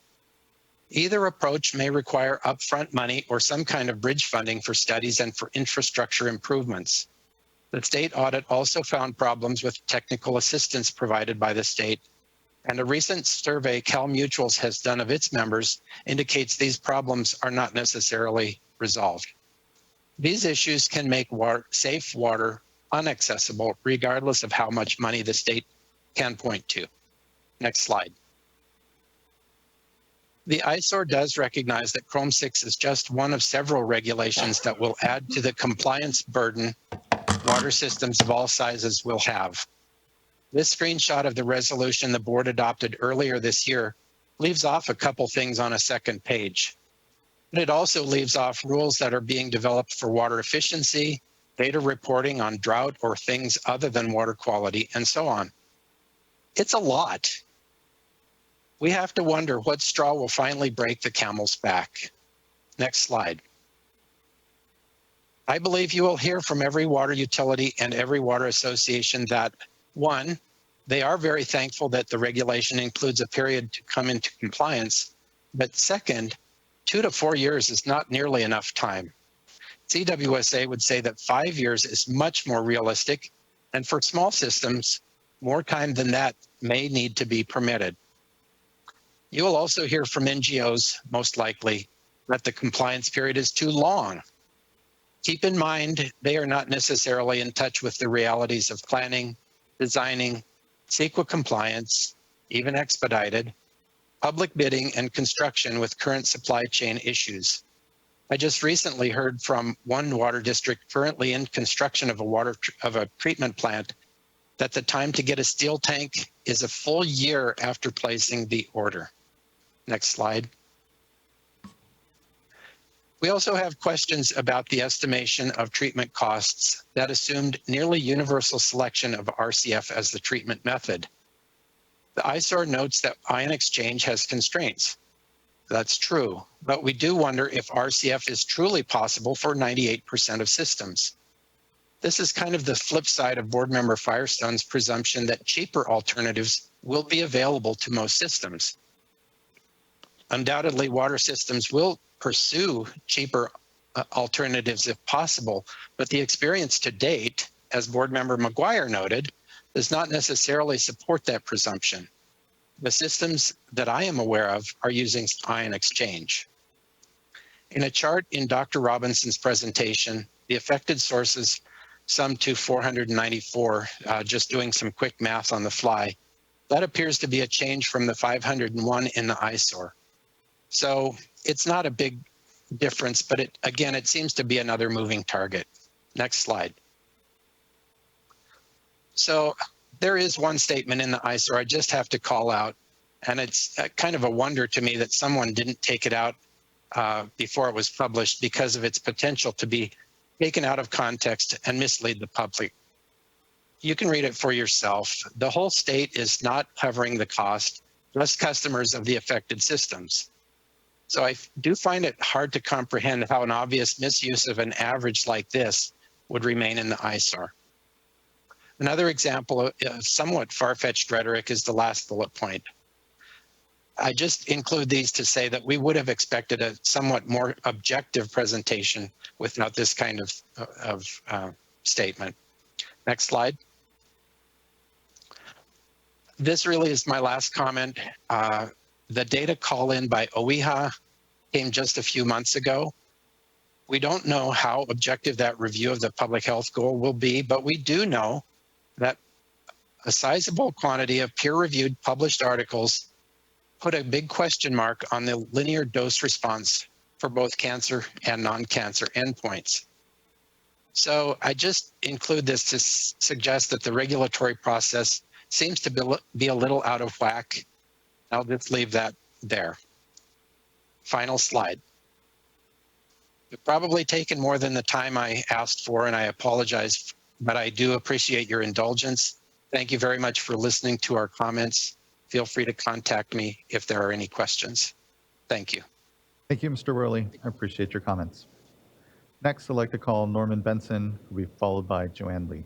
Either approach may require upfront money or some kind of bridge funding for studies and for infrastructure improvements. The state audit also found problems with technical assistance provided by the state, and a recent survey Cal Mutuals has done of its members indicates these problems are not necessarily resolved. These issues can make safe water unaccessible regardless of how much money the state can point to. Next slide. The ISOR does recognize that Chrome 6 is just one of several regulations that will add to the compliance burden water systems of all sizes will have. This screenshot of the resolution the board adopted earlier this year leaves off a couple things on a second page. But it also leaves off rules that are being developed for water efficiency, data reporting on drought or things other than water quality, and so on. It's a lot. We have to wonder what straw will finally break the camel's back. Next slide. I believe you will hear from every water utility and every water association that, one, they are very thankful that the regulation includes a period to come into compliance, but second, 2 to 4 years is not nearly enough time. CWSA would say that 5 years is much more realistic, and for small systems, more time than that may need to be permitted. You will also hear from NGOs, most likely, that the compliance period is too long. Keep in mind, they are not necessarily in touch with the realities of planning, designing, CEQA compliance, even expedited, public bidding, and construction with current supply chain issues. I just recently heard from one water district currently in construction of a treatment plant that the time to get a steel tank is a full year after placing the order. Next slide. We also have questions about the estimation of treatment costs that assumed nearly universal selection of RCF as the treatment method. The ISOR notes that ion exchange has constraints. That's true, but we do wonder if RCF is truly possible for 98% of systems. This is kind of the flip side of Board Member Firestone's presumption that cheaper alternatives will be available to most systems. Undoubtedly, water systems will pursue cheaper alternatives if possible, but the experience to date, as Board Member McGuire noted, does not necessarily support that presumption. The systems that I am aware of are using ion exchange. In a chart in Dr. Robinson's presentation, the affected sources sum to 494, just doing some quick math on the fly. That appears to be a change from the 501 in the ISOR. So it's not a big difference, but it seems to be another moving target. Next slide. So there is one statement in the ISOR I just have to call out, and it's kind of a wonder to me that someone didn't take it out before it was published because of its potential to be taken out of context and mislead the public. You can read it for yourself. The whole state is not covering the cost, just customers of the affected systems. So I do find it hard to comprehend how an obvious misuse of an average like this would remain in the ISOR. Another example of somewhat far-fetched rhetoric is the last bullet point. I just include these to say that we would have expected a somewhat more objective presentation without this kind of statement. Next slide. This really is my last comment. The data call-in by OEHA came just a few months ago. We don't know how objective that review of the public health goal will be, but we do know that a sizable quantity of peer-reviewed published articles put a big question mark on the linear dose response for both cancer and non-cancer endpoints. So I just include this to suggest that the regulatory process seems to be a little out of whack. I'll just leave that there. Final slide. You've probably taken more than the time I asked for, and I apologize, but I do appreciate your indulgence. Thank you very much for listening to our comments. Feel free to contact me if there are any questions. Thank you. Thank you, Mr. Worley. I appreciate your comments. Next, I'd like to call Norman Benson, who will be followed by Joanne Lee.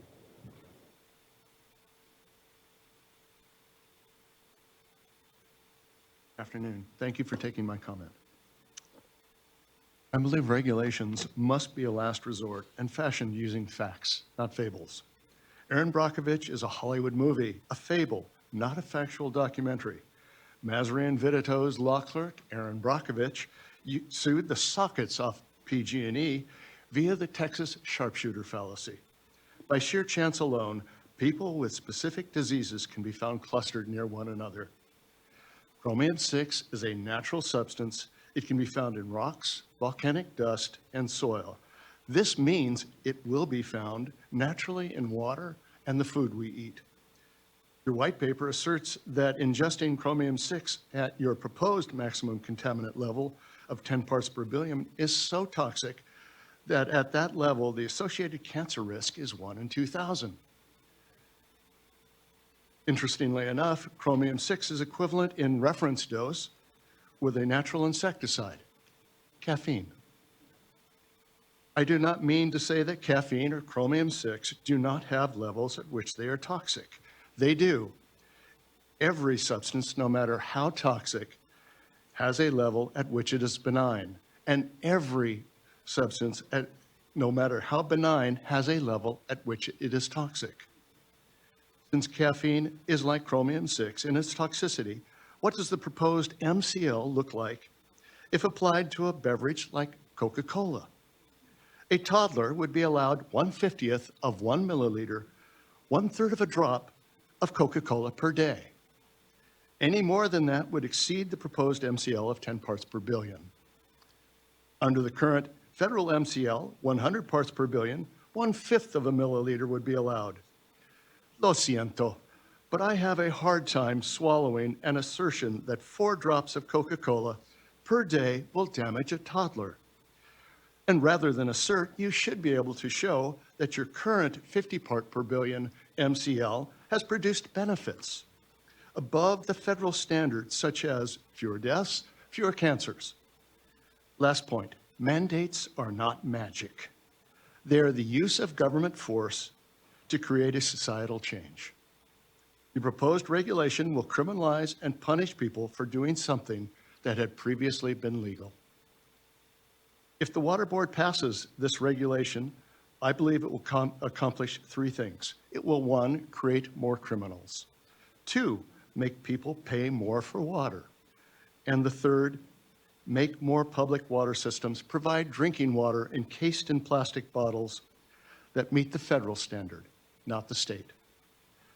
Afternoon. Thank you for taking my comment. I believe regulations must be a last resort and fashioned using facts, not fables. Erin Brockovich is a Hollywood movie, a fable, not a factual documentary. Mazarian Vidito's law clerk, Erin Brockovich, sued the sockets off PG&E via the Texas sharpshooter fallacy. By sheer chance alone, people with specific diseases can be found clustered near one another. Chromium-6 is a natural substance. It can be found in rocks, volcanic dust, and soil. This means it will be found naturally in water and the food we eat. Your white paper asserts that ingesting chromium-6 at your proposed maximum contaminant level of 10 parts per billion is so toxic that at that level, the associated cancer risk is 1 in 2,000. Interestingly enough, chromium-6 is equivalent in reference dose with a natural insecticide, caffeine. I do not mean to say that caffeine or chromium-6 do not have levels at which they are toxic. They do. Every substance, no matter how toxic, has a level at which it is benign. And every substance, no matter how benign, has a level at which it is toxic. Since caffeine is like chromium-6 in its toxicity, what does the proposed MCL look like if applied to a beverage like Coca-Cola? A toddler would be allowed 1/50th of 1 milliliter, 1/3 of a drop of Coca-Cola per day. Any more than that would exceed the proposed MCL of 10 parts per billion. Under the current federal MCL, 100 parts per billion, 1/5 of a milliliter would be allowed. Lo siento, but I have a hard time swallowing an assertion that 4 drops of Coca-Cola per day will damage a toddler. And rather than assert, you should be able to show that your current 50 part per billion MCL has produced benefits above the federal standards, such as fewer deaths, fewer cancers. Last point, mandates are not magic. They are the use of government force to create a societal change. The proposed regulation will criminalize and punish people for doing something that had previously been legal. If the Water Board passes this regulation, I believe it will accomplish 3 things. It will, 1, create more criminals. 2, make people pay more for water. And the 3rd, make more public water systems provide drinking water encased in plastic bottles that meet the federal standard, not the state.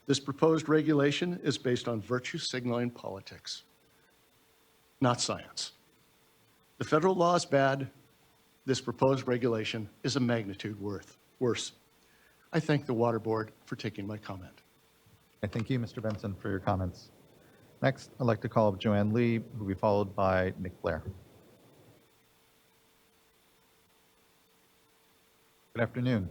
This proposed regulation is based on virtue signaling politics, not science. The federal law is bad. This proposed regulation is a magnitude worse. I thank the Water Board for taking my comment. I thank you, Mr. Benson, for your comments. Next, I'd like to call up Joanne Lee, who will be followed by Nick Blair. Good afternoon.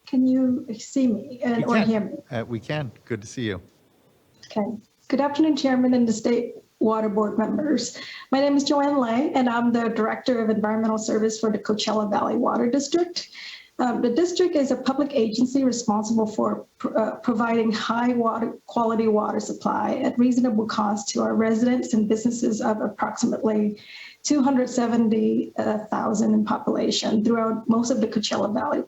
Can you see me or hear me? We can. Good to see you. Okay. Good afternoon, Chairman and the State Water Board members. My name is Joanne Lay, and I'm the Director of Environmental Service for the Coachella Valley Water District. The district is a public agency responsible for providing high quality water supply at reasonable cost to our residents and businesses of approximately 270,000 in population throughout most of the Coachella Valley.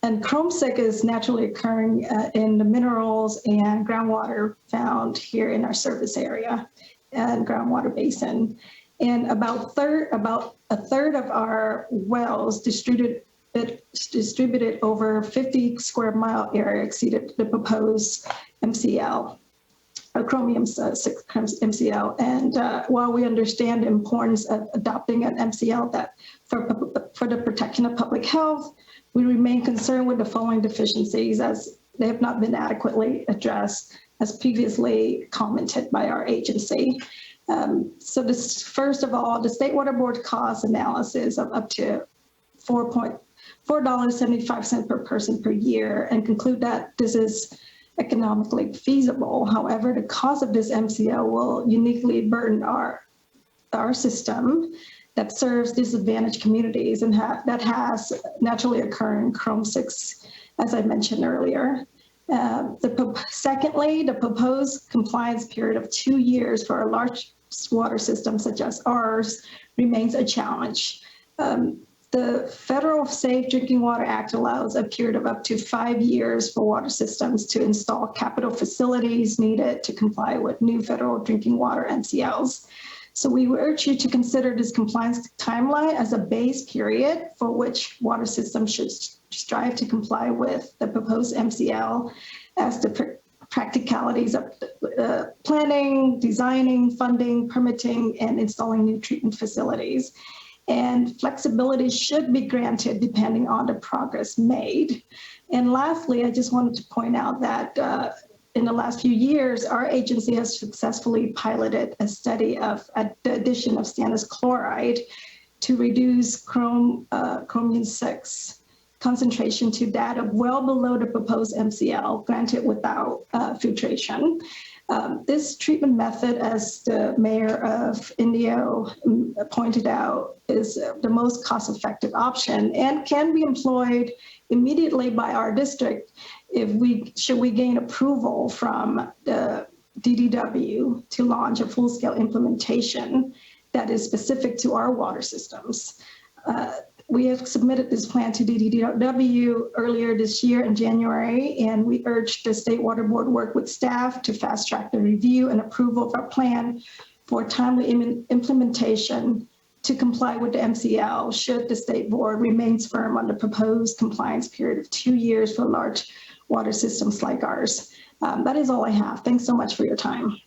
And chrome-6 is naturally occurring in the minerals and groundwater found here in our service area and groundwater basin. And about a third of our wells distributed over 50 square mile area exceeded the proposed MCL, or chromium 6 MCL. And while we understand the importance of adopting an MCL that for the protection of public health, we remain concerned with the following deficiencies as they have not been adequately addressed as previously commented by our agency. So this, first of all, the State Water Board cost analysis of up to $4.75 per person per year and conclude that this is economically feasible. However, the cost of this MCO will uniquely burden our system that serves disadvantaged communities and that has naturally occurring Chrome-6, as I mentioned earlier. Secondly, the proposed compliance period of 2 years for a large water system such as ours remains a challenge. The Federal Safe Drinking Water Act allows a period of up to 5 years for water systems to install capital facilities needed to comply with new federal drinking water MCLs. So we urge you to consider this compliance timeline as a base period for which water systems should strive to comply with the proposed MCL as the practicalities of planning, designing, funding, permitting, and installing new treatment facilities. And flexibility should be granted depending on the progress made. And lastly, I just wanted to point out that in the last few years, our agency has successfully piloted a study of the addition of stannous chloride to reduce chromium 6 concentration to data well below the proposed MCL granted without filtration. This treatment method, as the mayor of Indio pointed out, is the most cost-effective option and can be employed immediately by our district should we gain approval from the DDW to launch a full-scale implementation that is specific to our water systems. We have submitted this plan to DDW earlier this year in January, and we urge the State Water Board work with staff to fast-track the review and approval of our plan for timely implementation to comply with the MCL should the State Board remains firm on the proposed compliance period of 2 years for large water systems like ours. That is all I have. Thanks so much for your time.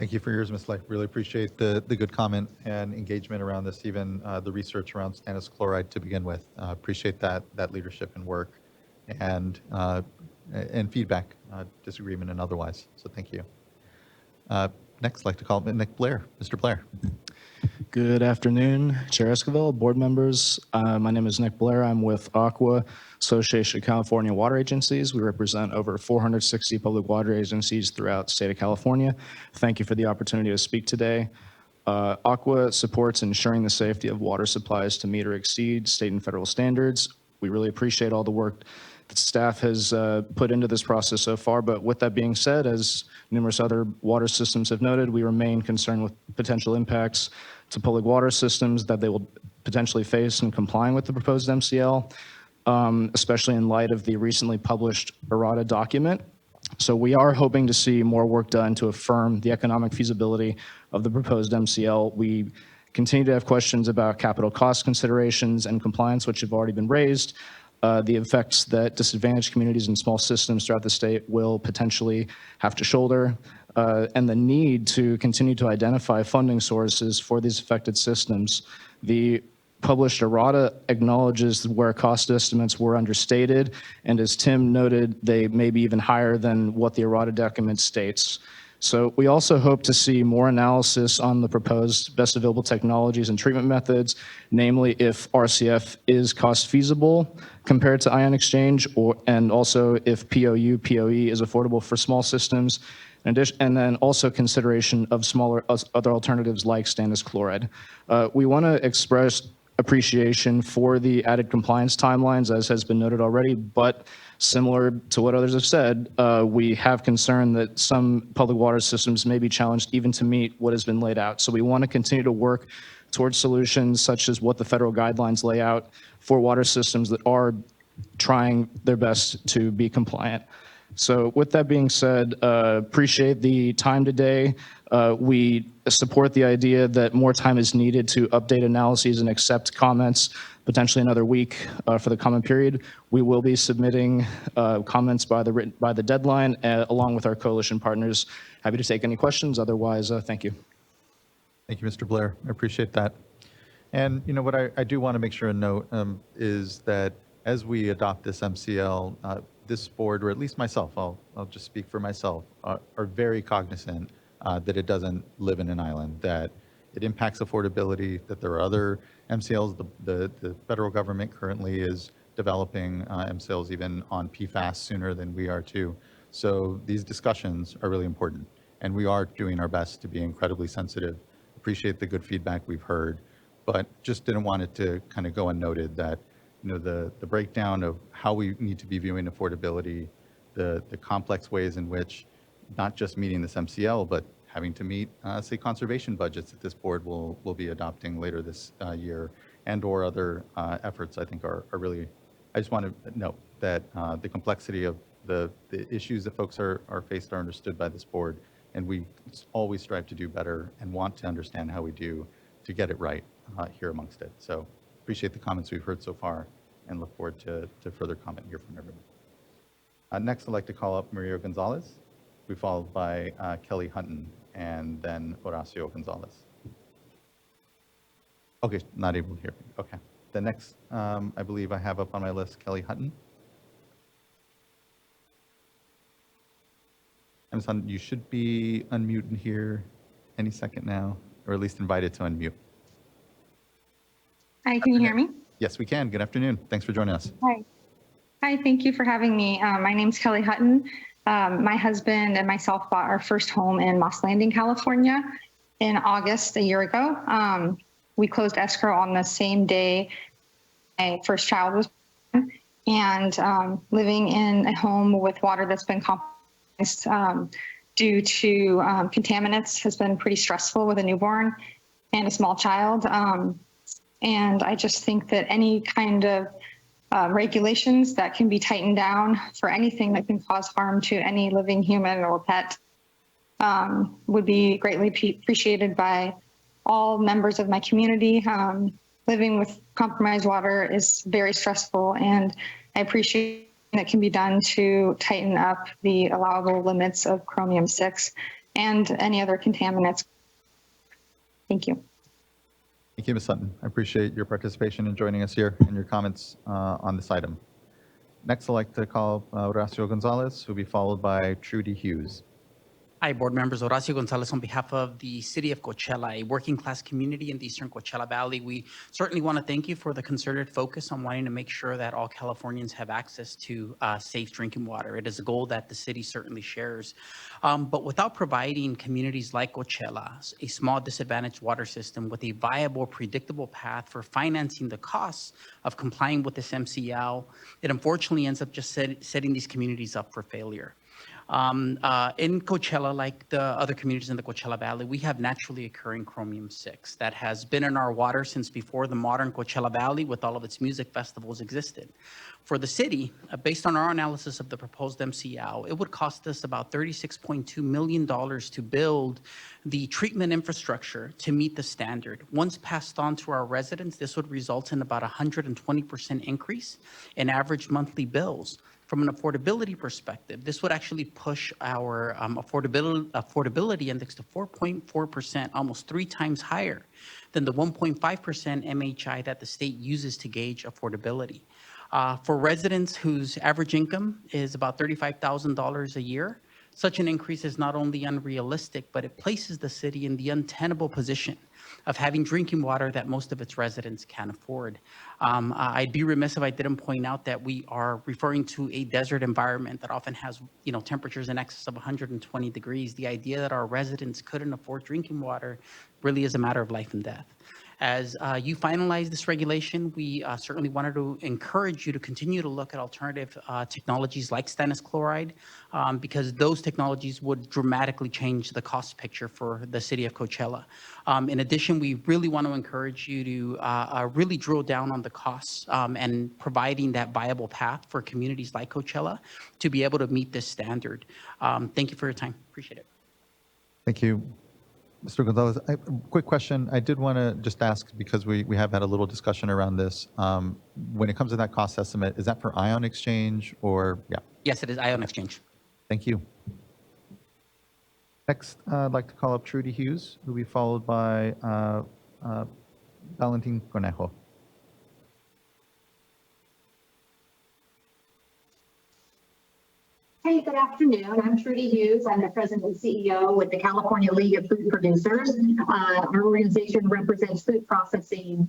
Thank you for yours, Ms. Lake. Really appreciate the good comment and engagement around this, even the research around stannous chloride to begin with. Appreciate that leadership and work and feedback, disagreement and otherwise. So thank you. Next, I'd like to call Nick Blair. Mr. Blair. Good afternoon, Chair Esquivel, board members. My name is Nick Blair. I'm with AQUA, Association of California Water Agencies. We represent over 460 public water agencies throughout the state of California. Thank you for the opportunity to speak today. AQUA supports ensuring the safety of water supplies to meet or exceed state and federal standards. We really appreciate all the work that staff has put into this process so far. But with that being said, as numerous other water systems have noted, we remain concerned with potential impacts to public water systems that they will potentially face in complying with the proposed MCL, especially in light of the recently published errata document. So we are hoping to see more work done to affirm the economic feasibility of the proposed MCL. We continue to have questions about capital cost considerations and compliance, which have already been raised. The effects that disadvantaged communities and small systems throughout the state will potentially have to shoulder, and the need to continue to identify funding sources for these affected systems. The published errata acknowledges where cost estimates were understated, and as Tim noted, they may be even higher than what the errata document states. So we also hope to see more analysis on the proposed best available technologies and treatment methods, namely if RCF is cost feasible compared to ion exchange, and also if POE is affordable for small systems, and then also consideration of smaller other alternatives like stannous chloride. We want to express appreciation for the added compliance timelines, as has been noted already, but similar to what others have said, we have concern that some public water systems may be challenged even to meet what has been laid out. So we want to continue to work towards solutions such as what the federal guidelines lay out for water systems that are trying their best to be compliant. So with that being said, appreciate the time today. We support the idea that more time is needed to update analyses and accept comments, potentially another week for the comment period. We will be submitting comments by the deadline along with our coalition partners. Happy to take any questions. Otherwise, thank you. Thank you, Mr. Blair. I appreciate that. And you know what I do want to make sure and note is that as we adopt this MCL, this board, or at least myself, I'll just speak for myself, are very cognizant that it doesn't live in an island, that it impacts affordability, that there are other MCLs. The federal government currently is developing MCLs even on PFAS sooner than we are too. So these discussions are really important, and we are doing our best to be incredibly sensitive. Appreciate the good feedback we've heard, but just didn't want it to kind of go unnoted that the breakdown of how we need to be viewing affordability, the complex ways in which not just meeting this MCL, but having to meet, say, conservation budgets that this board will be adopting later this year, and or other efforts, I think are really, I just want to note that the complexity of the issues that folks are faced are understood by this board, and we always strive to do better and want to understand how we do to get it right here amongst it. So appreciate the comments we've heard so far and look forward to further comment here from everyone. Next, I'd like to call up Maria Gonzalez, be followed by Kelly Hutton, and then Horacio Gonzalez. Okay, not able to hear me. Okay. The next, I believe I have up on my list, Kelly Hutton. Amazon, you should be unmuting here any second now, or at least invited to unmute. Hi, can you hear me? Yes, we can. Good afternoon. Thanks for joining us. Hi. Hi, thank you for having me. My name's Kelly Hutton. My husband and myself bought our first home in Moss Landing, California in August a year ago. We closed escrow on the same day my first child was born, and living in a home with water that's been compromised due to contaminants has been pretty stressful with a newborn and a small child. And I just think that any kind of regulations that can be tightened down for anything that can cause harm to any living human or pet would be greatly appreciated by all members of my community. Living with compromised water is very stressful, and I appreciate that can be done to tighten up the allowable limits of chromium-6 and any other contaminants. Thank you. Thank you, Ms. Sutton. I appreciate your participation in joining us here and your comments on this item. Next, I'd like to call Horacio Gonzalez, who will be followed by Trudy Hughes. Hi, board members. Horacio Gonzalez on behalf of the City of Coachella, a working class community in the Eastern Coachella Valley. We certainly want to thank you for the concerted focus on wanting to make sure that all Californians have access to safe drinking water. It is a goal that the city certainly shares. But without providing communities like Coachella a small disadvantaged water system with a viable, predictable path for financing the costs of complying with this MCL, it unfortunately ends up just setting these communities up for failure. In Coachella, like the other communities in the Coachella Valley, we have naturally occurring chromium-6 that has been in our water since before the modern Coachella Valley with all of its music festivals existed. For the city, based on our analysis of the proposed MCL, it would cost us about $36.2 million to build the treatment infrastructure to meet the standard. Once passed on to our residents, this would result in about 120% increase in average monthly bills. From an affordability perspective, this would actually push our affordability index to 4.4%, almost 3 times higher than the 1.5% MHI that the state uses to gauge affordability. For residents whose average income is about $35,000 a year, such an increase is not only unrealistic, but it places the city in the untenable position of having drinking water that most of its residents can't afford. I'd be remiss if I didn't point out that we are referring to a desert environment that often has, temperatures in excess of 120 degrees. The idea that our residents couldn't afford drinking water really is a matter of life and death. As you finalize this regulation, we certainly wanted to encourage you to continue to look at alternative technologies like stannous chloride, because those technologies would dramatically change the cost picture for the city of Coachella. In addition, we really want to encourage you to really drill down on the costs and providing that viable path for communities like Coachella to be able to meet this standard. Thank you for your time. Appreciate it. Thank you. Mr. Gonzalez, quick question. I did want to just ask, because we have had a little discussion around this. When it comes to that cost estimate, is that for ion exchange or, yeah? Yes, it is ion exchange. Thank you. Next, I'd like to call up Trudy Hughes, who will be followed by Valentin Conejo. Hey, good afternoon. I'm Trudy Hughes. I'm the president and CEO with the California League of Food Producers. Our organization represents food processing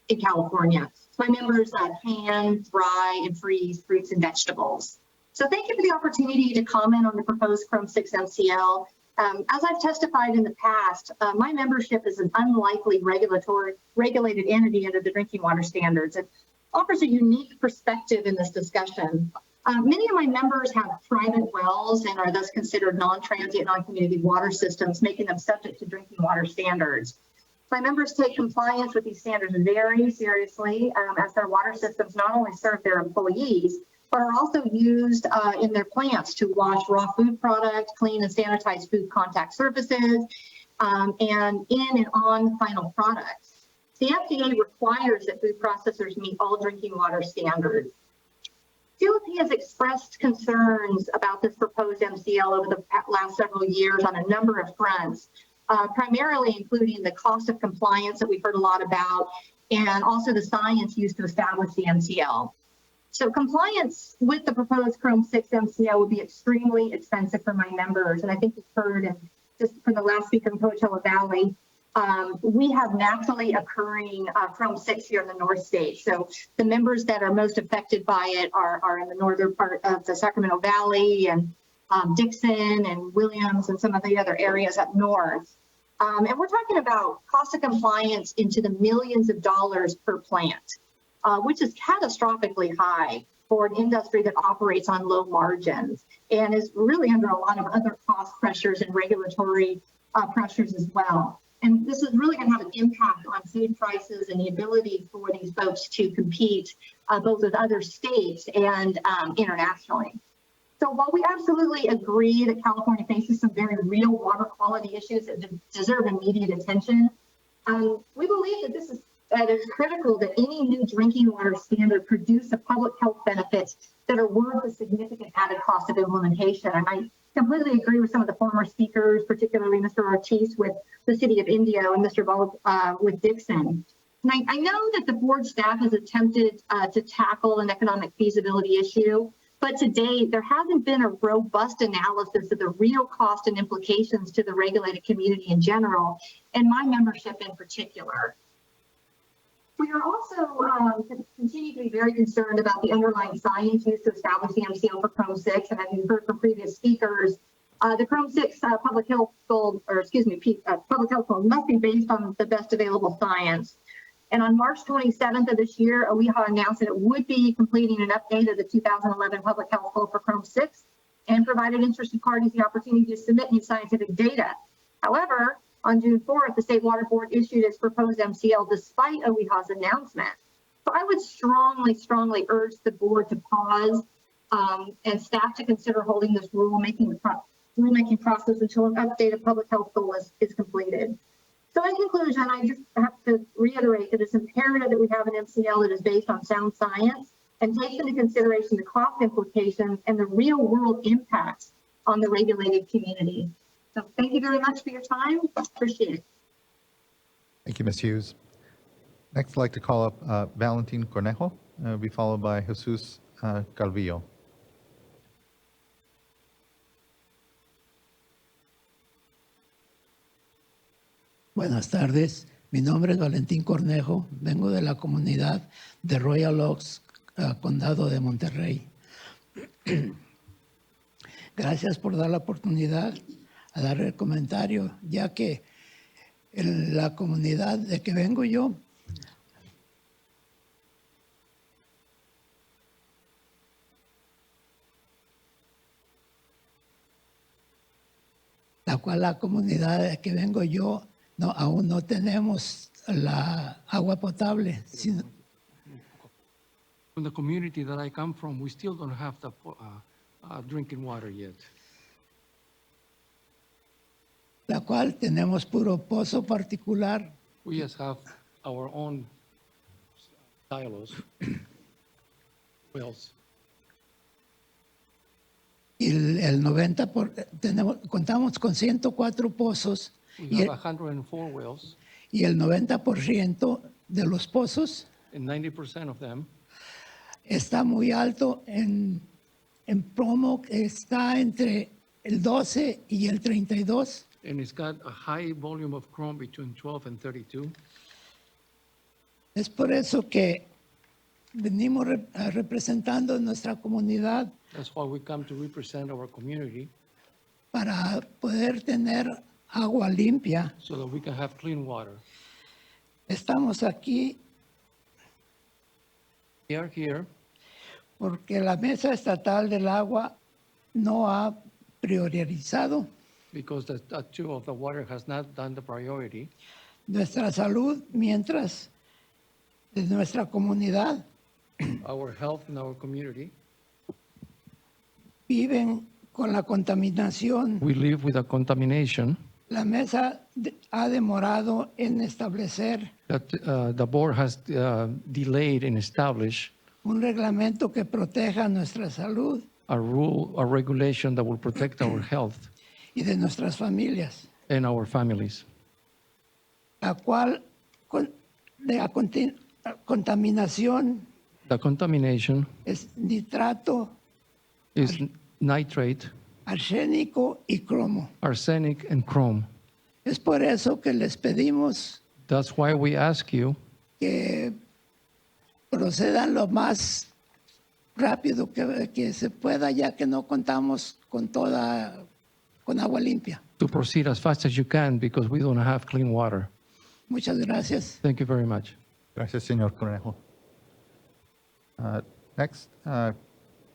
in California. So my members can, dry, and freeze fruits and vegetables. So thank you for the opportunity to comment on the proposed Chrome 6 MCL. As I've testified in the past, my membership is an unlikely regulated entity under the drinking water standards. It offers a unique perspective in this discussion. Many of my members have private wells and are thus considered non-transient, non-community water systems, making them subject to drinking water standards. My members take compliance with these standards very seriously, as their water systems not only serve their employees, but are also used in their plants to wash raw food products, clean and sanitize food contact surfaces, and in and on final products. The FDA requires that food processors meet all drinking water standards. CLP has expressed concerns about this proposed MCL over the last several years on a number of fronts, primarily including the cost of compliance that we've heard a lot about, and also the science used to establish the MCL. So compliance with the proposed Chrome 6 MCL would be extremely expensive for my members. And I think you've heard, and just from the last speaker in Coachella Valley, we have naturally occurring Chrome 6 here in the North State. So the members that are most affected by it are in the northern part of the Sacramento Valley and Dixon and Williams and some of the other areas up north. And we're talking about cost of compliance into the millions of dollars per plant, which is catastrophically high for an industry that operates on low margins and is really under a lot of other cost pressures and regulatory pressures as well. And this is really going to have an impact on food prices and the ability for these folks to compete both with other states and internationally. So while we absolutely agree that California faces some very real water quality issues that deserve immediate attention, we believe that it is critical that any new drinking water standard produce a public health benefits that are worth the significant added cost of implementation. And completely agree with some of the former speakers, particularly Mr. Ortiz with the city of Indio and Mr. Ball with Dixon. And I know that the board staff has attempted to tackle an economic feasibility issue, but to date, there hasn't been a robust analysis of the real cost and implications to the regulated community in general, and my membership in particular. We are also continue to be very concerned about the underlying science used to establish the MCL for Chrome 6. And as you heard from previous speakers, the Chrome 6 public health goal, or excuse me, public health goal must be based on the best available science. And on March 27th of this year, OEHA announced that it would be completing an update of the 2011 public health goal for Chrome 6 and provided interested parties the opportunity to submit new scientific data. However, on June 4th, the State Water Board issued its proposed MCL despite OEHA's announcement. So I would strongly urge the board to pause and staff to consider holding this rulemaking process until an updated public health goal is completed. So in conclusion, I just have to reiterate that it's imperative that we have an MCL that is based on sound science and takes into consideration the cost implications and the real world impacts on the regulated community. So thank you very much for your time. Appreciate it. Thank you, Ms. Hughes. Next, I'd like to call up Valentin Cornejo, be followed by Jesus Calvillo. Buenas tardes, mi nombre es Valentín Cornejo, vengo de la comunidad de Royal Oaks, Condado de Monterrey. Gracias por dar la oportunidad a dar el comentario, ya que en la comunidad de que vengo yo, la comunidad de que vengo yo, no, aún no tenemos la agua potable. From the community that I come from, we still don't have the drinking water yet. La cual tenemos puro pozo particular. We just have our own silos, wells. Y contamos con 104 pozos. We have 104 wells. Y el 90% de los pozos And 90% of them está muy alto en plomo, está entre el 12 y el 32. and it's got a high volume of chrome between 12 and 32. Es por eso que venimos representando nuestra comunidad That's why we come to represent our community para poder tener agua limpia. so that we can have clean water. Estamos aquí We are here porque la Mesa Estatal del Agua no ha priorizado because the two of the water has not done the priority. nuestra salud mientras de nuestra comunidad Our health in our community. viven con la contaminación. We live with a contamination La mesa ha demorado en establecer that the board has delayed and established un reglamento que proteja nuestra salud a rule, a regulation that will protect our health y de nuestras familias, and our families. la cual la contaminación The contamination es nitrato, is nitrate, arsénico y cromo. arsenic, and chrome. Es por eso que les pedimos That's why we ask you que procedan lo más rápido que se pueda, ya que no contamos con agua limpia. to proceed as fast as you can because we don't have clean water. Muchas gracias. Thank you very much. Gracias, señor Cornejo. Next,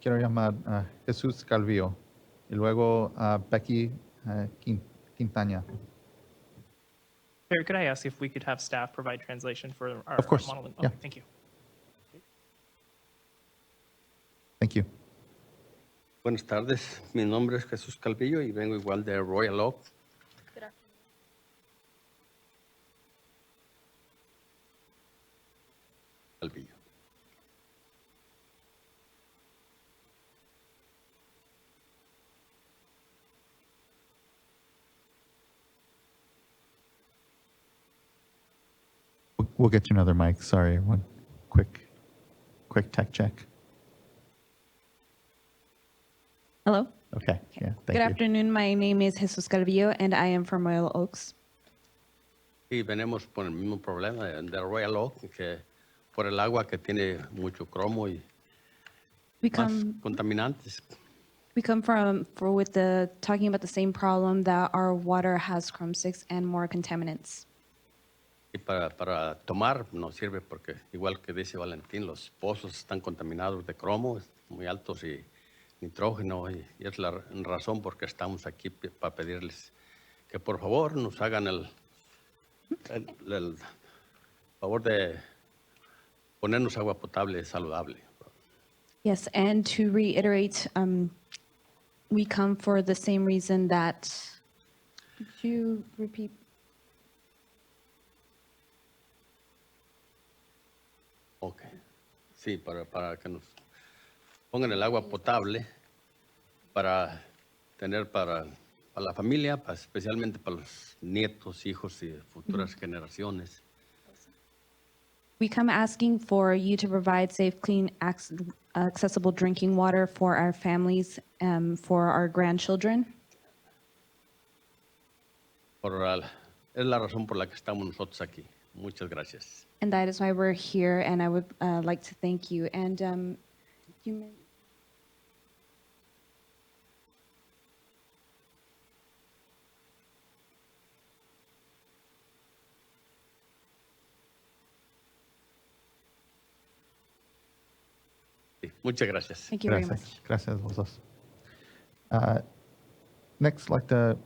quiero llamar a Jesús Calvillo y luego a Becky Quintaña. Chair, could I ask if we could have staff provide translation for our Of course, monologue? yeah. Okay, thank you. Thank you. Buenas tardes, mi nombre es Jesús Calvillo y vengo igual de Royal Oak. Calvillo. We'll get you another mic. Sorry, everyone. Quick tech check. Hello. Okay, yeah, thank Good you. afternoon. My name is Jesus Calvillo, and I am from Royal Oaks. Y venimos por el mismo problema de Royal Oak, que por el agua que tiene mucho cromo y We más come contaminantes. talking about the same problem that our water has chrome 6 and more contaminants. Y para tomar no sirve porque, igual que dice Valentín, los pozos están contaminados de cromo, muy altos y nitrógeno, y es la razón por que estamos aquí para pedirles que por favor nos hagan el favor de ponernos agua potable saludable. Yes, and to reiterate, we come for the same reason that. Could you repeat? Ok. Sí, para que nos pongan el agua potable para tener para la familia, especialmente para los nietos, hijos y futuras generaciones. We come asking for you to provide safe, clean, accessible drinking water for our families, for our grandchildren. Es la razón por la que estamos nosotros aquí. Muchas gracias. And that is why we're here, and I would like to thank you. And Sí, muchas gracias. thank you very much. Gracias, los dos. Next, I'd like to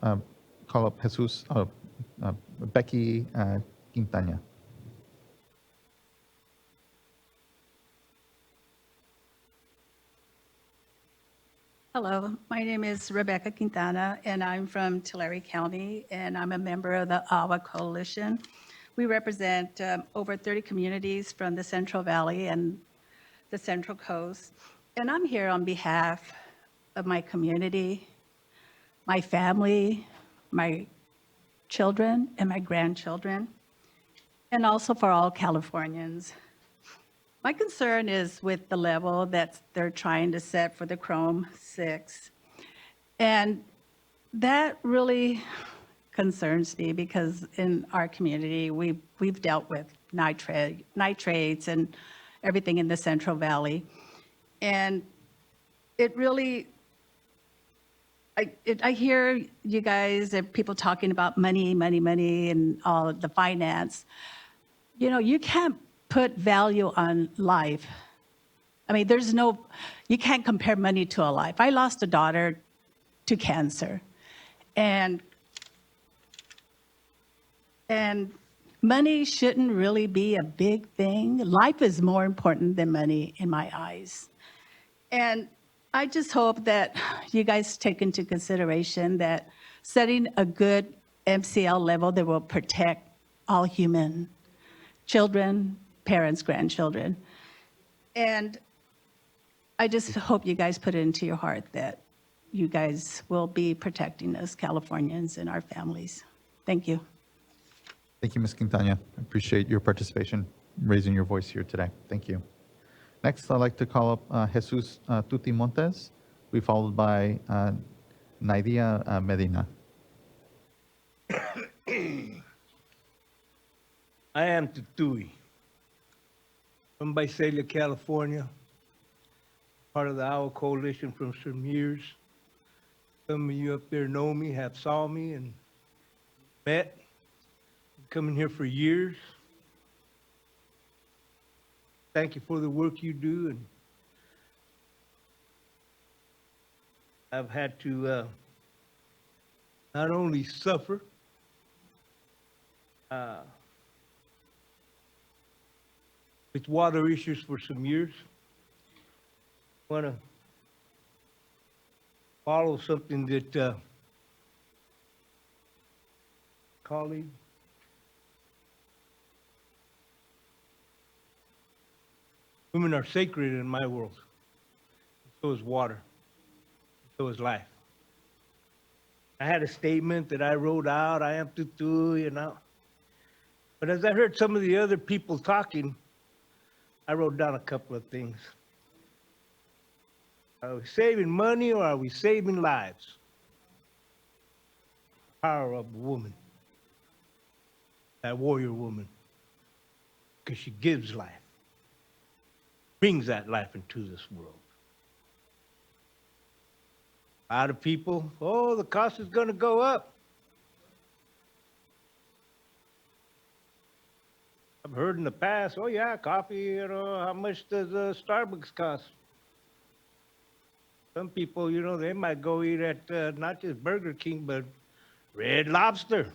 call up Becky Quintana. Hello, my name is Rebecca Quintana, and I'm from Tulare County, and I'm a member of the AWA Coalition. We represent over 30 communities from the Central Valley and the Central Coast, and I'm here on behalf of my community, my family, my children, and my grandchildren, and also for all Californians. My concern is with the level that they're trying to set for the Chrome 6. And that really concerns me because in our community, we've dealt with nitrates and everything in the Central Valley. And it really, I hear you guys and people talking about money, and all the finance. You know, you can't put value on life. I mean, you can't compare money to a life. I lost a daughter to cancer. And money shouldn't really be a big thing. Life is more important than money in my eyes. And I just hope that you guys take into consideration that setting a good MCL level that will protect all human children, parents, grandchildren. And I just hope you guys put it into your heart that you guys will be protecting us Californians and our families. Thank you. Thank you, Ms. Quintana. I appreciate your participation, raising your voice here today. Thank you. Next, I'd like to call up Jesus Tuti Montes, be followed by Naidia Medina. I am Tutui from Visalia, California, part of the Owl Coalition from some years. Some of you up there know me, have saw me and met. Coming here for years. Thank you for the work you do. And I've had to not only suffer, with water issues for some years. I want to follow something that colleague women are sacred in my world. So is water. So is life. I had a statement that I wrote out, I am tutu, you know. But as I heard some of the other people talking, I wrote down a couple of things. Are we saving money or are we saving lives? Power of a woman, that warrior woman, because she gives life, brings that life into this world. A lot of people, oh, the cost is going to go up. I've heard in the past, oh yeah, coffee, you know, how much does Starbucks cost? Some people, you know, they might go eat at not just Burger King, but Red Lobster.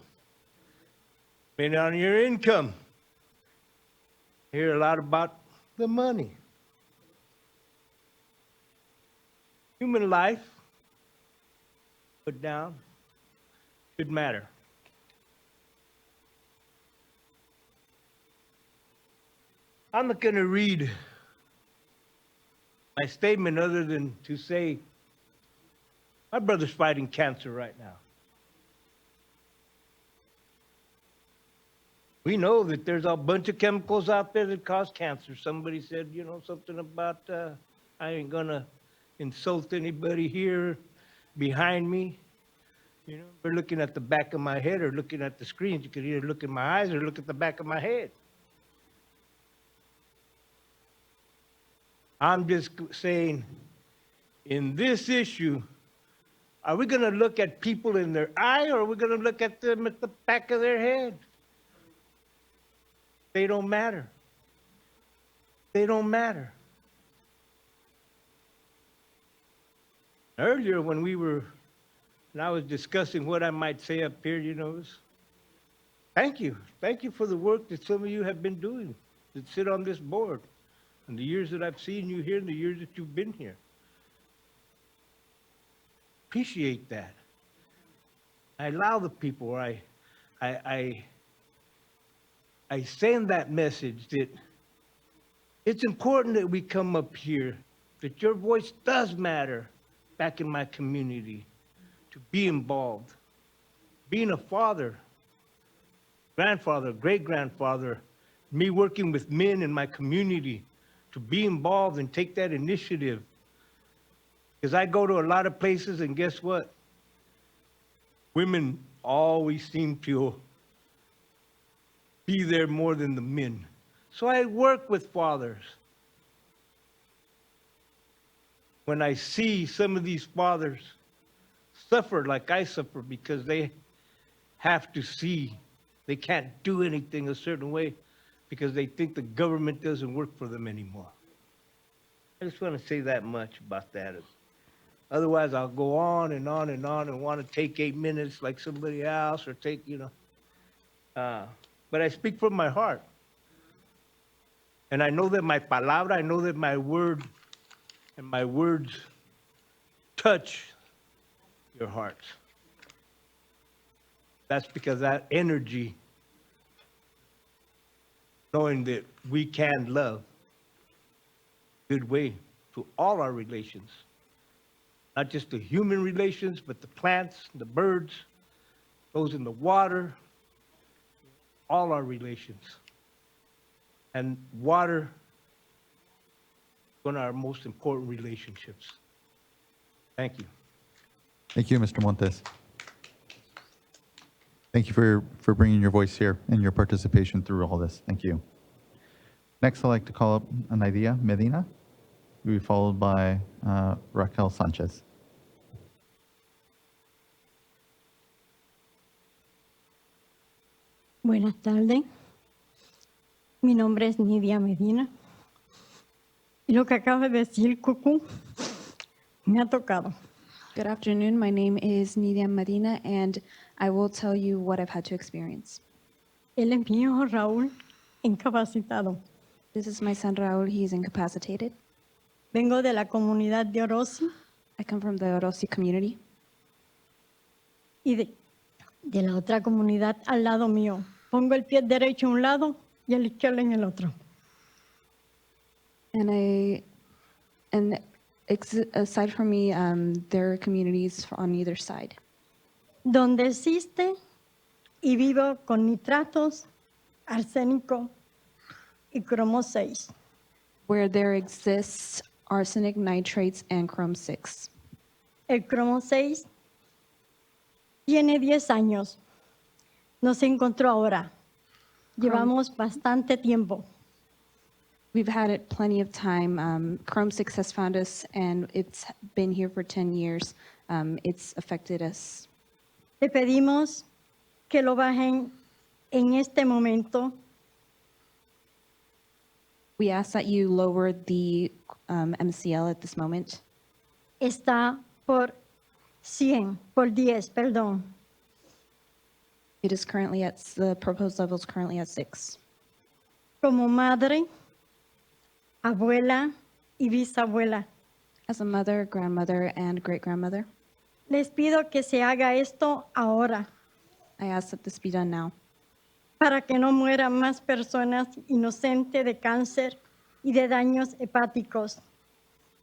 Depending on your income. Hear a lot about the money. Human life, put down, should matter. I'm not going to read my statement other than to say my brother's fighting cancer right now. We know that there's a bunch of chemicals out there that cause cancer. Somebody said, you know, something about, I ain't gonna insult anybody here behind me. You know, we're looking at the back of my head or looking at the screens. You could either look in my eyes or look at the back of my head. I'm just saying, in this issue, are we gonna look at people in their eye or are we gonna look at them at the back of their head? They don't matter. They don't matter. Earlier when I was discussing what I might say up here, you know, thank you. Thank you for the work that some of you have been doing that sit on this board and the years that I've seen you here and the years that you've been here. Appreciate that. I allow the people, I send that message that it's important that we come up here, that your voice does matter back in my community, to be involved. Being a father, grandfather, great-grandfather, me working with men in my community to be involved and take that initiative. Because I go to a lot of places and guess what? Women always seem to be there more than the men. So I work with fathers. When I see some of these fathers suffer like I suffer because they have to see they can't do anything a certain way because they think the government doesn't work for them anymore. I just want to say that much about that. Otherwise, I'll go on and on and on and want to take 8 minutes like somebody else or take, you know. But I speak from my heart. And I know that my palabra, I know that my word and my words touch your hearts. That's because that energy, knowing that we can love, good way to all our relations. Not just the human relations, but the plants, the birds, those in the water, all our relations. And water, one of our most important relationships. Thank you. Thank you, Mr. Montes. Thank you for bringing your voice here and your participation through all this. Thank you. Next, I'd like to call up Nidia Medina, who will be followed by Raquel Sanchez. Buenas tardes. Mi nombre es Nidia Medina. Y lo que acaba de decir Cucú me ha tocado. Good afternoon. My name is Nidia Medina, and I will tell you what I've had to experience. Él es mi hijo Raúl, incapacitado. This is my son Raúl. He is incapacitated. Vengo de la comunidad de Orosi. I come from the Orosi community. Y de la otra comunidad al lado mío. Pongo el pie derecho a un lado y el izquierdo en el otro. And aside from me, there are communities on either side. Donde existe y vivo con nitratos arsénico y cromo 6. where there exists arsenic, nitrates, and chrome 6. El cromo 6 tiene 10 años. No se encontró ahora. Llevamos bastante tiempo. We've had it plenty of time. Chrome 6 has found us, and it's been here for 10 years. It's affected us. Le pedimos que lo bajen en este momento. We ask that you lower the MCL at this moment. Está por 10, perdón. It is currently at, the proposed level is currently at 6. Como madre, abuela y bisabuela, As a mother, grandmother, and great-grandmother, les pido que se haga esto ahora I ask that this be done now, para que no mueran más personas inocentes de cáncer y de daños hepáticos.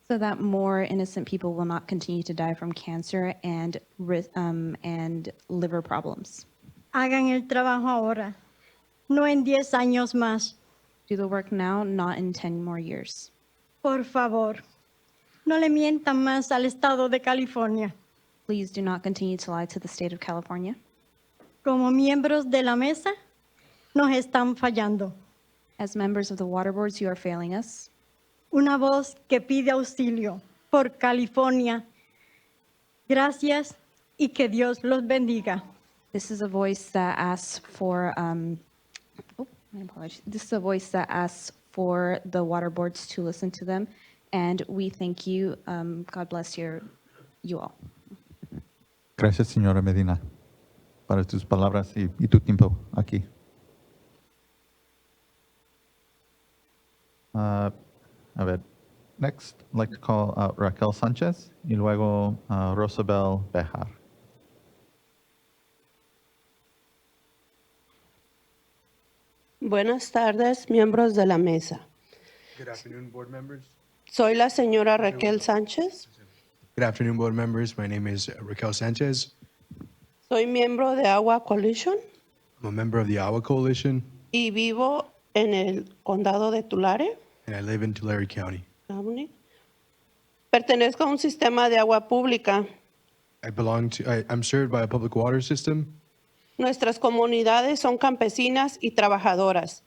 so that more innocent people will not continue to die from cancer and liver problems. Hagan el trabajo ahora, no en 10 años más. Do the work now, not in 10 more years. Por favor, no le mientan más al estado de California. Please do not continue to lie to the state of California. Como miembros de la mesa, nos están fallando. As members of the water boards, you are failing us. Una voz que pide auxilio por California. Gracias y que Dios los bendiga. This is a voice that asks for, my apologies. This is a voice that asks for the water boards to listen to them, and we thank you. God bless you all. Gracias, señora Medina, para tus palabras y tu tiempo aquí. A ver, next, I'd like to call out Raquel Sanchez y luego Rosabel Bejar. Buenas tardes, miembros de la mesa. Good afternoon, board members. Soy la señora Raquel Sánchez. Good afternoon, board members. My name is Raquel Sanchez. Soy miembro de Agua Coalition I'm a member of the Iowa Coalition, y vivo en el condado de Tulare. and I live in Tulare County. Pertenezco a un sistema de agua pública. I'm served by a public water system. Nuestras comunidades son campesinas y trabajadoras.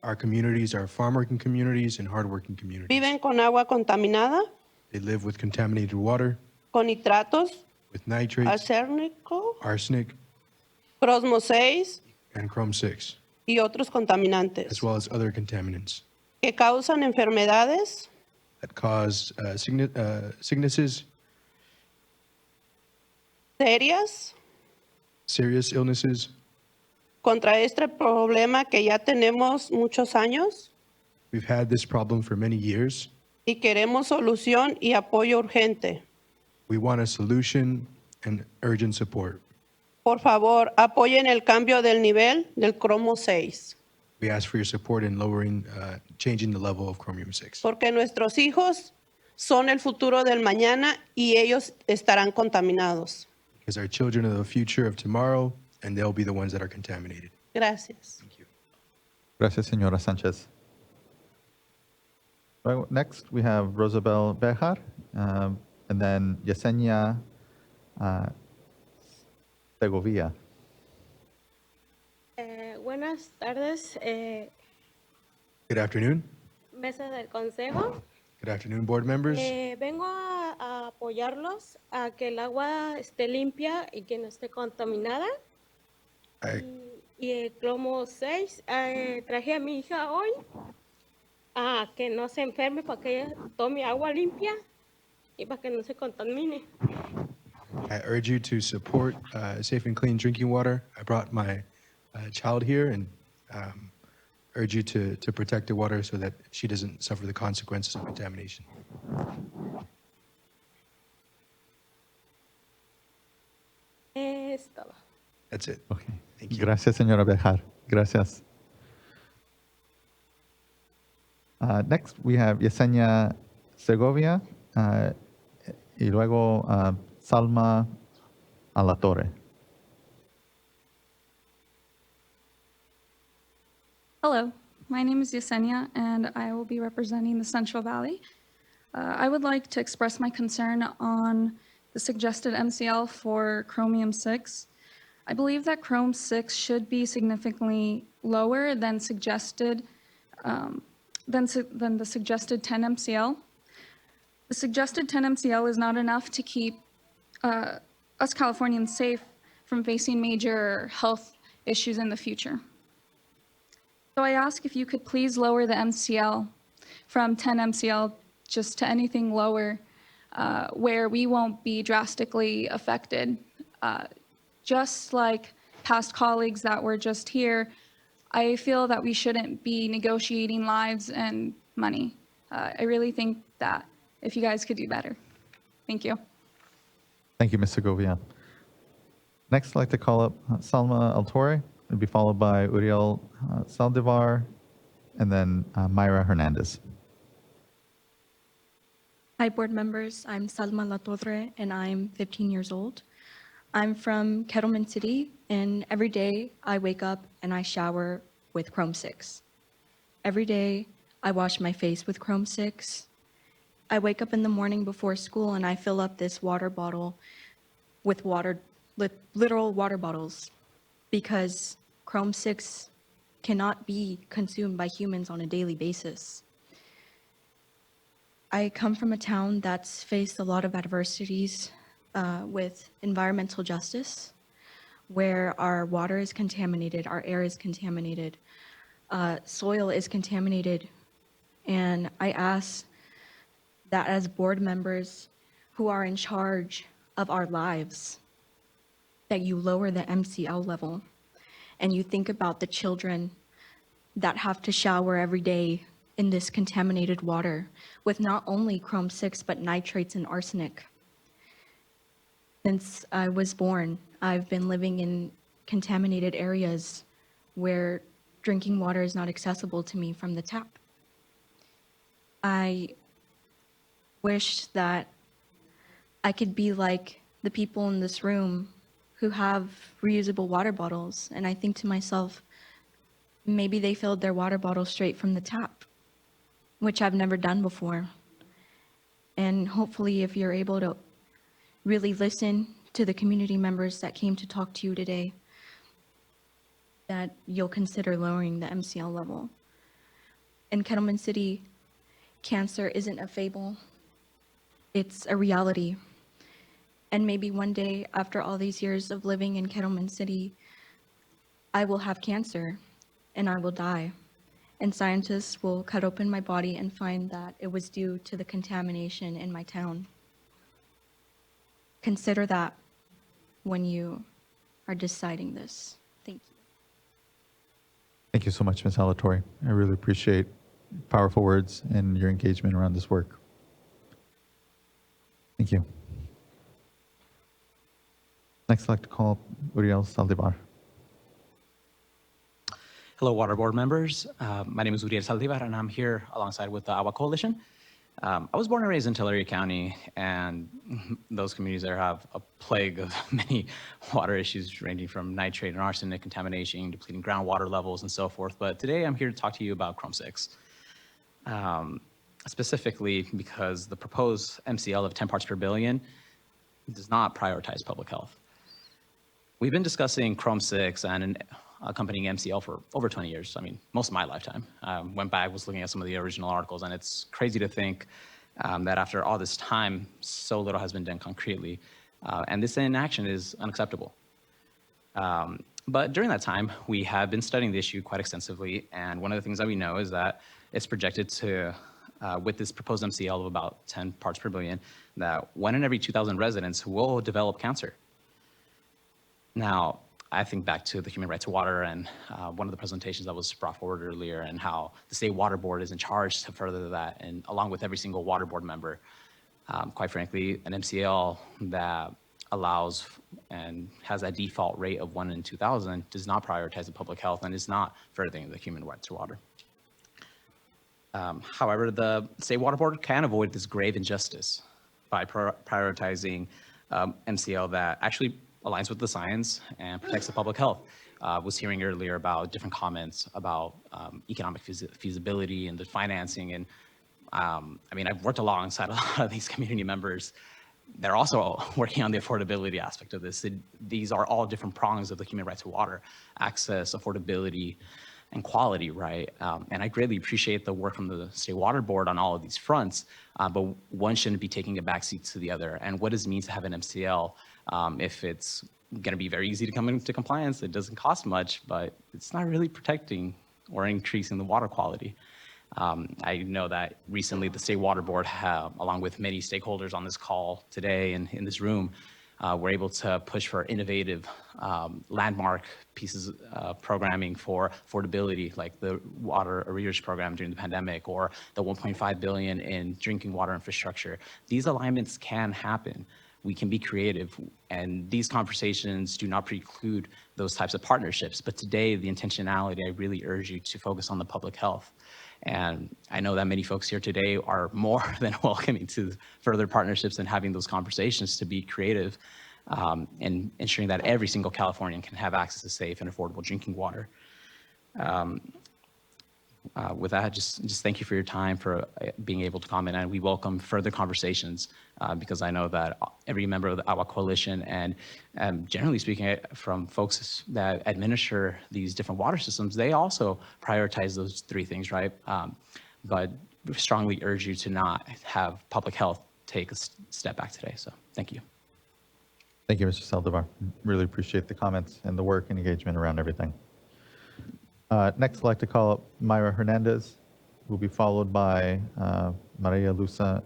Our communities are farm-working communities and hard-working communities. Viven con agua contaminada, They live with contaminated water, con nitratos, with nitrates, arsénico, arsenic, cromo 6 and chrome 6, y otros contaminantes as well as other contaminants que causan enfermedades that cause sicknesses, serias serious illnesses. contra este problema que ya tenemos muchos años We've had this problem for many years. y queremos solución y apoyo urgente. We want a solution and urgent support. Por favor, apoyen el cambio del nivel del cromo 6, We ask for your support in changing the level of chromium 6. porque nuestros hijos son el futuro del mañana y ellos estarán contaminados. Because our children are the future of tomorrow, and they'll be the ones that are contaminated. Gracias. Gracias, señora Sanchez. Well, next, we have Rosabel Bejar, and then Yesenia Segovia. Buenas tardes, Good afternoon. mesa del consejo. Good afternoon, board members. Vengo a apoyarlos a que el agua esté limpia y que no esté contaminada. Y el cromo 6, traje a mi hija hoy a que no se enferme para que ella tome agua limpia y para que no se contamine. I urge you to support safe and clean drinking water. I brought my child here and urge you to protect the water so that she doesn't suffer the consequences of contamination. Es todo. That's it. Okay. Gracias, señora Bejar. Gracias. Next, we have Yesenia Segovia y luego Salma Alatorre. Hello, my name is Yesenia, and I will be representing the Central Valley. I would like to express my concern on the suggested MCL for chromium-6. I believe that Chrome-6 should be significantly lower than suggested, than the suggested 10 MCL. The suggested 10 MCL is not enough to keep us Californians safe from facing major health issues in the future. So I ask if you could please lower the MCL from 10 MCL just to anything lower where we won't be drastically affected. Just like past colleagues that were just here, I feel that we shouldn't be negotiating lives and money. I really think that if you guys could do better. Thank you. Thank you, Ms. Segovia. Next, I'd like to call up Salma Altorre. It'll be followed by Uriel Saldivar, and then Mayra Hernandez. Hi, board members. I'm Salma Latorre, and I'm 15 years old. I'm from Kettleman City, and every day I wake up and I shower with Chrome-6. Every day I wash my face with Chrome-6. I wake up in the morning before school and I fill up this water bottle with literal water bottles, because Chrome-6 cannot be consumed by humans on a daily basis. I come from a town that's faced a lot of adversities with environmental justice, where our water is contaminated, our air is contaminated, soil is contaminated, and I ask that as board members who are in charge of our lives, that you lower the MCL level and you think about the children that have to shower every day in this contaminated water with not only Chrome-6, but nitrates and arsenic. Since I was born, I've been living in contaminated areas where drinking water is not accessible to me from the tap. I wish that I could be like the people in this room who have reusable water bottles, and I think to myself, maybe they filled their water bottle straight from the tap, which I've never done before. And hopefully, if you're able to really listen to the community members that came to talk to you today, that you'll consider lowering the MCL level. In Kettleman City, cancer isn't a fable, it's a reality. And maybe one day, after all these years of living in Kettleman City, I will have cancer and I will die. And scientists will cut open my body and find that it was due to the contamination in my town. Consider that when you are deciding this. Thank you. Thank you so much, Ms. Alatorre. I really appreciate powerful words and your engagement around this work. Thank you. Next, I'd like to call Uriel Saldivar. Hello, Water Board members. My name is Uriel Saldivar, and I'm here alongside with the Agua Coalition. I was born and raised in Tulare County, and those communities there have a plague of many water issues ranging from nitrate and arsenic contamination, depleting groundwater levels, and so forth. But today I'm here to talk to you about Chrome-6, specifically because the proposed MCL of 10 parts per billion does not prioritize public health. We've been discussing Chrome-6 and an accompanying MCL for over 20 years. I mean, most of my lifetime. Went back, was looking at some of the original articles, and it's crazy to think that after all this time, so little has been done concretely. And this inaction is unacceptable. But during that time, we have been studying the issue quite extensively. And one of the things that we know is that it's projected to, with this proposed MCL of about 10 parts per billion, that 1 in every 2,000 residents will develop cancer. Now, I think back to the human right to water and one of the presentations that was brought forward earlier, and how the state water board is in charge to further that, and along with every single water board member. Quite frankly, an MCL that allows and has that default rate of 1 in 2,000 does not prioritize the public health and is not furthering the human right to water. However, the state water board can avoid this grave injustice by prioritizing MCL that actually aligns with the science and protects the public health. was hearing earlier about different comments about economic feasibility and the financing. And I mean, I've worked alongside a lot of these community members. They're also working on the affordability aspect of this. These are all different prongs of the human right to water: access, affordability, and quality, right? And I greatly appreciate the work from the State Water Board on all of these fronts, but one shouldn't be taking a backseat to the other. And what does it mean to have an MCL if it's going to be very easy to come into compliance? It doesn't cost much, but it's not really protecting or increasing the water quality. I know that recently the State Water Board, along with many stakeholders on this call today and in this room, were able to push for innovative landmark pieces of programming for affordability, like the water arrears program during the pandemic, or the $1.5 billion in drinking water infrastructure. These alignments can happen. We can be creative, and these conversations do not preclude those types of partnerships. But today, the intentionality, I really urge you to focus on the public health. And I know that many folks here today are more than welcoming to further partnerships and having those conversations to be creative and ensuring that every single Californian can have access to safe and affordable drinking water. With that, just thank you for your time, for being able to comment, and we welcome further conversations because I know that every member of the AWA Coalition and generally speaking from folks that administer these different water systems, they also prioritize those three things, right? But we strongly urge you to not have public health take a step back today. So thank you. Thank you, Mr. Saldivar. Really appreciate the comments and the work and engagement around everything. Next, I'd like to call up Myra Hernandez, who will be followed by Maria Luisa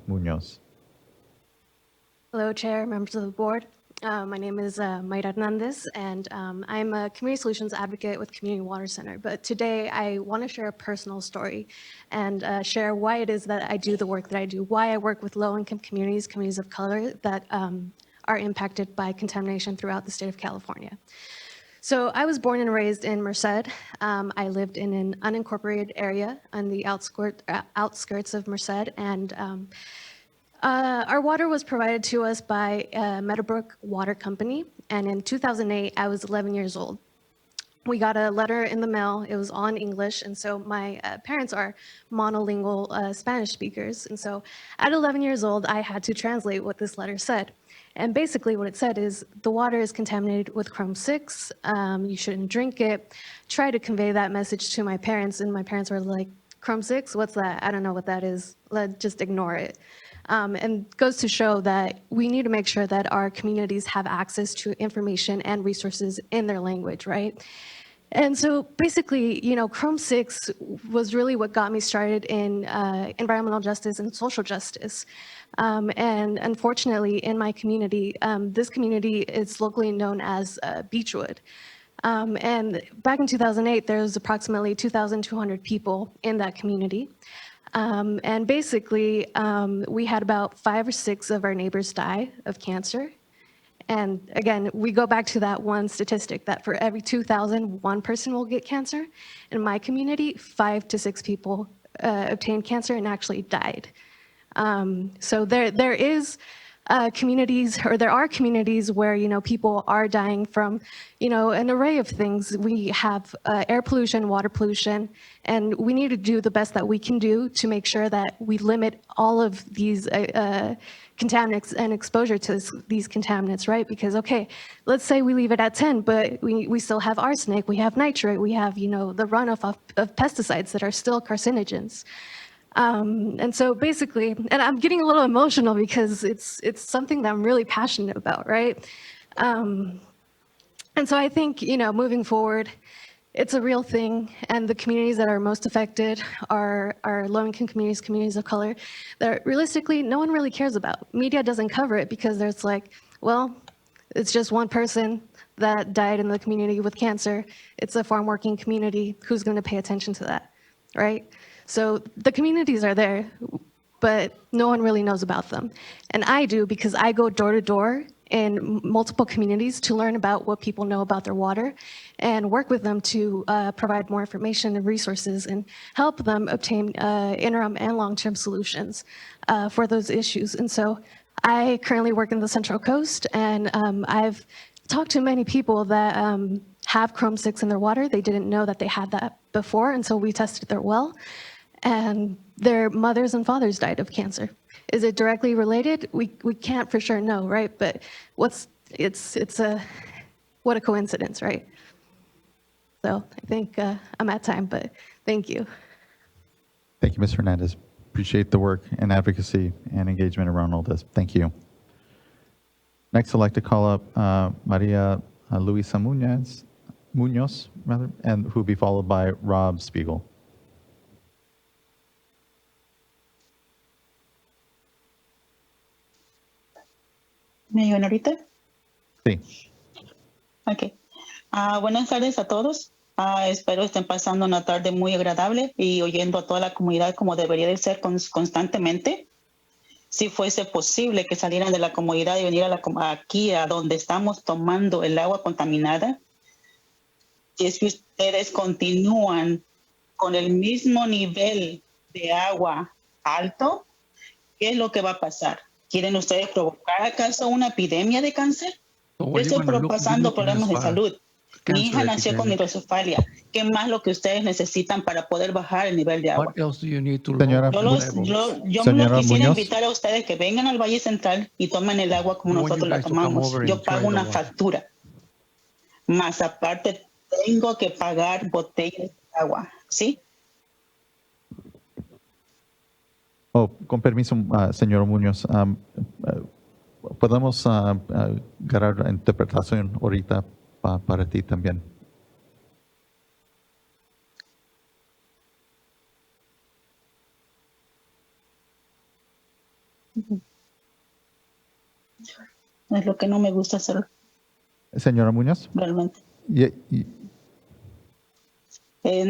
Munoz. Hello, Chair, members of the board. My name is Mayra Hernandez, and I'm a community solutions advocate with Community Water Center. But today, I want to share a personal story and share why it is that I do the work that I do, why I work with low-income communities, communities of color that are impacted by contamination throughout the state of California. So I was born and raised in Merced. I lived in an unincorporated area on the outskirts of Merced, and our water was provided to us by Meadowbrook Water Company, and in 2008, I was 11 years old. We got a letter in the mail. It was all in English, and so my parents are monolingual Spanish speakers, and so at 11 years old, I had to translate what this letter said. And basically what it said is the water is contaminated with Chrome 6, you shouldn't drink it. Try to convey that message to my parents, and my parents were like, Chrome 6, what's that? I don't know what that is. Let's just ignore it. And goes to show that we need to make sure that our communities have access to information and resources in their language, right? And so basically, you know, Chrome 6 was really what got me started in environmental justice and social justice. And unfortunately, in my community, this community is locally known as Beechwood. And back in 2008, there was approximately 2,200 people in that community. And basically, we had about 5 or 6 of our neighbors die of cancer. And again, we go back to that one statistic that for every 2,000, one person will get cancer. In my community, 5 to 6 people obtained cancer and actually died. So there is communities, or there are communities where, you know, people are dying from, you know, an array of things. We have air pollution, water pollution, and we need to do the best that we can do to make sure that we limit all of these contaminants and exposure to these contaminants, right? Because, okay, let's say we leave it at 10, but we still have arsenic, we have nitrate, we have, you know, the runoff of pesticides that are still carcinogens. And so basically, and I'm getting a little emotional because it's something that I'm really passionate about, right? And so I think, you know, moving forward, it's a real thing, and the communities that are most affected are low-income communities, communities of color, that realistically no one really cares about. Media doesn't cover it because there's like, well, it's just one person that died in the community with cancer. It's a farm working community. Who's going to pay attention to that, right? So the communities are there, but no one really knows about them. And I do because I go door to door in multiple communities to learn about what people know about their water and work with them to provide more information and resources and help them obtain interim and long-term solutions for those issues. And so I currently work in the Central Coast, and I've talked to many people that have Chrome 6 in their water. They didn't know that they had that before, and so we tested their well, and their mothers and fathers died of cancer. Is it directly related? We can't for sure know, right? But what a coincidence, right? So I think I'm at time, but thank you. Thank you, Ms. Hernandez. Appreciate the work and advocacy and engagement around all this. Thank you. Next, I'd like to call up Maria Luisa Munoz, and who will be followed by Rob Spiegel. ¿Me oyen ahorita? Sí. Ok. Buenas tardes a todos. Espero estén pasando una tarde muy agradable y oyendo a toda la comunidad como debería de ser constantemente. Si fuese posible que salieran de la comunidad y venir aquí a donde estamos tomando el agua contaminada, si es que ustedes continúan con el mismo nivel de agua alto, ¿qué es lo que va a pasar? ¿Quieren ustedes provocar acaso una epidemia de cáncer? Yo estoy pasando problemas de salud. Mi hija nació con hidrocefalia. ¿Qué más lo que ustedes necesitan para poder bajar el nivel de agua? What else do you need to Señora, lower the levels? Yo Señora los quisiera Muñoz. invitar a ustedes que vengan al Valle Central y tomen el agua como I want you nosotros la guys to come tomamos. over Yo and try pago the una water. factura. Más aparte tengo que pagar botellas de agua. ¿Sí? Oh, con permiso, señor Muñoz, podemos ganar interpretación ahorita para ti también. Es lo que no me gusta hacer Señora Muñoz. realmente. Y-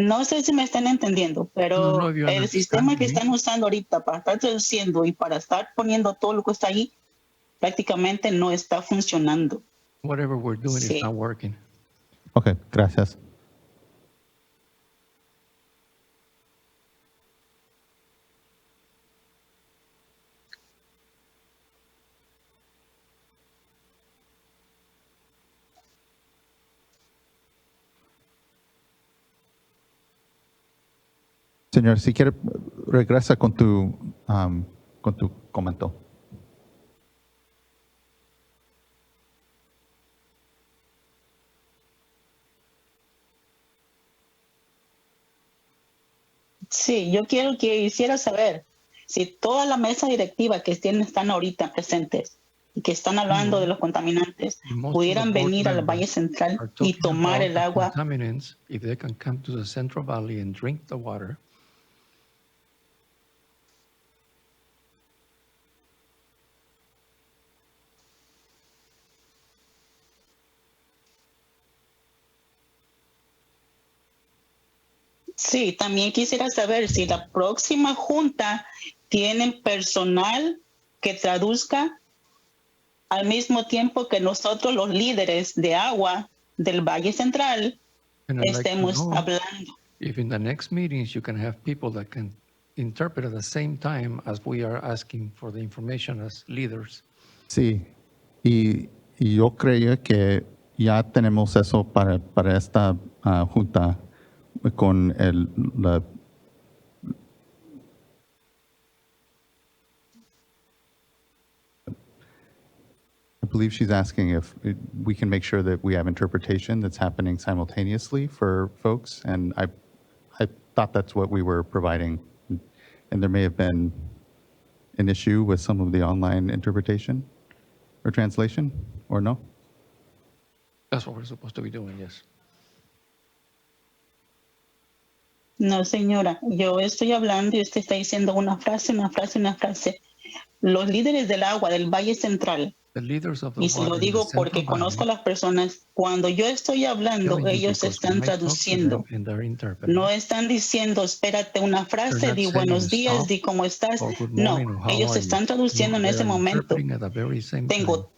No sé si me están entendiendo, I don't pero know if you el sistema understand que me. están usando ahorita para estar traduciendo y para estar poniendo todo lo que está ahí, prácticamente no está funcionando. Whatever we're doing is Sí. not working. Ok, gracias. Señor, si quiere, regresa con tu comentario. Sí, yo quisiera saber si toda la mesa directiva que están ahorita presentes y que están hablando de los contaminantes Most of the pudieran board venir al Valle members Central are y talking tomar about el the agua. contaminants, if they can come to the Central Valley and drink the water. Sí, también quisiera saber si la próxima junta tienen personal que traduzca al mismo tiempo que nosotros los líderes de agua del Valle Central And I'd like to estemos know hablando. if in the next meetings you can have people that can interpret at the same time as we are asking for the information as leaders. Sí, y yo creía que ya tenemos eso para esta junta con la I believe she's asking if we can make sure that we have interpretation that's happening simultaneously for folks, and I thought that's what we were providing, and there may have been an issue with some of the online interpretation or translation, or no? That's what we're supposed to be doing, yes. No, señora, yo estoy hablando y usted está diciendo una frase, una frase, una frase. Los líderes del agua del Valle Central, The leaders of the y se water lo in the digo Central porque conozco a Valley, las personas, cuando yo estoy hablando, telling you ellos because when están I talk to traduciendo. them and they're interpreting, No están diciendo, espérate una they're frase, not di saying buenos días, stop di cómo estás. or good No, morning or how ellos are you. están traduciendo No, en they ese are momento. interpreting at the very same time. Tengo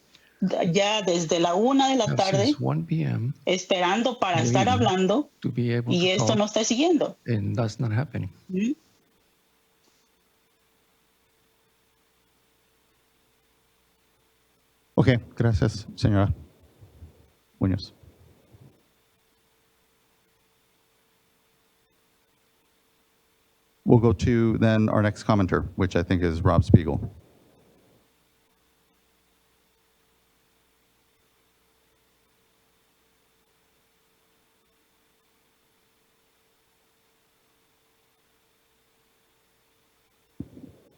ya desde la 1 de la Now, tarde since 1 p.m. esperando para estar waiting hablando to be able y to esto talk, no está siguiendo. and that's not happening. ¿Mm? Ok, gracias, señora. Munoz. We'll go to then our next commenter, which I think is Rob Spiegel.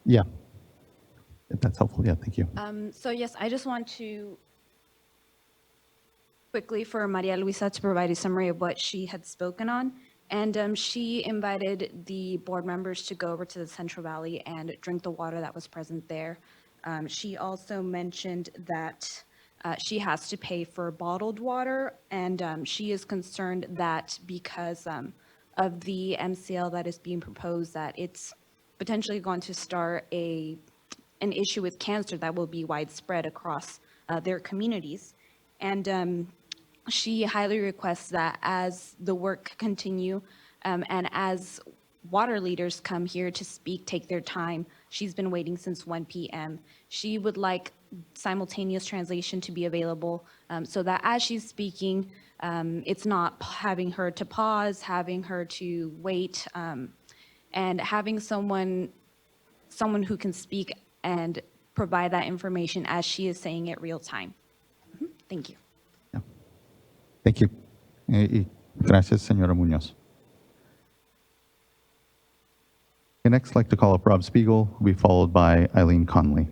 Yeah, if that's helpful. Yeah, thank you. So yes, I just want to quickly for Maria Luisa to provide a summary of what she had spoken on. And she invited the board members to go over to the Central Valley and drink the water that was present there. She also mentioned that she has to pay for bottled water, and she is concerned that because of the MCL that is being proposed, that it's potentially going to start an issue with cancer that will be widespread across their communities. And she highly requests that as the work continue and as water leaders come here to speak, take their time. She's been waiting since 1 p.m. She would like simultaneous translation to be available so that as she's speaking, it's not having her to pause, having her to wait, and having someone who can speak and provide that information as she is saying it real time. Thank you. Thank you. Gracias, señora Munoz. I'd next like to call up Rob Spiegel, who will be followed by Eileen Conley.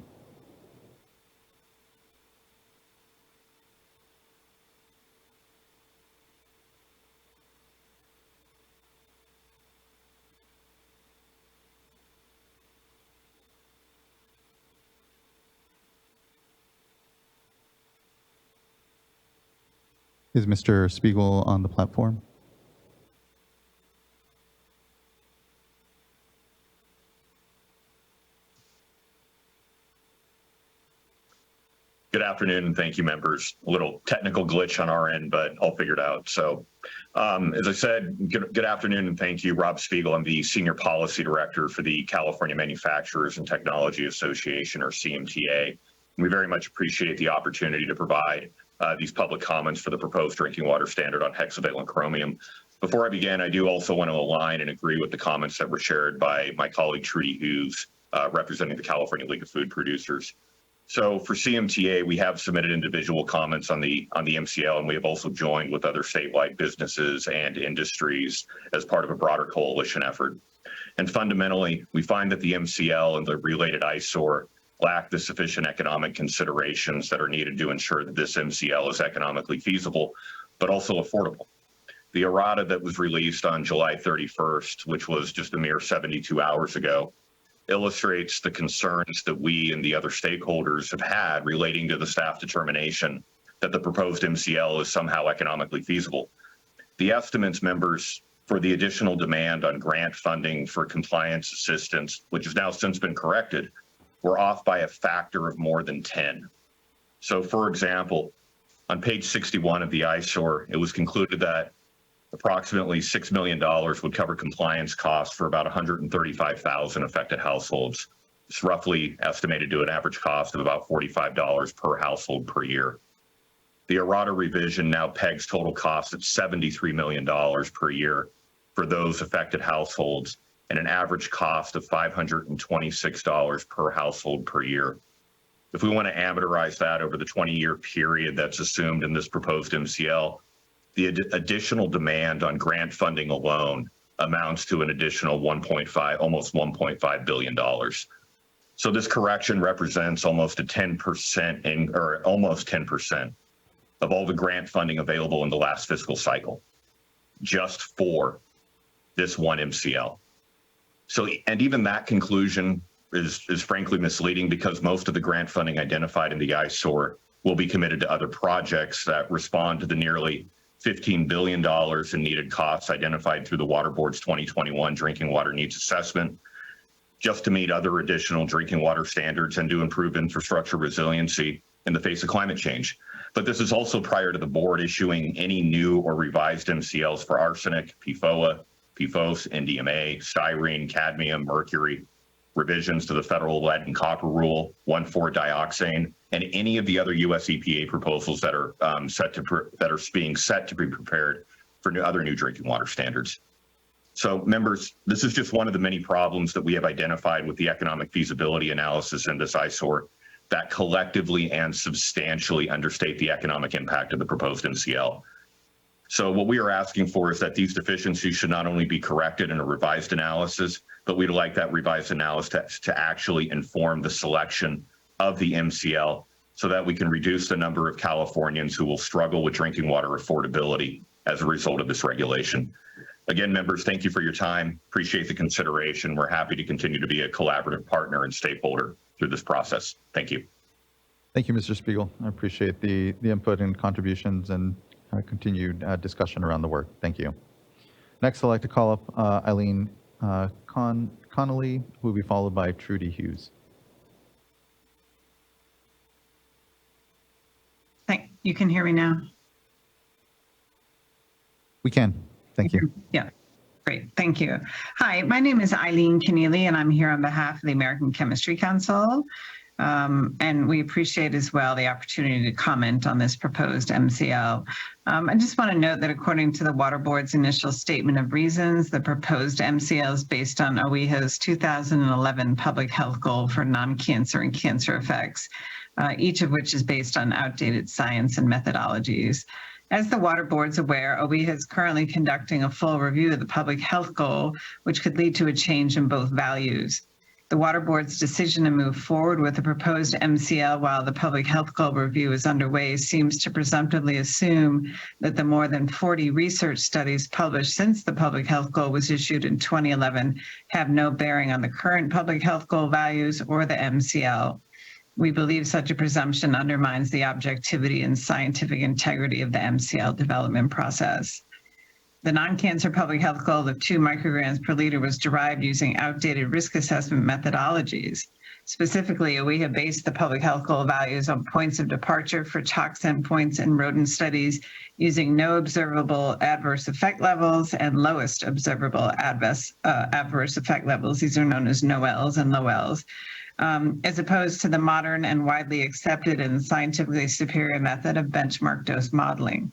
Is Mr. Spiegel on the platform? Good afternoon, and thank you, members. A little technical glitch on our end, but I'll figure it out. So, as I said, good afternoon, and thank you, Rob Spiegel. I'm the Senior Policy Director for the California Manufacturers and Technology Association, or CMTA. We very much appreciate the opportunity to provide these public comments for the proposed drinking water standard on hexavalent chromium. Before I begin, I do also want to align and agree with the comments that were shared by my colleague Trudy Hughes, representing the California League of Food Producers. So for CMTA, we have submitted individual comments on the MCL, and we have also joined with other statewide businesses and industries as part of a broader coalition effort. And fundamentally, we find that the MCL and the related ISOR lack the sufficient economic considerations that are needed to ensure that this MCL is economically feasible, but also affordable. The errata that was released on July 31st, which was just a mere 72 hours ago, illustrates the concerns that we and the other stakeholders have had relating to the staff determination that the proposed MCL is somehow economically feasible. The estimates, members, for the additional demand on grant funding for compliance assistance, which has now since been corrected, were off by a factor of more than 10. So for example, on page 61 of the ISOR, it was concluded that approximately $6 million would cover compliance costs for about 135,000 affected households. It's roughly estimated to an average cost of about $45 per household per year. The errata revision now pegs total costs at $73 million per year for those affected households and an average cost of $526 per household per year. If we want to amortize that over the 20-year period that's assumed in this proposed MCL, the additional demand on grant funding alone amounts to an additional almost $1.5 billion. So this correction represents almost a 10% or almost 10% of all the grant funding available in the last fiscal cycle, just for this one MCL. So, and even that conclusion is frankly misleading because most of the grant funding identified in the ISOR will be committed to other projects that respond to the nearly $15 billion in needed costs identified through the Water Board's 2021 Drinking Water Needs Assessment, just to meet other additional drinking water standards and to improve infrastructure resiliency in the face of climate change. But this is also prior to the board issuing any new or revised MCLs for arsenic, PFOA, PFOS, NDMA, styrene, cadmium, mercury, revisions to the federal lead and copper rule, 1,4-dioxane, and any of the other US EPA proposals that are being set to be prepared for other new drinking water standards. So members, this is just one of the many problems that we have identified with the economic feasibility analysis in this eyesore that collectively and substantially understate the economic impact of the proposed MCL. So what we are asking for is that these deficiencies should not only be corrected in a revised analysis, but we'd like that revised analysis to actually inform the selection of the MCL so that we can reduce the number of Californians who will struggle with drinking water affordability as a result of this regulation. Again, members, thank you for your time. Appreciate the consideration. We're happy to continue to be a collaborative partner and stakeholder through this process. Thank you. Thank you, Mr. Spiegel. I appreciate the input and contributions and continued discussion around the work. Thank you. Next, I'd like to call up Eileen Connolly, who will be followed by Trudy Hughes. You can hear me now? We can. Thank you. Yeah, great. Thank you. Hi, my name is Eileen Keneally, and I'm here on behalf of the American Chemistry Council. And we appreciate as well the opportunity to comment on this proposed MCL. I just want to note that according to the Water Board's initial statement of reasons, the proposed MCL is based on OEHA's 2011 public health goal for non-cancer and cancer effects, each of which is based on outdated science and methodologies. As the Water Board's aware, OEHA is currently conducting a full review of the public health goal, which could lead to a change in both values. The Water Board's decision to move forward with the proposed MCL while the public health goal review is underway seems to presumptively assume that the more than 40 research studies published since the public health goal was issued in 2011 have no bearing on the current public health goal values or the MCL. We believe such a presumption undermines the objectivity and scientific integrity of the MCL development process. The non-cancer public health goal of 2 micrograms per liter was derived using outdated risk assessment methodologies. Specifically, OEHA based the public health goal values on points of departure for tox endpoints in rodent studies using no observable adverse effect levels and lowest observable adverse effect levels. These are known as NOELs and LOELs. As opposed to the modern and widely accepted and scientifically superior method of benchmark dose modeling.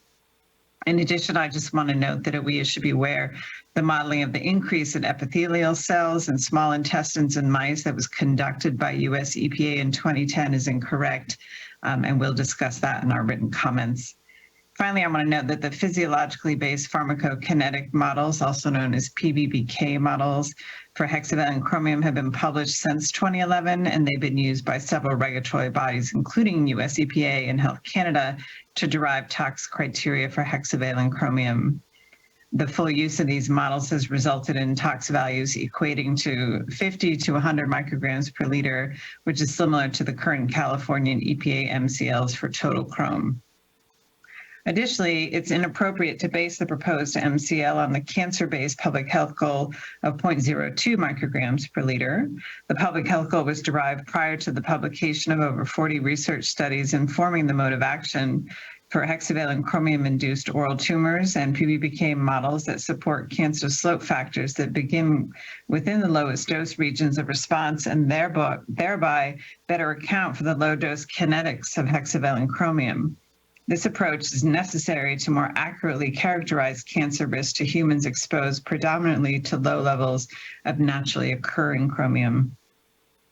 In addition, I just want to note that OEHA should be aware the modeling of the increase in epithelial cells and small intestines in mice that was conducted by US EPA in 2010 is incorrect, and we'll discuss that in our written comments. Finally, I want to note that the physiologically based pharmacokinetic models, also known as PBPK models, for hexavalent chromium have been published since 2011, and they've been used by several regulatory bodies, including US EPA and Health Canada, to derive tox criteria for hexavalent chromium. The full use of these models has resulted in tox values equating to 50 to 100 micrograms per liter, which is similar to the current Californian EPA MCLs for total chrome. Additionally, it's inappropriate to base the proposed MCL on the cancer-based public health goal of 0.02 micrograms per liter. The public health goal was derived prior to the publication of over 40 research studies informing the mode of action for hexavalent chromium-induced oral tumors and PBPK models that support cancer slope factors that begin within the lowest dose regions of response and thereby better account for the low dose kinetics of hexavalent chromium. This approach is necessary to more accurately characterize cancer risk to humans exposed predominantly to low levels of naturally occurring chromium.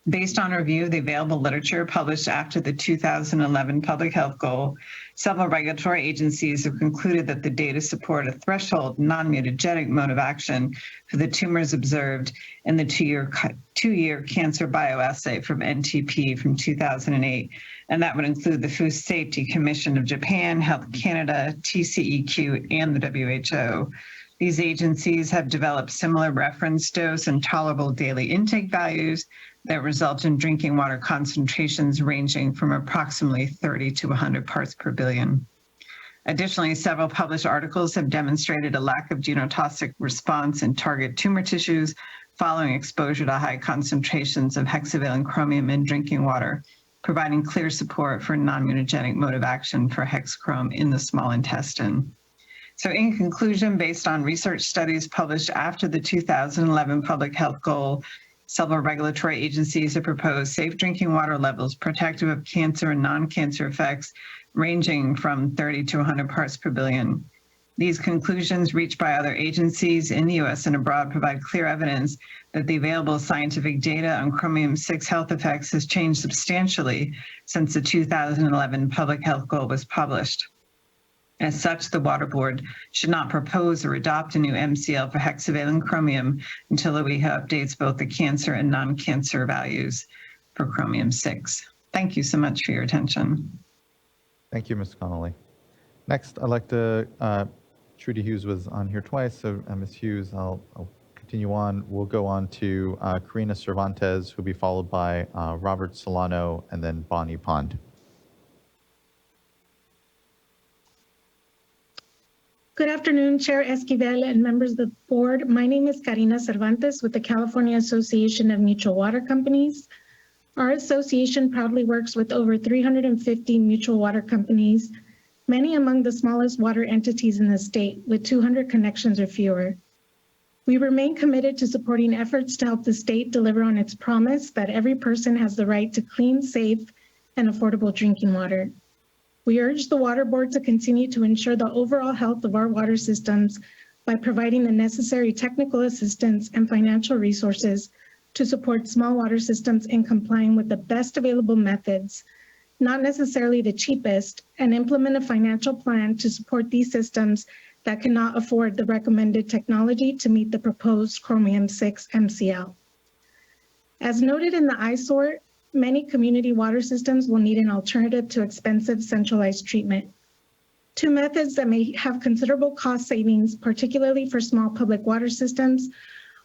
Based on review of the available literature published after the 2011 public health goal, several regulatory agencies have concluded that the data support a threshold non-mutagenic mode of action for the tumors observed in the two-year cancer bioassay from NTP from 2008, and that would include the Food Safety Commission of Japan, Health Canada, TCEQ, and the WHO. These agencies have developed similar reference dose and tolerable daily intake values that result in drinking water concentrations ranging from approximately 30 to 100 parts per billion. Additionally, several published articles have demonstrated a lack of genotoxic response in target tumor tissues following exposure to high concentrations of hexavalent chromium in drinking water, providing clear support for non-mutagenic mode of action for hexchrome in the small intestine. So in conclusion, based on research studies published after the 2011 public health goal, Several regulatory agencies have proposed safe drinking water levels protective of cancer and non-cancer effects ranging from 30 to 100 parts per billion. These conclusions reached by other agencies in the U.S. and abroad provide clear evidence that the available scientific data on chromium-6 health effects has changed substantially since the 2011 public health goal was published. As such, the Water Board should not propose or adopt a new MCL for hexavalent chromium until we have updates both the cancer and non-cancer values for chromium-6. Thank you so much for your attention. Thank you, Ms. Connolly. Next, I'd like to, Trudy Hughes was on here twice, so Ms. Hughes, I'll continue on. We'll go on to Karina Cervantes, who'll be followed by Robert Solano, and then Bonnie Pond. Good afternoon, Chair Esquivel and members of the board. My name is Karina Cervantes with the California Association of Mutual Water Companies. Our association proudly works with over 350 mutual water companies, many among the smallest water entities in the state with 200 connections or fewer. We remain committed to supporting efforts to help the state deliver on its promise that every person has the right to clean, safe, and affordable drinking water. We urge the Water Board to continue to ensure the overall health of our water systems by providing the necessary technical assistance and financial resources to support small water systems in complying with the best available methods, not necessarily the cheapest, and implement a financial plan to support these systems that cannot afford the recommended technology to meet the proposed chromium-6 MCL. As noted in the eyesore, many community water systems will need an alternative to expensive centralized treatment. Two methods that may have considerable cost savings, particularly for small public water systems,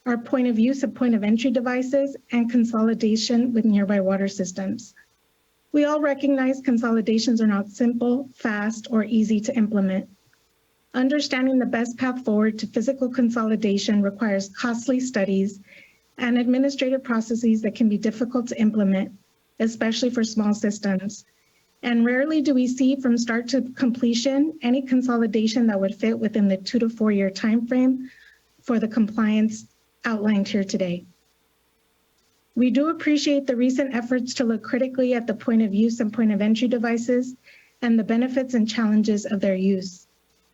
are point of use and point of entry devices and consolidation with nearby water systems. We all recognize consolidations are not simple, fast, or easy to implement. Understanding the best path forward to physical consolidation requires costly studies and administrative processes that can be difficult to implement, especially for small systems. And rarely do we see from start to completion any consolidation that would fit within the 2 to 4 year timeframe for the compliance outlined here today. We do appreciate the recent efforts to look critically at the point of use and point of entry devices and the benefits and challenges of their use,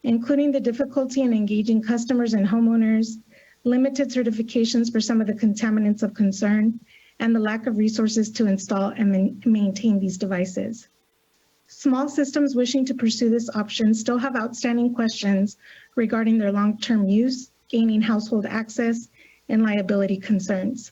including the difficulty in engaging customers and homeowners, limited certifications for some of the contaminants of concern, and the lack of resources to install and maintain these devices. Small systems wishing to pursue this option still have outstanding questions regarding their long-term use, gaining household access, and liability concerns.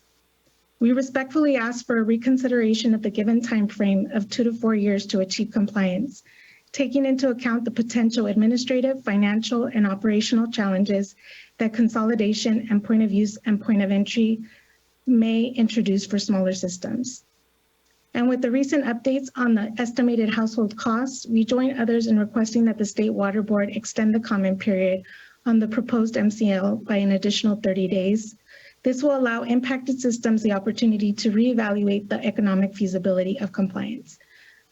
We respectfully ask for a reconsideration of the given timeframe of 2 to 4 years to achieve compliance, taking into account the potential administrative, financial, and operational challenges that consolidation and point of use and point of entry may introduce for smaller systems. And with the recent updates on the estimated household costs, we join others in requesting that the State Water Board extend the comment period on the proposed MCL by an additional 30 days. This will allow impacted systems the opportunity to reevaluate the economic feasibility of compliance.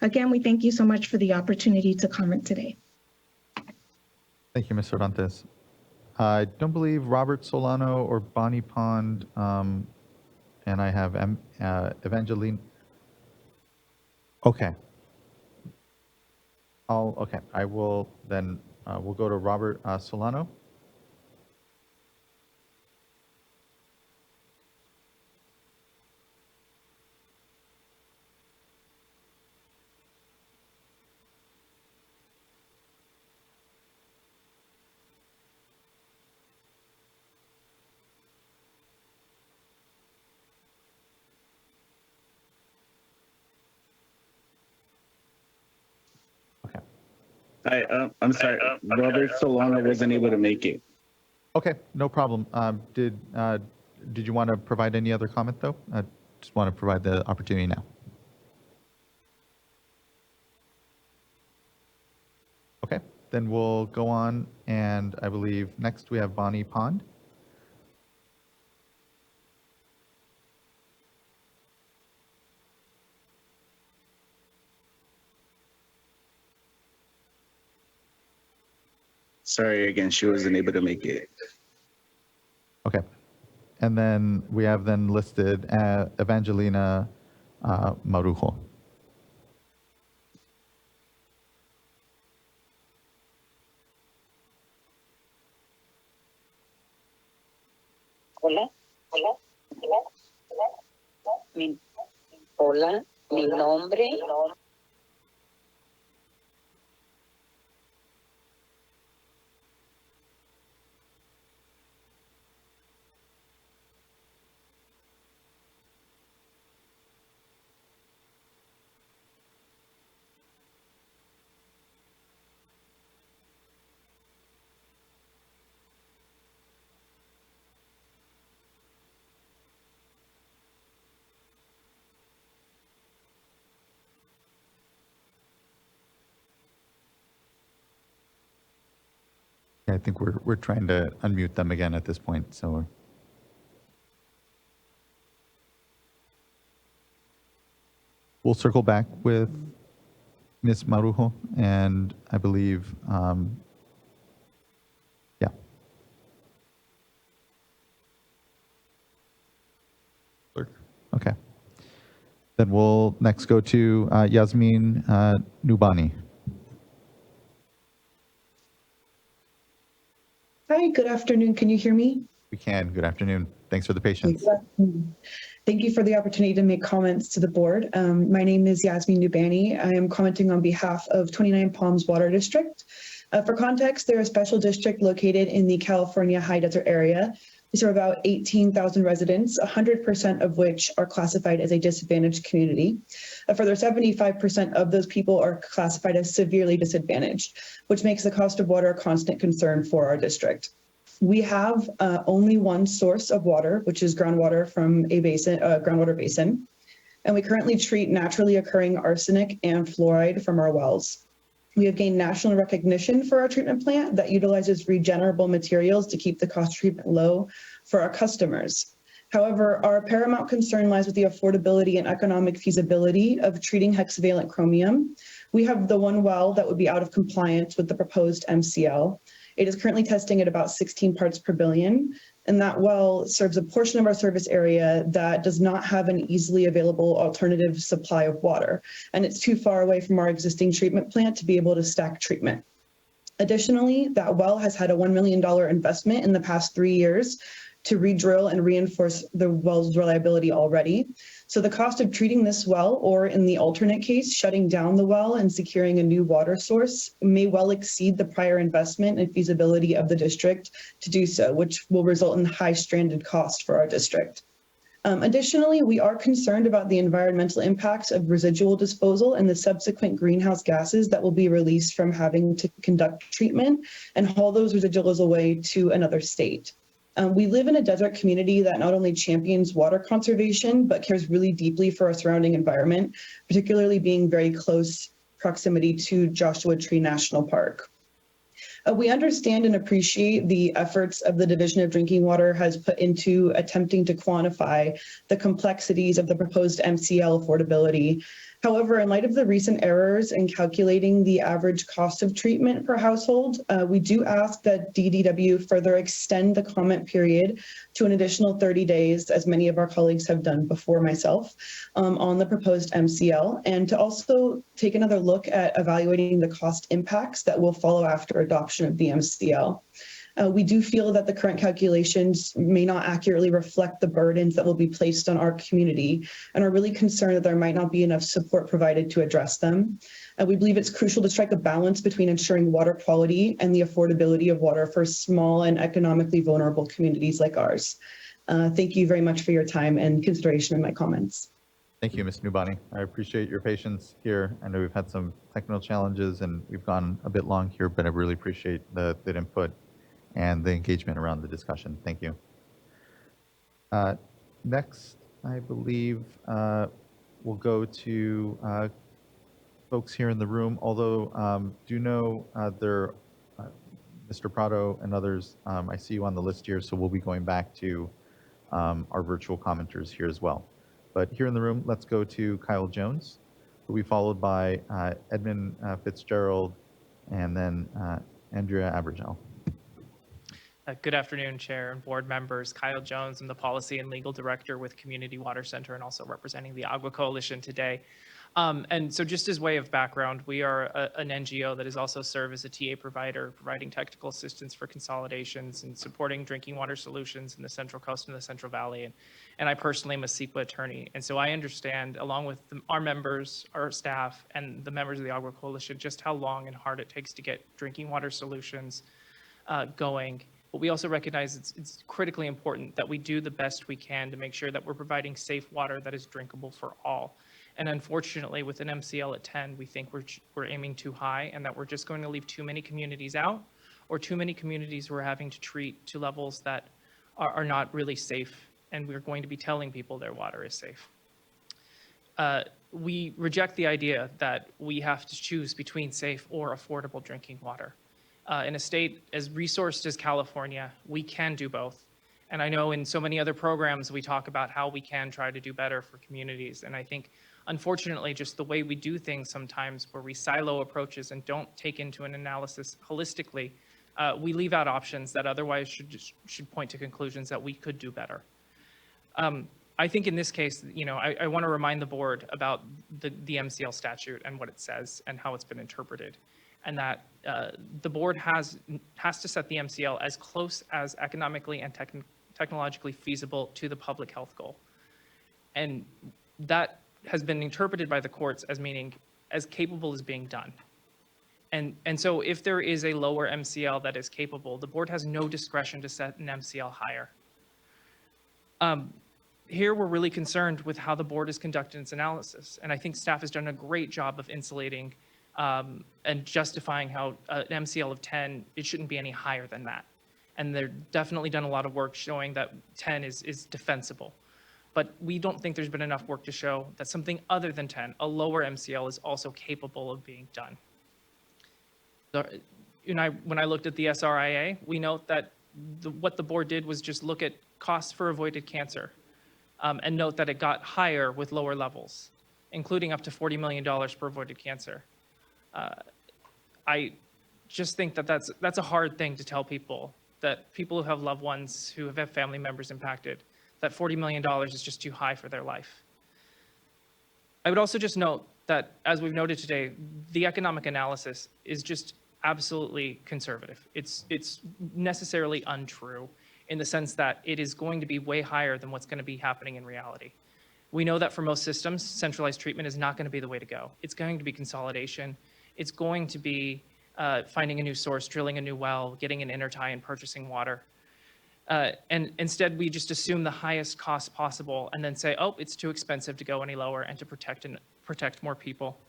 Again, we thank you so much for the opportunity to comment today. Thank you, Ms. Cervantes. I don't believe Robert Solano or Bonnie Pond, and I have Evangeline. Okay. Okay, I will then, we'll go to Robert Solano. I'm sorry, Robert Solano wasn't able to make it. Okay, no problem. Did you want to provide any other comment, though? I just want to provide the opportunity now. Okay, then we'll go on, and I believe next we have Bonnie Pond. Sorry again, she wasn't able to make it. Okay. And then we have then listed Evangelina Marujo. Hola. Hola, mi nombre. I think we're trying to unmute them again at this point. So we'll circle back with Ms. Marujo, and I believe, yeah. Okay. Then we'll next go to Yasmin Nubani. Hi, good afternoon. Can you hear me? We can. Good afternoon. Thanks for the patience. Thank you for the opportunity to make comments to the board. My name is Yasmin Nubani. I am commenting on behalf of 29 Palms Water District. For context, they're a special district located in the California high desert area. We serve about 18,000 residents, 100% of which are classified as a disadvantaged community. A further 75% of those people are classified as severely disadvantaged, which makes the cost of water a constant concern for our district. We have only one source of water, which is groundwater from a basin, groundwater basin, and we currently treat naturally occurring arsenic and fluoride from our wells. We have gained national recognition for our treatment plant that utilizes regenerable materials to keep the cost of treatment low for our customers. However, our paramount concern lies with the affordability and economic feasibility of treating hexavalent chromium. We have the one well that would be out of compliance with the proposed MCL. It is currently testing at about 16 parts per billion, and that well serves a portion of our service area that does not have an easily available alternative supply of water, and it's too far away from our existing treatment plant to be able to stack treatment. Additionally, that well has had a $1 million investment in the past 3 years to re-drill and reinforce the well's reliability already. So the cost of treating this well, or in the alternate case, shutting down the well and securing a new water source, may well exceed the prior investment and feasibility of the district to do so, which will result in high stranded cost for our district. Additionally, we are concerned about the environmental impacts of residual disposal and the subsequent greenhouse gases that will be released from having to conduct treatment and haul those residuals away to another state. We live in a desert community that not only champions water conservation, but cares really deeply for our surrounding environment, particularly being very close proximity to Joshua Tree National Park. We understand and appreciate the efforts of the Division of Drinking Water has put into attempting to quantify the complexities of the proposed MCL affordability. However, in light of the recent errors in calculating the average cost of treatment per household, we do ask that DDW further extend the comment period to an additional 30 days, as many of our colleagues have done before myself, on the proposed MCL, and to also take another look at evaluating the cost impacts that will follow after adoption of the MCL. We do feel that the current calculations may not accurately reflect the burdens that will be placed on our community, and are really concerned that there might not be enough support provided to address them. We believe it's crucial to strike a balance between ensuring water quality and the affordability of water for small and economically vulnerable communities like ours. Thank you very much for your time and consideration in my comments. Thank you, Ms. Nubani. I appreciate your patience here. I know we've had some technical challenges and we've gone a bit long here, but I really appreciate the input and the engagement around the discussion. Thank you. Next, I believe we'll go to folks here in the room, although do know Mr. Prado and others, I see you on the list here, so we'll be going back to our virtual commenters here as well. But here in the room, let's go to Kyle Jones, who will be followed by Edmund Fitzgerald, and then Andrea Abergel. Good afternoon, Chair and board members. Kyle Jones, I'm the Policy and Legal Director with Community Water Center and also representing the Agua Coalition today. And so just as way of background, we are an NGO that is also serve as a TA provider, providing technical assistance for consolidations and supporting drinking water solutions in the Central Coast and the Central Valley. And I personally am a SEPA attorney. And so I understand, along with our members, our staff, and the members of the Agua Coalition, just how long and hard it takes to get drinking water solutions going. But we also recognize it's critically important that we do the best we can to make sure that we're providing safe water that is drinkable for all. And unfortunately, with an MCL at 10, we think we're aiming too high and that we're just going to leave too many communities out, or too many communities we're having to treat to levels that are not really safe, and we're going to be telling people their water is safe. We reject the idea that we have to choose between safe or affordable drinking water. In a state as resourced as California, we can do both. And I know in so many other programs, we talk about how we can try to do better for communities. And I think, unfortunately, just the way we do things sometimes, where we silo approaches and don't take into an analysis holistically, we leave out options that otherwise should point to conclusions that we could do better. I think in this case, I want to remind the board about the MCL statute and what it says and how it's been interpreted, and that the board has to set the MCL as close as economically and technologically feasible to the public health goal. And that has been interpreted by the courts as meaning as capable as being done. And so if there is a lower MCL that is capable, the board has no discretion to set an MCL higher. Here, we're really concerned with how the board has conducted its analysis. And I think staff has done a great job of insulating and justifying how an MCL of 10, it shouldn't be any higher than that. And they've definitely done a lot of work showing that 10 is defensible. But we don't think there's been enough work to show that something other than 10, a lower MCL, is also capable of being done. When I looked at the SRIA, we note that what the board did was just look at costs for avoided cancer and note that it got higher with lower levels, including up to $40 million per avoided cancer. I just think that that's a hard thing to tell people, that people who have loved ones who have family members impacted, that $40 million is just too high for their life. I would also just note that, as we've noted today, the economic analysis is just absolutely conservative. It's necessarily untrue in the sense that it is going to be way higher than what's going to be happening in reality. We know that for most systems, centralized treatment is not going to be the way to go. It's going to be consolidation. It's going to be finding a new source, drilling a new well, getting an intertie, and purchasing water. And instead, we just assume the highest cost possible and then say, oh, it's too expensive to go any lower and to protect more people.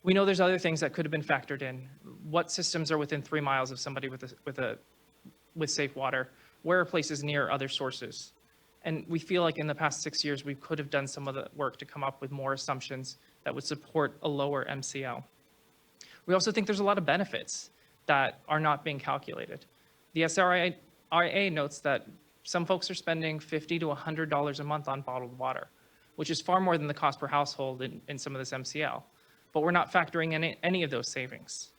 We know there's other things that could have been factored in. What systems are within 3 miles of somebody with safe water? Where are places near other sources? And we feel like in the past 6 years, we could have done some of the work to come up with more assumptions that would support a lower MCL. We also think there's a lot of benefits that are not being calculated. The SRIA notes that some folks are spending $50 to $100 a month on bottled water, which is far more than the cost per household in some of this MCL. But we're not factoring in any of those savings.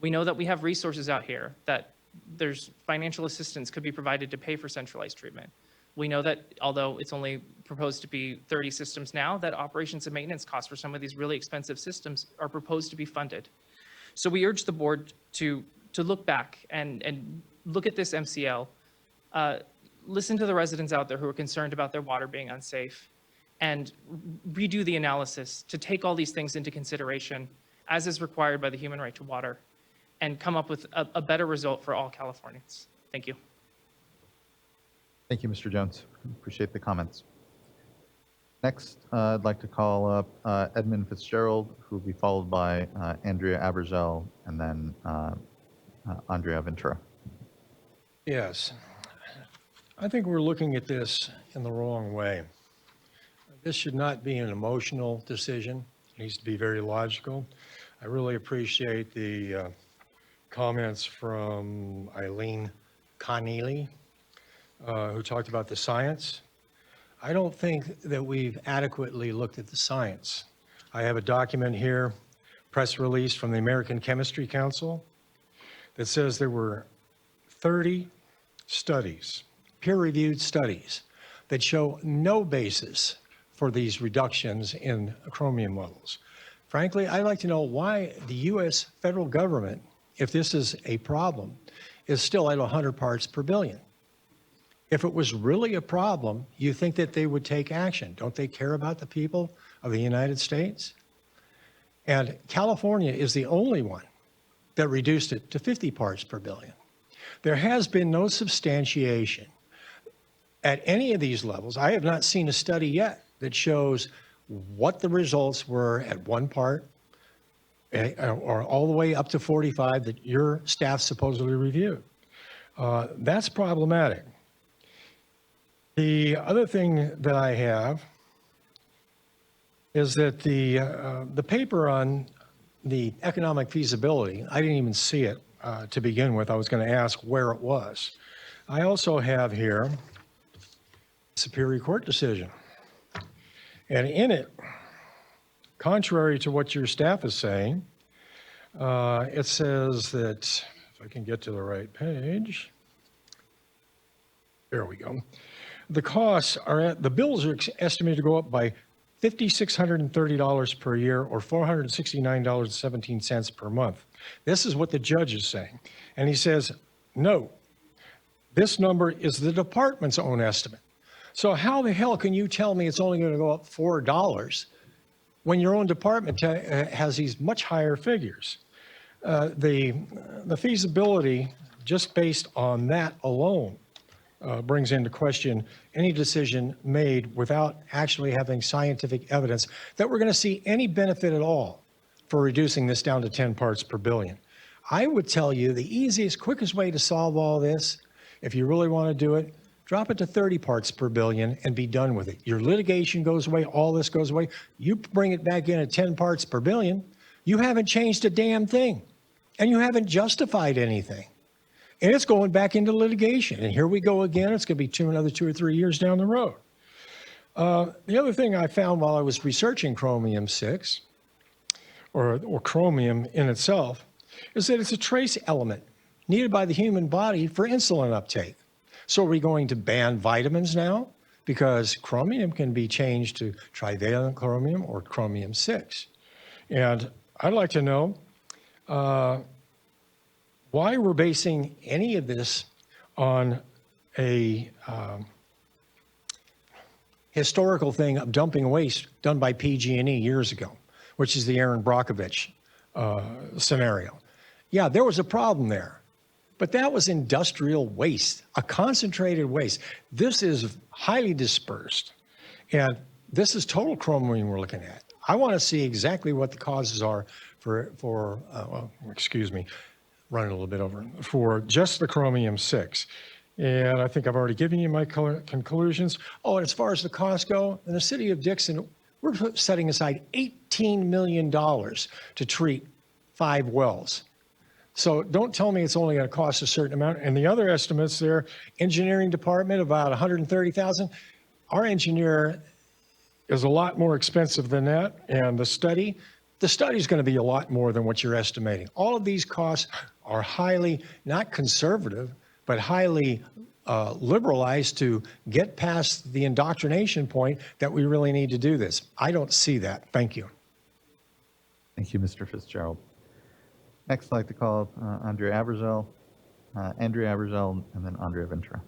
We know that we have resources out here that there's financial assistance could be provided to pay for centralized treatment. We know that although it's only proposed to be 30 systems now, that operations and maintenance costs for some of these really expensive systems are proposed to be funded. So we urge the board to look back and look at this MCL, listen to the residents out there who are concerned about their water being unsafe, and redo the analysis to take all these things into consideration, as is required by the human right to water, and come up with a better result for all Californians. Thank you. Thank you, Mr. Jones. Appreciate the comments. Next, I'd like to call up Edmund Fitzgerald, who will be followed by Andrea Abergel, and then Andrea Ventura. Yes. I think we're looking at this in the wrong way. This should not be an emotional decision. It needs to be very logical. I really appreciate the comments from Eileen Connealy, who talked about the science. I don't think that we've adequately looked at the science. I have a document here, press release from the American Chemistry Council, that says there were 30 studies, peer-reviewed studies, that show no basis for these reductions in chromium levels. Frankly, I'd like to know why the U.S. federal government, if this is a problem, is still at 100 parts per billion. If it was really a problem, you think that they would take action. Don't they care about the people of the United States? And California is the only one that reduced it to 50 parts per billion. There has been no substantiation at any of these levels. I have not seen a study yet that shows what the results were at 1 part or all the way up to 45 that your staff supposedly reviewed. That's problematic. The other thing that I have is that the paper on the economic feasibility, I didn't even see it to begin with. I was going to ask where it was. I also have here Superior Court decision. And in it, contrary to what your staff is saying, it says that, if I can get to the right page, there we go. The costs are the bills are estimated to go up by $5,630 per year or $469.17 per month. This is what the judge is saying. And he says, no, this number is the department's own estimate. So how the hell can you tell me it's only going to go up $4 when your own department has these much higher figures? The feasibility, just based on that alone, brings into question any decision made without actually having scientific evidence that we're going to see any benefit at all for reducing this down to 10 parts per billion. I would tell you the easiest, quickest way to solve all this, if you really want to do it, drop it to 30 parts per billion and be done with it. Your litigation goes away, all this goes away. You bring it back in at 10 parts per billion, you haven't changed a damn thing, and you haven't justified anything. And it's going back into litigation. And here we go again. It's going to be another 2 or 3 years down the road. The other thing I found while I was researching chromium-6, or chromium in itself, is that it's a trace element needed by the human body for insulin uptake. So are we going to ban vitamins now? Because chromium can be changed to trivalent chromium or chromium-6. And I'd like to know why we're basing any of this on a historical thing of dumping waste done by PG&E years ago, which is the Aaron Brockovich scenario. Yeah, there was a problem there, but that was industrial waste, a concentrated waste. This is highly dispersed, and this is total chromium we're looking at. I want to see exactly what the causes are running a little bit over, for just the chromium-6. And I think I've already given you my conclusions. Oh, and as far as the costs go, in the city of Dixon, we're setting aside $18 million to treat 5 wells. So don't tell me it's only going to cost a certain amount. And the other estimates there, engineering department, about $130,000. Our engineer is a lot more expensive than that. And the study is going to be a lot more than what you're estimating. All of these costs are highly, not conservative, but highly liberalized to get past the indoctrination point that we really need to do this. I don't see that. Thank you. Thank you, Mr. Fitzgerald. Next, I'd like to call Andrea Abergel, and then Andrea Ventura.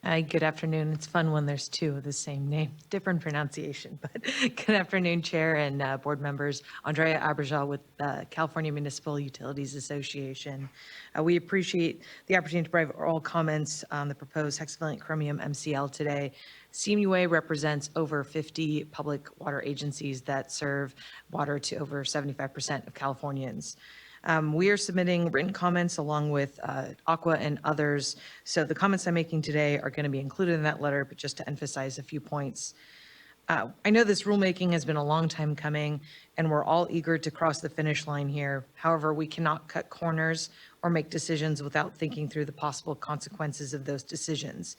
Hi, good afternoon. It's fun when there's 2 of the same name, different pronunciation, but good afternoon, Chair and board members. Andrea Abergel with the California Municipal Utilities Association. We appreciate the opportunity to provide oral comments on the proposed hexavalent chromium MCL today. CMUA represents over 50 public water agencies that serve water to over 75% of Californians. We are submitting written comments along with Aqua and others. So the comments I'm making today are going to be included in that letter, but just to emphasize a few points. I know this rulemaking has been a long time coming, and we're all eager to cross the finish line here. However, we cannot cut corners or make decisions without thinking through the possible consequences of those decisions.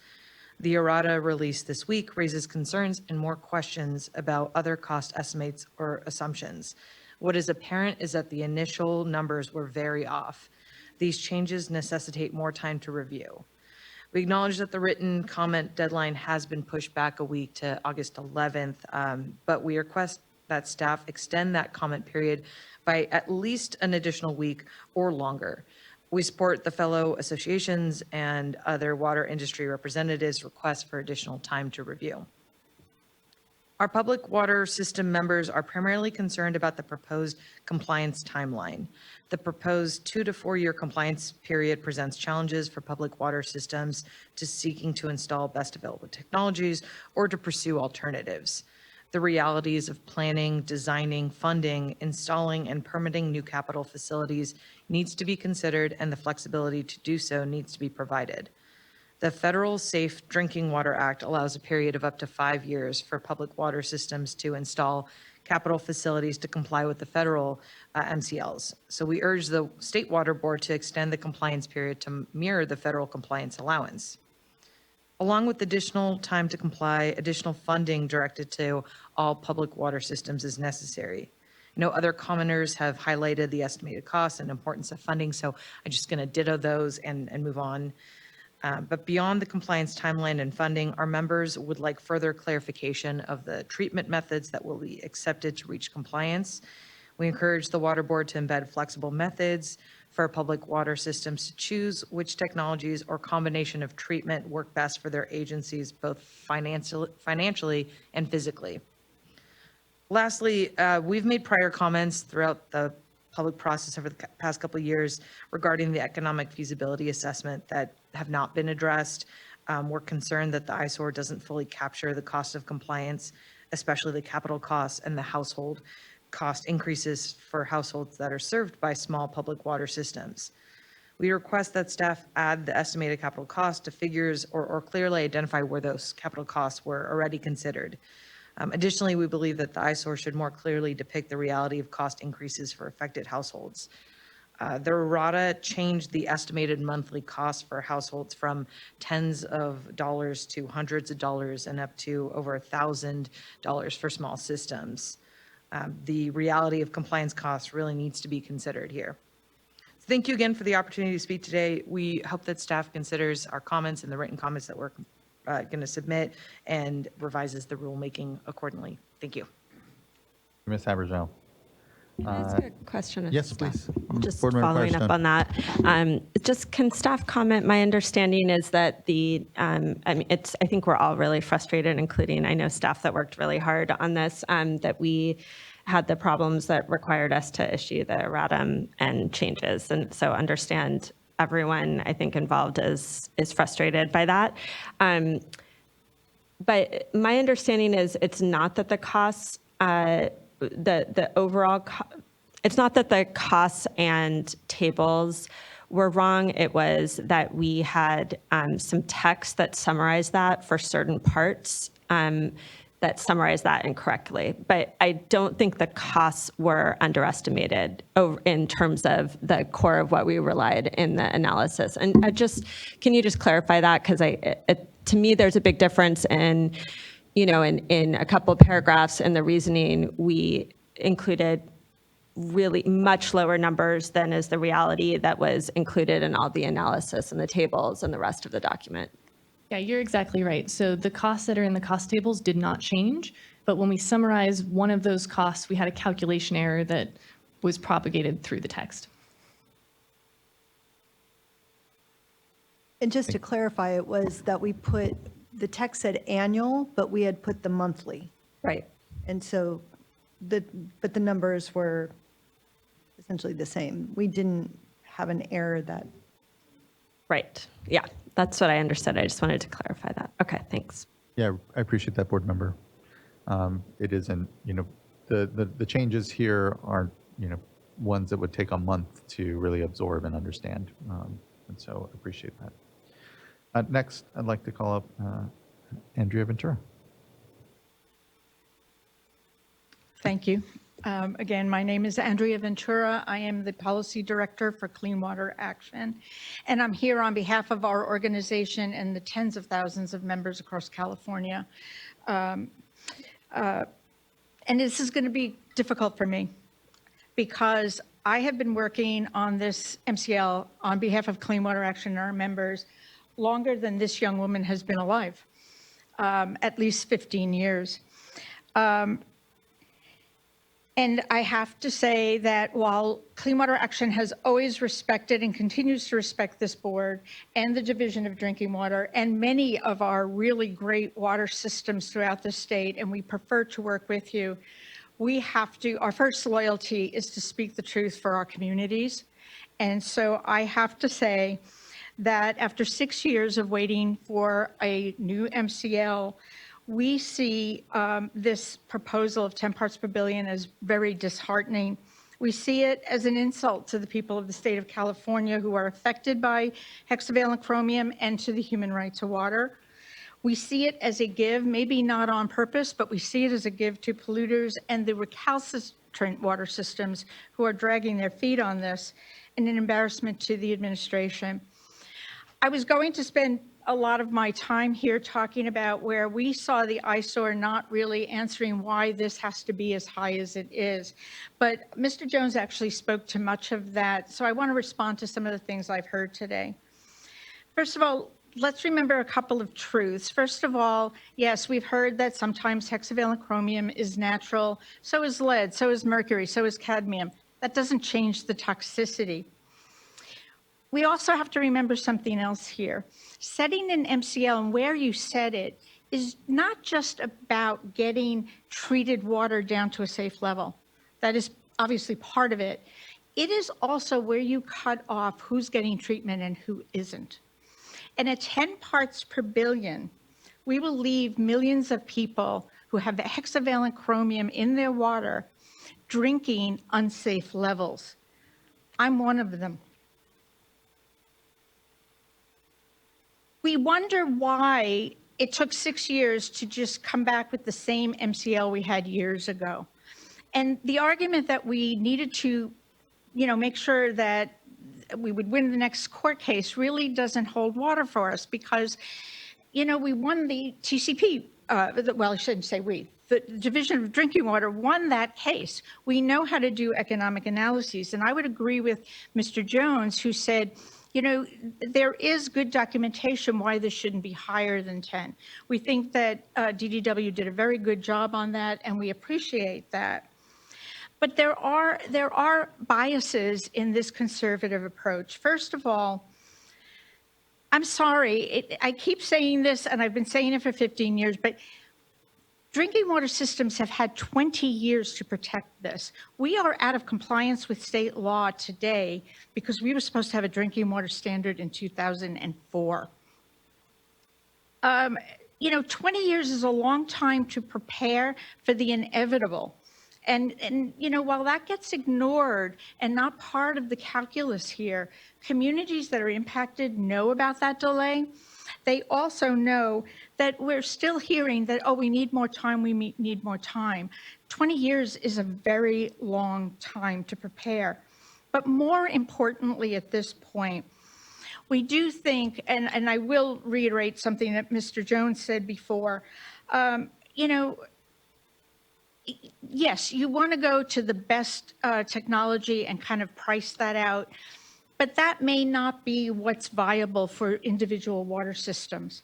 The errata released this week raises concerns and more questions about other cost estimates or assumptions. What is apparent is that the initial numbers were very off. These changes necessitate more time to review. We acknowledge that the written comment deadline has been pushed back a week to August 11th, but we request that staff extend that comment period by at least an additional week or longer. We support the fellow associations and other water industry representatives' requests for additional time to review. Our public water system members are primarily concerned about the proposed compliance timeline. The proposed 2 to 4 year compliance period presents challenges for public water systems to seeking to install best available technologies or to pursue alternatives. The realities of planning, designing, funding, installing, and permitting new capital facilities needs to be considered, and the flexibility to do so needs to be provided. The Federal Safe Drinking Water Act allows a period of up to 5 years for public water systems to install capital facilities to comply with the federal MCLs. So we urge the State Water Board to extend the compliance period to mirror the federal compliance allowance. Along with additional time to comply, additional funding directed to all public water systems is necessary. I know other commenters have highlighted the estimated costs and importance of funding, so I'm just going to ditto those and move on. But beyond the compliance timeline and funding, our members would like further clarification of the treatment methods that will be accepted to reach compliance. We encourage the Water Board to embed flexible methods for public water systems to choose which technologies or combination of treatment work best for their agencies, both financially and physically. Lastly, we've made prior comments throughout the public process over the past couple of years regarding the economic feasibility assessment that have not been addressed. We're concerned that the ISOR doesn't fully capture the cost of compliance, especially the capital costs and the household cost increases for households that are served by small public water systems. We request that staff add the estimated capital cost to figures or clearly identify where those capital costs were already considered. Additionally, we believe that the ISOR should more clearly depict the reality of cost increases for affected households. The errata changed the estimated monthly cost for households from tens of dollars to hundreds of dollars and up to over $1,000 for small systems. The reality of compliance costs really needs to be considered here. Thank you again for the opportunity to speak today. We hope that staff considers our comments and the written comments that we're going to submit and revises the rulemaking accordingly. Thank you. Ms. Abergel. Can I ask a question of Yes, staff? please. Just Board Member following up Firestone. on that. Just can staff comment? My understanding is that I think we're all really frustrated, including I know staff that worked really hard on this, that we had the problems that required us to issue the erratum and changes. And so understand everyone I think involved is frustrated by that. But my understanding is it's not that the costs, the overall, it's not that the costs and tables were wrong. It was that we had some text that summarized that for certain parts that summarized that incorrectly. But I don't think the costs were underestimated in terms of the core of what we relied in the analysis. And can you just clarify that? Because to me, there's a big difference in a couple of paragraphs in the reasoning, we included really much lower numbers than is the reality that was included in all the analysis and the tables and the rest of the document. Yeah, you're exactly right. So the costs that are in the cost tables did not change, but when we summarize one of those costs, we had a calculation error that was propagated through the text. And just to clarify, it was that we put, the text said annual, but we had put the monthly. Right. And so, but the numbers were essentially the same. We didn't have an error that. Right. Yeah, that's what I understood. I just wanted to clarify that. Okay, thanks. Yeah, I appreciate that, Board Member. It isn't, the changes here aren't, ones that would take a month to really absorb and understand. And so I appreciate that. Next, I'd like to call up Andrea Ventura. Thank you. Again, my name is Andrea Ventura. I am the Policy Director for Clean Water Action, and I'm here on behalf of our organization and the tens of thousands of members across California. And this is going to be difficult for me. because I have been working on this MCL on behalf of Clean Water Action and our members longer than this young woman has been alive, at least 15 years. And I have to say that while Clean Water Action has always respected and continues to respect this board and the Division of Drinking Water and many of our really great water systems throughout the state, and we prefer to work with you, we have to, our first loyalty is to speak the truth for our communities. And so I have to say that after 6 years of waiting for a new MCL, we see this proposal of 10 parts per billion as very disheartening. We see it as an insult to the people of the state of California who are affected by hexavalent chromium and to the human right to water. We see it as a give, maybe not on purpose, but we see it as a give to polluters and the recalcitrant water systems who are dragging their feet on this, and an embarrassment to the administration. I was going to spend a lot of my time here talking about where we saw the eyesore not really answering why this has to be as high as it is. But Mr. Jones actually spoke to much of that, so I want to respond to some of the things I've heard today. First of all, let's remember a couple of truths. First of all, yes, we've heard that sometimes hexavalent chromium is natural. So is lead, so is mercury, so is cadmium. That doesn't change the toxicity. We also have to remember something else here. Setting an MCL and where you set it is not just about getting treated water down to a safe level. That is obviously part of it. It is also where you cut off who's getting treatment and who isn't. And at 10 parts per billion, we will leave millions of people who have the hexavalent chromium in their water drinking unsafe levels. I'm one of them. We wonder why it took 6 years to just come back with the same MCL we had years ago. And the argument that we needed to, make sure that we would win the next court case really doesn't hold water for us because, we won the TCP, well, I shouldn't say we, the Division of Drinking Water won that case. We know how to do economic analyses. And I would agree with Mr. Jones, who said, there is good documentation why this shouldn't be higher than 10. We think that DDW did a very good job on that, and we appreciate that. But there are biases in this conservative approach. First of all, I'm sorry, I keep saying this, and I've been saying it for 15 years, but drinking water systems have had 20 years to protect this. We are out of compliance with state law today because we were supposed to have a drinking water standard in 2004. 20 years is a long time to prepare for the inevitable. And while that gets ignored and not part of the calculus here, communities that are impacted know about that delay. They also know that we're still hearing that, we need more time, we need more time. 20 years is a very long time to prepare. But more importantly at this point, we do think, and I will reiterate something that Mr. Jones said before, yes, you want to go to the best technology and kind of price that out, but that may not be what's viable for individual water systems.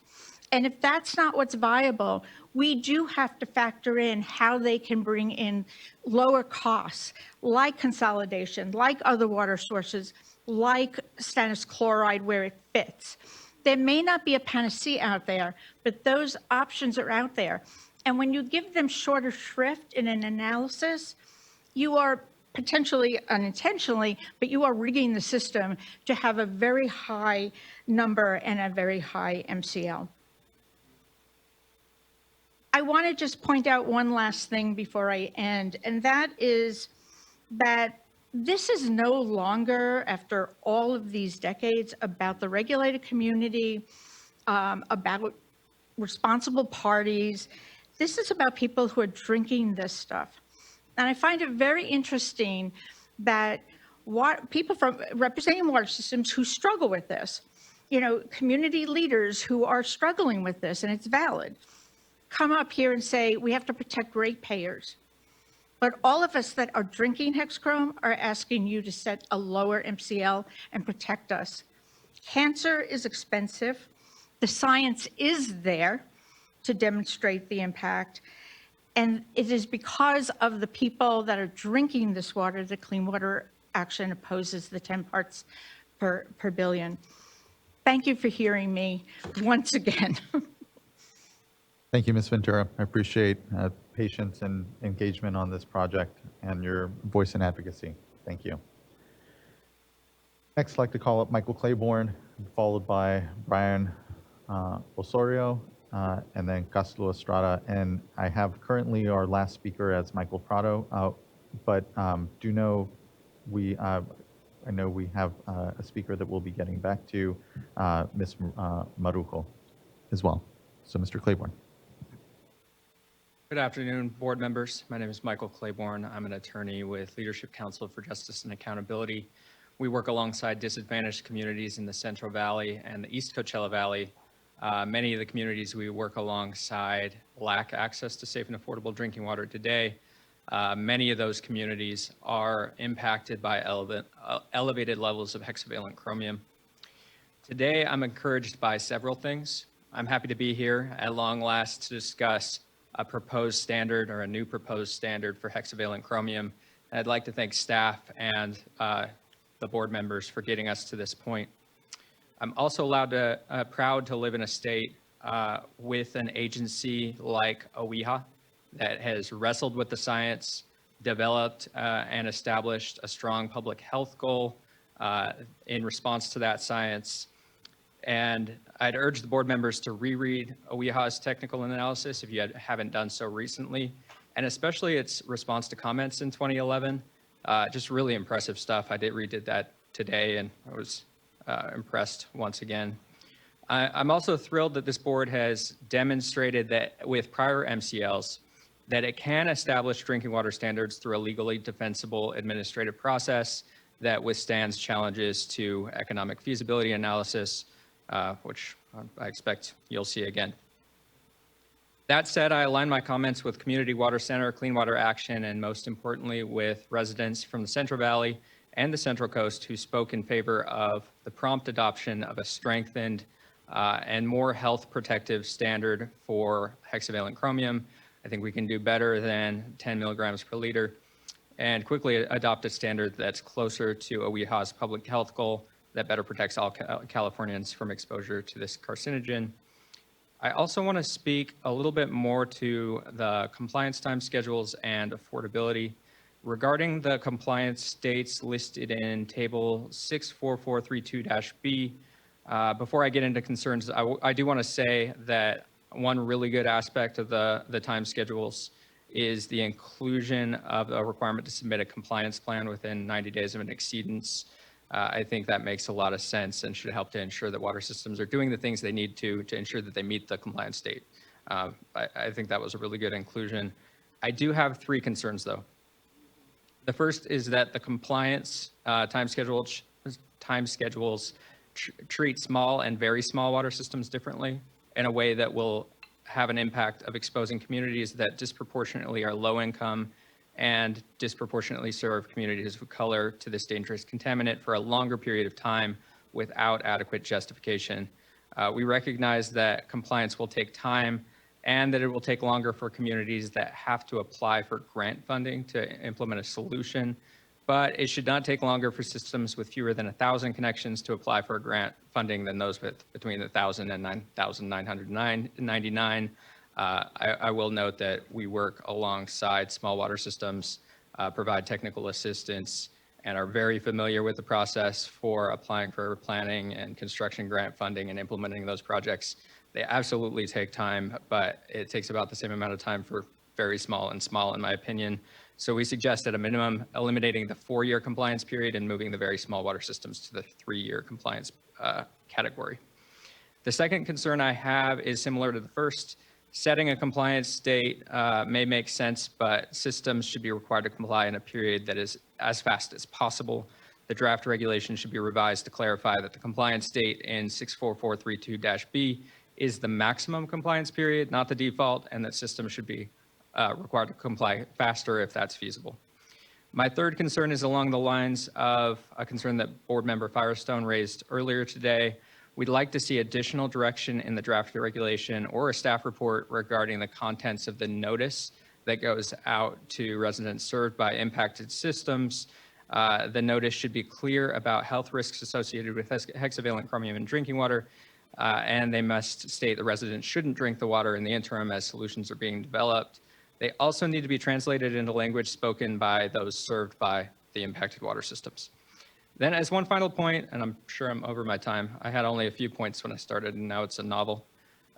And if that's not what's viable, we do have to factor in how they can bring in lower costs, like consolidation, like other water sources, like stannous chloride where it fits. There may not be a panacea out there, but those options are out there. And when you give them shorter shrift in an analysis, you are potentially unintentionally, but you are rigging the system to have a very high number and a very high MCL. I want to just point out one last thing before I end, and that is that this is no longer, after all of these decades, about the regulated community, about responsible parties. This is about people who are drinking this stuff. And I find it very interesting that people from representing water systems who struggle with this, community leaders who are struggling with this, and it's valid, come up here and say, we have to protect ratepayers. But all of us that are drinking hexchrome are asking you to set a lower MCL and protect us. Cancer is expensive. The science is there to demonstrate the impact. And it is because of the people that are drinking this water that Clean Water Action opposes the 10 parts per billion. Thank you for hearing me once again. Thank you, Ms. Ventura. I appreciate patience and engagement on this project and your voice and advocacy. Thank you. Next, I'd like to call up Michael Claiborne, followed by Brian Osorio, and then Castlo Estrada. And I have currently our last speaker as Michael Prado, but do know I know we have a speaker that we'll be getting back to, Ms. Maruco as well. So Mr. Claiborne. Good afternoon, board members. My name is Michael Claiborne. I'm an attorney with Leadership Council for Justice and Accountability. We work alongside disadvantaged communities in the Central Valley and the East Coachella Valley. Many of the communities we work alongside lack access to safe and affordable drinking water today. Many of those communities are impacted by elevated levels of hexavalent chromium. Today, I'm encouraged by several things. I'm happy to be here at long last to discuss a proposed standard or a new proposed standard for hexavalent chromium. And I'd like to thank staff and the board members for getting us to this point. I'm also proud to live in a state with an agency like OEHA that has wrestled with the science, developed and established a strong public health goal in response to that science. And I'd urge the board members to reread OEHA's technical analysis if you haven't done so recently, and especially its response to comments in 2011. Just really impressive stuff. I redid that today and I was impressed once again. I'm also thrilled that this board has demonstrated that with prior MCLs, that it can establish drinking water standards through a legally defensible administrative process that withstands challenges to economic feasibility analysis, which I expect you'll see again. That said, I align my comments with Community Water Center, Clean Water Action, and most importantly with residents from the Central Valley and the Central Coast who spoke in favor of the prompt adoption of a strengthened and more health protective standard for hexavalent chromium. I think we can do better than 10 milligrams per liter and quickly adopt a standard that's closer to OEHA's public health goal that better protects all Californians from exposure to this carcinogen. I also want to speak a little bit more to the compliance time schedules and affordability. Regarding the compliance states listed in table 64432-B, before I get into concerns, I do want to say that one really good aspect of the time schedules is the inclusion of a requirement to submit a compliance plan within 90 days of an exceedance. I think that makes a lot of sense and should help to ensure that water systems are doing the things they need to ensure that they meet the compliance state. I think that was a really good inclusion. I do have 3 concerns though. The first is that the compliance time schedules treat small and very small water systems differently in a way that will have an impact of exposing communities that disproportionately are low income and disproportionately serve communities of color to this dangerous contaminant for a longer period of time without adequate justification. We recognize that compliance will take time and that it will take longer for communities that have to apply for grant funding to implement a solution, but it should not take longer for systems with fewer than 1,000 connections to apply for grant funding than those with between 1,000 and 9,999. I will note that we work alongside small water systems, provide technical assistance, and are very familiar with the process for applying for planning and construction grant funding and implementing those projects. They absolutely take time, but it takes about the same amount of time for very small and small, in my opinion. So we suggest at a minimum eliminating the 4-year compliance period and moving the very small water systems to the 3-year compliance category. The second concern I have is similar to the first. Setting a compliance date may make sense, but systems should be required to comply in a period that is as fast as possible. The draft regulation should be revised to clarify that the compliance date in 64432-B is the maximum compliance period, not the default, and that systems should be required to comply faster if that's feasible. My third concern is along the lines of a concern that Board Member Firestone raised earlier today. We'd like to see additional direction in the draft regulation or a staff report regarding the contents of the notice that goes out to residents served by impacted systems. The notice should be clear about health risks associated with hexavalent chromium in drinking water, and they must state the residents shouldn't drink the water in the interim as solutions are being developed. They also need to be translated into language spoken by those served by the impacted water systems. Then as one final point, and I'm sure I'm over my time, I had only a few points when I started and now it's a novel.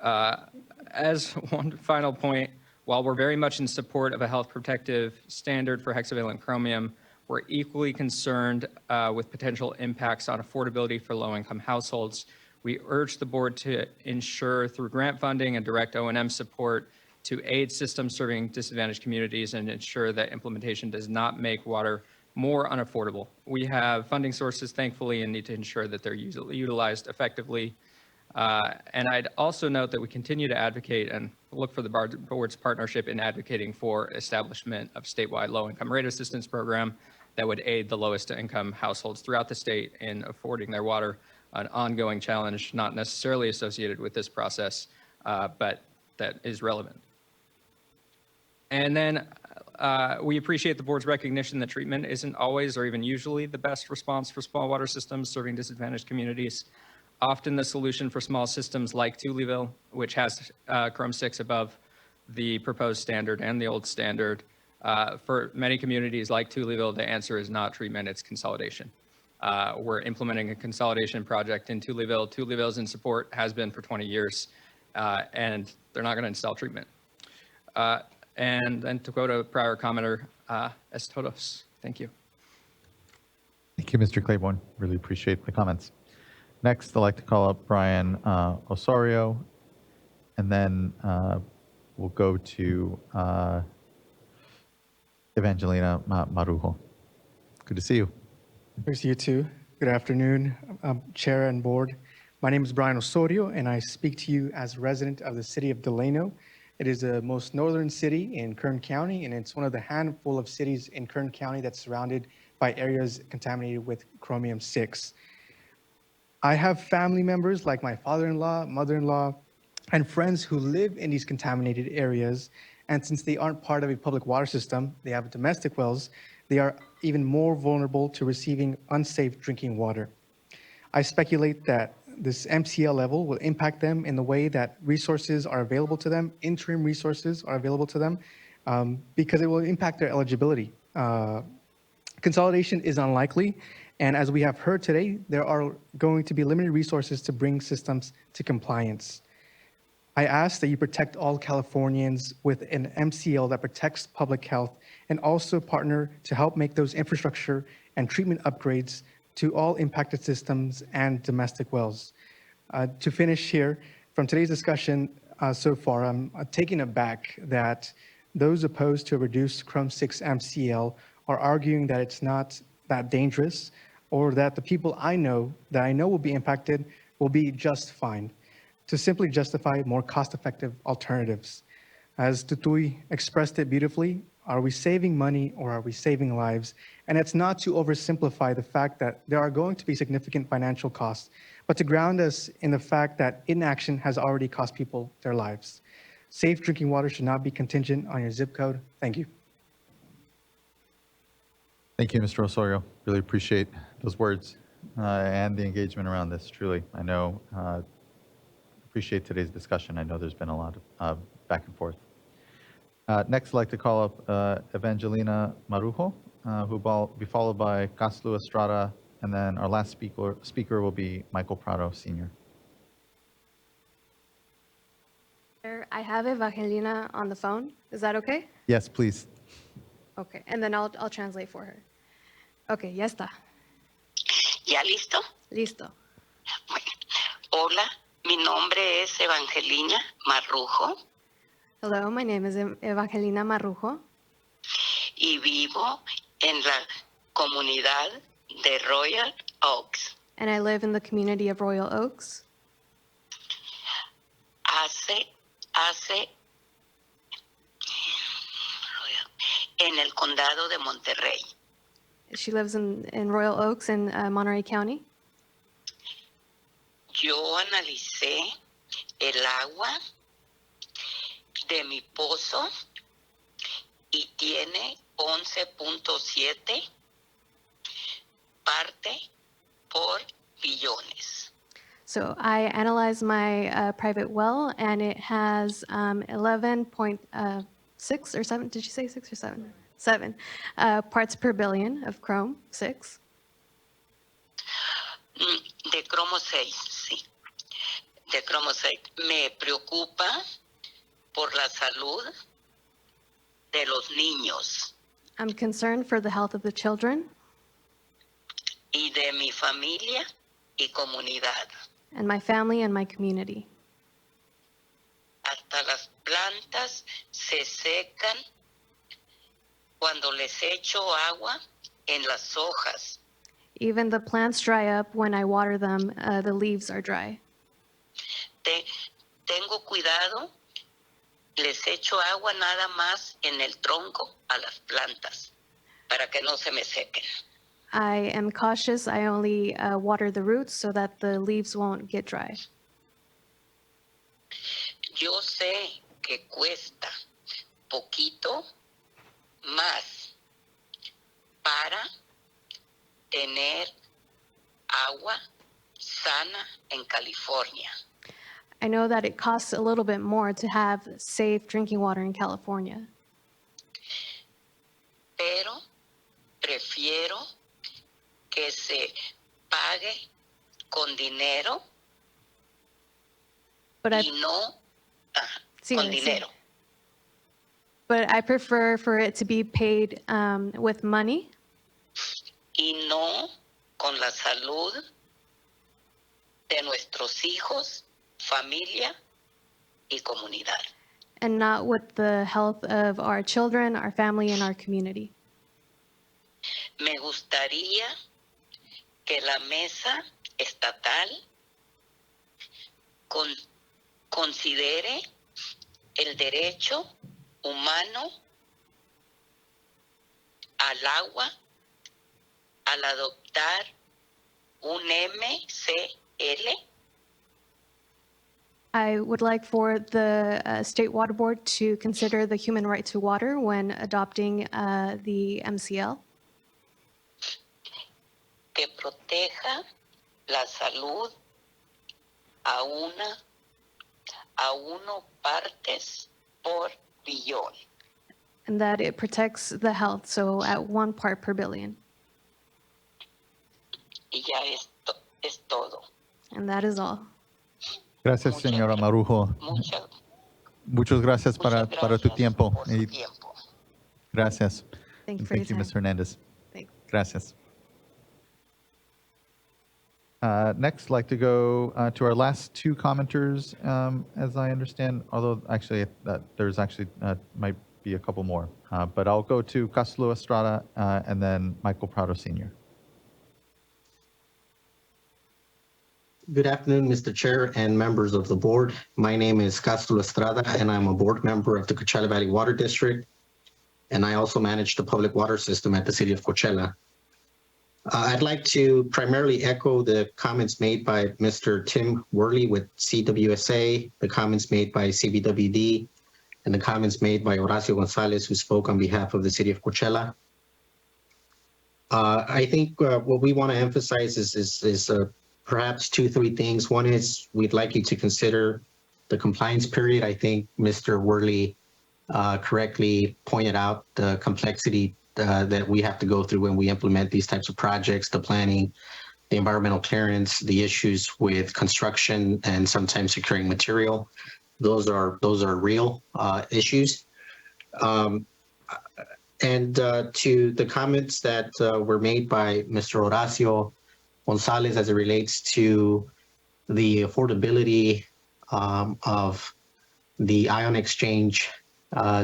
As one final point, while we're very much in support of a health protective standard for hexavalent chromium, we're equally concerned with potential impacts on affordability for low-income households. We urge the board to ensure through grant funding and direct O&M support to aid systems serving disadvantaged communities and ensure that implementation does not make water more unaffordable. We have funding sources, thankfully, and need to ensure that they're utilized effectively. And I'd also note that we continue to advocate and look for the board's partnership in advocating for establishment of statewide low-income rate assistance program that would aid the lowest income households throughout the state in affording their water, an ongoing challenge not necessarily associated with this process, but that is relevant. And then we appreciate the board's recognition that treatment isn't always or even usually the best response for small water systems serving disadvantaged communities. Often the solution for small systems like Tullyville, which has Chrome 6 above the proposed standard and the old standard, for many communities like Tullyville, the answer is not treatment, it's consolidation. We're implementing a consolidation project in Tullyville. Tullyville's in support, has been for 20 years, and they're not going to install treatment. And then to quote a prior commenter, es todos. Thank you. Thank you, Mr. Claiborne. Really appreciate the comments. Next, I'd like to call up Brian Osorio, and then we'll go to Evangelina Marujo. Good to see you. Good to see you too. Good afternoon, Chair and Board. My name is Brian Osorio, and I speak to you as a resident of the city of Delano. It is the most northern city in Kern County, and it's one of the handful of cities in Kern County that's surrounded by areas contaminated with chromium 6. I have family members like my father-in-law, mother-in-law, and friends who live in these contaminated areas. And since they aren't part of a public water system, they have domestic wells, they are even more vulnerable to receiving unsafe drinking water. I speculate that this MCL level will impact them in the way that resources are available to them, interim resources are available to them, because it will impact their eligibility. Consolidation is unlikely, and as we have heard today, there are going to be limited resources to bring systems to compliance. I ask that you protect all Californians with an MCL that protects public health and also partner to help make those infrastructure and treatment upgrades to all impacted systems and domestic wells. To finish here, from today's discussion so far, I'm taken aback that those opposed to a reduced Chrome 6 MCL are arguing that it's not that dangerous or that the people I know will be impacted will be just fine, to simply justify more cost-effective alternatives. As Tutui expressed it beautifully, are we saving money or are we saving lives? And it's not to oversimplify the fact that there are going to be significant financial costs, but to ground us in the fact that inaction has already cost people their lives. Safe drinking water should not be contingent on your zip code. Thank you. Thank you, Mr. Osorio. Really appreciate those words and the engagement around this, truly. I know, appreciate today's discussion. I know there's been a lot of back and forth. Next, I'd like to call up Evangelina Marujo, who will be followed by Caslu Estrada, and then our last speaker will be Michael Prado, Sr. I have Evangelina on the phone. Is that okay? Yes, please. Okay, and then I'll translate for her. Okay, ya está. ¿Ya listo? Listo. Hola, mi nombre es Evangelina Marrujo Hello, my name is Evangelina Marrujo, y vivo en la comunidad de Royal Oaks. and I live in the community of Royal Oaks. Hace en el condado de Monterrey. She lives in Royal Oaks in Monterey County. Yo analicé el agua de mi pozo y tiene 11.7 parte por billones. So I analyzed my private well, and it has 11.6 or 7. Did you say 6 or 7? 7 parts per billion of chrome, 6. De cromo 6, sí. De cromo 6. Me preocupa por la salud de los niños I'm concerned for the health of the children y de mi familia y comunidad. and my family and my community. Hasta las plantas se secan cuando les echo agua en las hojas. Even the plants dry up when I water them, the leaves are dry. Tengo cuidado, les echo agua nada más en el tronco a las plantas para que no se me sequen. I am cautious. I only water the roots so that the leaves won't get dry. Yo sé que cuesta poquito más para tener agua sana en California. I know that it costs a little bit more to have safe drinking water in California. Pero prefiero que se pague con dinero y no con dinero. But I prefer for it to be paid with money. Y no con la salud de nuestros hijos, familia y comunidad. And not with the health of our children, our family, and our community. Me gustaría que la mesa estatal considere el derecho humano al agua al adoptar un MCL. I would like for the State Water Board to consider the human right to water when adopting the MCL. Que proteja la salud a 1 partes por billón. And that it protects the health, so at 1 part per billion. Y ya es todo. And that is all. Gracias, señora Marujo. Muchas gracias para tu tiempo. Gracias. Thank you And for thank you, your Ms. Hernandez. Thanks. Gracias. Next, I'd like to go to our last 2 commenters, as I understand, although actually there's actually might be a couple more. But I'll go to Caslo Estrada and then Michael Prado Sr. Good afternoon, Mr. Chair and members of the board. My name is Caslo Estrada, and I'm a board member of the Coachella Valley Water District, and I also manage the public water system at the city of Coachella. I'd like to primarily echo the comments made by Mr. Tim Worley with CWSA, the comments made by CBWD, and the comments made by Horacio Gonzalez, who spoke on behalf of the city of Coachella. I think what we want to emphasize is perhaps 2-3 things. One is we'd like you to consider the compliance period. I think Mr. Worley correctly pointed out the complexity that we have to go through when we implement these types of projects, the planning, the environmental clearance, the issues with construction, and sometimes securing material. Those are real issues. And to the comments that were made by Mr. Horacio Gonzalez as it relates to the affordability of the ion exchange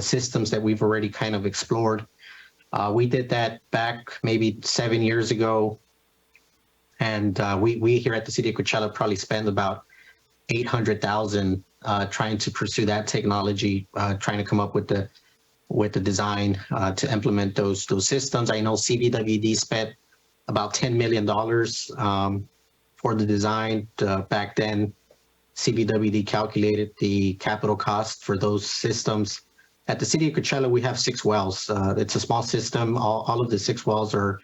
systems that we've already kind of explored. We did that back maybe 7 years ago. And we here at the city of Coachella probably spend about $800,000 trying to pursue that technology, trying to come up with the with the design to implement those systems. I know CBWD spent about $10 million for the design. Back then, CBWD calculated the capital cost for those systems. At the city of Coachella, we have 6 wells. It's a small system. All of the 6 wells are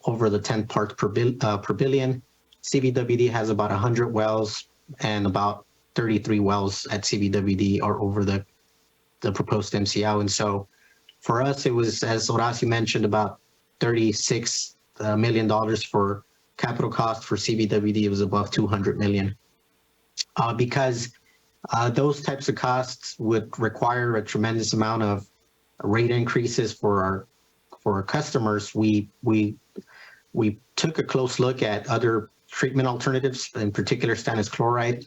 over the 10 parts per billion. CBWD has about 100 wells, and about 33 wells at CBWD are over the proposed MCO. And so for us, it was, as Horacio mentioned, about $36 million for capital cost. For CBWD, it was above $200 million. Because those types of costs would require a tremendous amount of rate increases for our customers, we took a close look at other treatment alternatives, in particular stannous chloride.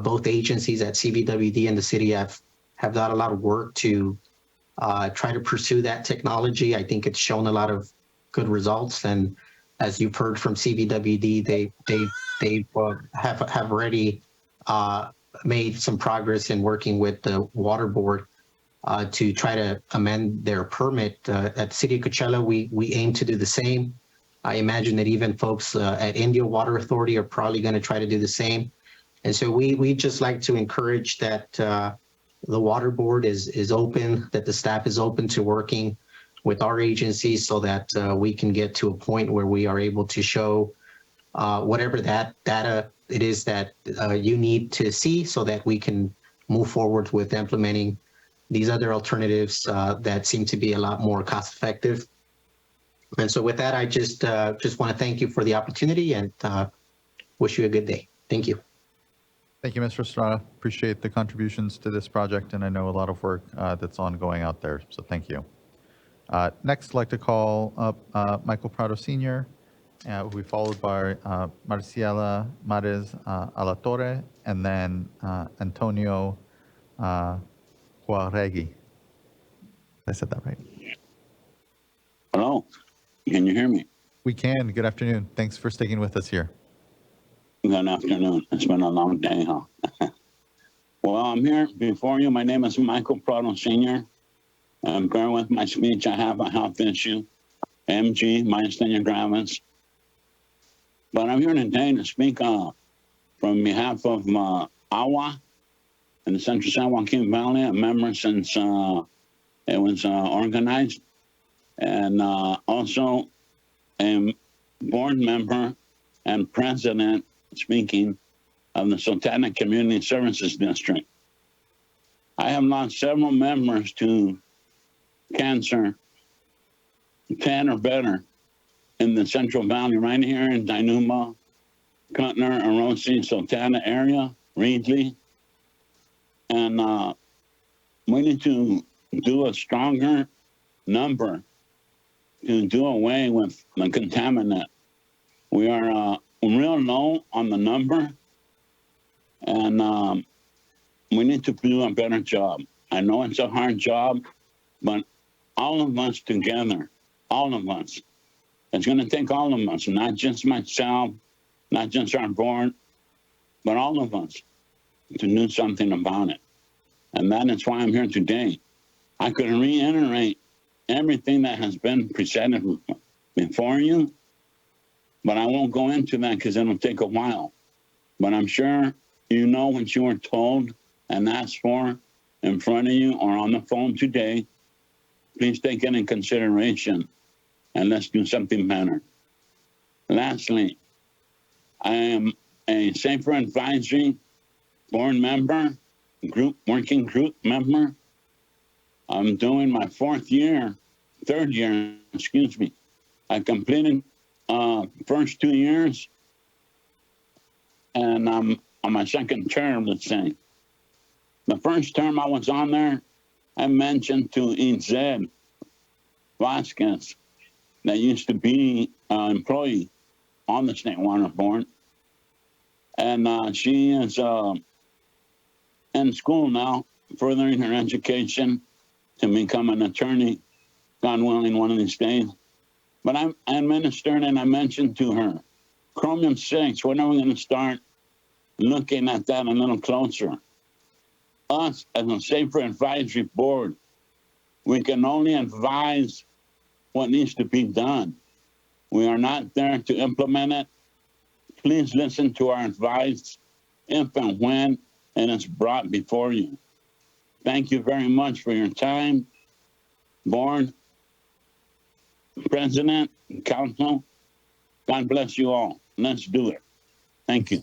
Both agencies at CBWD and the city have done a lot of work to try to pursue that technology. I think it's shown a lot of good results, and as you've heard from CBWD, they have already made some progress in working with the water board to try to amend their permit. At City of Coachella, we aim to do the same. I imagine that even folks at India Water Authority are probably going to try to do the same. And so we just like to encourage that the water board is open, that the staff is open to working with our agencies so that we can get to a point where we are able to show whatever that data it is that you need to see so that we can move forward with implementing these other alternatives that seem to be a lot more cost effective. And so with that, I just want to thank you for the opportunity and wish you a good day. Thank you. Thank you, Mr. Estrada. Appreciate the contributions to this project, and I know a lot of work that's ongoing out there, so thank you. Next, I'd like to call up Michael Prado Sr., who will be followed by Marciela Mares Alatorre, and then Antonio Juarregui. I said that right? Hello, can you hear me? We can. Good afternoon. Thanks for sticking with us here. Good afternoon. It's been a long day, huh? Well, I'm here before you. My name is Michael Prado Sr. Bear with my speech. I have a health issue, MG, myasthenia gravis. But I'm here today to speak from behalf of AWA in the Central San Joaquin Valley, a member since it was organized, and also a board member and president, speaking, of the Sultana Community Services District. I have lost several members to cancer, 10 or better, in the Central Valley, right here in Dynuma, Cutler, Orosi, Sultana area, Reedley. And we need to do a stronger number to do away with the contaminant. We are real low on the number, and we need to do a better job. I know it's a hard job, but all of us together, all of us, it's going to take all of us, not just myself, not just our board, but all of us to do something about it. And that is why I'm here today. I could reiterate everything that has been presented before you, but I won't go into that because it'll take a while. But I'm sure you know what you were told and asked for in front of you or on the phone today. Please take it in consideration and let's do something better. Lastly, I am a Safer Advisory board member, working group member. I'm doing my third year, excuse me. I completed first 2 years, and I'm on my second term, let's say. The first term I was on there, I mentioned to Ized Vasquez, that used to be an employee on the State Water Board. And she is in school now, furthering her education to become an attorney, God willing, one of these days. But I administered and I mentioned to her, Chromium 6, when are we going to start looking at that a little closer? Us as a Safer Advisory Board We can only advise what needs to be done. We are not there to implement it. Please listen to our advice if and when it is brought before you. Thank you very much for your time. Board, President, Council, God bless you all. Let's do it. Thank you.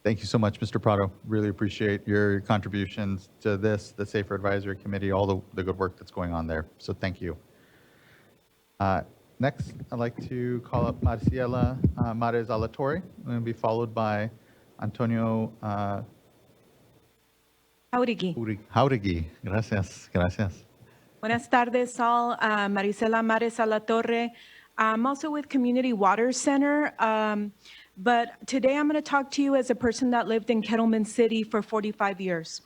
Thank you so much, Mr. Prado. Really appreciate your contributions to this, the Safer Advisory Committee, all the good work that's going on there. So thank you. Next, I'd like to call up Marciela Mares Alatorre, and be followed by Antonio Jauregui. Gracias, gracias. Buenas tardes, all. Marisela Mares Alatorre. I'm also with Community Water Center, but today I'm going to talk to you as a person that lived in Kettleman City for 45 years.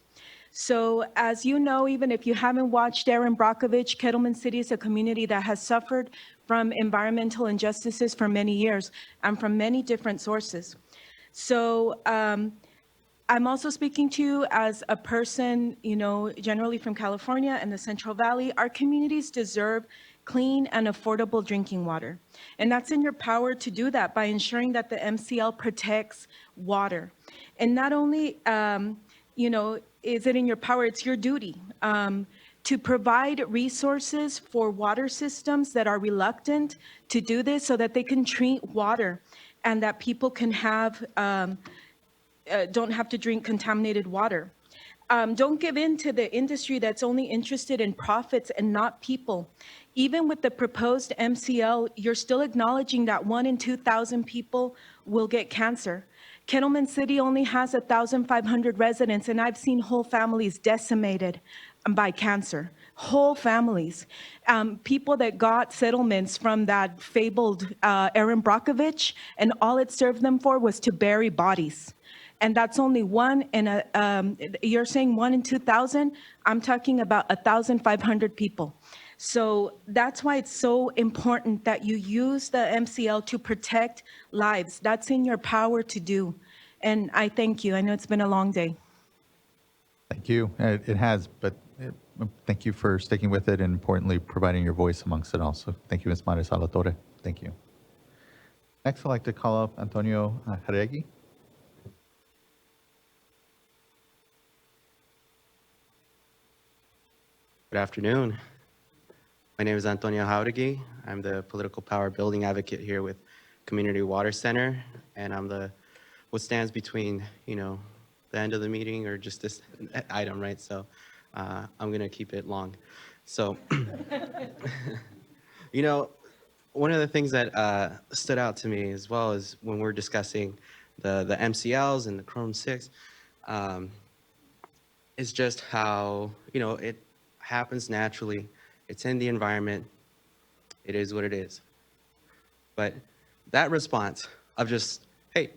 So as you know, even if you haven't watched Erin Brockovich, Kettleman City is a community that has suffered from environmental injustices for many years and from many different sources. So I'm also speaking to you as a person, you know, generally from California and the Central Valley. Our communities deserve clean and affordable drinking water. And that's in your power to do that by ensuring that the MCL protects water. And not only, you know, is it in your power, it's your duty to provide resources for water systems that are reluctant to do this so that they can treat water and that people can have, don't have to drink contaminated water. Don't give in to the industry that's only interested in profits and not people. Even with the proposed MCL, you're still acknowledging that 1 in 2,000 people will get cancer. Kettleman City only has 1,500 residents, and I've seen whole families decimated by cancer. Whole families. People that got settlements from that fabled Erin Brockovich, and all it served them for was to bury bodies. And that's only one in a, you're saying 1 in 2,000? I'm talking about 1,500 people. So that's why it's so important that you use the MCL to protect lives. That's in your power to do. And I thank you. I know it's been a long day. Thank you. It has, but thank you for sticking with it and importantly, providing your voice amongst it all. So thank you, Ms. Mares Alatorre. Thank you. Next, I'd like to call up Antonio Jauregui. Good afternoon. My name is Antonio Jauregui. I'm the political power building advocate here with Community Water Center, and I'm the what stands between, you know, the end of the meeting or just this item, right? So I'm gonna keep it long. So, you know, one of the things that stood out to me as well is when we're discussing the MCLs and the Chrome 6, is just how, you know, it happens naturally. It's in the environment. It is what it is. But that response of just, hey,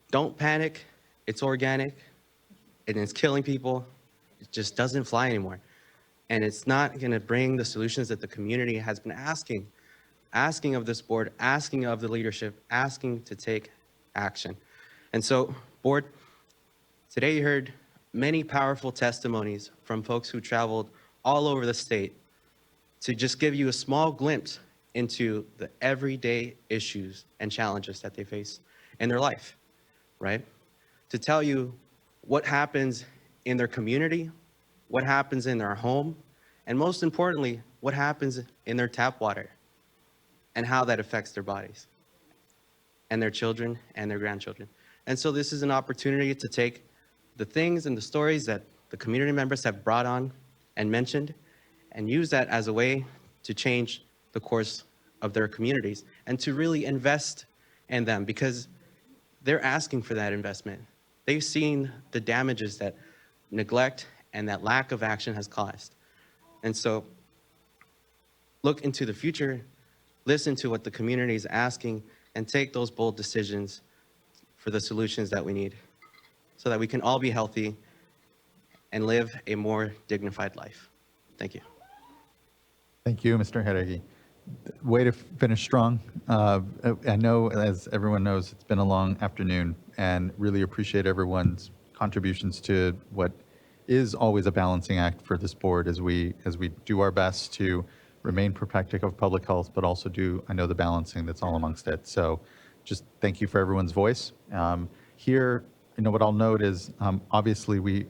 don't panic. It's organic and it's killing people. It just doesn't fly anymore. And it's not going to bring the solutions that the community has been asking of this board, asking of the leadership, asking to take action. And so, board, today you heard many powerful testimonies from folks who traveled all over the state to just give you a small glimpse into the everyday issues and challenges that they face in their life, right? To tell you what happens in their community, what happens in their home, and most importantly, what happens in their tap water and how that affects their bodies and their children and their grandchildren. And so this is an opportunity to take the things and the stories that the community members have brought on and mentioned and use that as a way to change the course of their communities and to really invest in them because they're asking for that investment. They've seen the damages that neglect and that lack of action has caused. And so look into the future, listen to what the community is asking, and take those bold decisions for the solutions that we need so that we can all be healthy and live a more dignified life. Thank you. Thank you, Mr. Jauregui. Way to finish strong. I know, as everyone knows, it's been a long afternoon and really appreciate everyone's contributions to what is always a balancing act for this board as we do our best to remain protective of public health, but also do, I know, the balancing that's all amongst it. So just thank you for everyone's voice. Here, what I'll note is obviously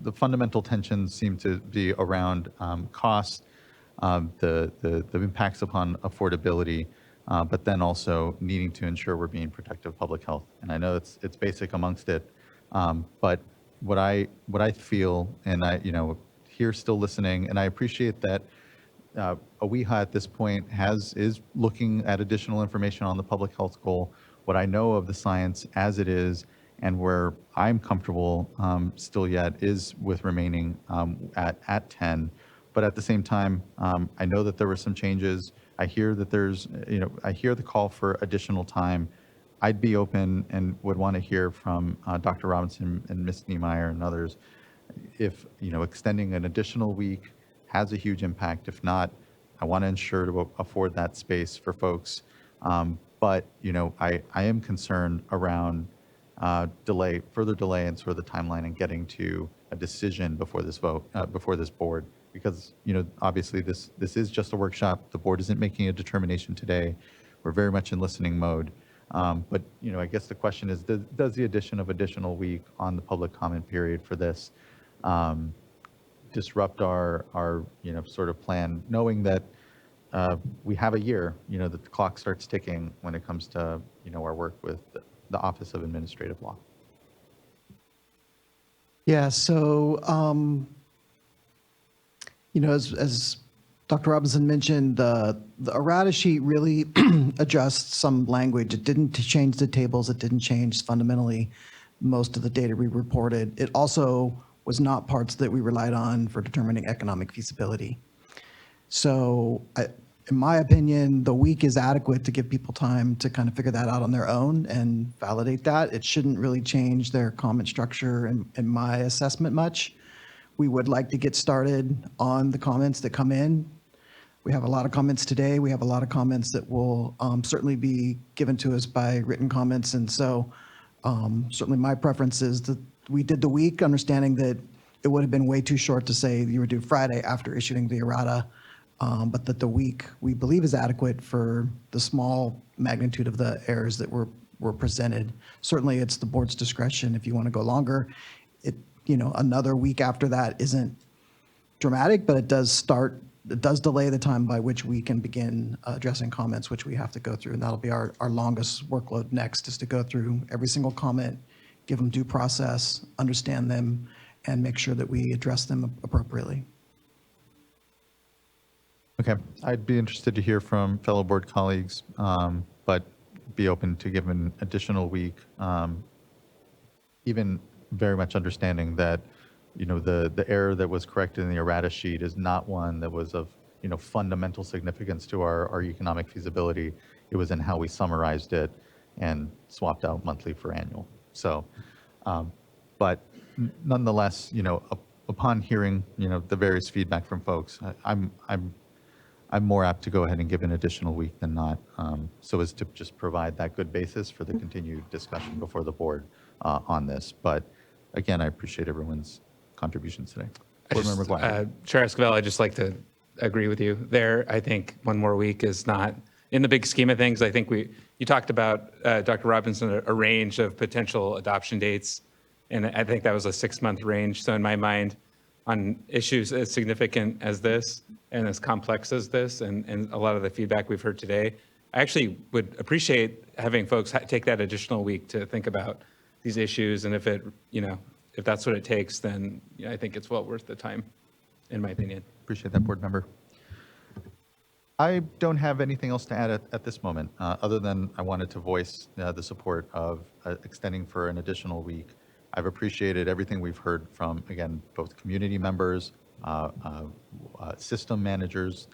the fundamental tensions seem to be around cost, the impacts upon affordability, but then also needing to ensure we're being protective of public health. And I know it's basic amongst it, but what I feel, and here still listening, and I appreciate that OEHA at this point is looking at additional information on the public health goal. What I know of the science as it is, and where I'm comfortable still yet, is with remaining at 10. But at the same time, I know that there were some changes. I hear that I hear the call for additional time. I'd be open and would want to hear from Dr. Robinson and Ms. Niemeyer and others if, extending an additional week has a huge impact. If not, I want to ensure to afford that space for folks. But, I am concerned around further delay and sort of the timeline and getting to a decision before this vote, before this board, because, obviously this is just a workshop. The board isn't making a determination today. We're very much in listening mode. But, I guess the question is, does the addition of additional week on the public comment period for this disrupt our sort of plan, knowing that we have a year, that the clock starts ticking when it comes to, our work with the Office of Administrative Law? Yeah, so, as Dr. Robinson mentioned, the errata sheet really adjusts some language. It didn't change the tables. It didn't change fundamentally most of the data we reported. It also was not parts that we relied on for determining economic feasibility. So in my opinion, the week is adequate to give people time to kind of figure that out on their own and validate that. It shouldn't really change their comment structure in my assessment much. We would like to get started on the comments that come in. We have a lot of comments today. We have a lot of comments that will certainly be given to us by written comments. And so certainly my preference is that we did the week, understanding that it would have been way too short to say you were due Friday after issuing the errata, but that the week we believe is adequate for the small magnitude of the errors that were presented. Certainly it's the board's discretion if you want to go longer. Another week after that isn't dramatic, but it does delay the time by which we can begin addressing comments, which we have to go through. And that'll be our longest workload next, is to go through every single comment, give them due process, understand them, and make sure that we address them appropriately. Okay, I'd be interested to hear from fellow board colleagues, but be open to give an additional week, even very much understanding that, the error that was corrected in the errata sheet is not one that was of, fundamental significance to our economic feasibility. It was in how we summarized it and swapped out monthly for annual. So, but nonetheless, upon hearing, the various feedback from folks, I'm more apt to go ahead and give an additional week than not, so as to just provide that good basis for the continued discussion before the board on this. But again, I appreciate everyone's contributions today. Board Member Guajardo. Chair Esquivel, I'd just like to agree with you there. I think one more week is not, in the big scheme of things, I think you talked about, Dr. Robinson, a range of potential adoption dates, and I think that was a 6-month range. So in my mind, on issues as significant as this and as complex as this, and a lot of the feedback we've heard today, I actually would appreciate having folks take that additional week to think about these issues. And if that's what it takes, then I think it's well worth the time, in my opinion. Appreciate that, board member. I don't have anything else to add at this moment, other than I wanted to voice the support of extending for an additional week. I've appreciated everything we've heard from, again, both community members, system managers,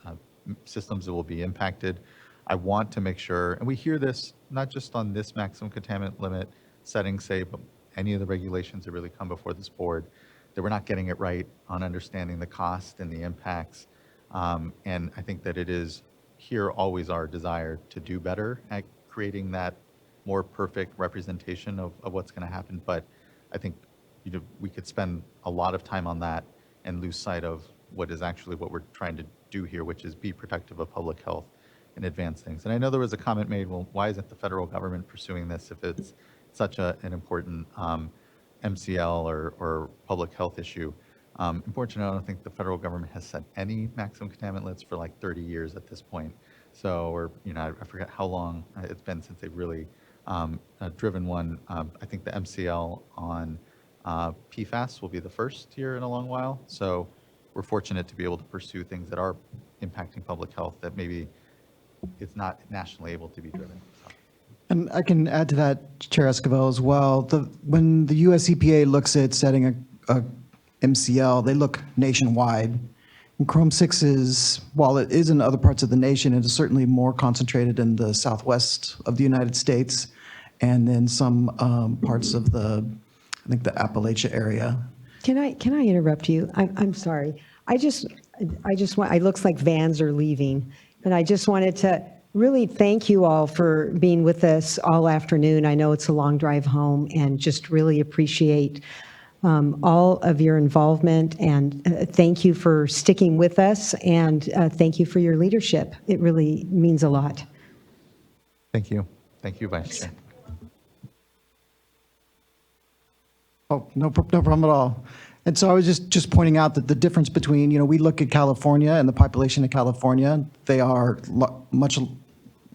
systems that will be impacted. I want to make sure, and we hear this not just on this maximum contaminant limit setting, say, but any of the regulations that really come before this board, that we're not getting it right on understanding the cost and the impacts. And I think that it is here always our desire to do better at creating that more perfect representation of what's going to happen. But I think we could spend a lot of time on that and lose sight of what is actually what we're trying to do here, which is be protective of public health and advance things. And I know there was a comment made, well, why isn't the federal government pursuing this if it's such an important MCL or public health issue? Unfortunately, I don't think the federal government has set any maximum contaminant limits for like 30 years at this point. So, or, I forget how long it's been since they've really driven one. I think the MCL on PFAS will be the first here in a long while. So we're fortunate to be able to pursue things that are impacting public health that maybe it's not nationally able to be driven. So. And I can add to that, Chair Escobar, as well. When the US EPA looks at setting a MCL, they look nationwide. And Chrome 6 is, while it is in other parts of the nation, it is certainly more concentrated in the southwest of the United States and then some parts of I think the Appalachia area. Can I interrupt you? I'm sorry. I just want, it looks like vans are leaving, and I just wanted to really thank you all for being with us all afternoon. I know it's a long drive home, and just really appreciate all of your involvement, and thank you for sticking with us, and thank you for your leadership. It really means a lot. Thank you. Thank you, Vice Chair. Oh, no problem at all. And so I was just pointing out that the difference between, we look at California and the population of California, they are much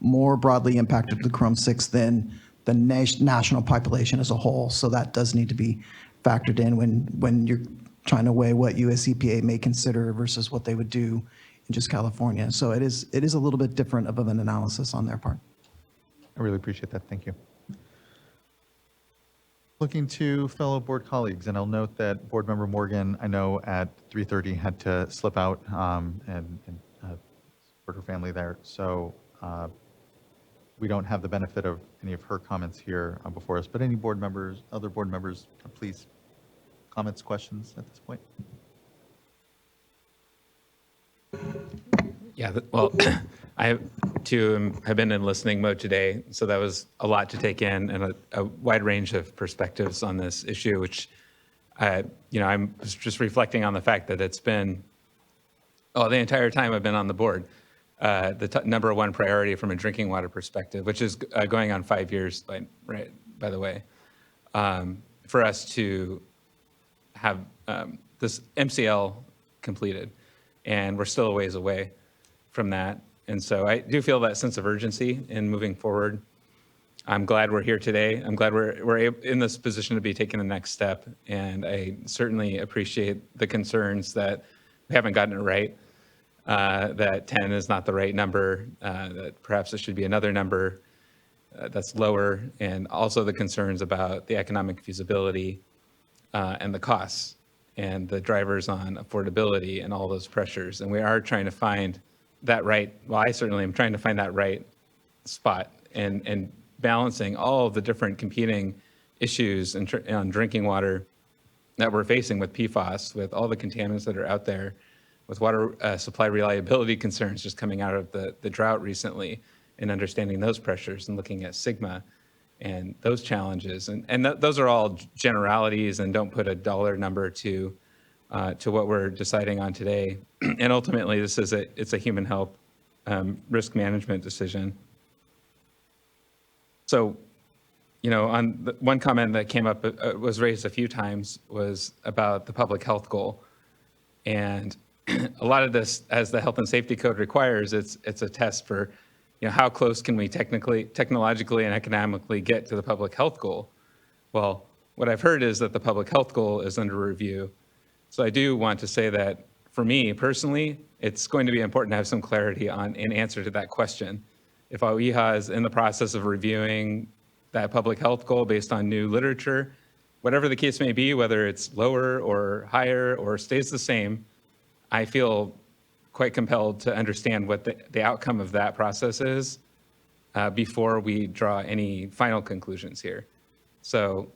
more broadly impacted with Chrome 6 than the national population as a whole. So that does need to be factored in when you're trying to weigh what US EPA may consider versus what they would do in just California. So it is a little bit different of an analysis on their part. I really appreciate that. Thank you. Looking to fellow board colleagues, and I'll note that Board Member Morgan, I know at 3:30 had to slip out and support her family there. So we don't have the benefit of any of her comments here before us, but any board members, other board members, please, comments, questions at this point? Yeah, well, I too have been in listening mode today, so that was a lot to take in and a wide range of perspectives on this issue, which I'm just reflecting on the fact that it's been, the entire time I've been on the board, the number one priority from a drinking water perspective, which is going on 5 years, by the way, for us to have this MCL completed, and we're still a ways away from that. And so I do feel that sense of urgency in moving forward. I'm glad we're here today. I'm glad we're in this position to be taking the next step. And I certainly appreciate the concerns that we haven't gotten it right, that 10 is not the right number, that perhaps it should be another number that's lower, and also the concerns about the economic feasibility and the costs and the drivers on affordability and all those pressures. And we are trying to find that right, well, I certainly am trying to find that right spot and balancing all of the different competing issues on drinking water that we're facing with PFAS, with all the contaminants that are out there, with water supply reliability concerns just coming out of the drought recently, and understanding those pressures and looking at SGMA and those challenges. And those are all generalities and don't put a dollar number to what we're deciding on today. And ultimately, it's a human health risk management decision. So, on one comment that came up, was raised a few times, was about the public health goal. And a lot of this, as the health and safety code requires, it's a test for, how close can we technologically and economically get to the public health goal? Well, what I've heard is that the public health goal is under review. So I do want to say that for me personally, it's going to be important to have some clarity on an answer to that question. If OEHA is in the process of reviewing that public health goal based on new literature, whatever the case may be, whether it's lower or higher or stays the same, I feel quite compelled to understand what the outcome of that process is before we draw any final conclusions here. So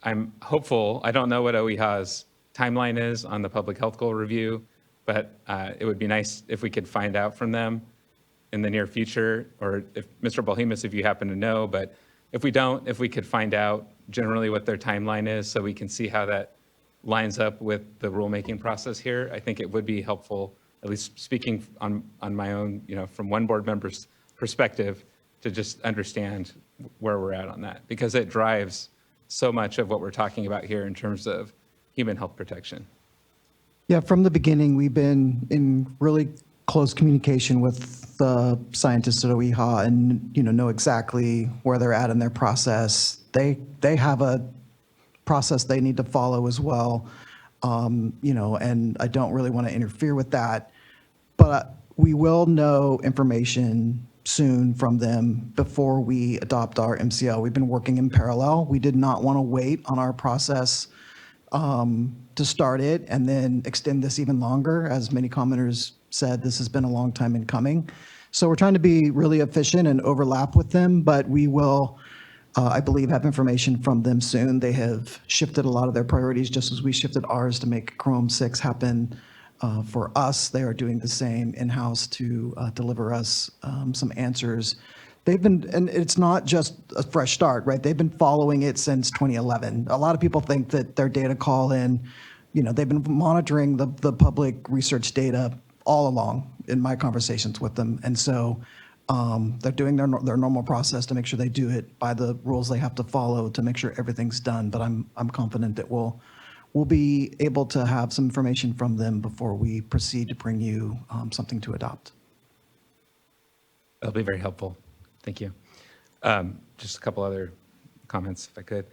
I'm hopeful. I don't know what OEHA's timeline is on the public health goal review, but it would be nice if we could find out from them in the near future, or if Mr. Balhimas, if you happen to know, but if we don't, if we could find out generally what their timeline is so we can see how that lines up with the rulemaking process here, I think it would be helpful, at least speaking on my own, from one board member's perspective, to just understand where we're at on that, because it drives so much of what we're talking about here in terms of human health protection. Yeah, from the beginning, we've been in really close communication with the scientists at OEHA and, know exactly where they're at in their process. They have a process they need to follow as well, and I don't really want to interfere with that. But we will know information soon from them before we adopt our MCL. We've been working in parallel. We did not want to wait on our process to start it and then extend this even longer. As many commenters said, this has been a long time in coming. So we're trying to be really efficient and overlap with them, but we will, I believe, have information from them soon. They have shifted a lot of their priorities just as we shifted ours to make Chrome 6 happen for us. They are doing the same in-house to deliver us some answers. They've been, and it's not just a fresh start, right? They've been following it since 2011. A lot of people think that their data call in, they've been monitoring the public research data all along in my conversations with them. And so they're doing their normal process to make sure they do it by the rules they have to follow to make sure everything's done. But I'm confident that we'll be able to have some information from them before we proceed to bring you something to adopt. That'll be very helpful. Thank you. Just a couple other comments, if I could.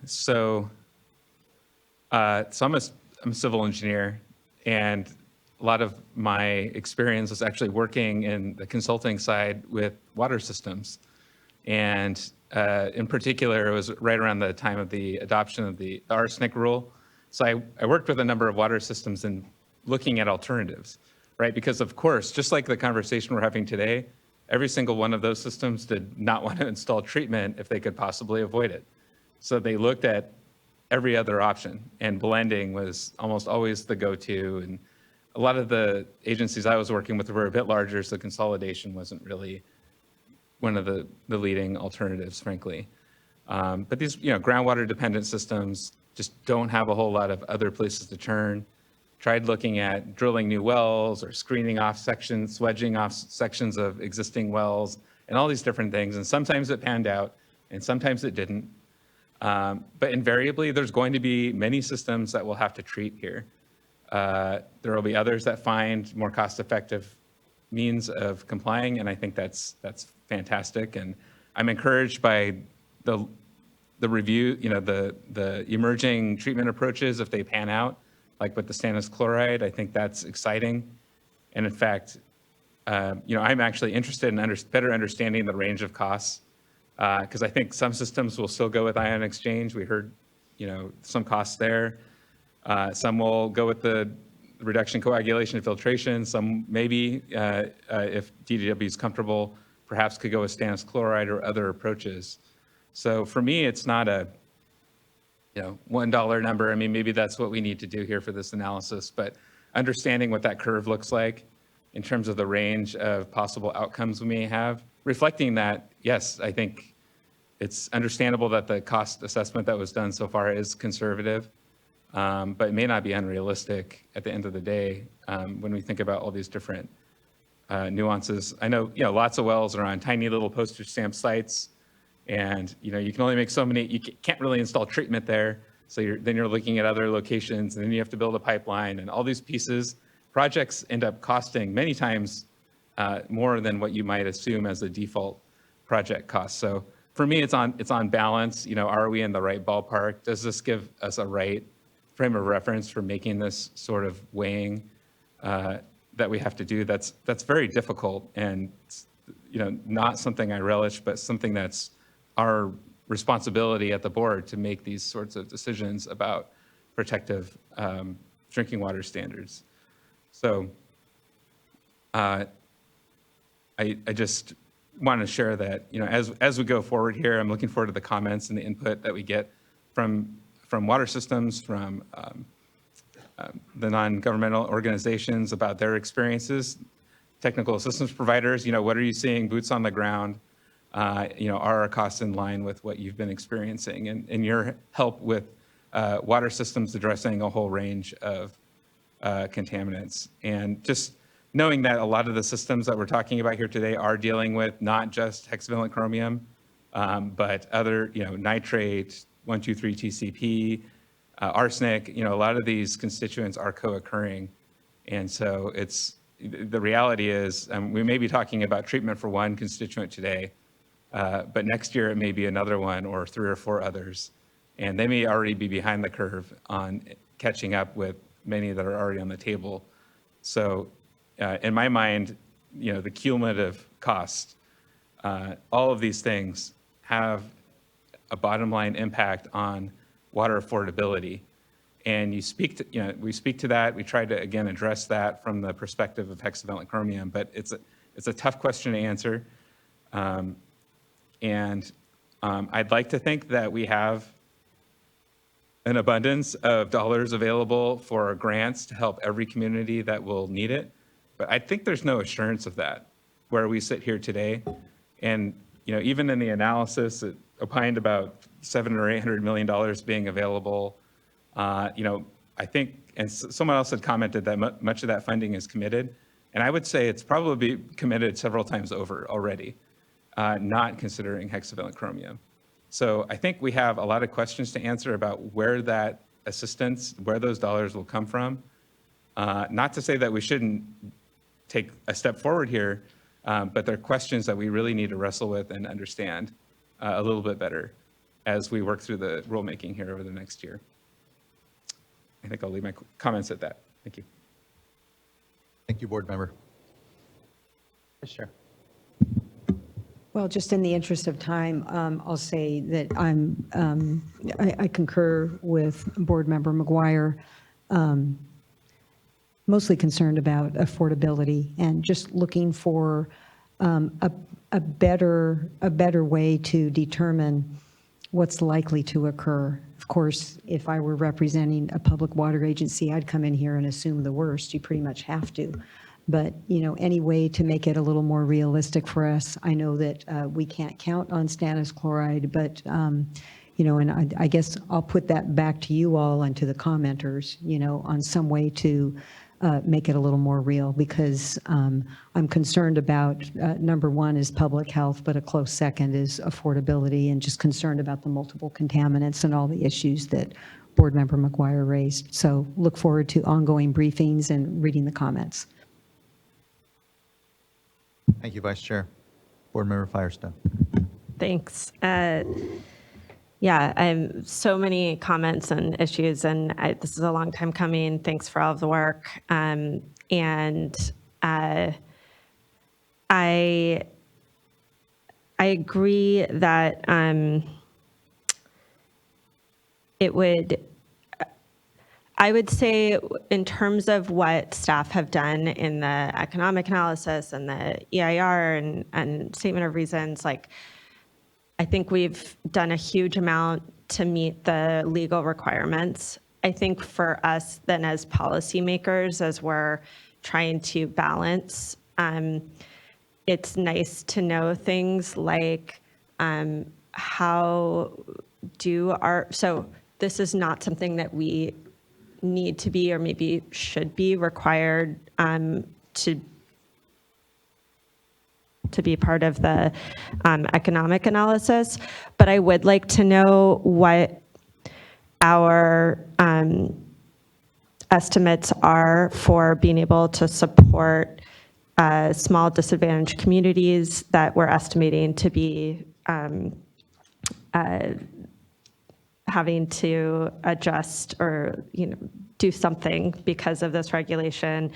So I'm a civil engineer, and a lot of my experience was actually working in the consulting side with water systems. And in particular, it was right around the time of the adoption of the arsenic rule. So I worked with a number of water systems in looking at alternatives, right? Because of course, just like the conversation we're having today, every single one of those systems did not want to install treatment if they could possibly avoid it. So they looked at every other option, and blending was almost always the go-to. And a lot of the agencies I was working with were a bit larger, so consolidation wasn't really one of the leading alternatives, frankly. But these, groundwater dependent systems just don't have a whole lot of other places to turn. Tried looking at drilling new wells or screening off sections, wedging off sections of existing wells, and all these different things. And sometimes it panned out, and sometimes it didn't. But invariably, there's going to be many systems that we'll have to treat here. There will be others that find more cost-effective means of complying, and I think that's fantastic. And I'm encouraged by the review, the emerging treatment approaches if they pan out, like with the stannous chloride. I think that's exciting. And in fact, I'm actually interested in better understanding the range of costs, because I think some systems will still go with ion exchange. We heard, some costs there. Some will go with the reduction, coagulation, and filtration. Some maybe, if DDW is comfortable, perhaps could go with stannous chloride or other approaches. So for me, it's not a $1 number. I mean, maybe that's what we need to do here for this analysis, but understanding what that curve looks like in terms of the range of possible outcomes we may have, reflecting that, yes, I think it's understandable that the cost assessment that was done so far is conservative, but it may not be unrealistic at the end of the day when we think about all these different nuances. I know, lots of wells are on tiny little postage stamp sites, and you can only make so many. You can't really install treatment there, so then you're looking at other locations, and then you have to build a pipeline, and all these pieces. Projects end up costing many times more than what you might assume as a default project cost. So for me, it's on balance. Are we in the right ballpark? Does this give us a right frame of reference for making this sort of weighing that we have to do? That's very difficult, and not something I relish, but something that's our responsibility at the board to make these sorts of decisions about protective drinking water standards. So I just want to share that, as we go forward here, I'm looking forward to the comments and the input that we get from water systems, from the non-governmental organizations about their experiences, technical assistance providers, what are you seeing, boots on the ground, are our costs in line with what you've been experiencing, and your help with water systems addressing a whole range of contaminants. And just knowing that a lot of the systems that we're talking about here today are dealing with not just hexavalent chromium, but other, nitrate, 1,2,3-TCP, arsenic, a lot of these constituents are co-occurring. And so the reality is we may be talking about treatment for one constituent today, but next year it may be another one or 3 or 4 others. And they may already be behind the curve on catching up with many that are already on the table. So in my mind, the cumulative cost, all of these things have a bottom line impact on water affordability. And we speak to that. We try to, again, address that from the perspective of hexavalent chromium, but it's a tough question to answer. I'd like to think that we have an abundance of dollars available for grants to help every community that will need it. But I think there's no assurance of that where we sit here today. And even in the analysis, it opined about $700 or $800 million being available. I think, and someone else had commented that much of that funding is committed. And I would say it's probably committed several times over already, not considering hexavalent chromium. So I think we have a lot of questions to answer about where that assistance, where those dollars will come from. Not to say that we shouldn't take a step forward here, but they're questions that we really need to wrestle with and understand a little bit better as we work through the rulemaking here over the next year. I think I'll leave my comments at that. Thank you. Thank you, board member. Sure. Well, just in the interest of time, I'll say that I concur with Board Member McGuire, mostly concerned about affordability and just looking for a better way to determine what's likely to occur. Of course, if I were representing a public water agency, I'd come in here and assume the worst. You pretty much have to. But, any way to make it a little more realistic for us. I know that we can't count on stannous chloride, but, and I guess I'll put that back to you all and to the commenters, on some way to make it a little more real, because I'm concerned about, number one is public health, but a close second is affordability, and just concerned about the multiple contaminants and all the issues that Board Member McGuire raised. So look forward to ongoing briefings and reading the comments. Thank you, Vice Chair. Board Member Firestone. Thanks. So many comments and issues, and this is a long time coming. Thanks for all of the work. I agree that I would say in terms of what staff have done in the economic analysis and the EIR and statement of reasons, I think we've done a huge amount to meet the legal requirements. I think for us then as policymakers, as we're trying to balance, it's nice to know things like so this is not something that we need to be or maybe should be required to be part of the economic analysis, but I would like to know what our estimates are for being able to support small disadvantaged communities that we're estimating to be having to adjust or do something because of this regulation,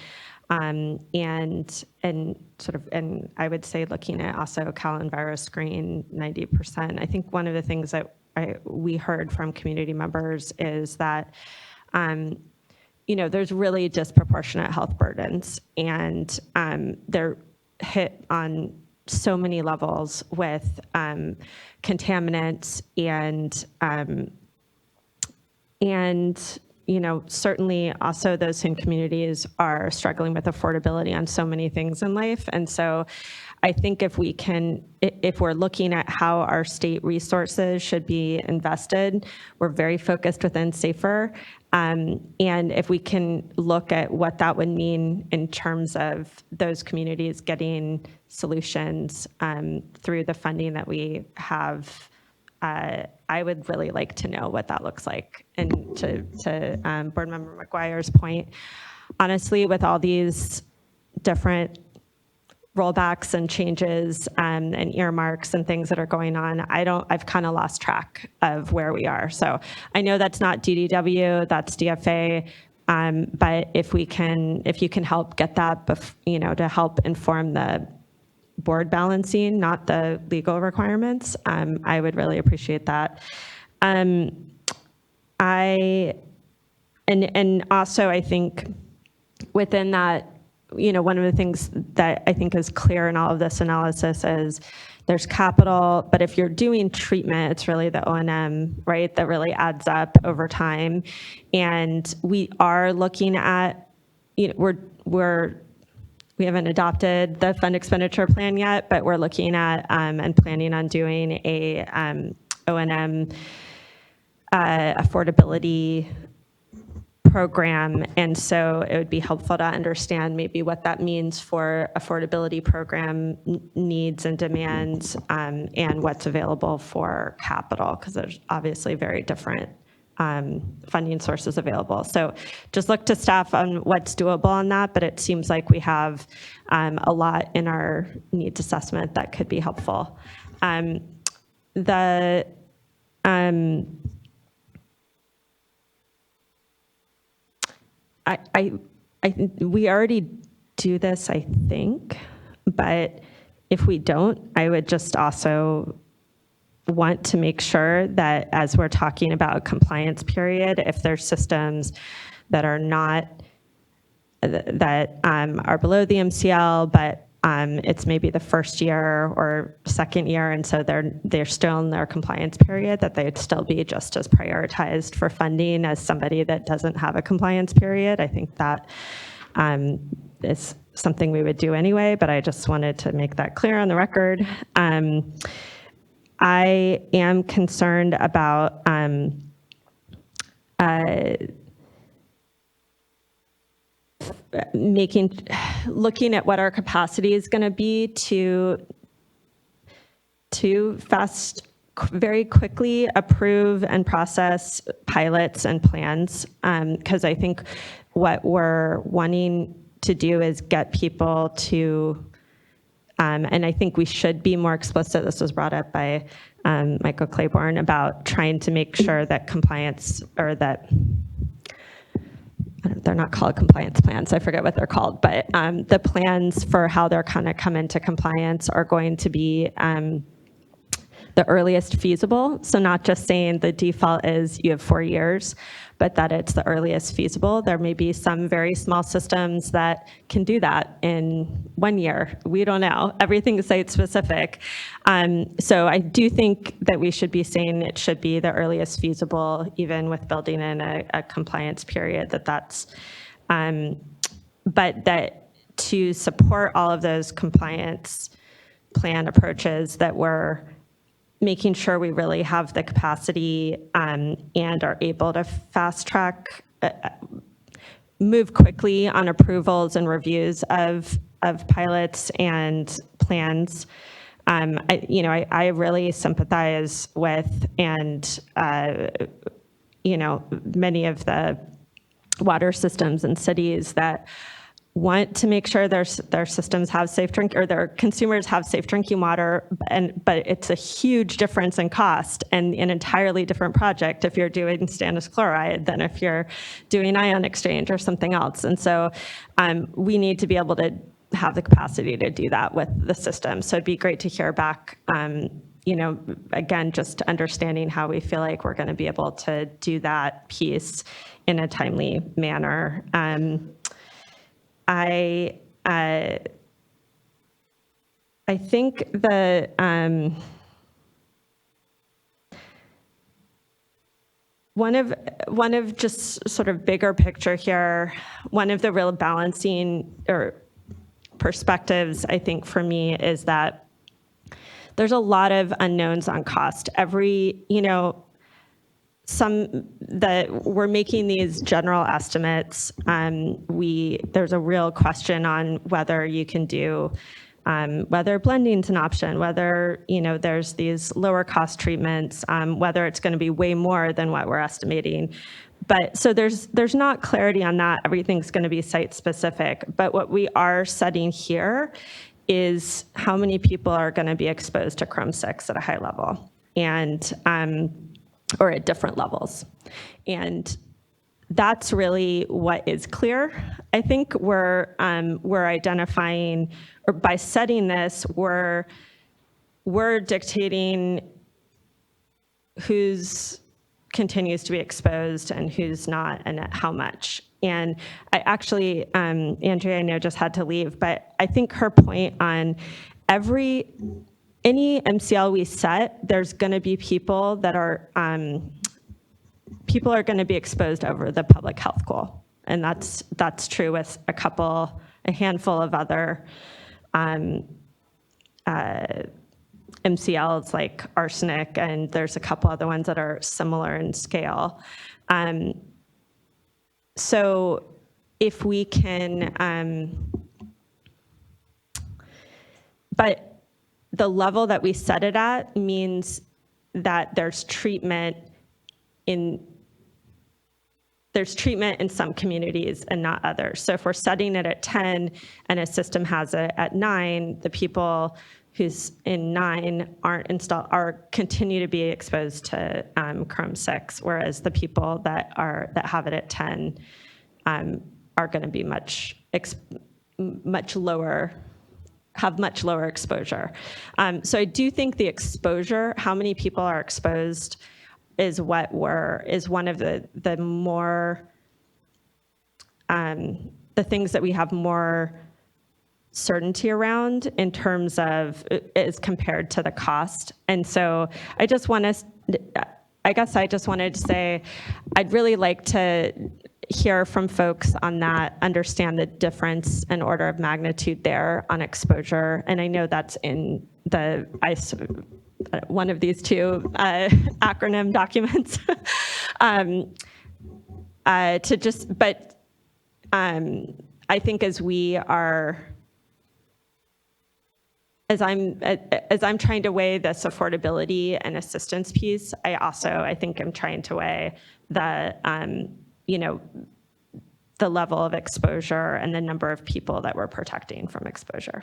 and I would say looking at also CalEnviroScreen 90%. I think one of the things that we heard from community members is that there's really disproportionate health burdens, and they're hit on so many levels with contaminants and certainly also those same communities are struggling with affordability on so many things in life. And so I think if we're looking at how our state resources should be invested, we're very focused within SAFER. And if we can look at what that would mean in terms of those communities getting solutions through the funding that we have, I would really like to know what that looks like. And to Board Member McGuire's point, honestly, with all these different rollbacks and changes and earmarks and things that are going on, I've kind of lost track of where we are. So I know that's not DDW, that's DFA, but if you can help get that, to help inform the board balancing, not the legal requirements, I would really appreciate that. And also I think within that, one of the things that I think is clear in all of this analysis is there's capital, but if you're doing treatment, it's really the O&M, right, that really adds up over time. And we are looking at, we haven't adopted the fund expenditure plan yet, but we're looking at and planning on doing a O&M affordability program. And so it would be helpful to understand maybe what that means for affordability program needs and demands, and what's available for capital, because there's obviously very different funding sources available. So just look to staff on what's doable on that, but it seems like we have a lot in our needs assessment that could be helpful. We already do this, I think, but if we don't, I would just also want to make sure that as we're talking about a compliance period, if there's systems that are not, that are below the MCL, but it's maybe the first year or second year, and so they're still in their compliance period, that they'd still be just as prioritized for funding as somebody that doesn't have a compliance period. I think that is something we would do anyway, but I just wanted to make that clear on the record. I am concerned about looking at what our capacity is going to be to very quickly approve and process pilots and plans, because I think what we're wanting to do is get people to, and I think we should be more explicit, this was brought up by Michael Claiborne, about trying to make sure that compliance, or that, they're not called compliance plans, I forget what they're called, but the plans for how they're going to come into compliance are going to be the earliest feasible. So not just saying the default is you have 4 years, but that it's the earliest feasible. There may be some very small systems that can do that in 1 year. We don't know. Everything is site specific. So I do think that we should be saying it should be the earliest feasible, even with building in a compliance period, that's, but that to support all of those compliance plan approaches, that we're making sure we really have the capacity and are able to fast track, move quickly on approvals and reviews of pilots and plans. I really sympathize with, and many of the water systems in cities that want to make sure their systems have safe drink, or their consumers have safe drinking water, but it's a huge difference in cost and an entirely different project if you're doing stannous chloride than if you're doing ion exchange or something else. And so we need to be able to have the capacity to do that with the system. So it'd be great to hear back, again, just understanding how we feel like we're going to be able to do that piece in a timely manner. I think the one of just sort of bigger picture here, one of the real balancing or perspectives, I think for me, is that there's a lot of unknowns on cost. We're making these general estimates. There's a real question on whether you can do, whether blending's an option, whether, there's these lower cost treatments, whether it's going to be way more than what we're estimating. But so there's not clarity on that. Everything's going to be site specific. But what we are setting here is how many people are going to be exposed to Chrome 6 at a high level, and or at different levels. And that's really what is clear. I think we're identifying, or by setting this, we're dictating who's continues to be exposed and who's not, and at how much. And I actually, Andrea, I know, just had to leave, but I think her point on any MCL we set, there's going to be people that are going to be exposed over the public health goal, and that's true with a handful of other MCLs like arsenic, and there's a couple other ones that are similar in scale. So if we can, but the level that we set it at means that there's treatment in some communities and not others. So if we're setting it at 10 and a system has it at 9, the people who's in 9 continue to be exposed to Chrome 6, whereas the people that have it at 10 are going to be much lower, have much lower exposure. So I do think the exposure, how many people are exposed, is one of the more the things that we have more certainty around in terms of as compared to the cost. And so I guess I just wanted to say I'd really like to hear from folks on that, understand the difference and order of magnitude there on exposure. And I know that's in one of these two acronym documents. I think as I'm trying to weigh this affordability and assistance piece, I think I'm trying to weigh the level of exposure and the number of people that we're protecting from exposure.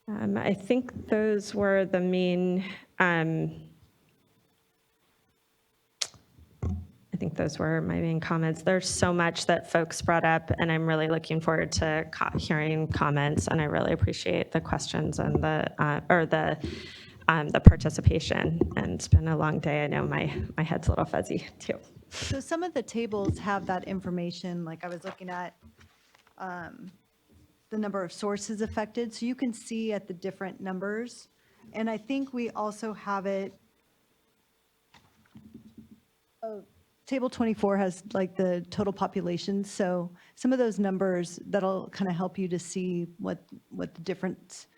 I think those were the main, I think those were my main comments. There's so much that folks brought up, and I'm really looking forward to hearing comments, and I really appreciate the questions and the participation. And it's been a long day. I know my head's a little fuzzy too. So some of the tables have that information, like I was looking at the number of sources affected, so you can see at the different numbers. And I think we also have it, table 24 has like the total population, so some of those numbers, that'll kind of help you to see what the different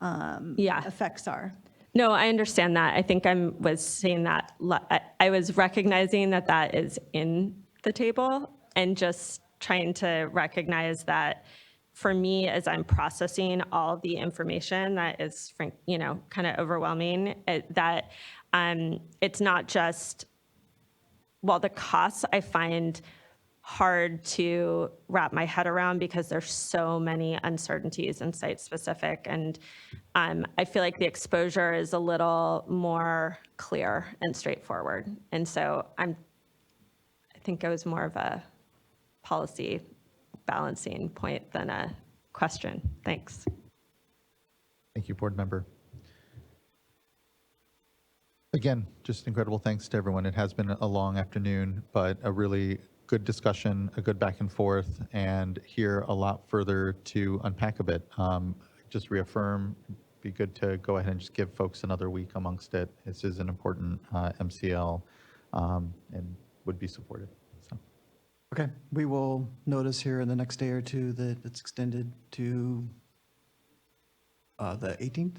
effects are. No, I understand that. I think I was saying that, I was recognizing that is in the table, and just trying to recognize that for me, as I'm processing all the information that is, kind of overwhelming, that it's not just, the costs I find hard to wrap my head around because there's so many uncertainties and site specific. And I feel like the exposure is a little more clear and straightforward. And so I think it was more of a policy balancing point than a question. Thanks. Thank you, board member. Again, just incredible thanks to everyone. It has been a long afternoon, but a really good discussion, a good back and forth, and here a lot further to unpack a bit. Just reaffirm, be good to go ahead and just give folks another week amongst it. This is an important MCL and would be supported. So Okay, we will notice here in the next day or two that it's extended to the 18th,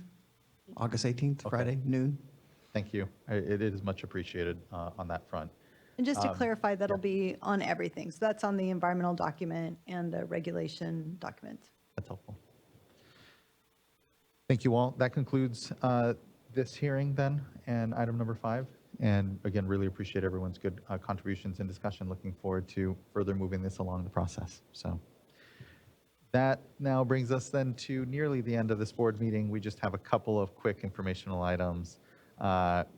August 18th, Okay. Friday, noon. Thank you. It is much appreciated on that front. And just to Um, clarify, that'll be on everything. So that's on the environmental document and the regulation document. That's helpful. Thank you all. That concludes this hearing then, and item number 5. And again, really appreciate everyone's good contributions and discussion. Looking forward to further moving this along the process. So that now brings us then to nearly the end of this board meeting. We just have a couple of quick informational items.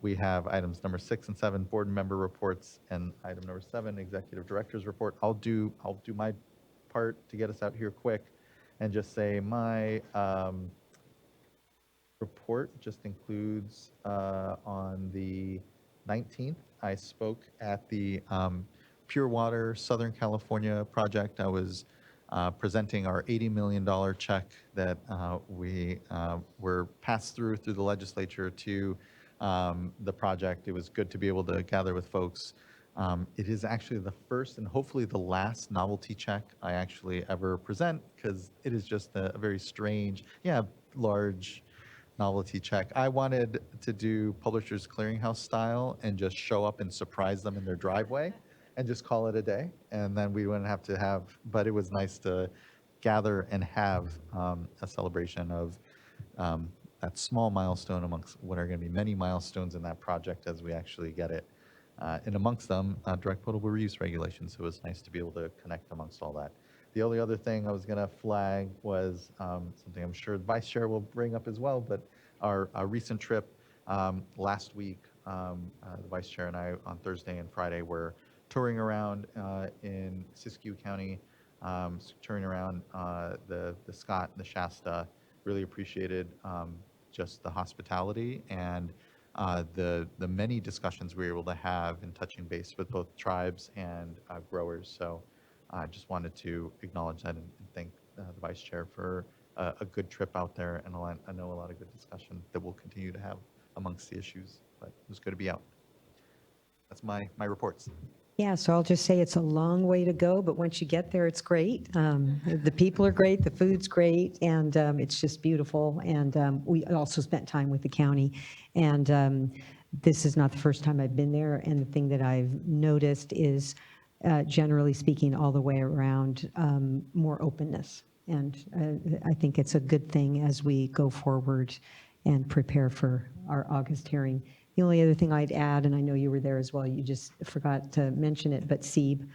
We have items number 6 and 7, board member reports, and item number 7, executive director's report. I'll do my part to get us out here quick and just say my report just includes on the 19th, I spoke at the Pure Water Southern California project. I was presenting our $80 million check that we were passed through the legislature to the project. It was good to be able to gather with folks. It is actually the first and hopefully the last novelty check I actually ever present, because it is just a very strange, large novelty check. I wanted to do Publishers Clearinghouse style and just show up and surprise them in their driveway and just call it a day. And then we wouldn't have to have, but it was nice to gather and have a celebration of that small milestone amongst what are going to be many milestones in that project as we actually get it. And amongst them, direct potable reuse regulations. So it was nice to be able to connect amongst all that. The only other thing I was going to flag was something I'm sure the Vice Chair will bring up as well, but our recent trip last week, the Vice Chair and I on Thursday and Friday were touring around in Siskiyou County, touring around the Scott and the Shasta. Really appreciated just the hospitality and the many discussions we were able to have in touching base with both tribes and growers. So I just wanted to acknowledge that and thank the Vice Chair for a good trip out there, and I know a lot of good discussion that we'll continue to have amongst the issues, but it was good to be out. That's my reports. Yeah, so I'll just say it's a long way to go, but once you get there, it's great. The people are great, the food's great, and it's just beautiful. And we also spent time with the county. And this is not the first time I've been there. And the thing that I've noticed is, generally speaking, all the way around, more openness. And I think it's a good thing as we go forward and prepare for our August hearing. The only other thing I'd add, and I know you were there as well, you just forgot to mention it, but SWRCB.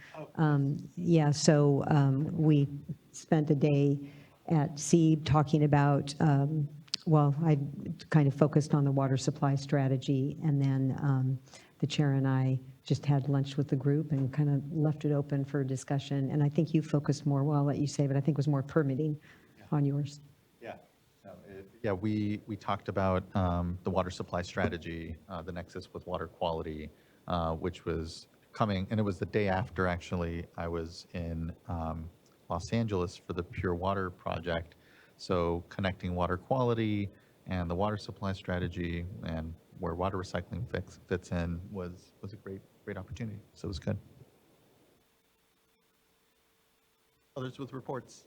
We spent a day at SWRCB talking about, I kind of focused on the water supply strategy, and then the chair and I just had lunch with the group and kind of left it open for discussion. And I think you focused more, well, I'll let you say, but I think it was more permitting on yours. Yeah, we talked about the water supply strategy, the nexus with water quality, which was coming, and it was the day after, actually, I was in Los Angeles for the Pure Water project. So connecting water quality and the water supply strategy and where water recycling fits in was a great opportunity. So it was good. Others with reports.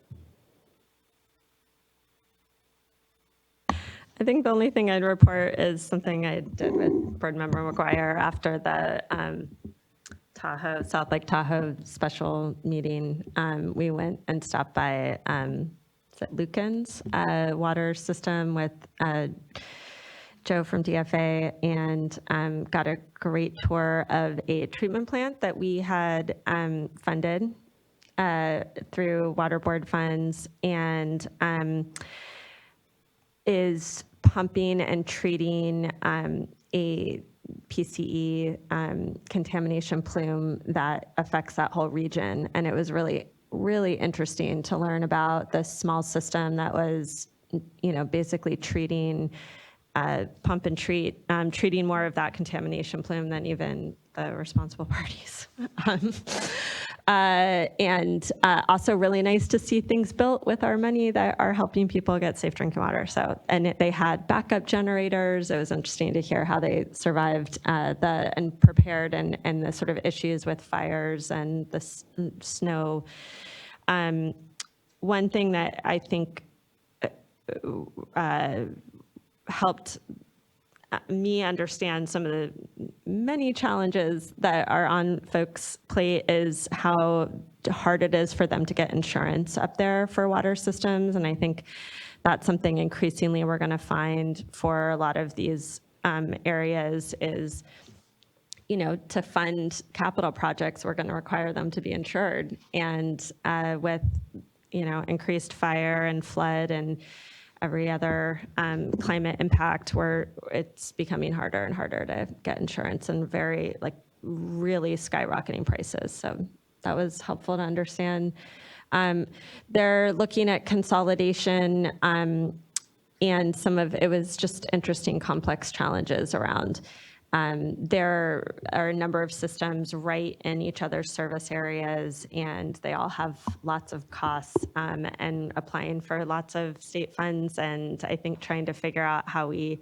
I think the only thing I'd report is something I did with Board Member McGuire after the South Lake Tahoe special meeting. We went and stopped by is it Lucan's water system with Joe from DFA, and got a great tour of a treatment plant that we had funded through water board funds, and is pumping and treating a PCE contamination plume that affects that whole region. And it was really, really interesting to learn about this small system that was, basically treating pump and treat, treating more of that contamination plume than even the responsible parties. And also really nice to see things built with our money that are helping people get safe drinking water. So, and they had backup generators. It was interesting to hear how they survived and prepared and the sort of issues with fires and the snow. One thing that I think helped me understand some of the many challenges that are on folks' plate is how hard it is for them to get insurance up there for water systems. And I think that's something increasingly we're going to find for a lot of these areas is, you know, to fund capital projects, we're going to require them to be insured. And with, you know, increased fire and flood and every other climate impact, where it's becoming harder and harder to get insurance and really skyrocketing prices. So that was helpful to understand. They're looking at consolidation and it was just interesting, complex challenges around. There are a number of systems right in each other's service areas, and they all have lots of costs and applying for lots of state funds. And I think trying to figure out how we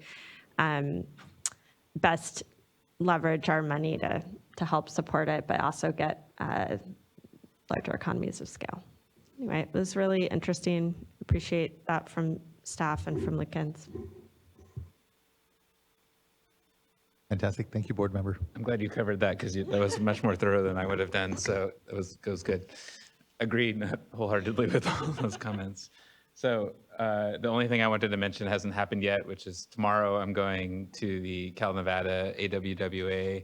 best leverage our money to help support it, but also get larger economies of scale. Anyway, it was really interesting. Appreciate that from staff and from Lincoln's. Fantastic. Thank you, board member. I'm glad you covered that because that was much more thorough than I would have done. So it was good. Agreed wholeheartedly with all those comments. So the only thing I wanted to mention hasn't happened yet, which is tomorrow I'm going to the Cal Nevada AWWA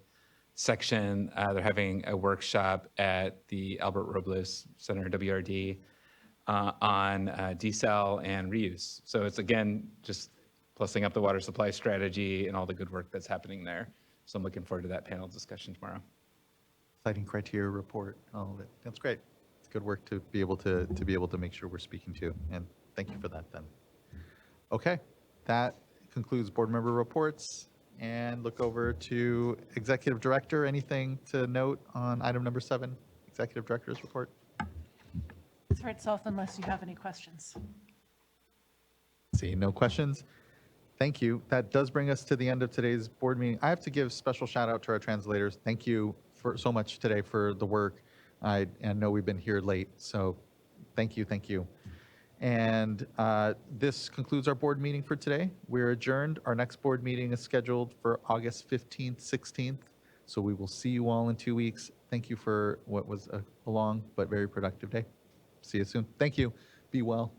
section. They're having a workshop at the Albert Robles Center, WRD, on desal and reuse. So it's, again, just plussing up the water supply strategy and all the good work that's happening there. So I'm looking forward to that panel discussion tomorrow. Citing criteria report, all of it. That's great. It's good work to be able to make sure we're speaking to, and thank you for that then. Okay, that concludes board member reports, and look over to executive director. Anything to note on item number 7, executive director's report? It's for itself unless you have any questions. See, no questions. Thank you. That does bring us to the end of today's board meeting. I have to give special shout out to our translators. Thank you for so much today for the work. I know we've been here late, so thank you. And this concludes our board meeting for today. We're adjourned. Our next board meeting is scheduled for August 15th, 16th. So we will see you all in 2 weeks. Thank you for what was a long but very productive day. See you soon. Thank you. Be well.